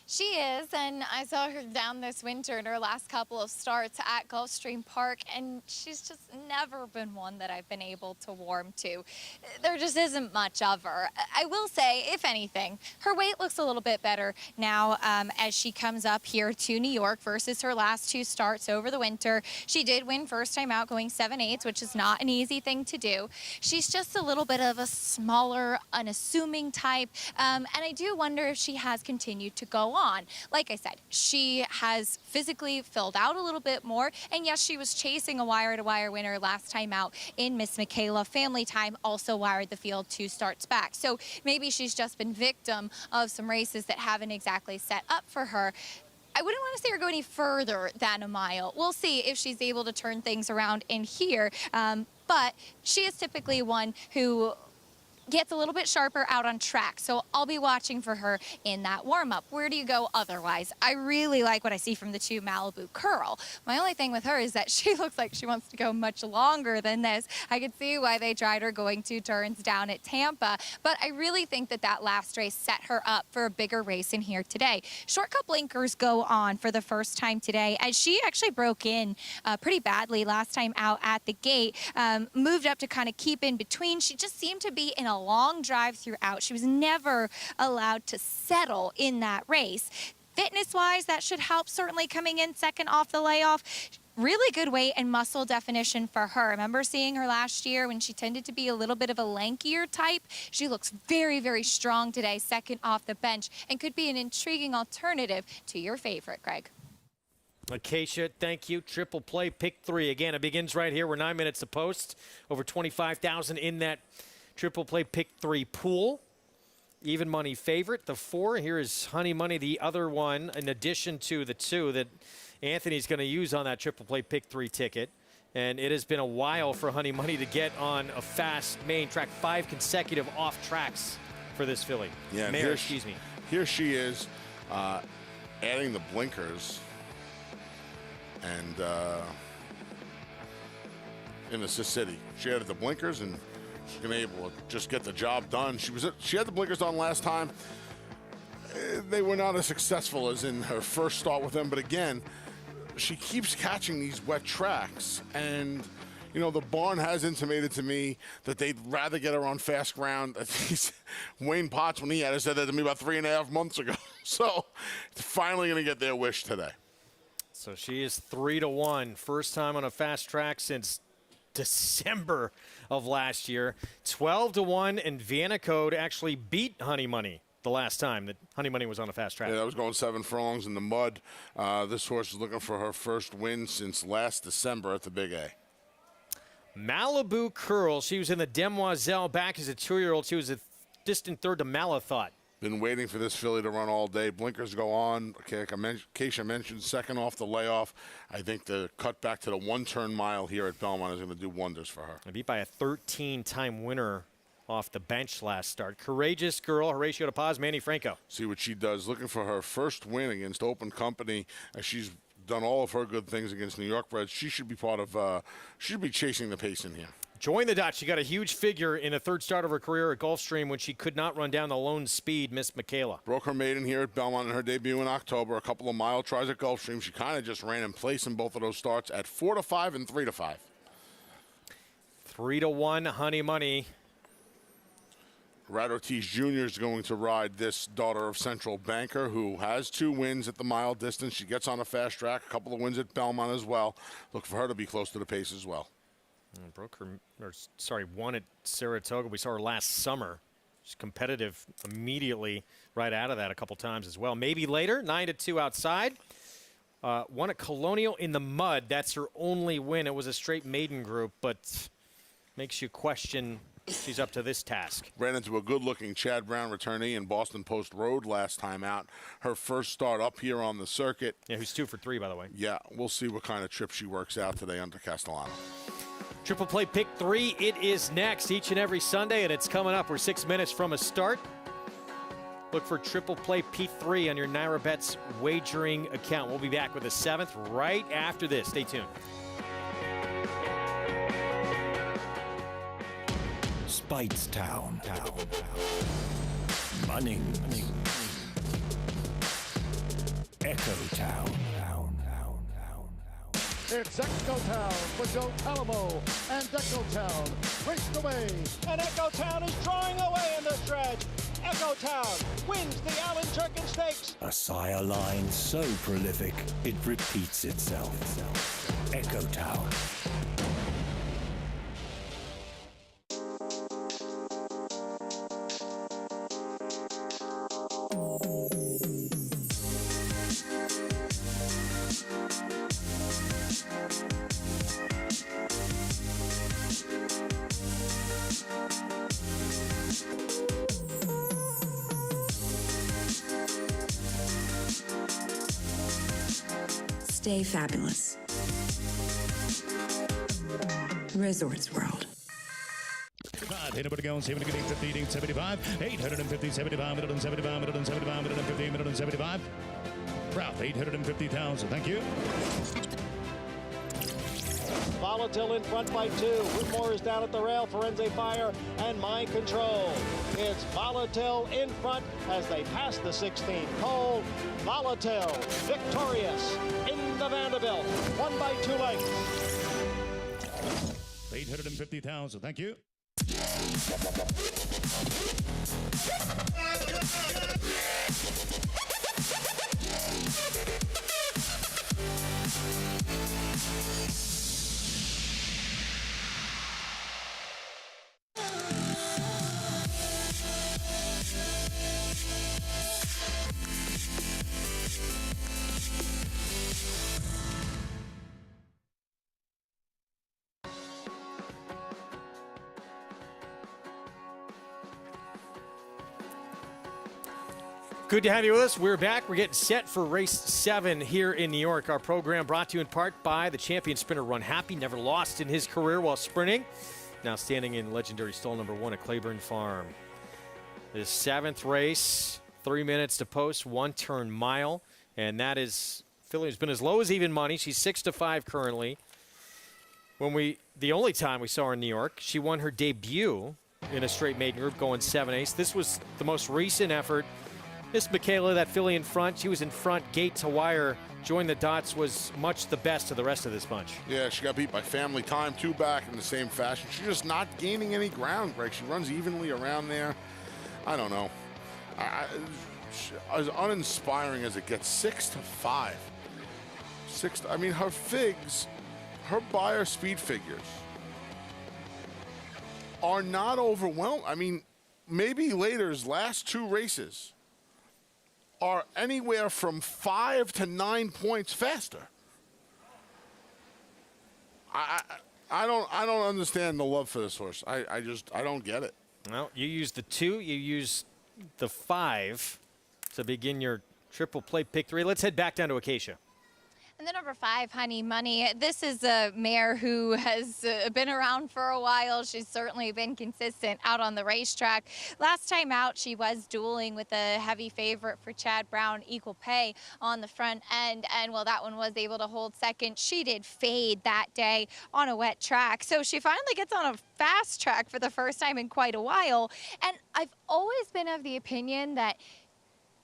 She is, and I saw her down this winter in her last couple of starts at Gulfstream Park, and she's just never been one that I've been able to warm to. There just isn't much of her. I will say, if anything, her weight looks a little bit better now as she comes up here to New York versus her last 2 starts over the winter. She did win first time out going 7/8, which is not an easy thing to do. She's just a little bit of a smaller, unassuming type, and I do wonder if she has continued to go on. Like I said, she has physically filled out a little bit more, and yes, she was chasing a wire-to-wire winner last time out in Miss Michaela. Family Time also wired the field 2 starts back, so maybe she's just been victim of some races that haven't exactly set up for her. I wouldn't want to see her go any further than a mile. We'll see if she's able to turn things around in here, but she is typically one who gets a little bit sharper out on track, so I'll be watching for her in that warm-up. Where do you go otherwise? I really like what I see from the 2 Malibu Curl. My only thing with her is that she looks like she wants to go much longer than this. I could see why they tried her going 2 turns down at Tampa, but I really think that that last race set her up for a bigger race in here today. Short Cup blinkers go on for the first time today, as she actually broke in pretty badly last time out at the gate, moved up to kind of keep in between. She just seemed to be in a long drive throughout. She was never allowed to settle in that race. Fitness-wise, that should help, certainly coming in second off the layoff. Really good weight and muscle definition for her. I remember seeing her last year when she tended to be a little bit of a lankier type. She looks very, very strong today, second off the bench, and could be an intriguing alternative to your favorite, Greg. Acacia, thank you. Triple Play Pick 3. Again, it begins right here. We're 9 minutes to post. Over 25,000 in that Triple Play Pick 3 pool. Even money favorite, the 4. Here is Honey Money, the other one, in addition to the 2 that Anthony's going to use on that Triple Play Pick 3 ticket. And it has been a while for Honey Money to get on a fast main track. 5 consecutive off tracks for this filly. Yeah, Mare, excuse me. Here she is adding the blinkers. And in Assist City, she added the blinkers, and she's going to be able to just get the job done. She had the blinkers on last time. They were not as successful as in her first start with them, but again, she keeps catching these wet tracks, and you know, the barn has intimated to me that they'd rather get her on fast ground. Wayne Potts, when he had it, said that to me about 3.5 months ago. So finally going to get their wish today. So she is 3-1. First time on a fast track since December of last year. 12-1, and Vienna Code actually beat Honey Money the last time that Honey Money was on a fast track. Yeah, that was going 7 furlongs in the mud. This horse is looking for her first win since last December at the Big A. Malibu Curl. She was in the Demoiselle back as a 2-year-old. She was a distant third to Malathought. Been waiting for this filly to run all day. Blinkers go on. Okay, Keisha mentioned second off the layoff. I think the cut back to the 1-turn mile here at Belmont is going to do wonders for her. Beat by a 13-time winner off the bench last start. Courageous Girl, Horatio de Paz, Manny Franco. See what she does. Looking for her first win against Open Company as she's done all of her good things against New York breds. She should be part of. She should be chasing the pace in here. Join the dots. She got a huge figure in a third start of her career at Gulfstream when she could not run down the lone speed, Miss Michaela. Broke her maiden here at Belmont in her debut in October. A couple of mile tries at Gulfstream. She kind of just ran in place in both of those starts at 4-5 and 3-5. 3-1, Honey Money. Brad Ortiz Jr. is going to ride this daughter of Central Banker, who has 2 wins at the mile distance. She gets on a fast track, a couple of wins at Belmont as well. Look for her to be close to the pace as well. Won at Saratoga. We saw her last summer. She's competitive immediately right out of that a couple times as well. Maybe later, 9-2 outside. Won at Colonial in the mud. That's her only win. It was a straight maiden group, but makes you question if she's up to this task. Ran into a good-looking Chad Brown returnee in Boston Post Road last time out. Her first start up here on the circuit. Yeah, who's 2 for 3, by the way. Yeah, we'll see what kind of trip she works out today under Castellano. Triple Play Pick 3, it is next each and every Sunday, and it's coming up. We're 6 minutes from a start. Look for Triple Play P3 on your Naira Bets wagering account. We'll be back with the 7th right after this. Stay tuned. Speightstown. Munning. Echo Town. It's Echo Town for Joe Calamo, and Echo Town raced away, and Echo Town is drawing away in the stretch. Echo Town wins the Allen Turkin Stakes. A sire line so prolific, it repeats itself. Echo Town. Stay fabulous. Resorts World. 850, 850, 75. Ralph, 850,000. Thank you. Volatile in front by 2. Whitmore is down at the rail. Firenze Fire and Mind Control. It's Volatile in front as they pass the 16th hole. Volatile victorious in the Vanderbilt. 1 by 2 lengths. 850,000. Thank you. Good to have you with us. We're back. We're getting set for race 7 here in New York. Our program brought to you in part by the champion sprinter Run Happy. Never lost in his career while sprinting. Now standing in legendary stall number 1 at Claiborne Farm. His 7th race, 3 minutes to post, 1 turn mile. And that is, Philly has been as low as even money. She's 6-5 currently. The only time we saw her in New York, she won her debut in a straight maiden group going 7/8. This was the most recent effort. Miss Michaela, that filly in front, she was in front, gate to wire. Join the dots was much the best of the rest of this bunch. Yeah, she got beat by Family Time, 2 back in the same fashion. She's just not gaining any ground, Greg. She runs evenly around there. I don't know. As uninspiring as it gets, 6-5. I mean, her figs, her buyer speed figures are not overwhelming. I mean, maybe Later's last 2 races are anywhere from 5 to 9 points faster. I don't understand the love for this horse. I don't get it. Well, you use the 2, you use the 5 to begin your triple play pick 3. Let's head back down to Acacia. And the number 5, Honey Money, this is a mare who has been around for a while. She's certainly been consistent out on the racetrack. Last time out, she was dueling with a heavy favorite for Chad Brown, Equal Pay, on the front end. And while that one was able to hold second, she did fade that day on a wet track. So she finally gets on a fast track for the first time in quite a while. And I've always been of the opinion that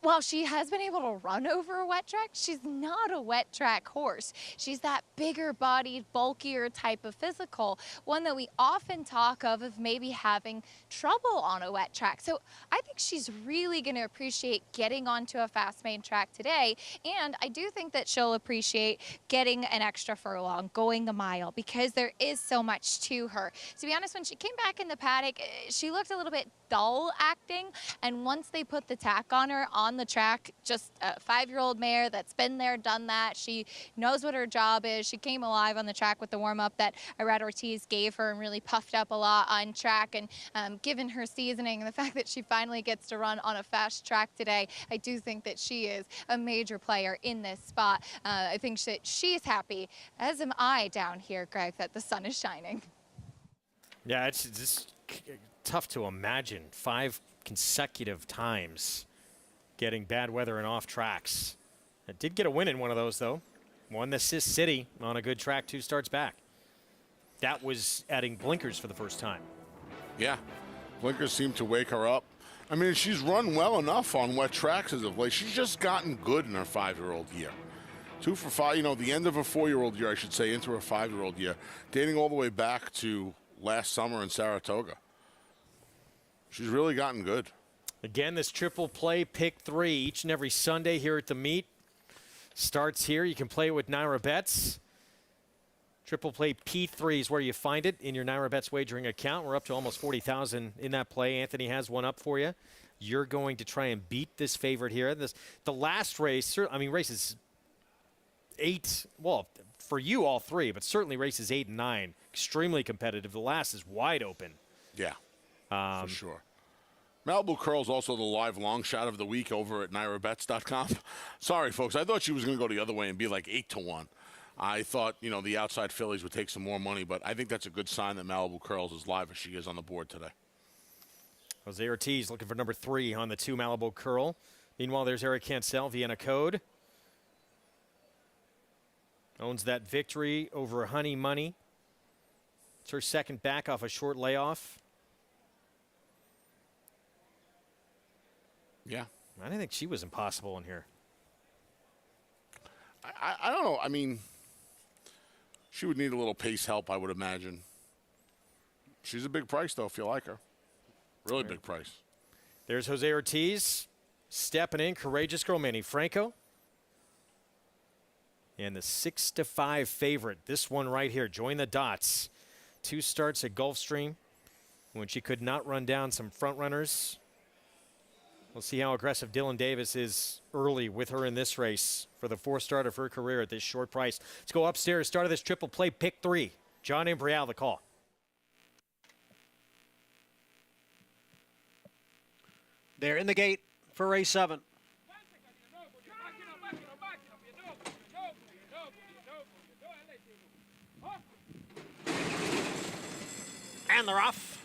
while she has been able to run over a wet track, she's not a wet track horse. She's that bigger bodied, bulkier type of physical, one that we often talk of maybe having trouble on a wet track. So I think she's really going to appreciate getting onto a fast main track today. And I do think that she'll appreciate getting an extra furlong, going the mile, because there is so much to her. To be honest, when she came back in the paddock, she looked a little bit dull acting. And once they put the tack on her on the track, just a 5-year-old mare that's been there, done that. She knows what her job is. She came alive on the track with the warm-up that Irad Ortiz gave her and really puffed up a lot on track. And given her seasoning and the fact that she finally gets to run on a fast track today, I do think that she is a major player in this spot. I think that she's happy, as am I down here, Greg, that the sun is shining. Yeah, it's just tough to imagine 5 consecutive times getting bad weather and off tracks. It did get a win in one of those, though. Won the Sis City on a good track 2 starts back. That was adding blinkers for the first time. Yeah, blinkers seem to wake her up. I mean, she's run well enough on wet tracks as of late. She's just gotten good in her 5-year-old year. 2 for 5, you know, the end of her 4-year-old year, I should say, into her 5-year-old year, dating all the way back to last summer in Saratoga. She's really gotten good. Again, this triple play pick 3 each and every Sunday here at the meet. Starts here. You can play it with Naira Bets. Triple play P3 is where you find it in your Naira Bets wagering account. We're up to almost 40,000 in that play. Anthony has one up for you. You're going to try and beat this favorite here. The last race, I mean, races 8, well, for you all 3, but certainly races 8 and 9, extremely competitive. The last is wide open. Yeah, for sure. Malibu Curl's also the live long shot of the week over at NairaBets.com. Sorry, folks. I thought she was going to go the other way and be like 8-1. I thought, you know, the outside fillies would take some more money, but I think that's a good sign that Malibu Curl's as live as she is on the board today. Jose Ortiz looking for number 3 on the 2 Malibu Curl. Meanwhile, there's Eric Cancel, Vienna Code. Owns that victory over Honey Money. It's her second back off a short layoff. Yeah. I didn't think she was impossible in here. I don't know. I mean, she would need a little pace help, I would imagine. She's a big price, though, if you like her. Really big price. There's Jose Ortiz stepping in. Courageous Girl, Manny Franco. And the 6-5 favorite. This one right here. Join the Dots. 2 starts at Gulfstream when she could not run down some front runners. We'll see how aggressive Dylan Davis is early with her in this race for the 4th start of her career at this short price. Let's go upstairs. Start of this triple play, pick 3. John Imbrial, the call. They're in the gate for race 7. And they're off.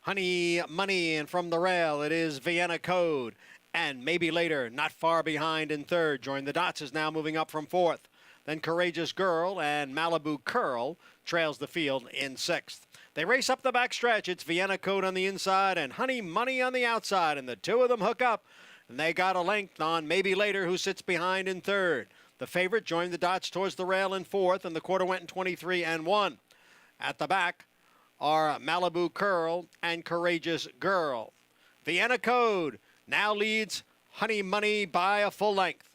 Honey Money, and from the rail, it is Vienna Code. And maybe later, not far behind in 3rd. Join the Dots is now moving up from 4th. Then Courageous Girl and Malibu Curl trails the field in 6th. They race up the back stretch. It's Vienna Code on the inside and Honey Money on the outside. And the 2 of them hook up. And they got a length on Maybe Later, who sits behind in 3rd. The favorite joined the Dots towards the rail in 4th. And the quarter went in 23-1. At the back are Malibu Curl and Courageous Girl. Vienna Code now leads Honey Money by a full length.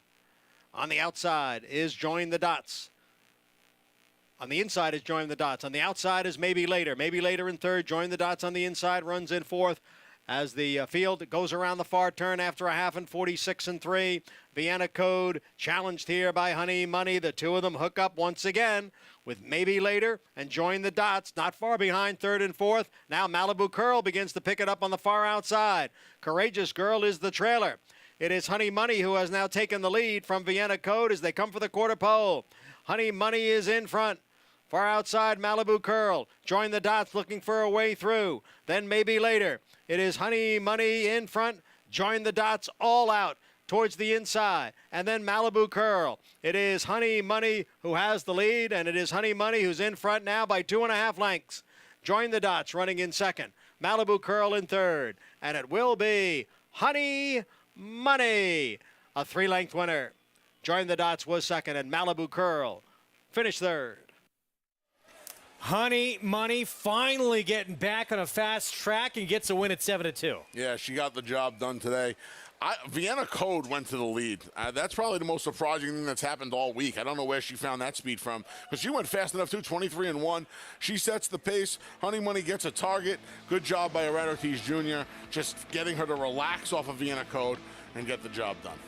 On the outside is Join the Dots. On the inside is Join the Dots. On the outside is Maybe Later. Maybe Later in 3rd. Join the Dots on the inside, runs in 4th. As the field goes around the far turn after a half in 46-3. Vienna Code challenged here by Honey Money. The 2 of them hook up once again with Maybe Later and Join the Dots. Not far behind 3rd and 4th. Now Malibu Curl begins to pick it up on the far outside. Courageous Girl is the trailer. It is Honey Money who has now taken the lead from Vienna Code as they come for the quarter pole. Honey Money is in front. Far outside, Malibu Curl. Join the dots looking for a way through. Then maybe later. It is Honey Money in front. Join the dots all out towards the inside. And then Malibu Curl. It is Honey Money who has the lead, and it is Honey Money who's in front now by 2.5 lengths. Join the dots running in second. Malibu Curl in third. And it will be Honey Money, a 3-length winner. Join the dots was second, and Malibu Curl finished third. Honey Money finally getting back on a fast track and gets a win at 7-2. Yeah, she got the job done today. Vienna Code went to the lead. That's probably the most surprising thing that's happened all week. I don't know where she found that speed from, but she went fast enough too, 23-1. She sets the pace. Honey Money gets a target. Good job by Irad Ortiz Jr. just getting her to relax off of Vienna Code and get the job done.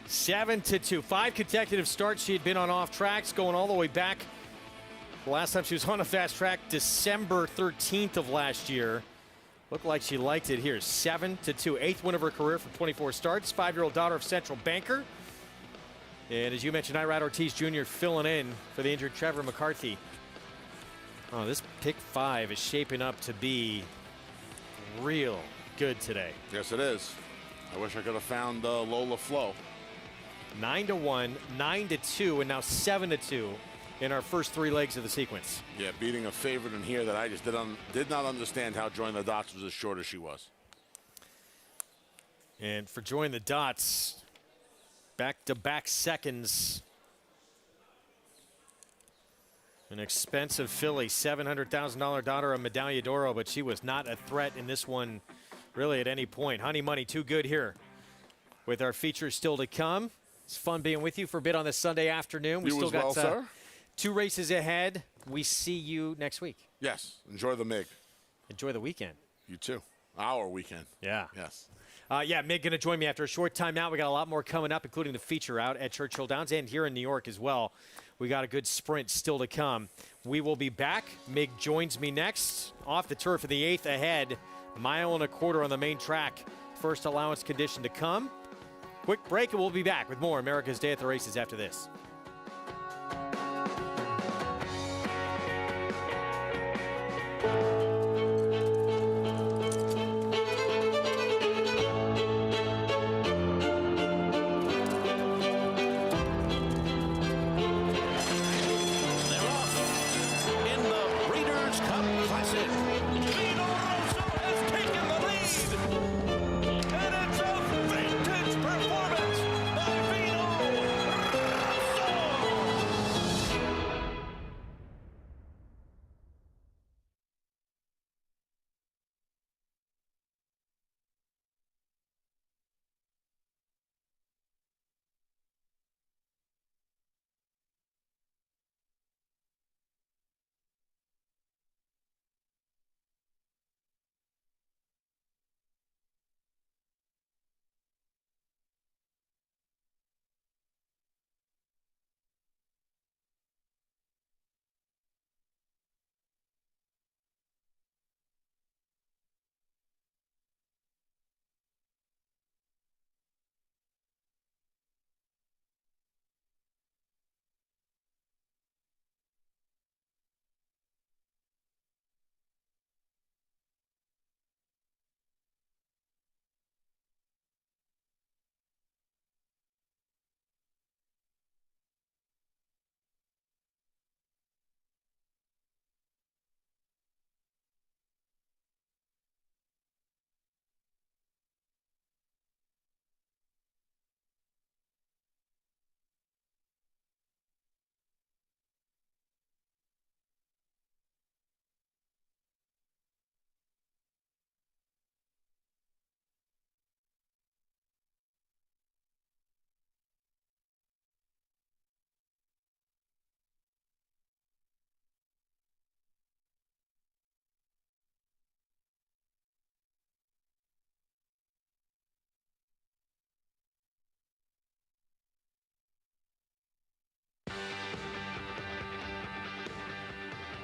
7-2. 5 consecutive starts she had been on off tracks, going all the way back. The last time she was on a fast track, December 13th of last year. Looked like she liked it here. 7-2. 8th win of her career from 24 starts. 5-year-old daughter of Central Banker. And as you mentioned, Irad Ortiz Jr. filling in for the injured Trevor McCarthy. Oh, this pick 5 is shaping up to be real good today. Yes, it is. I wish I could have found Lola Flo. 9-1, 9-2, and now 7-2 in our first 3 legs of the sequence. Yeah, beating a favorite in here that I just did not understand how Join the Dots was as short as she was. And for Join the Dots, back-to-back seconds. An expensive filly, $700,000 daughter of Medaglia d'Oro, but she was not a threat in this one really at any point. Honey Money, too good here. With our features still to come. It's fun being with you for a bit on this Sunday afternoon. We still got sir. 2 races ahead. We see you next week. Yes. Enjoy the MIG. Enjoy the weekend. You too. Our weekend. Yeah. Yes. Yeah, Mig going to join me after a short time out. We got a lot more coming up, including the feature out at Churchill Downs and here in New York as well. We got a good sprint still to come. We will be back. Mig joins me next. Off the turf for the 8th ahead. 1.25 miles on the main track. First allowance condition to come. Quick break, and we'll be back with more America's Day at the Races after this. Performance by Vino Rosso.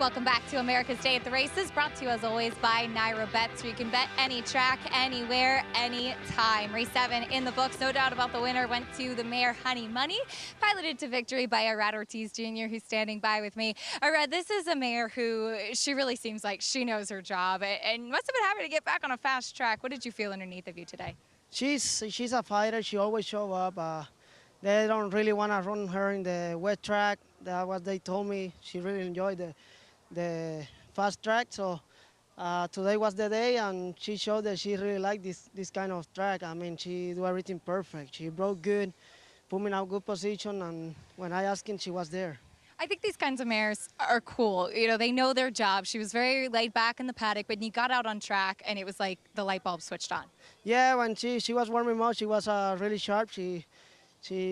Welcome back to America's Day at the Races, brought to you as always by Naira Bets, where you can bet any track, anywhere, anytime. Race 7 in the books. No doubt about the winner went to the mare Honey Money, piloted to victory by Arad Ortiz Jr., who's standing by with me. Arad, this is a mare who she really seems like she knows her job and must have been happy to get back on a fast track. What did you feel underneath of you today? She's a fighter. She always show up. They don't really want to run her in the wet track. That's what they told me. She really enjoyed the fast track. So today was the day, and she showed that she really liked this kind of track. I mean, she do everything perfect. She broke good, put me in a good position, and when I asked her, she was there. I think these kinds of mares are cool. You know, they know their job. She was very laid back in the paddock, but when you got out on track, and it was like the light bulb switched on. Yeah, when she was warming up, she was really sharp. She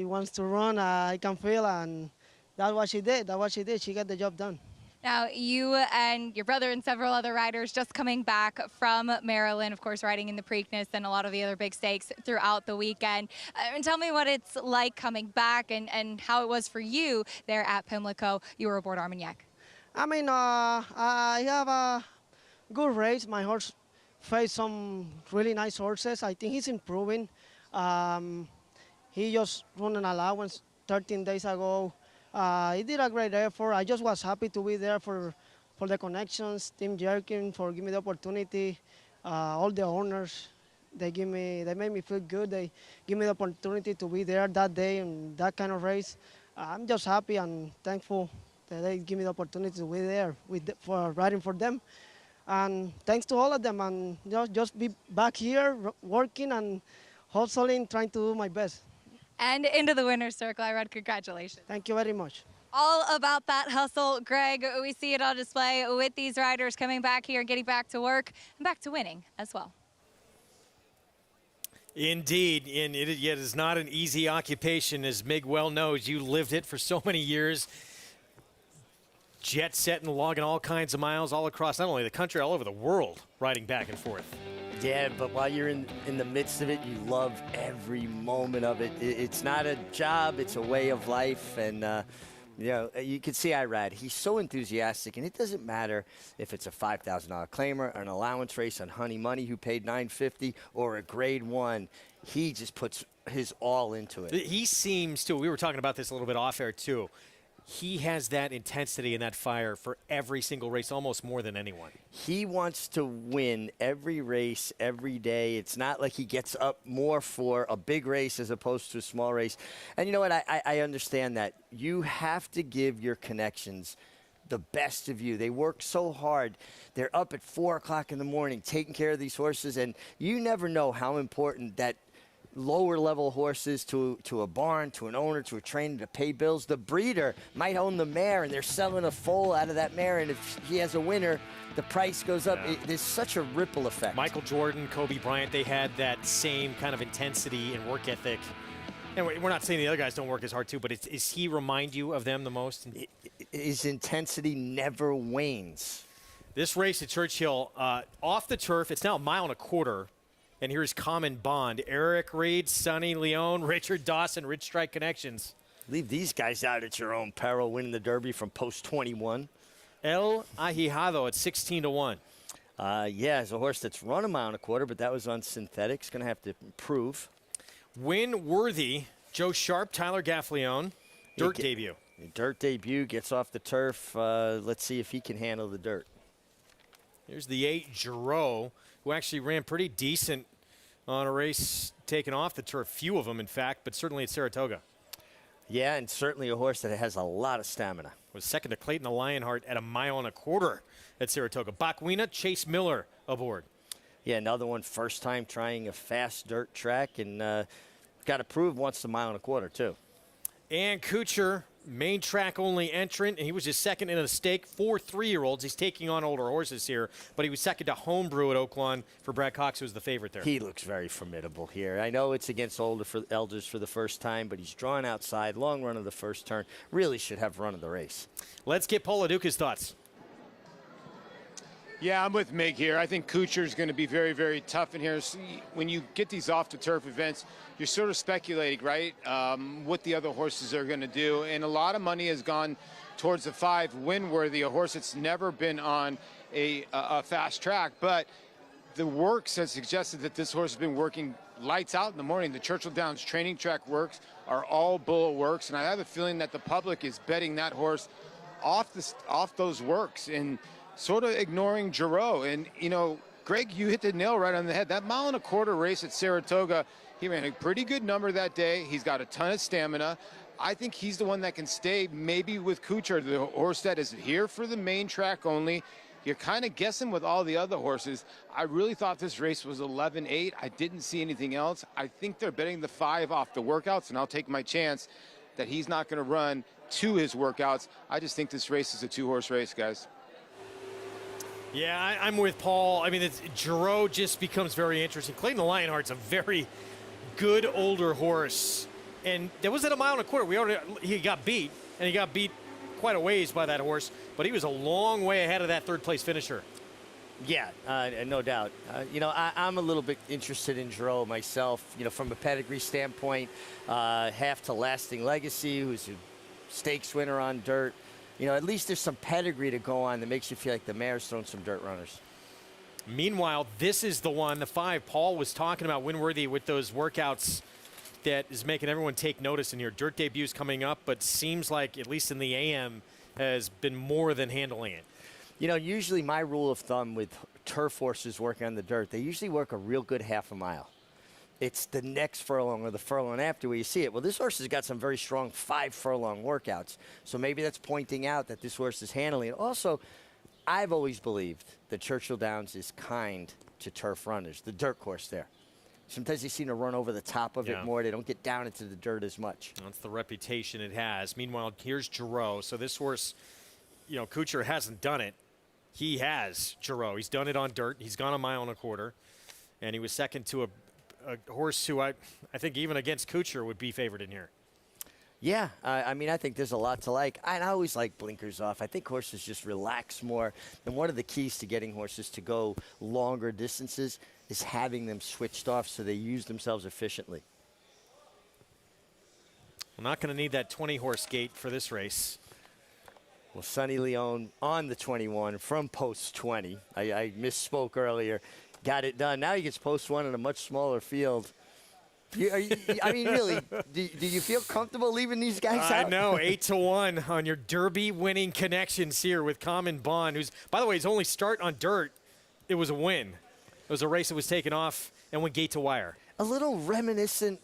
wants to run, I can feel, and that's what she did. That's what she did. She got the job done. Now, you and your brother and several other riders just coming back from Maryland, of course, riding in the Preakness and a lot of the other big stakes throughout the weekend. And tell me what it's like coming back and how it was for you there at Pimlico. You were aboard Armagnac. I mean, I have a good race. My horse faced some really nice horses. I think he's improving. He just won an allowance 13 days ago. He did a great effort. I just was happy to be there for the connections. Team Jerkin for giving me the opportunity. All the owners, they made me feel good. They give me the opportunity to be there that day in that kind of race. I'm just happy and thankful that they give me the opportunity to be there for riding for them. And thanks to all of them, and just be back here working and hustling, trying to do my best. And into the winner's circle, Irad, congratulations. Thank you very much. All about that hustle, Greg. We see it on display with these riders coming back here, getting back to work, and back to winning as well. Indeed, and it is not an easy occupation, as Mig well knows. You lived it for so many years. Jet setting, logging all kinds of miles all across not only the country, all over the world, riding back and forth. Yeah, but while you're in the midst of it, you love every moment of it. It's not a job, it's a way of life. And, you know, you can see Irad. He's so enthusiastic, and it doesn't matter if it's a $5,000 claimer, an allowance race on Honey Money who paid $950, or a grade 1. He just puts his all into it. He seems to, we were talking about this a little bit off air too. He has that intensity and that fire for every single race, almost more than anyone. He wants to win every race, every day. It's not like he gets up more for a big race as opposed to a small race. And you know what? I understand that. You have to give your connections the best of you. They work so hard. They're up at 4 o'clock in the morning taking care of these horses, and you never know how important that lower level horses to a barn, to an owner, to a trainer to pay bills. The breeder might own the mare, and they're selling a foal out of that mare, and if he has a winner, the price goes up. Yeah. There's such a ripple effect. Michael Jordan, Kobe Bryant, they had that same kind of intensity and work ethic. And we're not saying the other guys don't work as hard too, but does he remind you of them the most? His intensity never wanes. This race at Churchill, off the turf, it's now 1.25 miles. And here's Common Bond. Eric Reed, Sonny Leone, Richard Dawson, Rich Strike Connections. Leave these guys out at your own peril, winning the Derby from post 21. El Ahijado at 16-1. Yeah, it's a horse that's run 1.25 miles, but that was on synthetics. Going to have to improve. Win worthy. Joe Sharp, Tyler Gaffleone. Dirt debut. Dirt debut, gets off the turf. Let's see if he can handle the dirt. Here's the 8, Giroux, who actually ran pretty decent on a race taken off the turf. Few of them, in fact, but certainly at Saratoga. Yeah, and certainly a horse that has a lot of stamina. Was second to Clayton the Lionheart at 1.25 miles at Saratoga. Bakwina, Chase Miller aboard. Yeah, another one, first time trying a fast dirt track, and got to prove once 1.25 miles, too. And Kuchar, main track only entrant, and he was just second in a stake. 4 3-year-olds. He's taking on older horses here, but he was second to Homebrew at Oaklawn for Brad Cox, who was the favorite there. He looks very formidable here. I know it's against elders for the first time, but he's drawn outside, long run of the first turn. Really should have run of the race. Let's get Paul LaDuca's thoughts. Yeah, I'm with Mig here. I think Kuchar is going to be very, very tough in here. When you get these off-the-turf events, you're sort of speculating, right, what the other horses are going to do. And a lot of money has gone towards the 5, Winworthy, a horse that's never been on a fast track. But the works has suggested that this horse has been working lights out in the morning. The Churchill Downs training track works are all bullet works, and I have a feeling that the public is betting that horse off those works and sort of ignoring Giroux. And, you know, Greg, you hit the nail right on the head. That 1.25 mile race at Saratoga, he ran a pretty good number that day. He's got a ton of stamina. I think he's the one that can stay maybe with Kuchar, the horse that is here for the main track only. You're kind of guessing with all the other horses. I really thought this race was 11-8. I didn't see anything else. I think they're betting the 5 off the workouts, and I'll take my chance that he's not going to run to his workouts. I just think this race is a 2-horse race, guys. Yeah, I'm with Paul. I mean, Giroux just becomes very interesting. Clayton the Lionheart's a very good older horse. And there was at 1.25 miles. He got beat, and he got beat quite a ways by that horse, but he was a long way ahead of that third-place finisher. Yeah, no doubt. You know, I'm a little bit interested in Giroux myself, you know, from a pedigree standpoint. Half to Lasting Legacy, who's a stakes winner on dirt. You know, at least there's some pedigree to go on that makes you feel like the mare's thrown some dirt runners. Meanwhile, this is the one, the 5 Paul was talking about, Winworthy, with those workouts that is making everyone take notice in here. Dirt debuts coming up, but seems like, at least in the AM, has been more than handling it. You know, usually my rule of thumb with turf horses working on the dirt, they usually work a real good half a mile. It's the next furlong or the furlong after where you see it. Well, this horse has got some very strong 5-furlong workouts, so maybe that's pointing out that this horse is handling it. Also, I've always believed that Churchill Downs is kind to turf runners, the dirt course there. Sometimes they seem to run over the top of it more. They don't get down into the dirt as much. That's the reputation it has. Meanwhile, here's Giroux. So this horse, you know, Kuchar hasn't done it. He has, Giroux. He's done it on dirt. He's gone 1.25 miles. And he was second to a horse who I think even against Kuchar would be favored in here. Yeah, I mean, I think there's a lot to like. I always like blinkers off. I think horses just relax more. And one of the keys to getting horses to go longer distances is having them switched off so they use themselves efficiently. We're not going to need that 20-horse gate for this race. Well, Sonny Leon on the 21 from post 20. I misspoke earlier. Got it done. Now he gets post 1 in a much smaller field. I mean, really, do you feel comfortable leaving these guys out? I know, 8-1 on your Derby-winning connections here with Common Bond, who's, by the way, his only start on dirt, it was a win. It was a race that was taken off and went gate to wire. A little reminiscent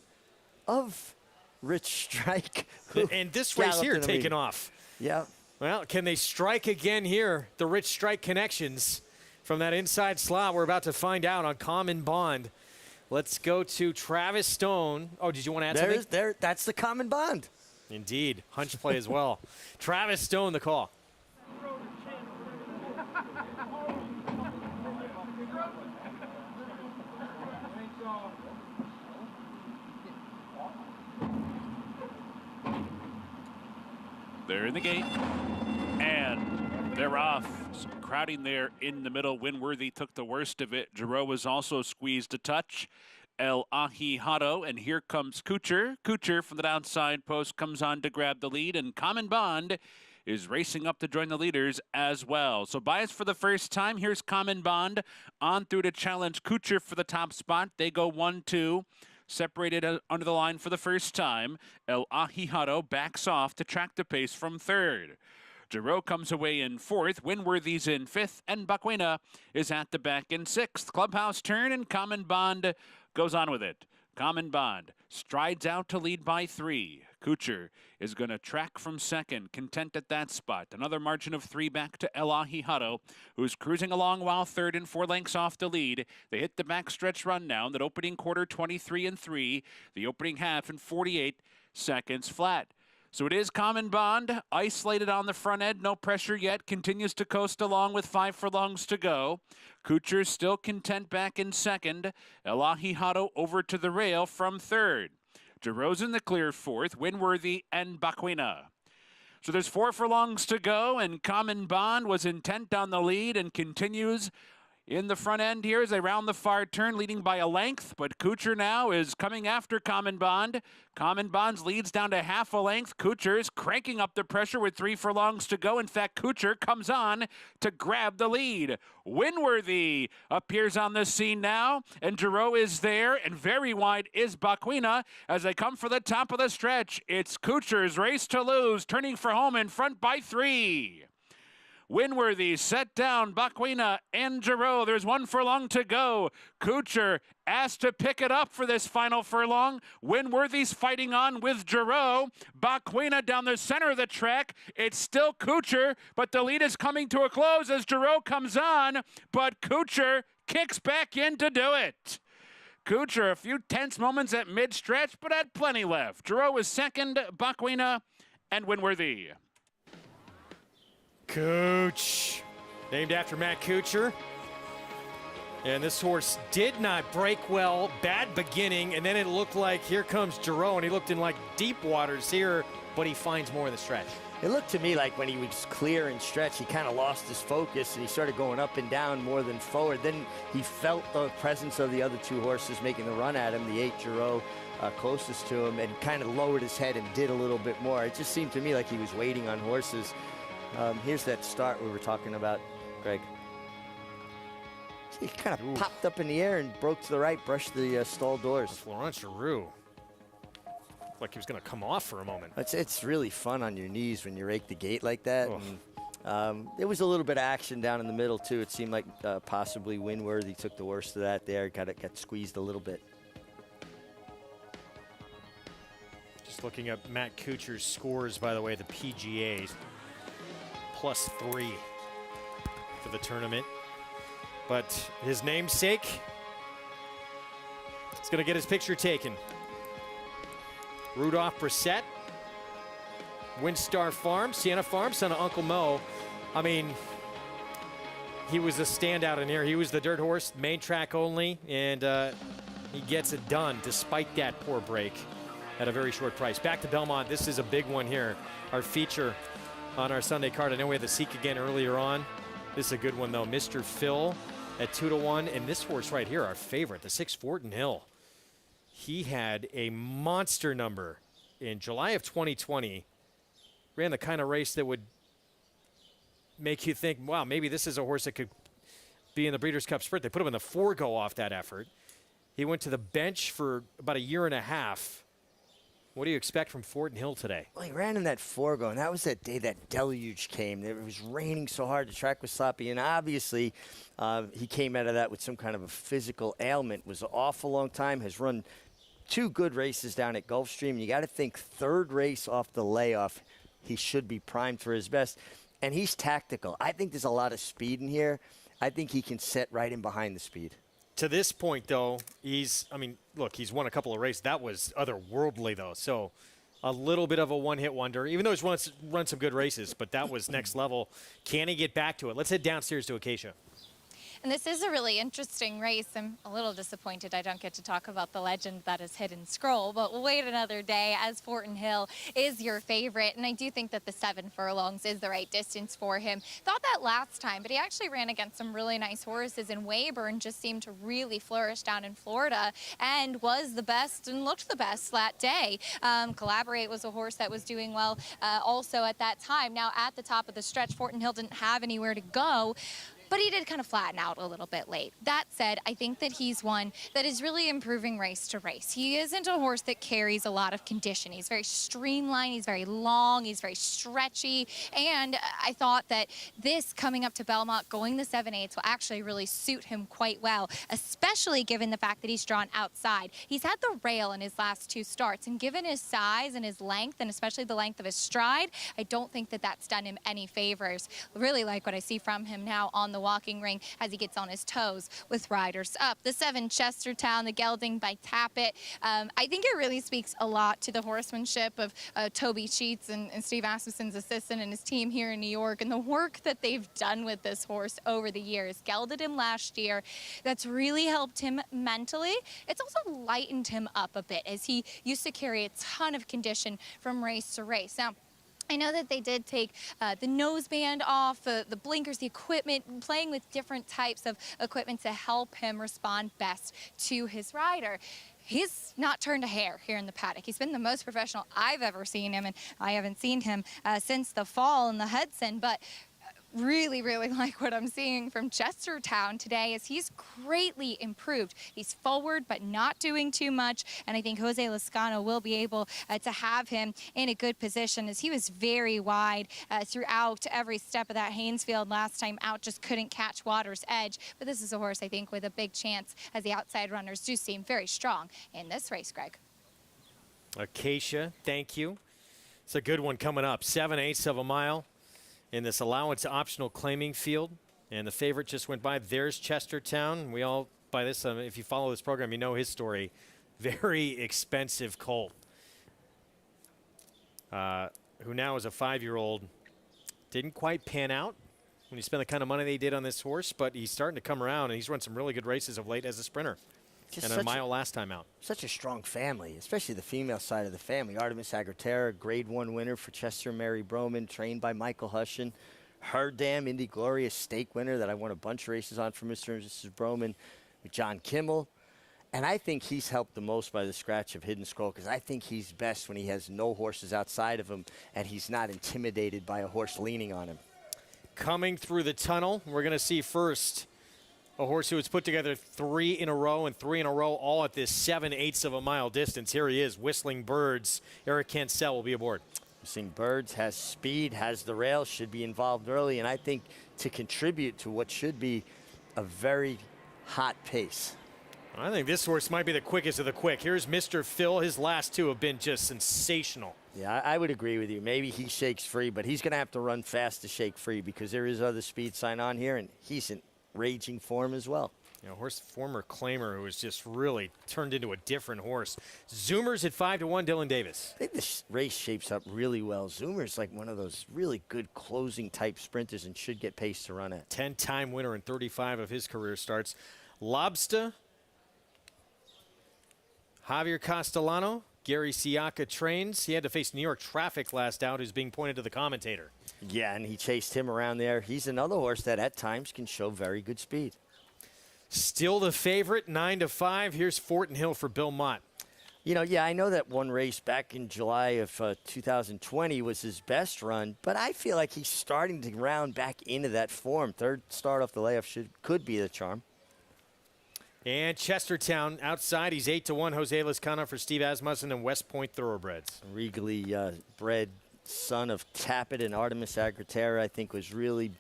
of Rich Strike. And this race here taken off. Yeah. Well, can they strike again here? The Rich Strike connections from that inside slot. We're about to find out on Common Bond. Let's go to Travis Stone. Oh, did you want to add something? That's the Common Bond. Indeed. Hunch play as well. Travis Stone, the call. They're in the gate, and they're off. Some crowding there in the middle. Winworthy took the worst of it. Giroux was also squeezed a touch. El Ahijado, and here comes Kuchar. Kuchar from the downside post comes on to grab the lead, and Common Bond is racing up to join the leaders as well. So bias for the first time. Here's Common Bond on through to challenge Kuchar for the top spot. They go 1-2. Separated under the line for the first time. El Ahijado backs off to track the pace from third. Giroux comes away in fourth. Winworthy's in fifth. And Baquena is at the back in sixth. Clubhouse turn, and Common Bond goes on with it. Common Bond strides out to lead by 3. Kuchar is going to track from second, content at that spot. Another margin of 3 back to El Ahijado, who's cruising along while third and 4 lengths off the lead. They hit the backstretch run now. That opening quarter, 23-3. The opening half in 48 seconds flat. So it is Common Bond, isolated on the front end, no pressure yet, continues to coast along with 5 furlongs to go. Kuchar still content back in second. El Ahijado over to the rail from third. Giroux's in the clear fourth, Winworthy and Baquena. So there's 4 furlongs to go, and Common Bond was intent on the lead and continues in the front end here as they round the far turn, leading by a length, but Kuchar now is coming after Common Bond. Common Bond's leads down to half a length. Kuchar's cranking up the pressure with 3 furlongs to go. In fact, Kuchar comes on to grab the lead. Winworthy appears on the scene now, and Giroux is there, and very wide is Baquina as they come for the top of the stretch. It's Kuchar's race to lose, turning for home in front by 3. Winworthy set down Baquina and Giroux. There's 1 furlong to go. Kuchar asked to pick it up for this final furlong. Winworthy's fighting on with Giroux. Baquina down the center of the track. It's still Kuchar, but the lead is coming to a close as Giroux comes on, but Kuchar kicks back in to do it. Kuchar, a few tense moments at mid-stretch, but had plenty left. Giroux is second, Baquina and Winworthy. Cooch, named after Matt Kuchar. And this horse did not break well, bad beginning, and then it looked like here comes Giroux, and he looked in like deep waters here, but he finds more in the stretch. It looked to me like when he was clear and stretch, he kind of lost his focus and he started going up and down more than forward. Then he felt the presence of the other 2 horses making the run at him, the 8 Giroux closest to him, and kind of lowered his head and did a little bit more. It just seemed to me like he was waiting on horses. Here's that start we were talking about, Greg. He kind of popped up in the air and broke to the right, brushed the stall doors. Florent Giroux. Like he was going to come off for a moment. It's really fun on your knees when you rake the gate like that. And, there was a little bit of action down in the middle, too. It seemed like possibly Winworthy took the worst of that there. Got squeezed a little bit. Just looking at Matt Kuchar's scores, by the way, the PGA's. +3 for the tournament. But his namesake is going to get his picture taken. Rudolph Brissett, Windstar Farm, Sienna Farm, son of Uncle Mo. I mean, he was a standout in here. He was the dirt horse, main track only, and he gets it done despite that poor break at a very short price. Back to Belmont. This is a big one here. Our feature on our Sunday card. I know we had the Seek again earlier on. This is a good one, though. Mr. Phil at 2-1. And this horse right here, our favorite, the 6 Fortin Hill. He had a monster number in July of 2020. Ran the kind of race that would make you think, wow, maybe this is a horse that could be in the Breeders' Cup Sprint. They put him in the 4-go off that effort. He went to the bench for about a year and a half. What do you expect from Fortin Hill today? Well, he ran in that 4-go, and that was that day that deluge came. It was raining so hard, the track was sloppy, and obviously he came out of that with some kind of a physical ailment. It was an awful long time, has run 2 good races down at Gulfstream. You got to think 3rd race off the layoff, he should be primed for his best. And he's tactical. I think there's a lot of speed in here. I think he can set right in behind the speed. To this point, though, he's won a couple of races. That was otherworldly, though. So a little bit of a one-hit wonder, even though he's run some good races, but that was next level. Can he get back to it? Let's head downstairs to Acacia. And this is a really interesting race. I'm a little disappointed I don't get to talk about the legend that is Hidden Scroll, but we'll wait another day as Fortin Hill is your favorite. And I do think that the 7 furlongs is the right distance for him. Thought that last time, but he actually ran against some really nice horses, and Weyburn just seemed to really flourish down in Florida and was the best and looked the best that day. Collaborate was a horse that was doing well also at that time. Now at the top of the stretch, Fortin Hill didn't have anywhere to go, but he did kind of flatten out a little bit late. That said, I think that he's one that is really improving race to race. He isn't a horse that carries a lot of condition. He's very streamlined, he's very long, he's very stretchy, and I thought that this coming up to Belmont, going the 7/8 will actually really suit him quite well, especially given the fact that he's drawn outside. He's had the rail in his last 2 starts, and given his size and his length, and especially the length of his stride, I don't think that that's done him any favors. Really like what I see from him now on the walking ring as he gets on his toes with riders up. The 7 Chestertown, the gelding by Tappet. I think it really speaks a lot to the horsemanship of Toby Sheets and Steve Asmussen's assistant and his team here in New York, and the work that they've done with this horse over the years. Gelded him last year. That's really helped him mentally. It's also lightened him up a bit as he used to carry a ton of condition from race to race. Now, I know that they did take the noseband off, the blinkers, the equipment, playing with different types of equipment to help him respond best to his rider. He's not turned a hair here in the paddock. He's been the most professional I've ever seen him, and I haven't seen him since the fall in the Hudson, but really, really like what I'm seeing from Chestertown today as he's greatly improved. He's forward, but not doing too much, and I think Jose Lezcano will be able to have him in a good position as he was very wide throughout every step of that Haynesfield last time out, just couldn't catch Water's edge. But this is a horse, I think, with a big chance as the outside runners do seem very strong in this race, Greg. Acacia, thank you. It's a good one coming up. 7/8 of a mile in this allowance optional claiming field. And the favorite just went by. There's Chestertown. We all, by this time, if you follow this program, you know his story. Very expensive colt. Who now is a 5-year-old. Didn't quite pan out when you spend the kind of money they did on this horse, but he's starting to come around, and he's run some really good races of late as a sprinter. Just and a mile last time out. Such a strong family, especially the female side of the family. Artemis Agraterra, Grade 1 winner for Chester Mary Broman, trained by Michael Hushin. Her Dam, Indy Gloria stake winner that I won a bunch of races on for Mr. and Mrs. Broman with John Kimmel. And I think he's helped the most by the scratch of Hidden Scroll because I think he's best when he has no horses outside of him and he's not intimidated by a horse leaning on him. Coming through the tunnel, we're going to see first a horse who has put together 3 in a row and 3 in a row, all at this 7/8 of a mile distance. Here he is, Whistling Birds. Eric Cancel will be aboard. Whistling Birds has speed, has the rail, should be involved early, and I think to contribute to what should be a very hot pace. I think this horse might be the quickest of the quick. Here's Mr. Phil. His last 2 have been just sensational. Yeah, I would agree with you. Maybe he shakes free, but he's going to have to run fast to shake free because there is other speed sign on here, and he's in raging form as well. You know, horse former claimer who has just really turned into a different horse. Zoomers at 5-1, Dylan Davis. I think this race shapes up really well. Zoomer's like one of those really good closing type sprinters and should get pace to run at. 10-time winner in 35 of his career starts. Lobster, Javier Castellano, Gary Siaka trains. He had to face New York Traffic last out, who's being pointed to the commentator. Yeah, and he chased him around there. He's another horse that at times can show very good speed. Still the favorite, 9-5. Here's Fortin Hill for Bill Mott. You know, yeah, I know that one race back in July of 2020 was his best run, but I feel like he's starting to round back into that form. Third start off the layoff could be the charm. And Chestertown outside, he's 8-1. Jose Lezcano for Steve Asmussen and West Point Thoroughbreds. Regally bred son of Tappet and Artemis Agraterra, I think, was really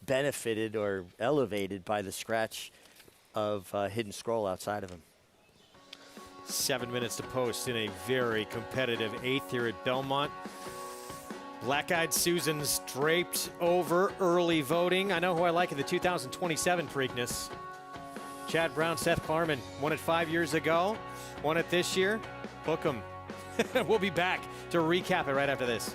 benefited or elevated by the scratch of Hidden Scroll outside of him. 7 minutes to post in a very competitive 8th here at Belmont. Black-Eyed Susan's draped over early voting. I know who I like in the 2027 Preakness. Chad Brown, Seth Klarman won it 5 years ago, won it this year. Book 'em. We'll be back to recap it right after this.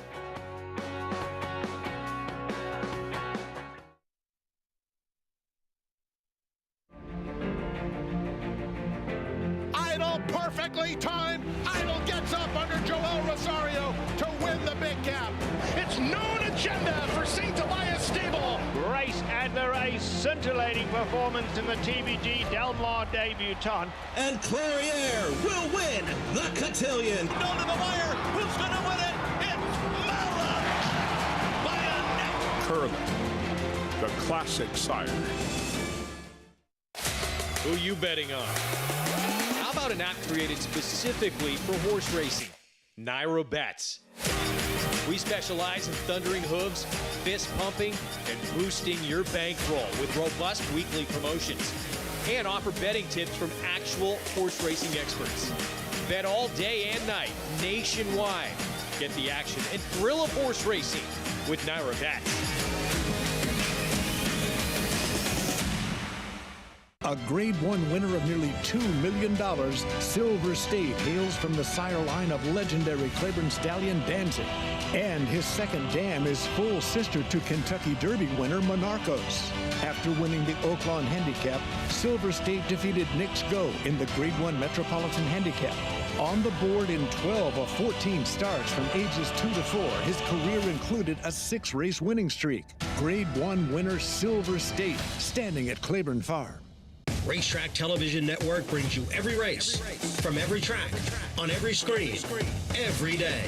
Idol perfectly timed. Idol gets up under Joel Rosario to win the big gap. It's known agenda for St. Elias Stable. Race and the race, scintillating performance in the TVG Delmar debutante. And Clairiere will win the cotillion. Down to the wire. Who's going to win it? It's Mala by a neck. Curlin, the classic sire. Who you betting on? How about an app created specifically for horse racing? Naira Bets. We specialize in thundering hooves, fist pumping, and boosting your bankroll with robust weekly promotions. And offer betting tips from actual horse racing experts. Bet all day and night, nationwide. Get the action and thrill of horse racing with Naira Bets. A Grade 1 winner of nearly $2 million, Silver State hails from the sire line of legendary Claiborne stallion Danzig. And his second dam is full sister to Kentucky Derby winner Monarchos. After winning the Oaklawn Handicap, Silver State defeated Knicks Go in the Grade 1 Metropolitan Handicap. On the board in 12 of 14 starts from ages 2 to 4, his career included a 6-race winning streak. Grade 1 winner Silver State, standing at Claiborne Farm. Racetrack Television Network brings you every race, from every track, on every screen, every day.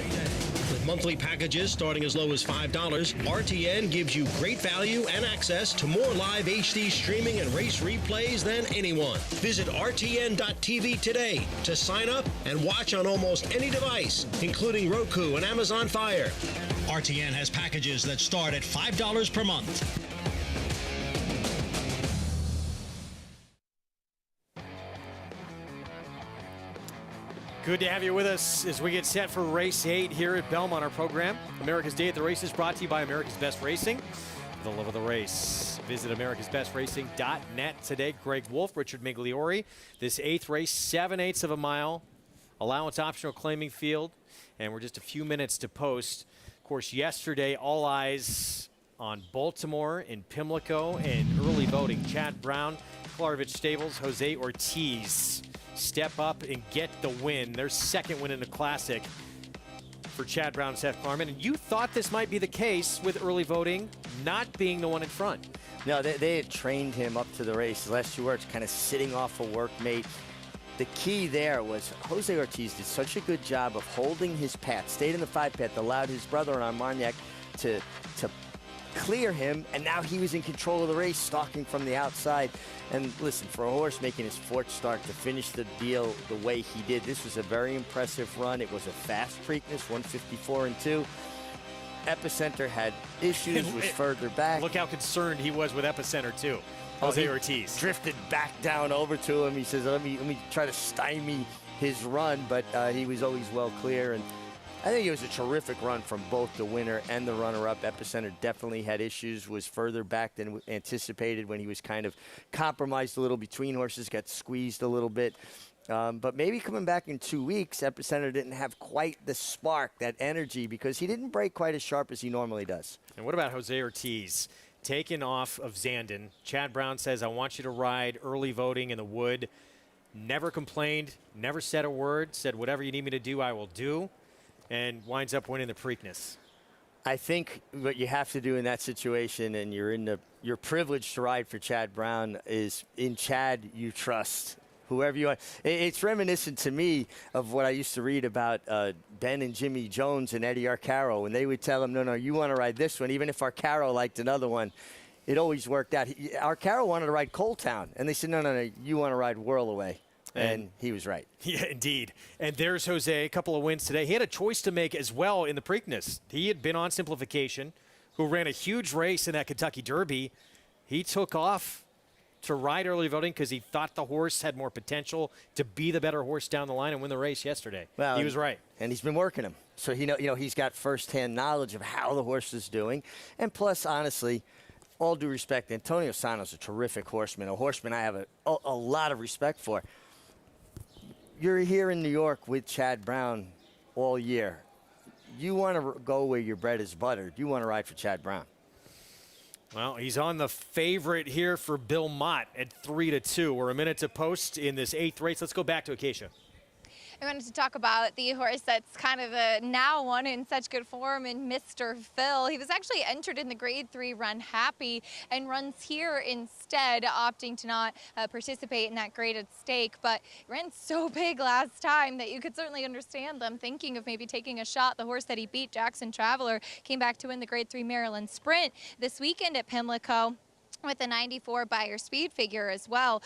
With monthly packages starting as low as $5, RTN gives you great value and access to more live HD streaming and race replays than anyone. Visit RTN.tv today to sign up and watch on almost any device, including Roku and Amazon Fire. RTN has packages that start at $5 per month. Good to have you with us as we get set for race 8 here at Belmont, our program. America's Day at the Races brought to you by America's Best Racing. The love of the race. Visit americasbestracing.net today. Greg Wolf, Richard Migliori. This 8th race, 7/8 of a mile. Allowance optional claiming field. And we're just a few minutes to post. Of course, yesterday, all eyes on Baltimore in Pimlico and early voting. Chad Brown, Klarovich Stables, Jose Ortiz step up and get the win. Their second win in the Classic for Chad Brown and Seth Klarman. And you thought this might be the case with early voting not being the one in front. No, they had trained him up to the race. The last 2 works kind of sitting off a workmate. The key there was Jose Ortiz did such a good job of holding his path, stayed in the 5 path, allowed his brother in Armagnac to clear him, and now he was in control of the race, stalking from the outside. And listen, for a horse making his 4th start to finish the deal the way he did, this was a very impressive run. It was a fast Preakness, 154-2. Epicenter had issues, was further back. Look how concerned he was with Epicenter, too. Jose Ortiz drifted back down over to him. He says, let me try to stymie his run, but he was always well clear. And I think it was a terrific run from both the winner and the runner-up. Epicenter definitely had issues, was further back than anticipated when he was kind of compromised a little between horses, got squeezed a little bit. But maybe coming back in 2 weeks, Epicenter didn't have quite the spark, that energy, because he didn't break quite as sharp as he normally does. And what about Jose Ortiz? Taken off of Zandon. Chad Brown says, I want you to ride early voting in the Wood. Never complained, never said a word, said whatever you need me to do, I will do. And winds up winning the Preakness. I think what you have to do in that situation, and you're privileged to ride for Chad Brown, is in Chad you trust. Whoever you are. It's reminiscent to me of what I used to read about Ben and Jimmy Jones and Eddie Arcaro, when they would tell him, no, you want to ride this one, even if Arcaro liked another one. It always worked out. Arcaro wanted to ride Coal Town, and they said, no, you want to ride Whirl Away. And he was right. Yeah, indeed. And there's Jose, a couple of wins today. He had a choice to make as well in the Preakness. He had been on Simplification, who ran a huge race in that Kentucky Derby. He took off to ride early voting because he thought the horse had more potential to be the better horse down the line and win the race yesterday. Well, he was right. And he's been working him. So he's got firsthand knowledge of how the horse is doing. And plus, honestly, all due respect, Antonio Sano's a terrific horseman, a horseman I have a lot of respect for. You're here in New York with Chad Brown all year. You want to go where your bread is buttered. You want to ride for Chad Brown. Well, he's on the favorite here for Bill Mott at 3-2. We're a minute to post in this 8th race. Let's go back to Acacia. I wanted to talk about the horse that's kind of a now one in such good form in Mr. Phil. He was actually entered in the Grade 3 run Happy and runs here instead, opting to not participate in that graded stake. But he ran so big last time that you could certainly understand them thinking of maybe taking a shot. The horse that he beat, Jackson Traveler, came back to win the Grade 3 Maryland Sprint this weekend at Pimlico with a 94 Beyer speed figure as well.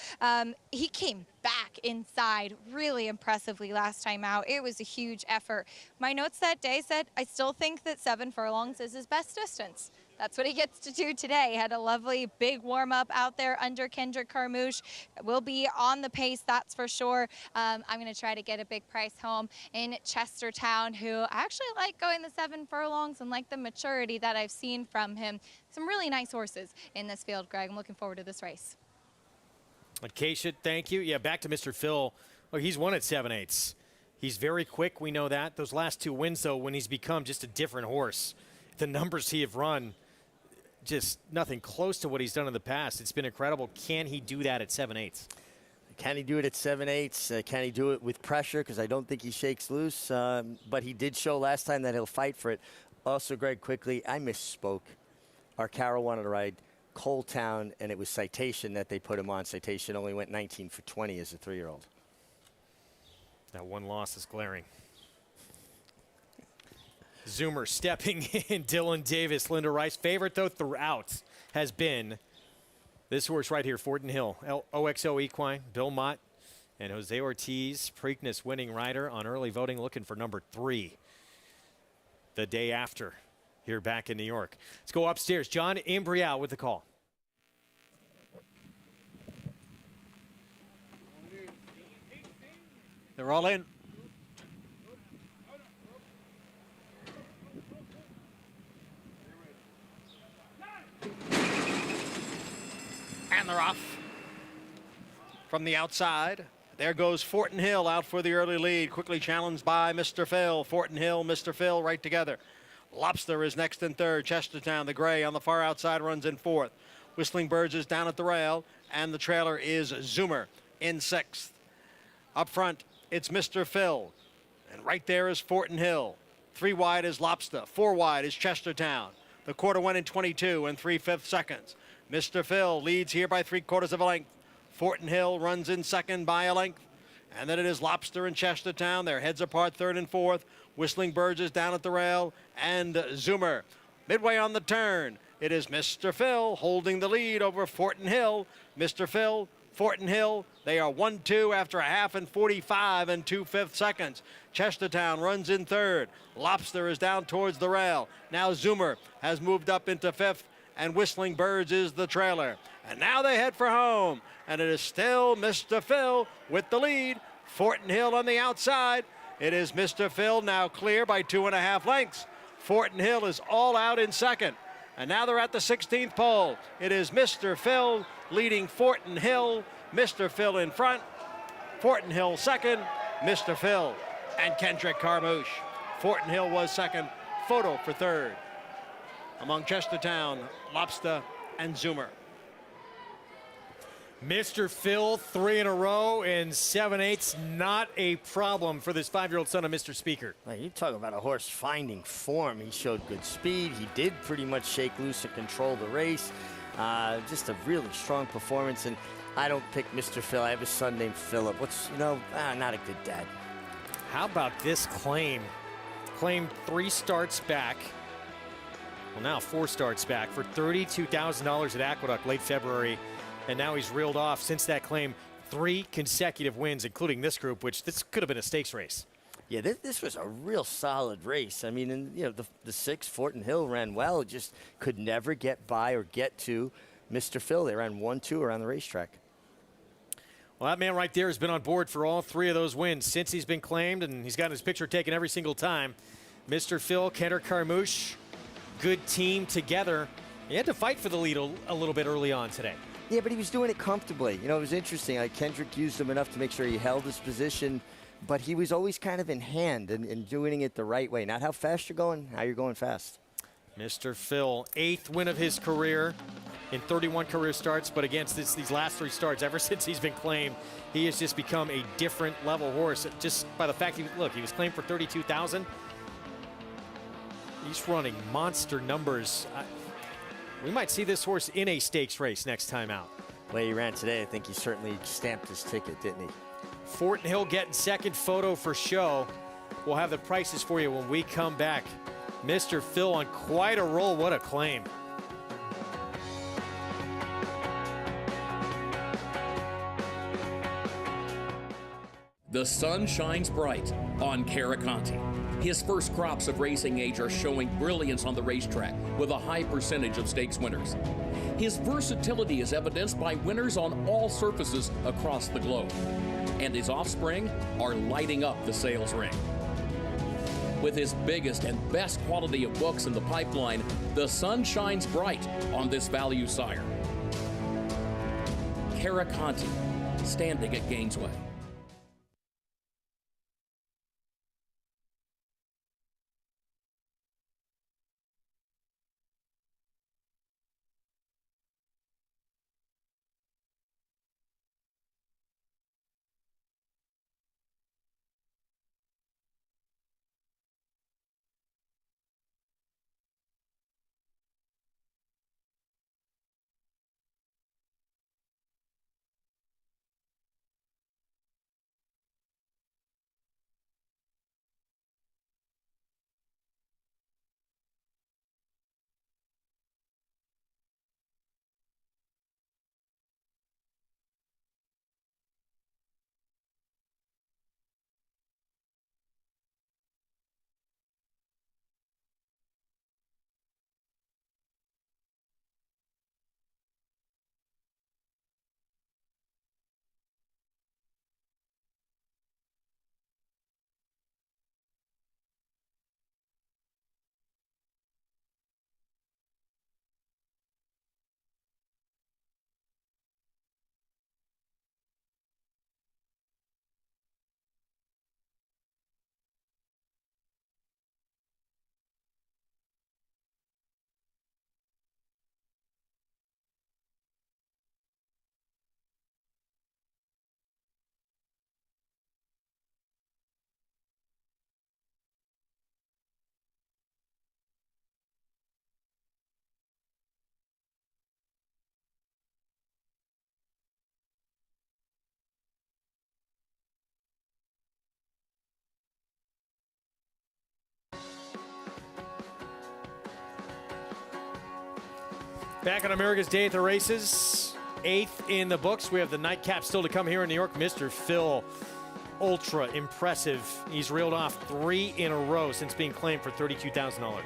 He came back inside really impressively last time out. It was a huge effort. My notes that day said, I still think that 7 furlongs is his best distance. That's what he gets to do today. Had a lovely big warm-up out there under Kendrick Carmouche. Will be on the pace, that's for sure. I'm going to try to get a big price home in Chestertown, who I actually like going the 7 furlongs and like the maturity that I've seen from him. Some really nice horses in this field, Greg. I'm looking forward to this race. Acacia, thank you. Yeah, back to Mr. Phil. Oh, he's won at 7/8. He's very quick, we know that. Those last 2 wins, though, when he's become just a different horse. The numbers he have run, just nothing close to what he's done in the past. It's been incredible. Can he do that at 7/8? Can he do it at 7/8? Can he do it with pressure? Because I don't think he shakes loose. But he did show last time that he'll fight for it. Also, Greg, quickly, I misspoke. Arcaro wanted to ride Coal Town, and it was Citation that they put him on. Citation only went 19 for 20 as a 3-year-old. That one loss is glaring. Zoomer stepping in. Dylan Davis, Linda Rice. Favorite, though, throughout has been this horse right here, Fortin Hill. OXO Equine, Bill Mott, and Jose Ortiz, Preakness winning rider on early voting, looking for number 3 the day after here back in New York. Let's go upstairs. John Imbrial with the call. They're all in. And they're off. From the outside, there goes Fortin Hill out for the early lead, quickly challenged by Mr. Phil. Fortin Hill, Mr. Phil right together. Lobster is next in third. Chestertown, the gray, on the far outside runs in fourth. Whistling Birds is down at the rail, and the trailer is Zoomer in sixth. Up front, it's Mr. Phil, and right there is Fortin Hill. 3 wide is Lobster. 4 wide is Chestertown. The quarter went in 22 and 3/5 seconds. Mr. Phil leads here by 3/4 of a length. Fortin Hill runs in second by a length. And then it is Lobster and Chestertown. Their heads apart, third and fourth. Whistling Birds is down at the rail, and Zoomer. Midway on the turn, it is Mr. Phil holding the lead over Fortin Hill. Mr. Phil, Fortin Hill, they are 1-2 after a half and 45 and 2/5 seconds. Chestertown runs in third. Lobster is down towards the rail. Now Zoomer has moved up into fifth, and Whistling Birds is the trailer. And now they head for home, and it is still Mr. Phil with the lead. Fortin Hill on the outside. It is Mr. Phil now clear by 2.5 lengths. Fortin Hill is all out in second. And now they're at the 16th pole. It is Mr. Phil leading Fortin Hill. Mr. Phil in front. Fortin Hill second. Mr. Phil and Kendrick Carmouche. Fortin Hill was second. Photo for third. Among Chestertown, Lobster, and Zoomer. Mr. Phil, 3 in a row in 7/8. Not a problem for this 5-year-old son of Mr. Speaker. Well, you talk about a horse finding form. He showed good speed. He did pretty much shake loose and control the race. Just a really strong performance. And I don't pick Mr. Phil. I have a son named Philip. Not a good dad. How about this claim? Claimed 3 starts back. Well, now 4 starts back for $32,000 at Aqueduct late February. And now he's reeled off since that claim 3 consecutive wins, including this group, which this could have been a stakes race. Yeah, this was a real solid race. I mean, and, the 6, Fortin Hill ran well, just could never get by or get to Mr. Phil. They ran 1-2 around the racetrack. Well, that man right there has been on board for all 3 of those wins since he's been claimed, and he's gotten his picture taken every single time. Mr. Phil, Kendrick Carmouche, good team together. He had to fight for the lead a little bit early on today. Yeah, but he was doing it comfortably. It was interesting. Kendrick used him enough to make sure he held his position, but he was always kind of in hand and doing it the right way. Not how fast you're going, how you're going fast. Mr. Phil, 8th win of his career in 31 career starts, but against these last 3 starts, ever since he's been claimed, he has just become a different level horse. Just by the fact he was claimed for $32,000. He's running monster numbers. We might see this horse in a stakes race next time out. The way he ran today, I think he certainly stamped his ticket, didn't he? Fortin Hill getting second, photo for show. We'll have the prices for you when we come back. Mr. Phil on quite a roll. What a claim. The sun shines bright on Caraconte. His first crops of racing age are showing brilliance on the racetrack with a high percentage of stakes winners. His versatility is evidenced by winners on all surfaces across the globe. And his offspring are lighting up the sales ring. With his biggest and best quality of books in the pipeline, the sun shines bright on this value sire. Caraconte, standing at Gainesway. Back on America's Day at the Races, 8th in the books. We have the nightcap still to come here in New York. Mr. Phil, ultra impressive. He's reeled off 3 in a row since being claimed for $32,000.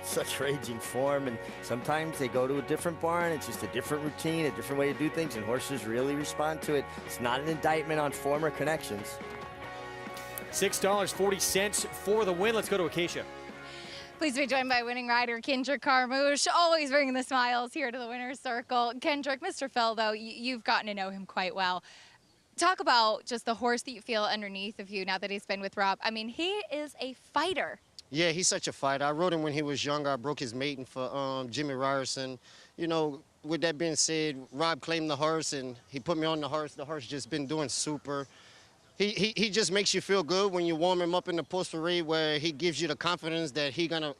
Such raging form, and sometimes they go to a different barn. It's just a different routine, a different way to do things, and horses really respond to it. It's not an indictment on former connections. $6.40 for the win. Let's go to Acacia. Please be joined by winning rider Kendrick Carmouche, always bringing the smiles here to the winner's circle. Kendrick, Mr. Phil, though, you've gotten to know him quite well. Talk about just the horse that you feel underneath of you now that he's been with Rob. I mean, he is a fighter. Yeah, he's such a fighter. I rode him when he was younger. I broke his maiden for Jimmy Ryerson. You know, with that being said, Rob claimed the horse, and he put me on the horse. The horse just been doing super. He just makes you feel good when you warm him up in the post parade, where he gives you the confidence that he gonna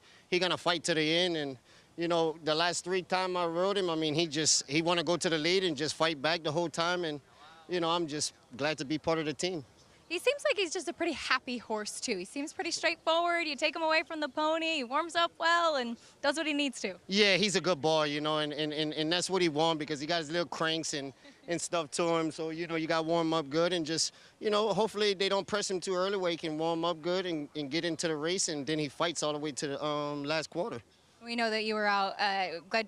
fight to the end. And you know, the last 3 times I rode him, I mean, he want to go to the lead and just fight back the whole time. And you know, I'm just glad to be part of the team. He seems like he's just a pretty happy horse, too. He seems pretty straightforward. You take him away from the pony, he warms up well and does what he needs to. Yeah, he's a good boy, you know, and that's what he wants, because he got his little cranks and stuff to him. So, you know, you got to warm him up good and just, you know, hopefully they don't press him too early where he can warm up good and get into the race, and then he fights all the way to the last quarter. We know that you were out.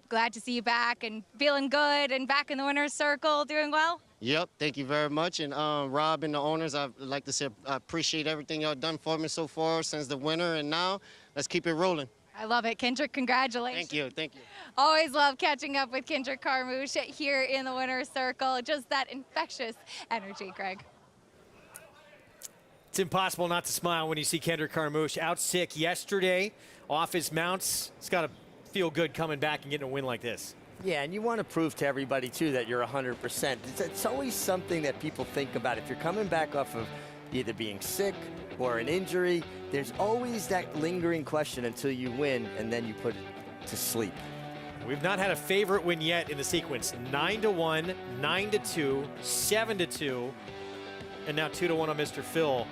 Glad to see you back and feeling good and back in the winner's circle, doing well. Yep, thank you very much. And Rob and the owners, I'd like to say I appreciate everything y'all done for me so far since the winter, and now let's keep it rolling. I love it. Kendrick, congratulations. Thank you, thank you. Always love catching up with Kendrick Carmouche here in the winner's circle. Just that infectious energy, Greg. It's impossible not to smile when you see Kendrick Carmouche out sick yesterday, off his mounts. It's got to feel good coming back and getting a win like this. Yeah, and you want to prove to everybody, too, that you're 100%. It's always something that people think about. If you're coming back off of either being sick or an injury, there's always that lingering question until you win, and then you put it to sleep. We've not had a favorite win yet in the sequence. 9-1, 9-2, 7-2, and now 2-1 on Mr. Phil.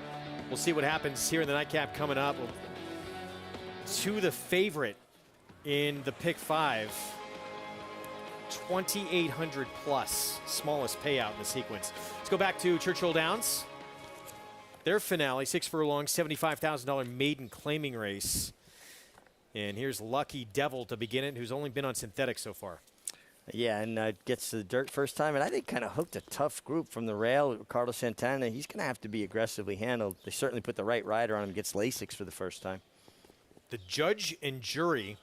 We'll see what happens here in the nightcap coming up. To the favorite in the pick 5. 2,800 plus, smallest payout in the sequence. Let's go back to Churchill Downs. Their finale, 6 furlongs, $75,000 maiden claiming race. And here's Lucky Devil to begin it, who's only been on synthetic so far. Yeah, and gets to the dirt first time, and I think kind of hooked a tough group from the rail. Ricardo Santana, he's going to have to be aggressively handled. They certainly put the right rider on him, gets Lasix for the first time. The judge and jury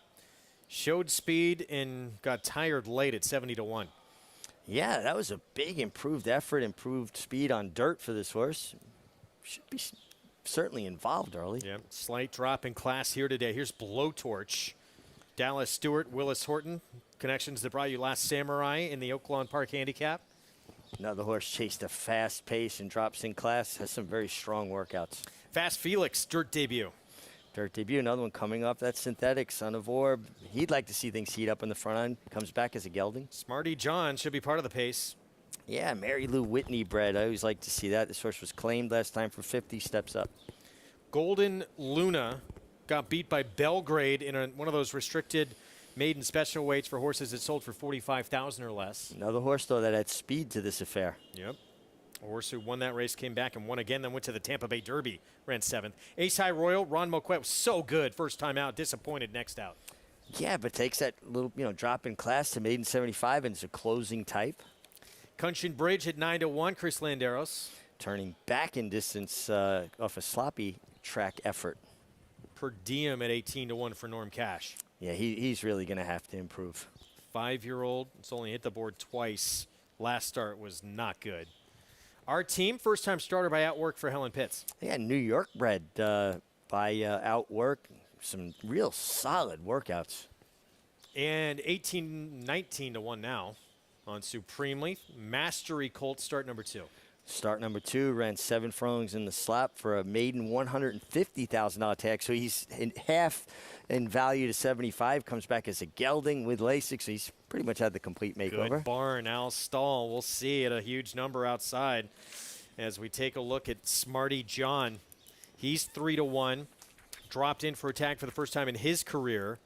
showed speed and got tired late at 70-1. Yeah, that was a big improved effort, improved speed on dirt for this horse. Should be certainly involved early. Yeah, slight drop in class here today. Here's Blowtorch. Dallas Stewart, Willis Horton, connections that brought you last Samurai in the Oaklawn Park Handicap. Another horse chased a fast pace and drops in class, has some very strong workouts. Fast Felix, dirt debut. Dirt debut, another one coming up. That's synthetic, Son of Orb. He'd like to see things heat up in the front end. Comes back as a gelding. Smarty John should be part of the pace. Yeah, Mary Lou Whitney bred. I always like to see that. This horse was claimed last time for 50, steps up. Golden Luna got beat by Belgrade in one of those restricted maiden special weights for horses that sold for $45,000 or less. Another horse, though, that had speed to this affair. Yep. A horse who won that race, came back and won again, then went to the Tampa Bay Derby, ran 7th. Ace High Royal, Ron Moquet was so good first time out, disappointed next out. Yeah, but takes that little, drop in class to maiden 75 and is a closing type. Cushion Bridge at 9-1, Chris Landeros. Turning back in distance off a sloppy track effort. Per Diem at 18-1 for Norm Cash. Yeah, he's really going to have to improve. 5-year-old, it's only hit the board twice. Last start was not good. Our team, first-time starter by Outwork for Helen Pitts. Yeah, New York bred by Outwork. Some real solid workouts. And 19-1 now on Supremely. Mastery Colt, start number 2. Start number 2, ran 7 furlongs in the slop for a maiden $150,000 tag. So he's in half in value to 75, comes back as a gelding with Lasix. So he's pretty much had the complete makeover. Good barn, Al Stahl. We'll see at a huge number outside as we take a look at Smarty John. He's 3-1, dropped in for a tag for the first time in his career.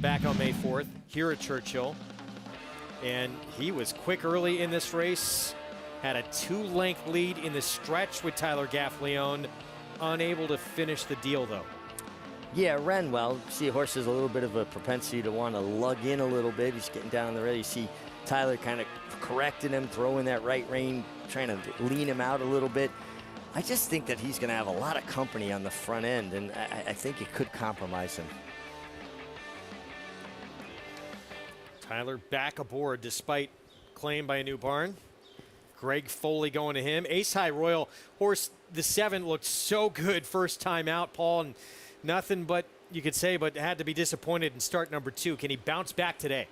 back on May 4th here at Churchill. And he was quick early in this race. Had a 2-length lead in the stretch with Tyler Gaffalione. Unable to finish the deal, though. Yeah, ran well. See, a horse has a little bit of a propensity to want to lug in a little bit. He's getting down on the rail. You see Tyler kind of correcting him, throwing that right rein, trying to lean him out a little bit. I just think that he's going to have a lot of company on the front end, and I think it could compromise him. Tyler back aboard despite claim by a new barn. Greg Foley going to him. Ace High Royal, horse the 7 looked so good first time out, Paul, and nothing but you could say, but had to be disappointed in start number 2. Can he bounce back today?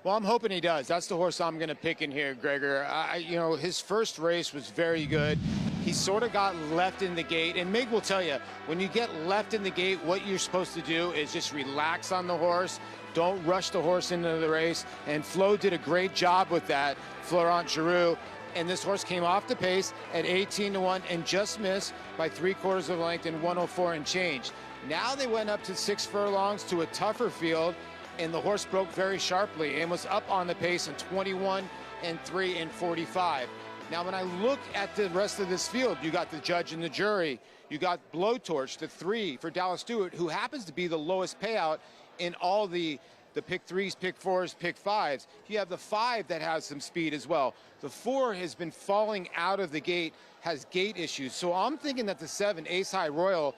Well, I'm hoping he does. That's the horse I'm going to pick in here, Gregor. You know, his first race was very good. He sort of got left in the gate, and Mig will tell you, when you get left in the gate, what you're supposed to do is just relax on the horse. Don't rush the horse into the race, and Flo did a great job with that, Florent Giroux. And this horse came off the pace at 18-1 and just missed by 3/4 of a length in 104 and change. Now they went up to 6 furlongs to a tougher field, and the horse broke very sharply and was up on the pace in 21 and 3 and 45. Now, when I look at the rest of this field, you got the judge and the jury. You got Blowtorch, the 3 for Dallas Stewart, who happens to be the lowest payout in all the pick 3s, pick 4s, pick 5s. You have the 5 that has some speed as well. The 4 has been falling out of the gate, has gate issues. So I'm thinking that the 7, Ace High Royal,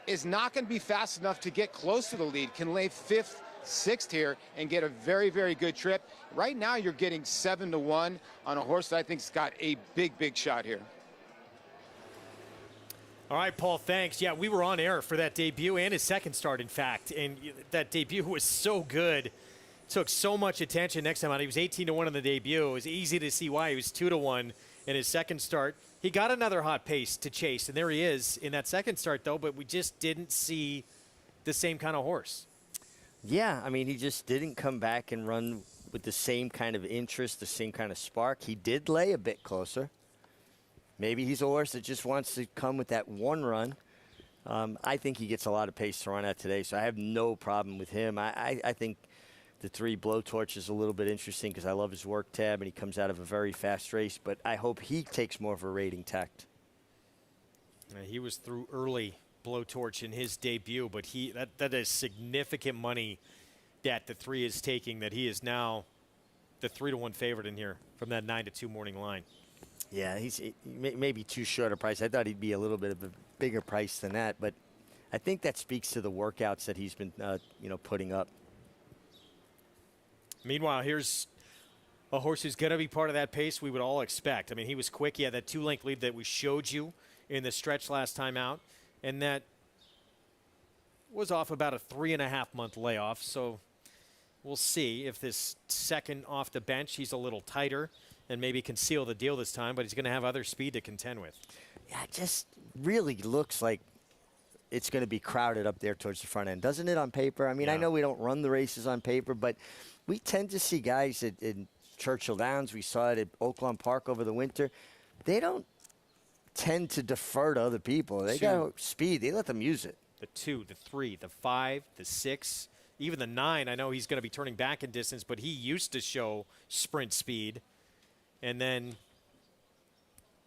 is not going to be fast enough to get close to the lead. Can lay 5th, 6th here and get a very, very good trip. Right now you're getting 7-1 on a horse that I think's got a big, big shot here. All right, Paul, thanks. Yeah, we were on air for that debut and his second start, in fact. And that debut was so good. Took so much attention next time out. He was 18-1 on the debut. It was easy to see why. He was 2-1 in his second start. He got another hot pace to chase, and there he is in that second start, though, but we just didn't see the same kind of horse. Yeah, I mean, he just didn't come back and run with the same kind of interest, the same kind of spark. He did lay a bit closer. Maybe he's a horse that just wants to come with that one run. I think he gets a lot of pace to run at today, so I have no problem with him. I think the 3 Blowtorch is a little bit interesting because I love his work tab, and he comes out of a very fast race, but I hope he takes more of a rating tact. He was through early, Blowtorch, in his debut, but that is significant money that the 3 is taking, that he is now the 3-1 favorite in here from that 9-2 morning line. Yeah, he's maybe too short a price. I thought he'd be a little bit of a bigger price than that, but I think that speaks to the workouts that he's been, putting up. Meanwhile, here's a horse who's going to be part of that pace we would all expect. I mean, he was quick. He had that 2-length lead that we showed you in the stretch last time out, and that was off about a 3.5-month layoff. So we'll see if this second off the bench, he's a little tighter and maybe can seal the deal this time, but he's going to have other speed to contend with. Yeah, it just really looks like it's going to be crowded up there towards the front end, doesn't it, on paper? I mean, I know we don't run the races on paper, but we tend to see guys in Churchill Downs. We saw it at Oaklawn Park over the winter. They don't tend to defer to other people. They got speed. They let them use it. The 2, the 3, the 5, the 6, even the 9. I know he's going to be turning back in distance, but he used to show sprint speed. And then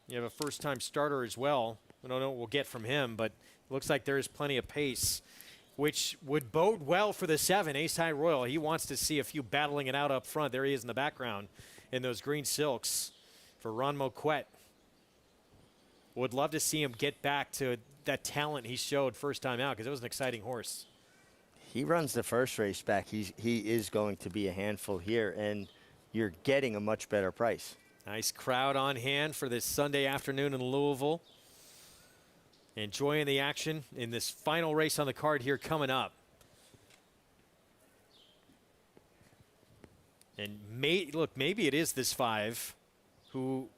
you have a first-time starter as well. I don't know what we'll get from him, but it looks like there is plenty of pace, which would bode well for the 7, Ace High Royal. He wants to see a few battling it out up front. There he is in the background in those green silks for Ron Moquette. Would love to see him get back to that talent he showed first time out because it was an exciting horse. He runs the first race back. He is going to be a handful here, and you're getting a much better price. Nice crowd on hand for this Sunday afternoon in Louisville. Enjoying the action in this final race on the card here coming up. And maybe it is this 5 who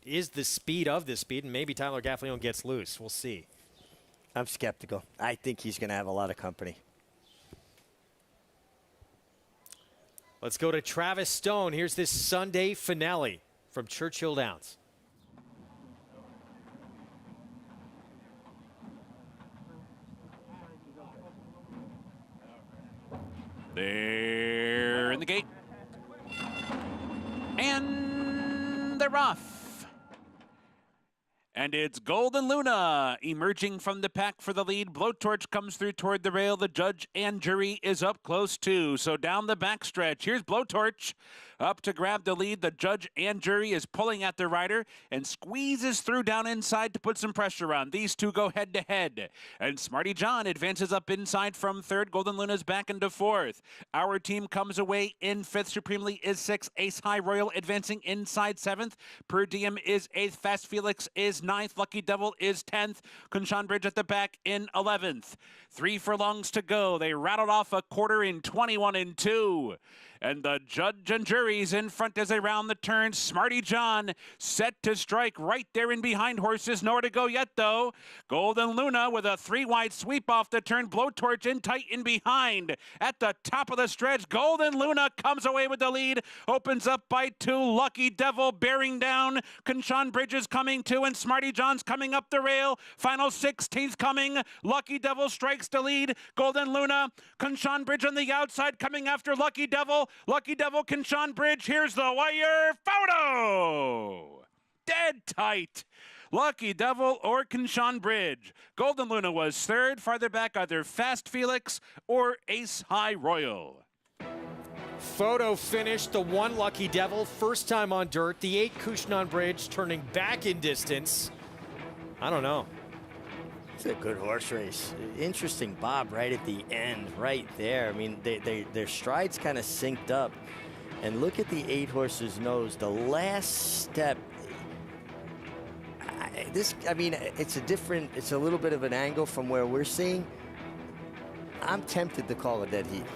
is the speed of this speed, and maybe Tyler Gaffalione gets loose. We'll see. I'm skeptical. I think he's going to have a lot of company. Let's go to Travis Stone. Here's this Sunday finale from Churchill Downs. They're in the gate. And they're off. And it's Golden Luna emerging from the pack for the lead. Blowtorch comes through toward the rail. The judge and jury is up close too. So down the backstretch, here's Blowtorch up to grab the lead. The judge and jury is pulling at the rider and squeezes through down inside to put some pressure on. These two go head to head. And Smarty John advances up inside from third. Golden Luna's back into fourth. Our team comes away in fifth. Supremely is sixth. Ace High Royal advancing inside seventh. Per Diem is eighth. Fast Felix is ninth. Lucky Devil is 10th. Kunshan Bridge at the back in 11th. 3 furlongs to go. They rattled off a quarter in 21 and 2. And the judge and jury's in front as they round the turn. Smarty John set to strike right there in behind horses. Nowhere to go yet, though. Golden Luna with a 3-wide sweep off the turn. Blowtorch in tight in behind. At the top of the stretch, Golden Luna comes away with the lead. Opens up by 2. Lucky Devil bearing down. Kunshan Bridge is coming too, and Smarty John's coming up the rail. Final 16th coming. Lucky Devil strikes the lead. Golden Luna, Kunshan Bridge on the outside coming after Lucky Devil. Lucky Devil, Kunshan Bridge. Here's the wire photo. Dead tight. Lucky Devil or Kunshan Bridge. Golden Luna was third. Farther back, either Fast Felix or Ace High Royal. Photo finish, the 1 Lucky Devil, first time on dirt. The 8 Kunshan Bridge turning back in distance. I don't know. It's a good horse race. Interesting bob right at the end, right there. I mean, their strides kind of synced up. And look at the 8 horse's nose. The last step. It's a little bit of an angle from where we're seeing. I'm tempted to call it dead heat.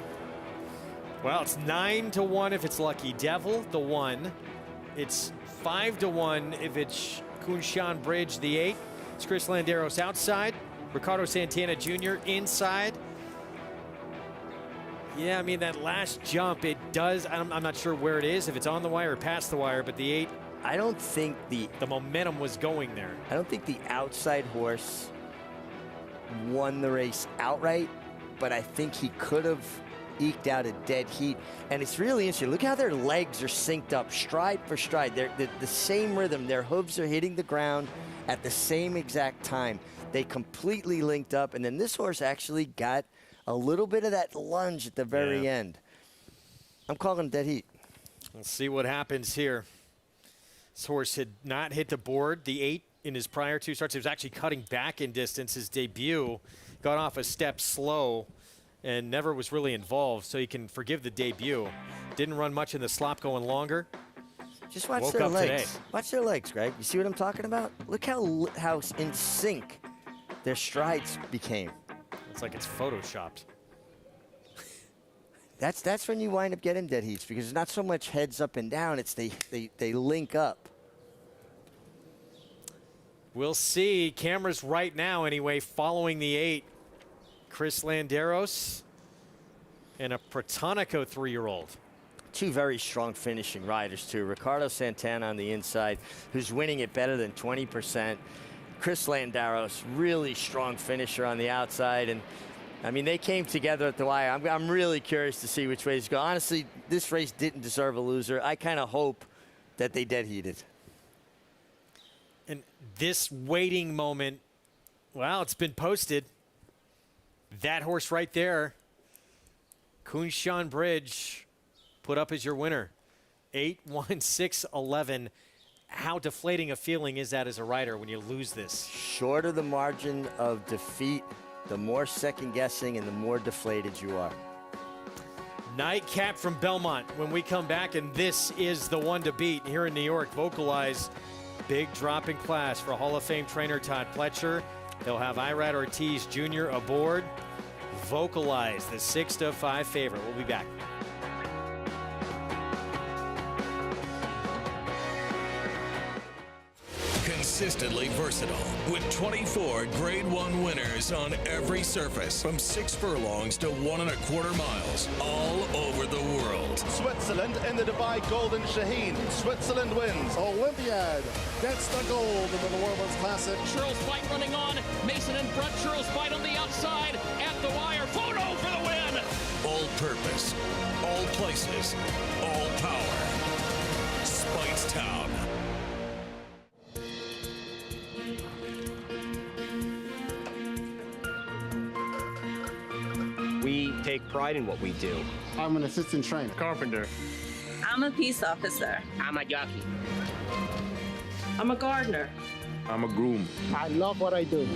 Well, it's 9-1 if it's Lucky Devil, the 1. It's 5-1 if it's Kunshan Bridge, the 8. It's Chris Landeros outside. Ricardo Santana Jr. inside. Yeah, I mean, that last jump, it does. I'm not sure where it is, if it's on the wire or past the wire, but the 8. I don't think the momentum was going there. I don't think the outside horse won the race outright, but I think he could have eked out a dead heat. And it's really interesting. Look how their legs are synced up, stride for stride. They're the same rhythm. Their hooves are hitting the ground at the same exact time. They completely linked up, and then this horse actually got a little bit of that lunge at the very end. I'm calling dead heat. Let's see what happens here. This horse had not hit the board. The 8 in his prior 2 starts. He was actually cutting back in distance. His debut got off a step slow and never was really involved, so you can forgive the debut. Didn't run much in the slop going longer. Just watch their legs. Watch their legs, Greg. You see what I'm talking about? Look how in sync their strides became. It's like it's photoshopped. That's when you wind up getting dead heats, because it's not so much heads up and down, it's they link up. We'll see. Cameras right now anyway following the 8. Chris Landeros and a Protonico 3-year-old. 2 very strong finishing riders too. Ricardo Santana on the inside, who's winning it better than 20%. Chris Landeros, really strong finisher on the outside. And I mean, they came together at the wire. I'm really curious to see which way it's going. Honestly, this race didn't deserve a loser. I kind of hope that they dead heated. And this waiting moment, well, it's been posted. That horse right there, Kunshan Bridge, put up as your winner. 8-1-6-11. How deflating a feeling is that as a rider when you lose this? Shorter the margin of defeat, the more second guessing and the more deflated you are. Nightcap from Belmont when we come back, and this is the one to beat here in New York. Vocalize, big drop in class for Hall of Fame trainer Todd Pletcher. They'll have Irad Ortiz Jr. aboard. Vocalize, the 6-5 favorite. We'll be back. Consistently versatile with 24 Grade 1 winners on every surface from 6 furlongs to 1.25 miles all over the world. Switzerland in the Dubai Golden Shaheen. Switzerland wins. Olympiad gets the gold in the New Orleans Classic. Charles Fight running on. Mason in front. Charles Fight on the outside. At the wire. Photo for the win. All purpose, all places, all power. Speightstown. We take pride in what we do. I'm an assistant trainer. Carpenter. I'm a peace officer. I'm a jockey. I'm a gardener. I'm a groom. I love what I do.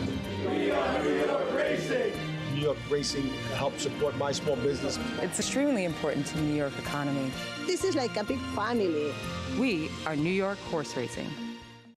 We are New York Racing. New York Racing helps support my small business. It's extremely important to the New York economy. This is like a big family. We are New York Horse Racing.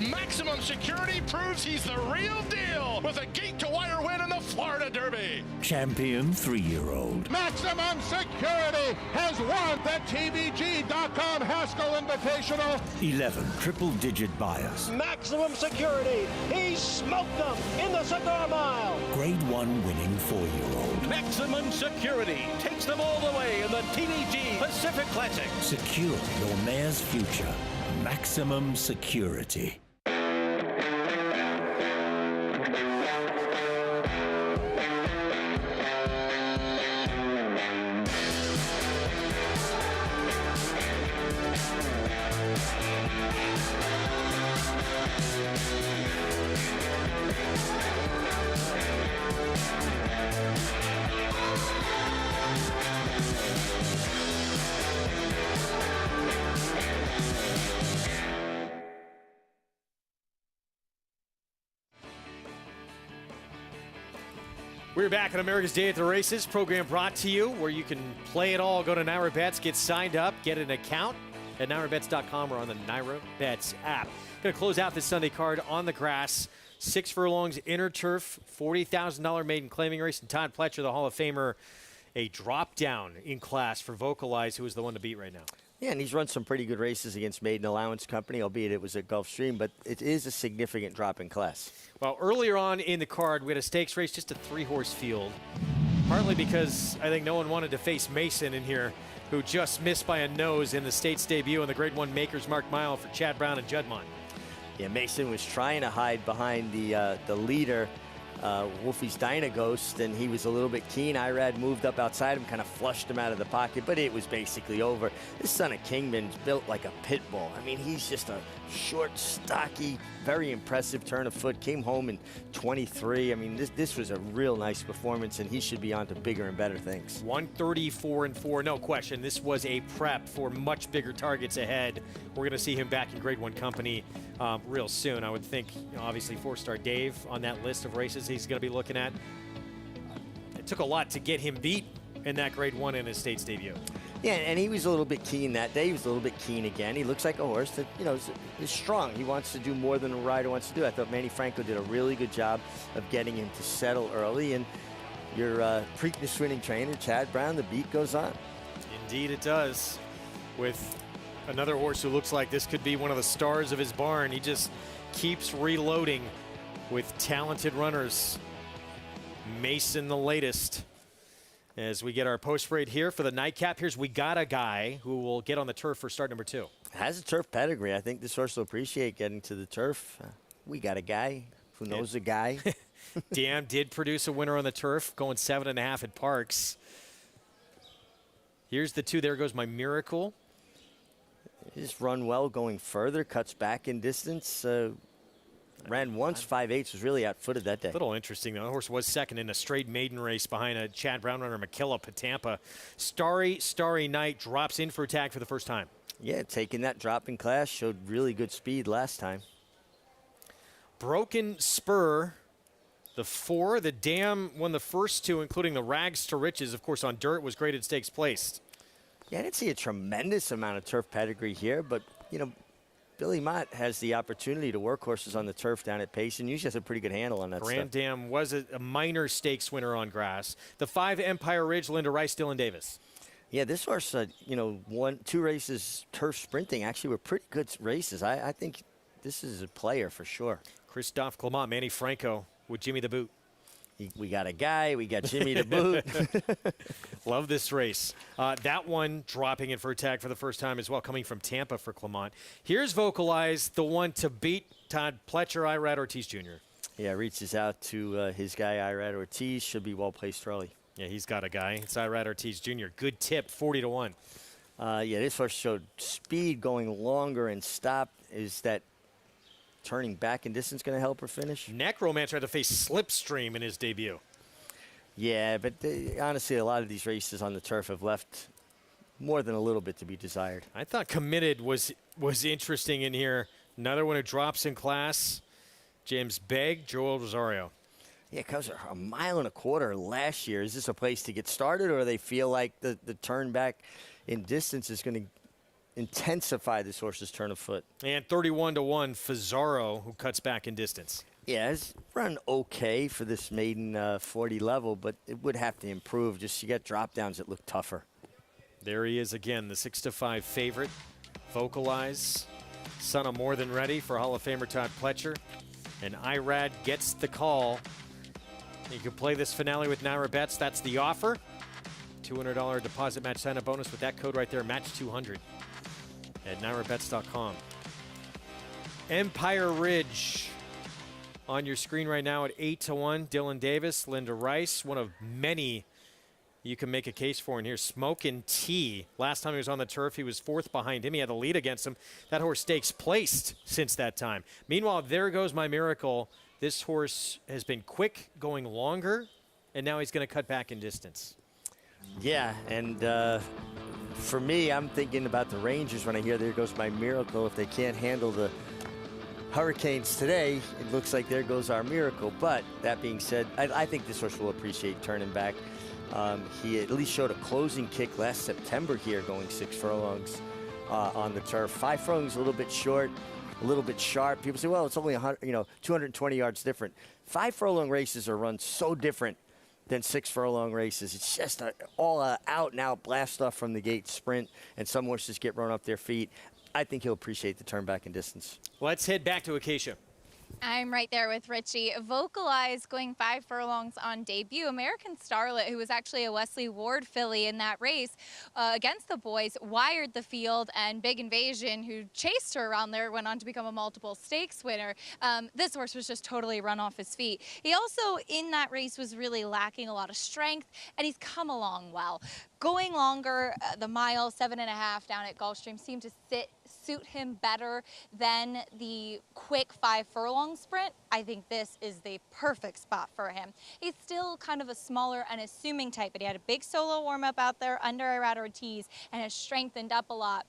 Maximum Security proves he's the real deal with a gate-to-wire win in the Florida Derby. Champion 3-year-old. Maximum Security has won the TVG.com Haskell Invitational. 11 triple-digit buyers. Maximum Security. He smoked them in the Cigar Mile. Grade 1 winning 4-year-old. Maximum Security takes them all the way in the TVG Pacific Classic. Secure your mare's future. Maximum Security. We're back on America's Day at the Races, program brought to you where you can play it all. Go to NYRA Bets, get signed up, get an account at NYRABets.com or on the NYRA Bets app. Going to close out this Sunday card on the grass. 6 furlongs inner turf, $40,000 maiden claiming race, and Todd Pletcher, the Hall of Famer, a drop down in class for Vocalize, who is the one to beat right now. Yeah, and he's run some pretty good races against Maiden Allowance Company, albeit it was at Gulfstream, but it is a significant drop in class. Well, earlier on in the card, we had a stakes race, just a 3-horse field, partly because I think no one wanted to face Mason in here, who just missed by a nose in the State's debut in the Grade 1 Makers Mark Mile for Chad Brown and Juddmonte. Yeah, Mason was trying to hide behind the leader, Wolfie's Dynaghost, and he was a little bit keen. Irad moved up outside him, kind of flushed him out of the pocket, but it was basically over. This son of Kingman's built like a pit bull. I mean, he's just a short, stocky, very impressive turn of foot. Came home in 23. I mean, this was a real nice performance, and he should be on to bigger and better things. 134-4, no question. This was a prep for much bigger targets ahead. We're going to see him back in Grade 1 company real soon. I would think, obviously, 4-star Dave on that list of races he's going to be looking at. It took a lot to get him beat in that Grade 1 in his State's debut. Yeah, and he was a little bit keen that day. He was a little bit keen again. He looks like a horse that, is strong. He wants to do more than a rider wants to do. I thought Manny Franco did a really good job of getting him to settle early. And your Preakness winning trainer, Chad Brown, the beat goes on. Indeed it does. With another horse who looks like this could be one of the stars of his barn. He just keeps reloading with talented runners. Mason the latest. As we get our post parade here for the nightcap, here's We Got a Guy, who will get on the turf for start number 2. Has a turf pedigree. I think this horse will appreciate getting to the turf. We got a guy who knows a guy. Dam did produce a winner on the turf, going 7.5 at Parks. Here's the 2. There goes My Miracle. He's run well going further, cuts back in distance. Ran once, 5/8, was really outfooted that day. A little interesting, though. The horse was second in a straight maiden race behind a Chad Brown runner, Makilla Patampa. Starry Night drops in for attack for the first time. Yeah, taking that drop in class, showed really good speed last time. Broken Spur, the 4. The Dam won the first 2, including the Rags to Riches, of course, on dirt, was graded stakes placed. Yeah, I didn't see a tremendous amount of turf pedigree here, but, Billy Mott has the opportunity to work horses on the turf down at Pace, and usually has a pretty good handle on that Grand stuff. Dam was a minor stakes winner on grass. The 5 Empire Ridge, Linda Rice, Dylan Davis. Yeah, this horse, 2 races turf sprinting actually were pretty good races. I think this is a player for sure. Christophe Clement, Manny Franco with Jimmy the Boot. We got a guy, we got Jimmy the Boot. Love this race. That one dropping in for attack for the first time as well, coming from Tampa for Clement. Here's Vocalize, the one to beat Todd Pletcher, Irad Ortiz Jr. Yeah, reaches out to his guy, Irad Ortiz. Should be well placed early. Yeah, he's got a guy. It's Irad Ortiz Jr. Good tip, 40-1. Yeah, this horse showed speed going longer and stopped. Is that turning back in distance going to help her finish? Necromancer had to face Slipstream in his debut. Yeah, but honestly, a lot of these races on the turf have left more than a little bit to be desired. I thought Committed was interesting in here. Another one who drops in class. James Begg, Joel Rosario. Yeah, it comes a mile and a quarter last year. Is this a place to get started, or they feel like the turn back in distance is going to intensify this horse's turn of foot? And 31-1, Fazaro, who cuts back in distance. Yeah, it's run okay for this maiden 40 level, but it would have to improve. Just you got drop downs that look tougher. There he is again, the 6-5 favorite. Vocalize, son of More Than Ready for Hall of Famer Todd Pletcher. And Irad gets the call. You can play this finale with Naira Bets. That's the offer. $200 deposit match sign-up bonus with that code right there, match 200 at nairabets.com. Empire Ridge on your screen right now at 8-1. Dylan Davis, Linda Rice, one of many you can make a case for in here. Smokin' T. Last time he was on the turf, he was fourth behind him. He had the lead against him. That horse stakes placed since that time. Meanwhile, There Goes My Miracle. This horse has been quick, going longer, and now he's going to cut back in distance. Yeah, and for me, I'm thinking about the Rangers when I hear There Goes My Miracle. If they can't handle the Hurricanes today, it looks like there goes our miracle. But that being said, I think this horse will appreciate turning back. He at least showed a closing kick last September here, going 6 furlongs on the turf. 5 furlongs, a little bit short, a little bit sharp. People say, well, it's only 220 yards different. 5 furlong races are run so different than 6 furlong races. It's just all out and out blast off from the gate sprint, and some horses get run up their feet. I think he'll appreciate the turn back in distance. Let's head back to Acacia. I'm right there with Richie. Vocalize going 5 furlongs on debut. American Starlet, who was actually a Wesley Ward filly in that race against the boys, wired the field, and Big Invasion, who chased her around there, went on to become a multiple stakes winner. This horse was just totally run off his feet. He also, in that race, was really lacking a lot of strength, and he's come along well. Going longer, the mile, 7.5 down at Gulfstream seemed to suit him better than the quick 5 furlong sprint. I think this is the perfect spot for him. He's still kind of a smaller, unassuming type, but he had a big solo warm-up out there under Irad Ortiz and has strengthened up a lot.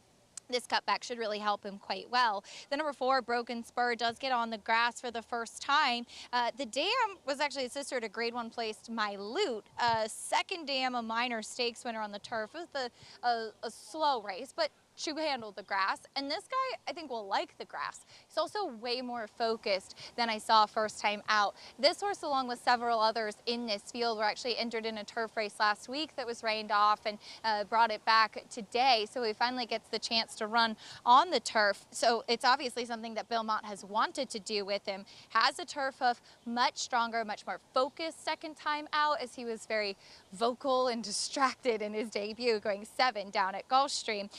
This cutback should really help him quite well. The number 4, Broken Spur, does get on the grass for the first time. The dam was actually a sister to Grade 1 placed My Loot. Second dam, a minor stakes winner on the turf. It was a slow race, but she handled the grass, and this guy, I think, will like the grass. He's also way more focused than I saw first time out. This horse, along with several others in this field, were actually entered in a turf race last week that was rained off and brought it back today, so he finally gets the chance to run on the turf. So it's obviously something that Belmont has wanted to do with him. Has a turf hoof, much stronger, much more focused second time out, as he was very vocal and distracted in his debut, going 7 down at Gulfstream.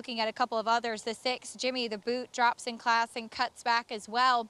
Looking at a couple of others, the 6, Jimmy the Boot, drops in class and cuts back as well.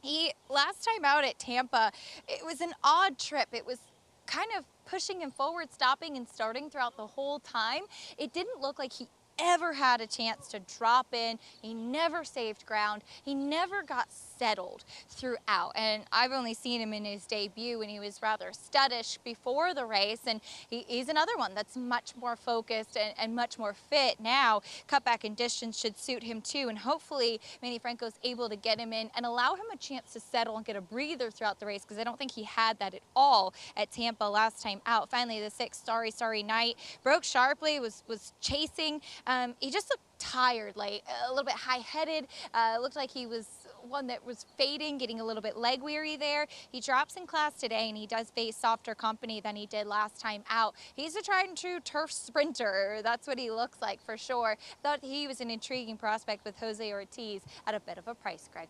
He, last time out at Tampa, it was an odd trip. It was kind of pushing him forward, stopping and starting throughout the whole time. It didn't look like he ever had a chance to drop in. He never saved ground. He never got settled throughout. And I've only seen him in his debut when he was rather studdish before the race. And he's another one that's much more focused and much more fit now. Cutback and distance should suit him too. And hopefully Manny Franco's able to get him in and allow him a chance to settle and get a breather throughout the race, because I don't think he had that at all at Tampa last time out. Finally, the 6, Starry Night, broke sharply, was chasing. He just looked tired late, a little bit high-headed. Looked like he was one that was fading, getting a little bit leg weary there. He drops in class today, and he does face softer company than he did last time out. He's a tried and true turf sprinter. That's what he looks like for sure. Thought he was an intriguing prospect with Jose Ortiz at a bit of a price, Greg.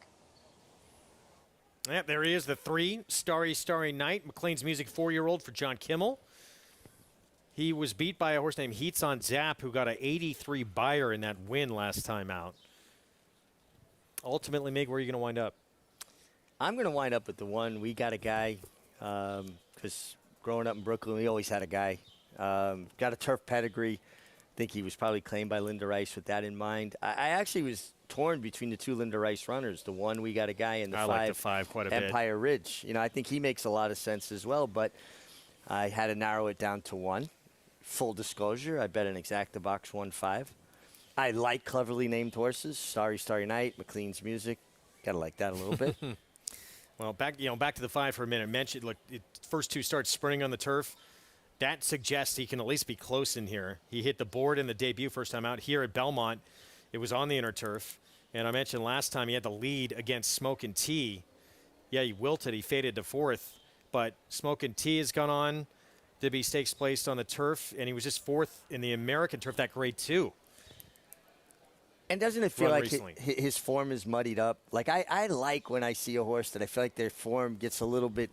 Yeah, there he is, the 3, Starry Night, McLean's Music 4-year-old for John Kimmel. He was beat by a horse named Heats on Zap, who got an 83 buyer in that win last time out. Ultimately, Mig, where are you going to wind up? I'm going to wind up with the 1. We got a guy, because growing up in Brooklyn, we always had a guy. Got a turf pedigree. I think he was probably claimed by Linda Rice with that in mind. I actually was torn between the two Linda Rice runners. The one, we got a guy in the I like the 5 quite a bit. Empire Ridge. You know, I think he makes a lot of sense as well, but I had to narrow it down to 1. Full disclosure, I bet an exacta box 1-5. I like cleverly named horses. Starry Night, McLean's Music. Gotta like that a little bit. Well, back to the 5 for a minute. Mentioned, look, first 2 starts sprinting on the turf. That suggests he can at least be close in here. He hit the board in the debut first time out here at Belmont. It was on the inner turf. And I mentioned last time he had the lead against Smokin' Tea. Yeah, he wilted. He faded to 4th. But Smokin' Tea has gone on to be stakes placed on the turf, and he was just 4th in the American turf, that grade 2. And doesn't it feel like his form is muddied up? Like, I like when I see a horse that I feel like their form gets a little bit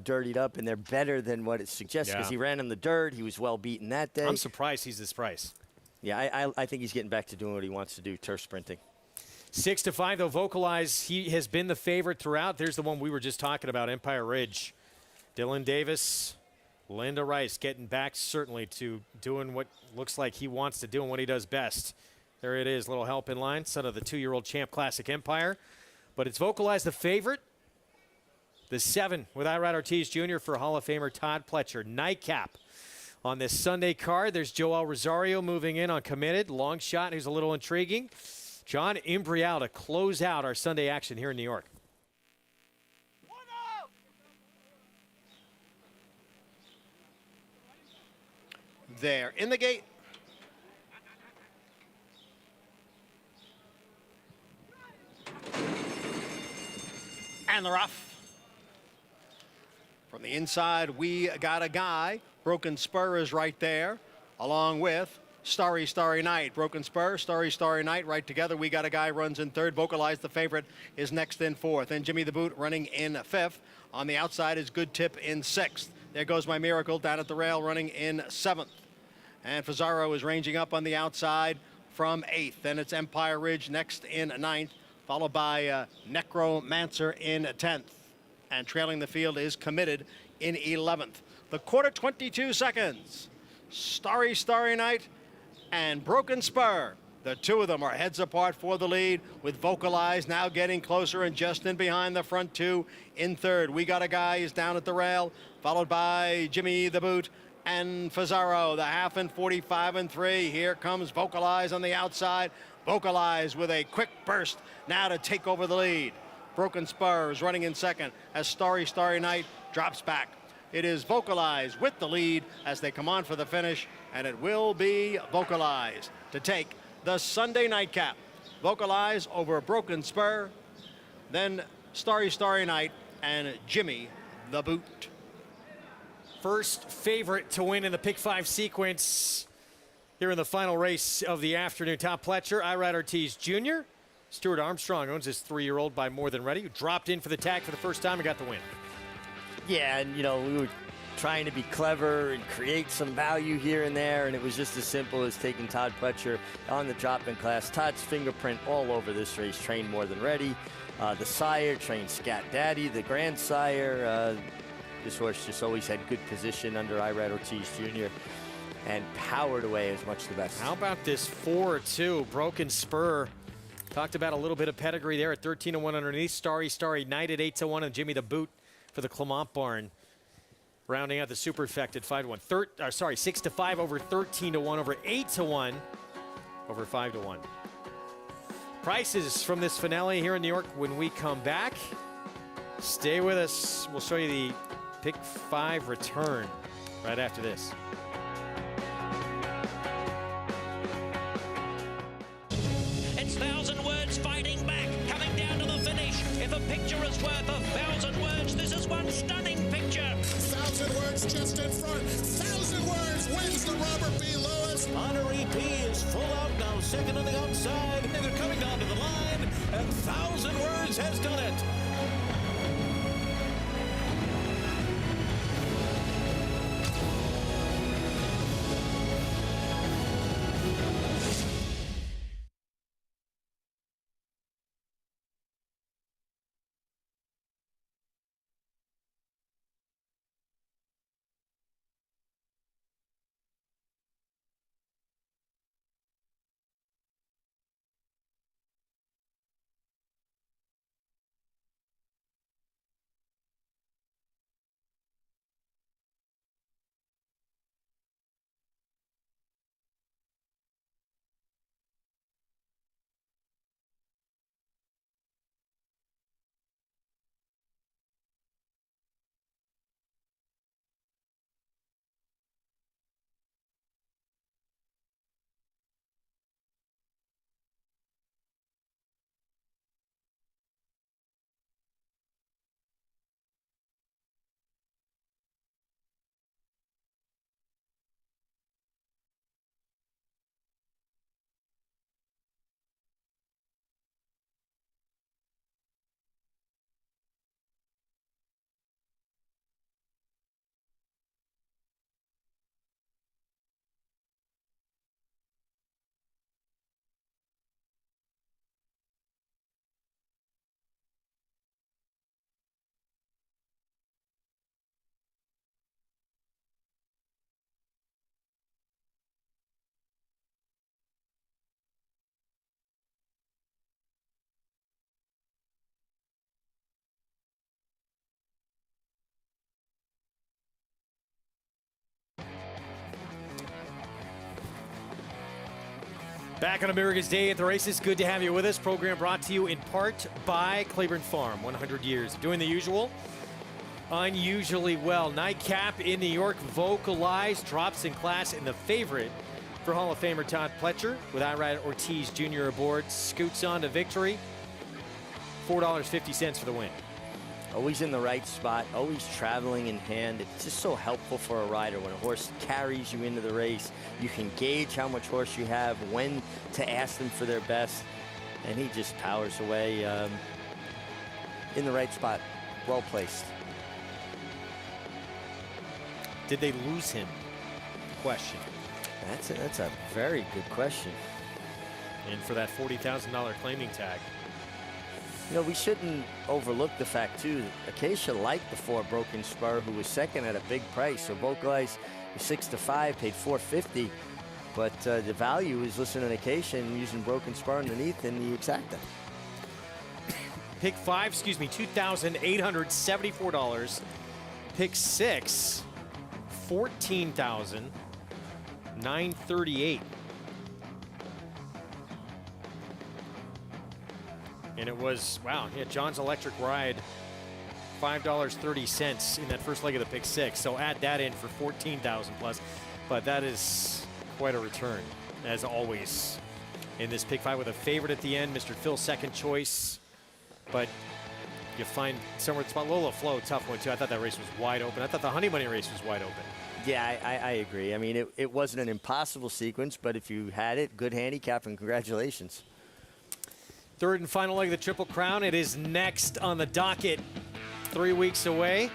dirtied up, and they're better than what it suggests, because he ran in the dirt. He was well beaten that day. I'm surprised he's this price. Yeah, I think he's getting back to doing what he wants to do, turf sprinting. 6-5, though. Vocalize, he has been the favorite throughout. There's the one we were just talking about, Empire Ridge. Dylan Davis, Linda Rice getting back certainly to doing what looks like he wants to do and what he does best. There it is, little help in line, son of the 2-year-old Champ Classic Empire. But it's Vocalize the favorite. The 7 with Irad Ortiz Jr. for Hall of Famer Todd Pletcher. Nightcap on this Sunday card. There's Joel Rosario moving in on Committed. Long shot, who's a little intriguing. John Imbrial to close out our Sunday action here in New York. There in the gate. And the rough. From the inside, we got a guy. Broken Spur is right there, along with Starry Night. Broken Spur, Starry Night right together. We got a guy runs in 3rd. Vocalize the favorite is next in 4th. And Jimmy the Boot running in 5th. On the outside is Good Tip in 6th. There goes My Miracle down at the rail running in 7th. And Fazaro is ranging up on the outside from 8th. Then it's Empire Ridge next in 9th, followed by Necromancer in 10th. And trailing the field is Committed in 11th. The quarter, 22 seconds. Starry Night and Broken Spur. The 2 of them are heads apart for the lead, with Vocalize now getting closer and just in behind the front 2 in 3rd. We got a guy who's down at the rail, followed by Jimmy the Boot and Fazaro, the half in 45 and 3. Here comes Vocalize on the outside. Vocalize with a quick burst now to take over the lead. Broken Spur is running in 2nd as Starry Night drops back. It is Vocalize with the lead as they come on for the finish, and it will be Vocalize to take the Sunday nightcap. Vocalize over Broken Spur, then Starry Night and Jimmy the Boot. First favorite to win in the pick 5 sequence here in the final race of the afternoon. Todd Pletcher, Irad Ortiz Jr. Stuart Armstrong owns his 3-year-old by More Than Ready, who dropped in for the tag for the first time and got the win. Yeah, and you know, we were trying to be clever and create some value here and there, and it was just as simple as taking Todd Pletcher on the drop-in class. Todd's fingerprint all over this race, trained More Than Ready. The sire trained Scat Daddy, the grandsire. This horse just always had good position under Irad Ortiz Jr. and powered away as much the best. How about this 4-2 Broken Spur? Talked about a little bit of pedigree there at 13-1 underneath. Starry Night at 8-1, and Jimmy the Boot for the Clement Barn. Rounding out the superfected 5-1. 6-5 over 13-1 over 8-1 over 5-1. Prices from this finale here in New York when we come back. Stay with us. We'll show you the Pick 5 return right after this. It's 1,000 words fighting back, coming down to the finish. If a picture is worth 1,000 words, this is one stunning picture. 1,000 words just in front. 1,000 words wins the Robert B. Lewis. Honoree P is full out now, second on the outside, and they're coming down to the line, and 1,000 words has done it. Back on America's Day at the Races. Good to have you with us. Program brought to you in part by Claiborne Farm. 100 years doing the usual, unusually well. Nightcap in New York, vocalized, drops in class, and the favorite for Hall of Famer Todd Pletcher with Irad Ortiz Jr. aboard. Scoots on to victory. $4.50 for the win. Always in the right spot, always traveling in hand. It's just so helpful for a rider. When a horse carries you into the race, you can gauge how much horse you have, when to ask them for their best, and he just powers away in the right spot, well placed. Did they lose him? Question. That's a very good question. And for that $40,000 claiming tag. You know, we shouldn't overlook the fact, too, that Acacia liked the 4 Broken Spur, who was second at a big price. So both guys were 6-5, paid $450. But the value is listening to Acacia and using Broken Spur underneath in the exacta. Pick 5, $2,874. Pick 6, $14,938. And it was, wow, yeah, John's Electric Ride, $5.30 in that first leg of the pick 6. So add that in for $14,000 plus. But that is quite a return, as always, in this pick 5 with a favorite at the end. Mr. Phil's second choice. But you find somewhere the spot. Lola Flow, tough one, too. I thought that race was wide open. I thought the Honey Money race was wide open. Yeah, I agree. I mean, it wasn't an impossible sequence, but if you had it, good handicap, and congratulations. Third and final leg of the Triple Crown. It is next on the docket, 3 weeks away.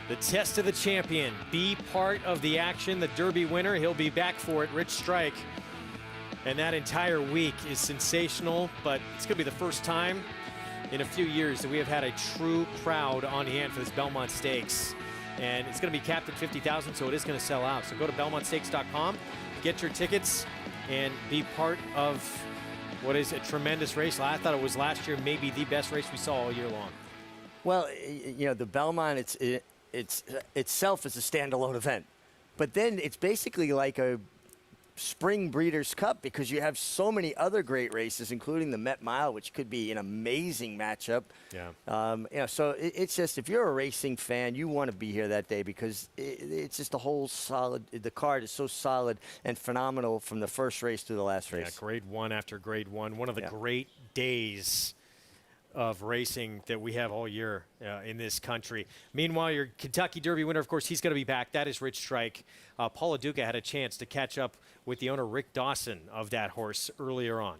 The test of the champion. Be part of the action. The Derby winner, he'll be back for it, Rich Strike. And that entire week is sensational, but it's going to be the first time in a few years that we have had a true crowd on hand for this Belmont Stakes. And it's going to be capped at $50,000, so it is going to sell out. So go to BelmontStakes.com, get your tickets, and be part of what is a tremendous race. I thought it was last year maybe the best race we saw all year long. Well, you know, the Belmont, it's itself is a standalone event. But then it's basically like a Spring Breeders' Cup because you have so many other great races, including the Met Mile, which could be an amazing matchup. Yeah. You know, so it's just, if you're a racing fan, you want to be here that day because it's just a whole solid, the card is so solid and phenomenal from the first race to the last race. Yeah, grade 1 after grade 1. One of the great days of racing that we have all year in this country. Meanwhile, your Kentucky Derby winner, of course, he's going to be back. That is Rich Strike. Paula Duca had a chance to catch up with the owner, Rick Dawson, of that horse earlier on.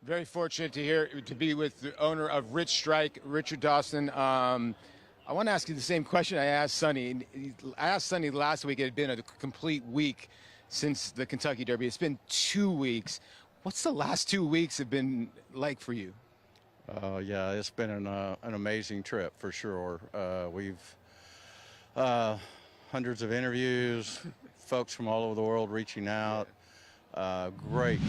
Very fortunate to be with the owner of Rich Strike, Richard Dawson. I want to ask you the same question I asked Sonny. I asked Sonny last week. It had been a complete week since the Kentucky Derby. It's been 2 weeks. What's the last 2 weeks have been like for you? Yeah, it's been an amazing trip for sure. We've hundreds of interviews, folks from all over the world reaching out. Great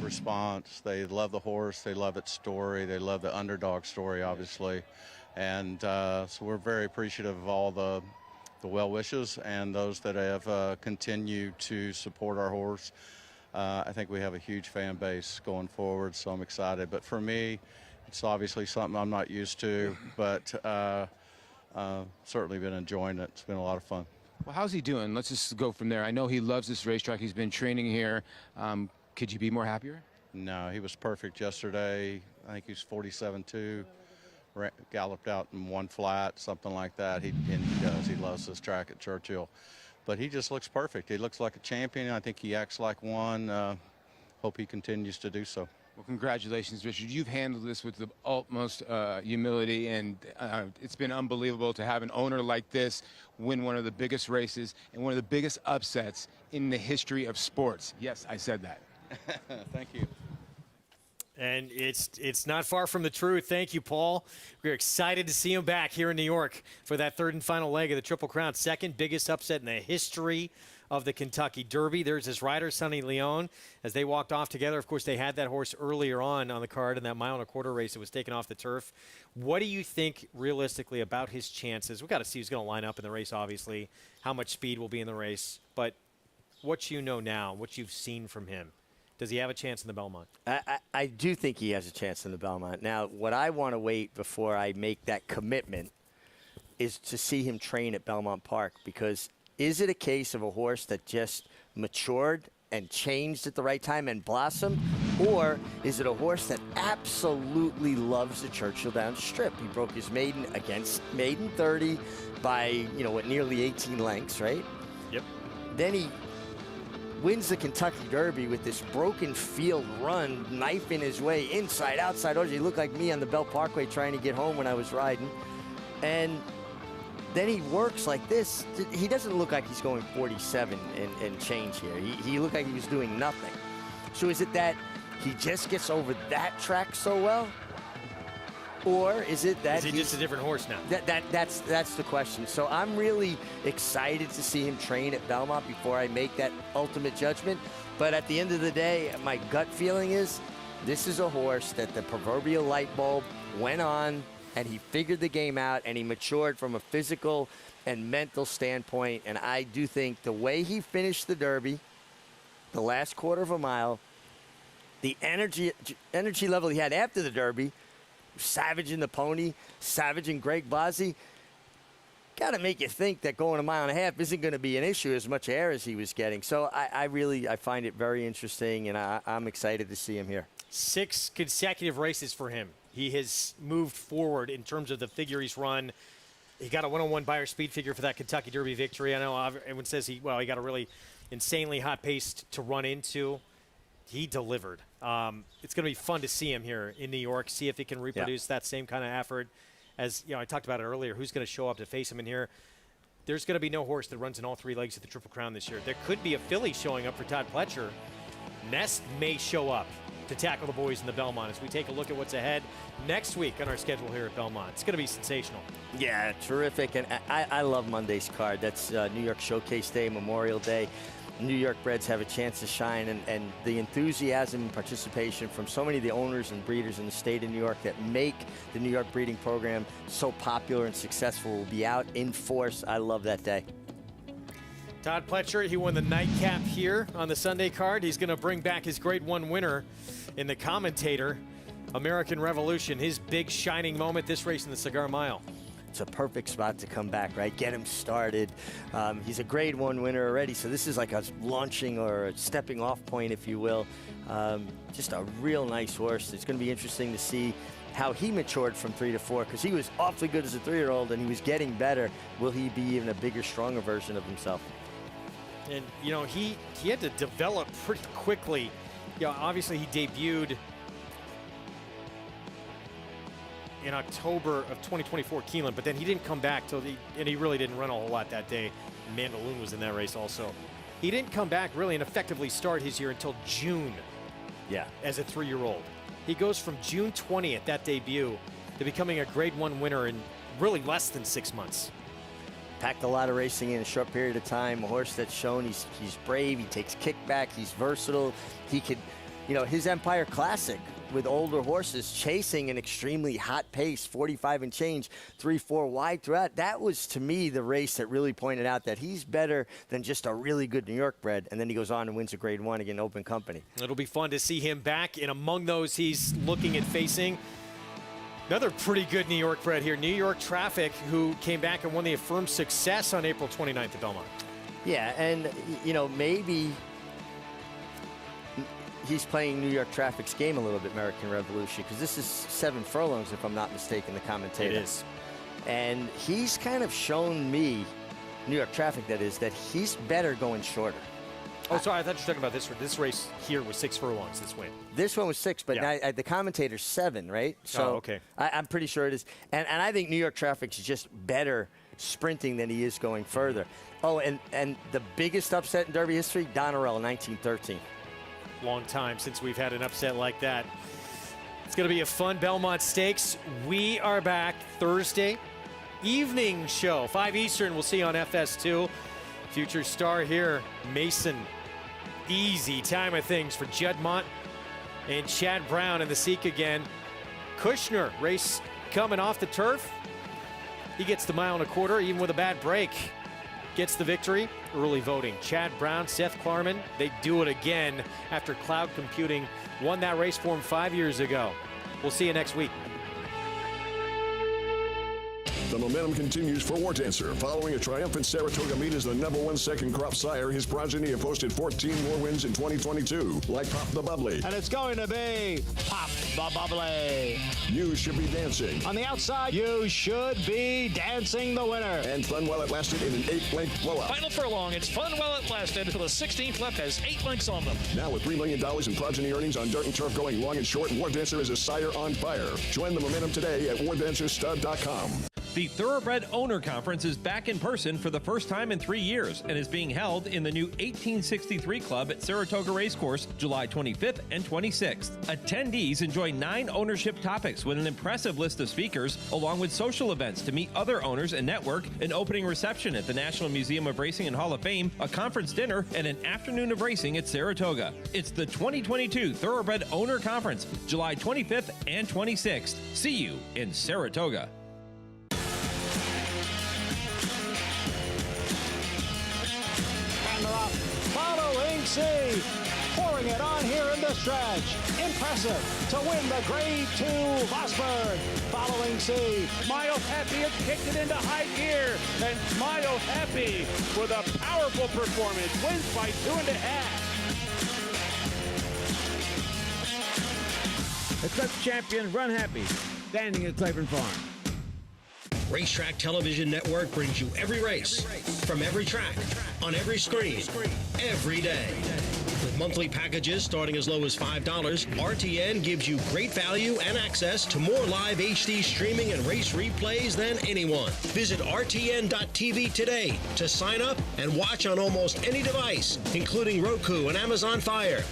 response. They love the horse. They love its story. They love the underdog story, obviously. And so we're very appreciative of all the well wishes and those that have continued to support our horse. I think we have a huge fan base going forward, so I'm excited. But for me, it's obviously something I'm not used to, but certainly been enjoying it. It's been a lot of fun. Well, how's he doing? Let's just go from there. I know he loves this racetrack. He's been training here. Could you be more happier? No, he was perfect yesterday. I think he was 47-2. Galloped out in 1 flat, something like that. And he does. He loves this track at Churchill. But he just looks perfect. He looks like a champion. I think he acts like one. Hope he continues to do so. Well, congratulations, Richard. You've handled this with the utmost humility, and it's been unbelievable to have an owner like this win one of the biggest races and one of the biggest upsets in the history of sports. Yes, I said that. Thank you. And it's not far from the truth. Thank you, Paul. We're excited to see him back here in New York for that third and final leg of the Triple Crown. Second biggest upset in the history of the Kentucky Derby. There's his rider, Sonny Leon. As they walked off together, of course, they had that horse earlier on the card in that 1.25 mile race that was taken off the turf. What do you think realistically about his chances? We've got to see who's going to line up in the race, obviously, how much speed will be in the race. But what you know now, what you've seen from him, does he have a chance in the Belmont? I do think he has a chance in the Belmont. Now, what I want to wait before I make that commitment is to see him train at Belmont Park, because is it a case of a horse that just matured and changed at the right time and blossomed, or is it a horse that absolutely loves the Churchill Downs Strip? He broke his maiden against Maiden 30 by, nearly 18 lengths, right? Yep. Then he wins the Kentucky Derby with this broken field run, knifing his way inside, outside. He looked like me on the Bell Parkway trying to get home when I was riding. And then he works like this. He doesn't look like he's going 47 and change here. He looked like he was doing nothing. So is it that he just gets over that track so well? Or is it that is he just a different horse now? That's the question. So I'm really excited to see him train at Belmont before I make that ultimate judgment. But at the end of the day, my gut feeling is this is a horse that the proverbial light bulb went on, and he figured the game out, and he matured from a physical and mental standpoint. And I do think the way he finished the Derby, the last quarter of a mile, the energy level he had after the Derby, Savage in the pony, Savage and Greg Blasi, got to make you think that going a mile and a half isn't going to be an issue as much air as he was getting. So I find it very interesting, and I'm excited to see him here. 6 consecutive races for him. He has moved forward in terms of the figure he's run. He got a 101 Beyer speed figure for that Kentucky Derby victory. I know everyone says he got a really insanely hot pace to run into. He delivered. It's going to be fun to see him here in New York, see if he can reproduce that same kind of effort. As I talked about it earlier, who's going to show up to face him in here? There's going to be no horse that runs in all 3 legs of the Triple Crown this year. There could be a filly showing up for Todd Pletcher. Nest may show up to tackle the boys in the Belmont as we take a look at what's ahead next week on our schedule here at Belmont. It's going to be sensational. Yeah, terrific. And I love Monday's card. That's New York Showcase Day, Memorial Day. New York breds have a chance to shine, and the enthusiasm and participation from so many of the owners and breeders in the state of New York that make the New York breeding program so popular and successful will be out in force. I love that day. Todd Pletcher, he won the nightcap here on the Sunday card. He's going to bring back his Grade 1 winner in the Commentator, American Revolution, his big shining moment this race in the Cigar Mile. It's a perfect spot to come back, right? Get him started. He's a Grade 1 winner already, so this is like a launching or a stepping off point, if you will. Just a real nice horse. It's going to be interesting to see how he matured from 3 to 4, because he was awfully good as a 3-year-old and he was getting better. Will he be even a bigger, stronger version of himself? And, he had to develop pretty quickly. Obviously he debuted in October of 2024 Keeneland, but then he didn't come back and he really didn't run a whole lot that day. Mandaloon was in that race also. He didn't come back really and effectively start his year until June. Yeah. As a 3-year-old. He goes from June 20th, that debut, to becoming a Grade 1 winner in really less than 6 months. Packed a lot of racing in a short period of time. A horse that's shown he's brave, he takes kickback, he's versatile. He could, his Empire Classic with older horses chasing an extremely hot pace, 45 and change, 3-4 wide throughout. That was, to me, the race that really pointed out that he's better than just a really good New York bred. And then he goes on and wins a Grade 1 against Open Company. It'll be fun to see him back. And among those he's looking at facing, another pretty good New York bred here, New York Traffic, who came back and won the Affirmed Success on April 29th at Belmont. Yeah, and, maybe he's playing New York Traffic's game a little bit, American Revolution, because this is 7 furlongs, if I'm not mistaken, the Commentator. It is. And he's kind of shown me, New York Traffic that is, that he's better going shorter. Oh, sorry, I thought you were talking about this one. This race here was 6 furlongs, this win. This one was 6, but now, the Commentator's 7, right? So okay. I'm pretty sure it is. And I think New York Traffic's just better sprinting than he is going further. Oh, and the biggest upset in Derby history, Donnerell, 1913. Long time since we've had an upset like that. It's going to be a fun Belmont Stakes. We are back Thursday evening show, 5 Eastern. We'll see you on FS2. Future star here, Mason. Easy time of things for Judd Montt and Chad Brown in the Seek again. Kushner, race coming off the turf. He gets the 1.25 miles, even with a bad break. gets the victory. Early voting. Chad Brown, Seth Klarman, they do it again after Cloud Computing won that race for him 5 years ago. We'll see you next week. The momentum continues for War Dancer. Following a triumphant Saratoga meet as the #1 second crop sire, his progeny have posted 14 more wins in 2022, like Pop the Bubbly. And it's going to be Pop the Bubbly. You Should Be Dancing. On the outside, You Should Be Dancing, the winner. And Fun While It Lasted in an 8-length blowout. Final furlong. It's Fun While It Lasted until the 16th left has 8 lengths on them. Now with $3 million in progeny earnings on dirt and turf going long and short, War Dancer is a sire on fire. Join the momentum today at wardancerstud.com. The Thoroughbred Owner Conference is back in person for the first time in 3 years and is being held in the new 1863 Club at Saratoga Racecourse, July 25th and 26th. Attendees enjoy 9 ownership topics with an impressive list of speakers, along with social events to meet other owners and network, an opening reception at the National Museum of Racing and Hall of Fame, a conference dinner, and an afternoon of racing at Saratoga. It's the 2022 Thoroughbred Owner Conference, July 25th and 26th. See you in Saratoga. Following C, pouring it on here in the stretch. Impressive to win the Grade 2 Mossberg. Following C. Smile Happy has kicked it into high gear, and Smile Happy with a powerful performance wins by 2.5. Eclipse champion Run Happy, standing at Claiborne Farm. Racetrack Television Network brings you every race, from every track, on every screen, every day. With monthly packages starting as low as $5, RTN gives you great value and access to more live HD streaming and race replays than anyone. Visit RTN.tv today to sign up and watch on almost any device, including Roku and Amazon Fire.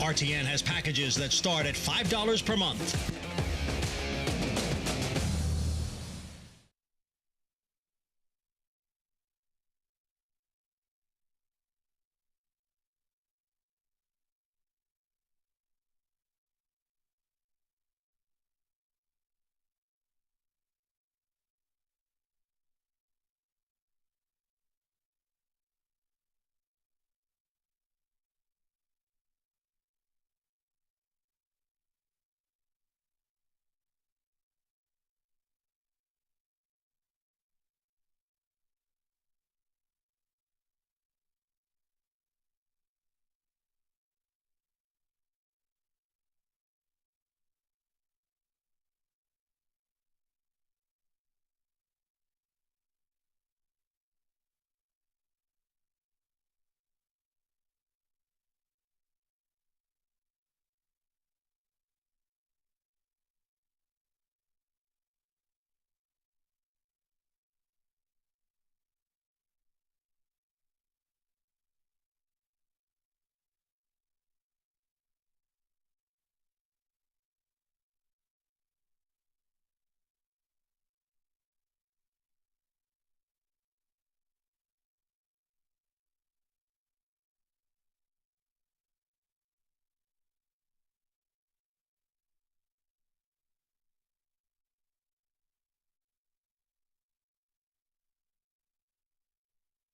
RTN has packages that start at $5 per month.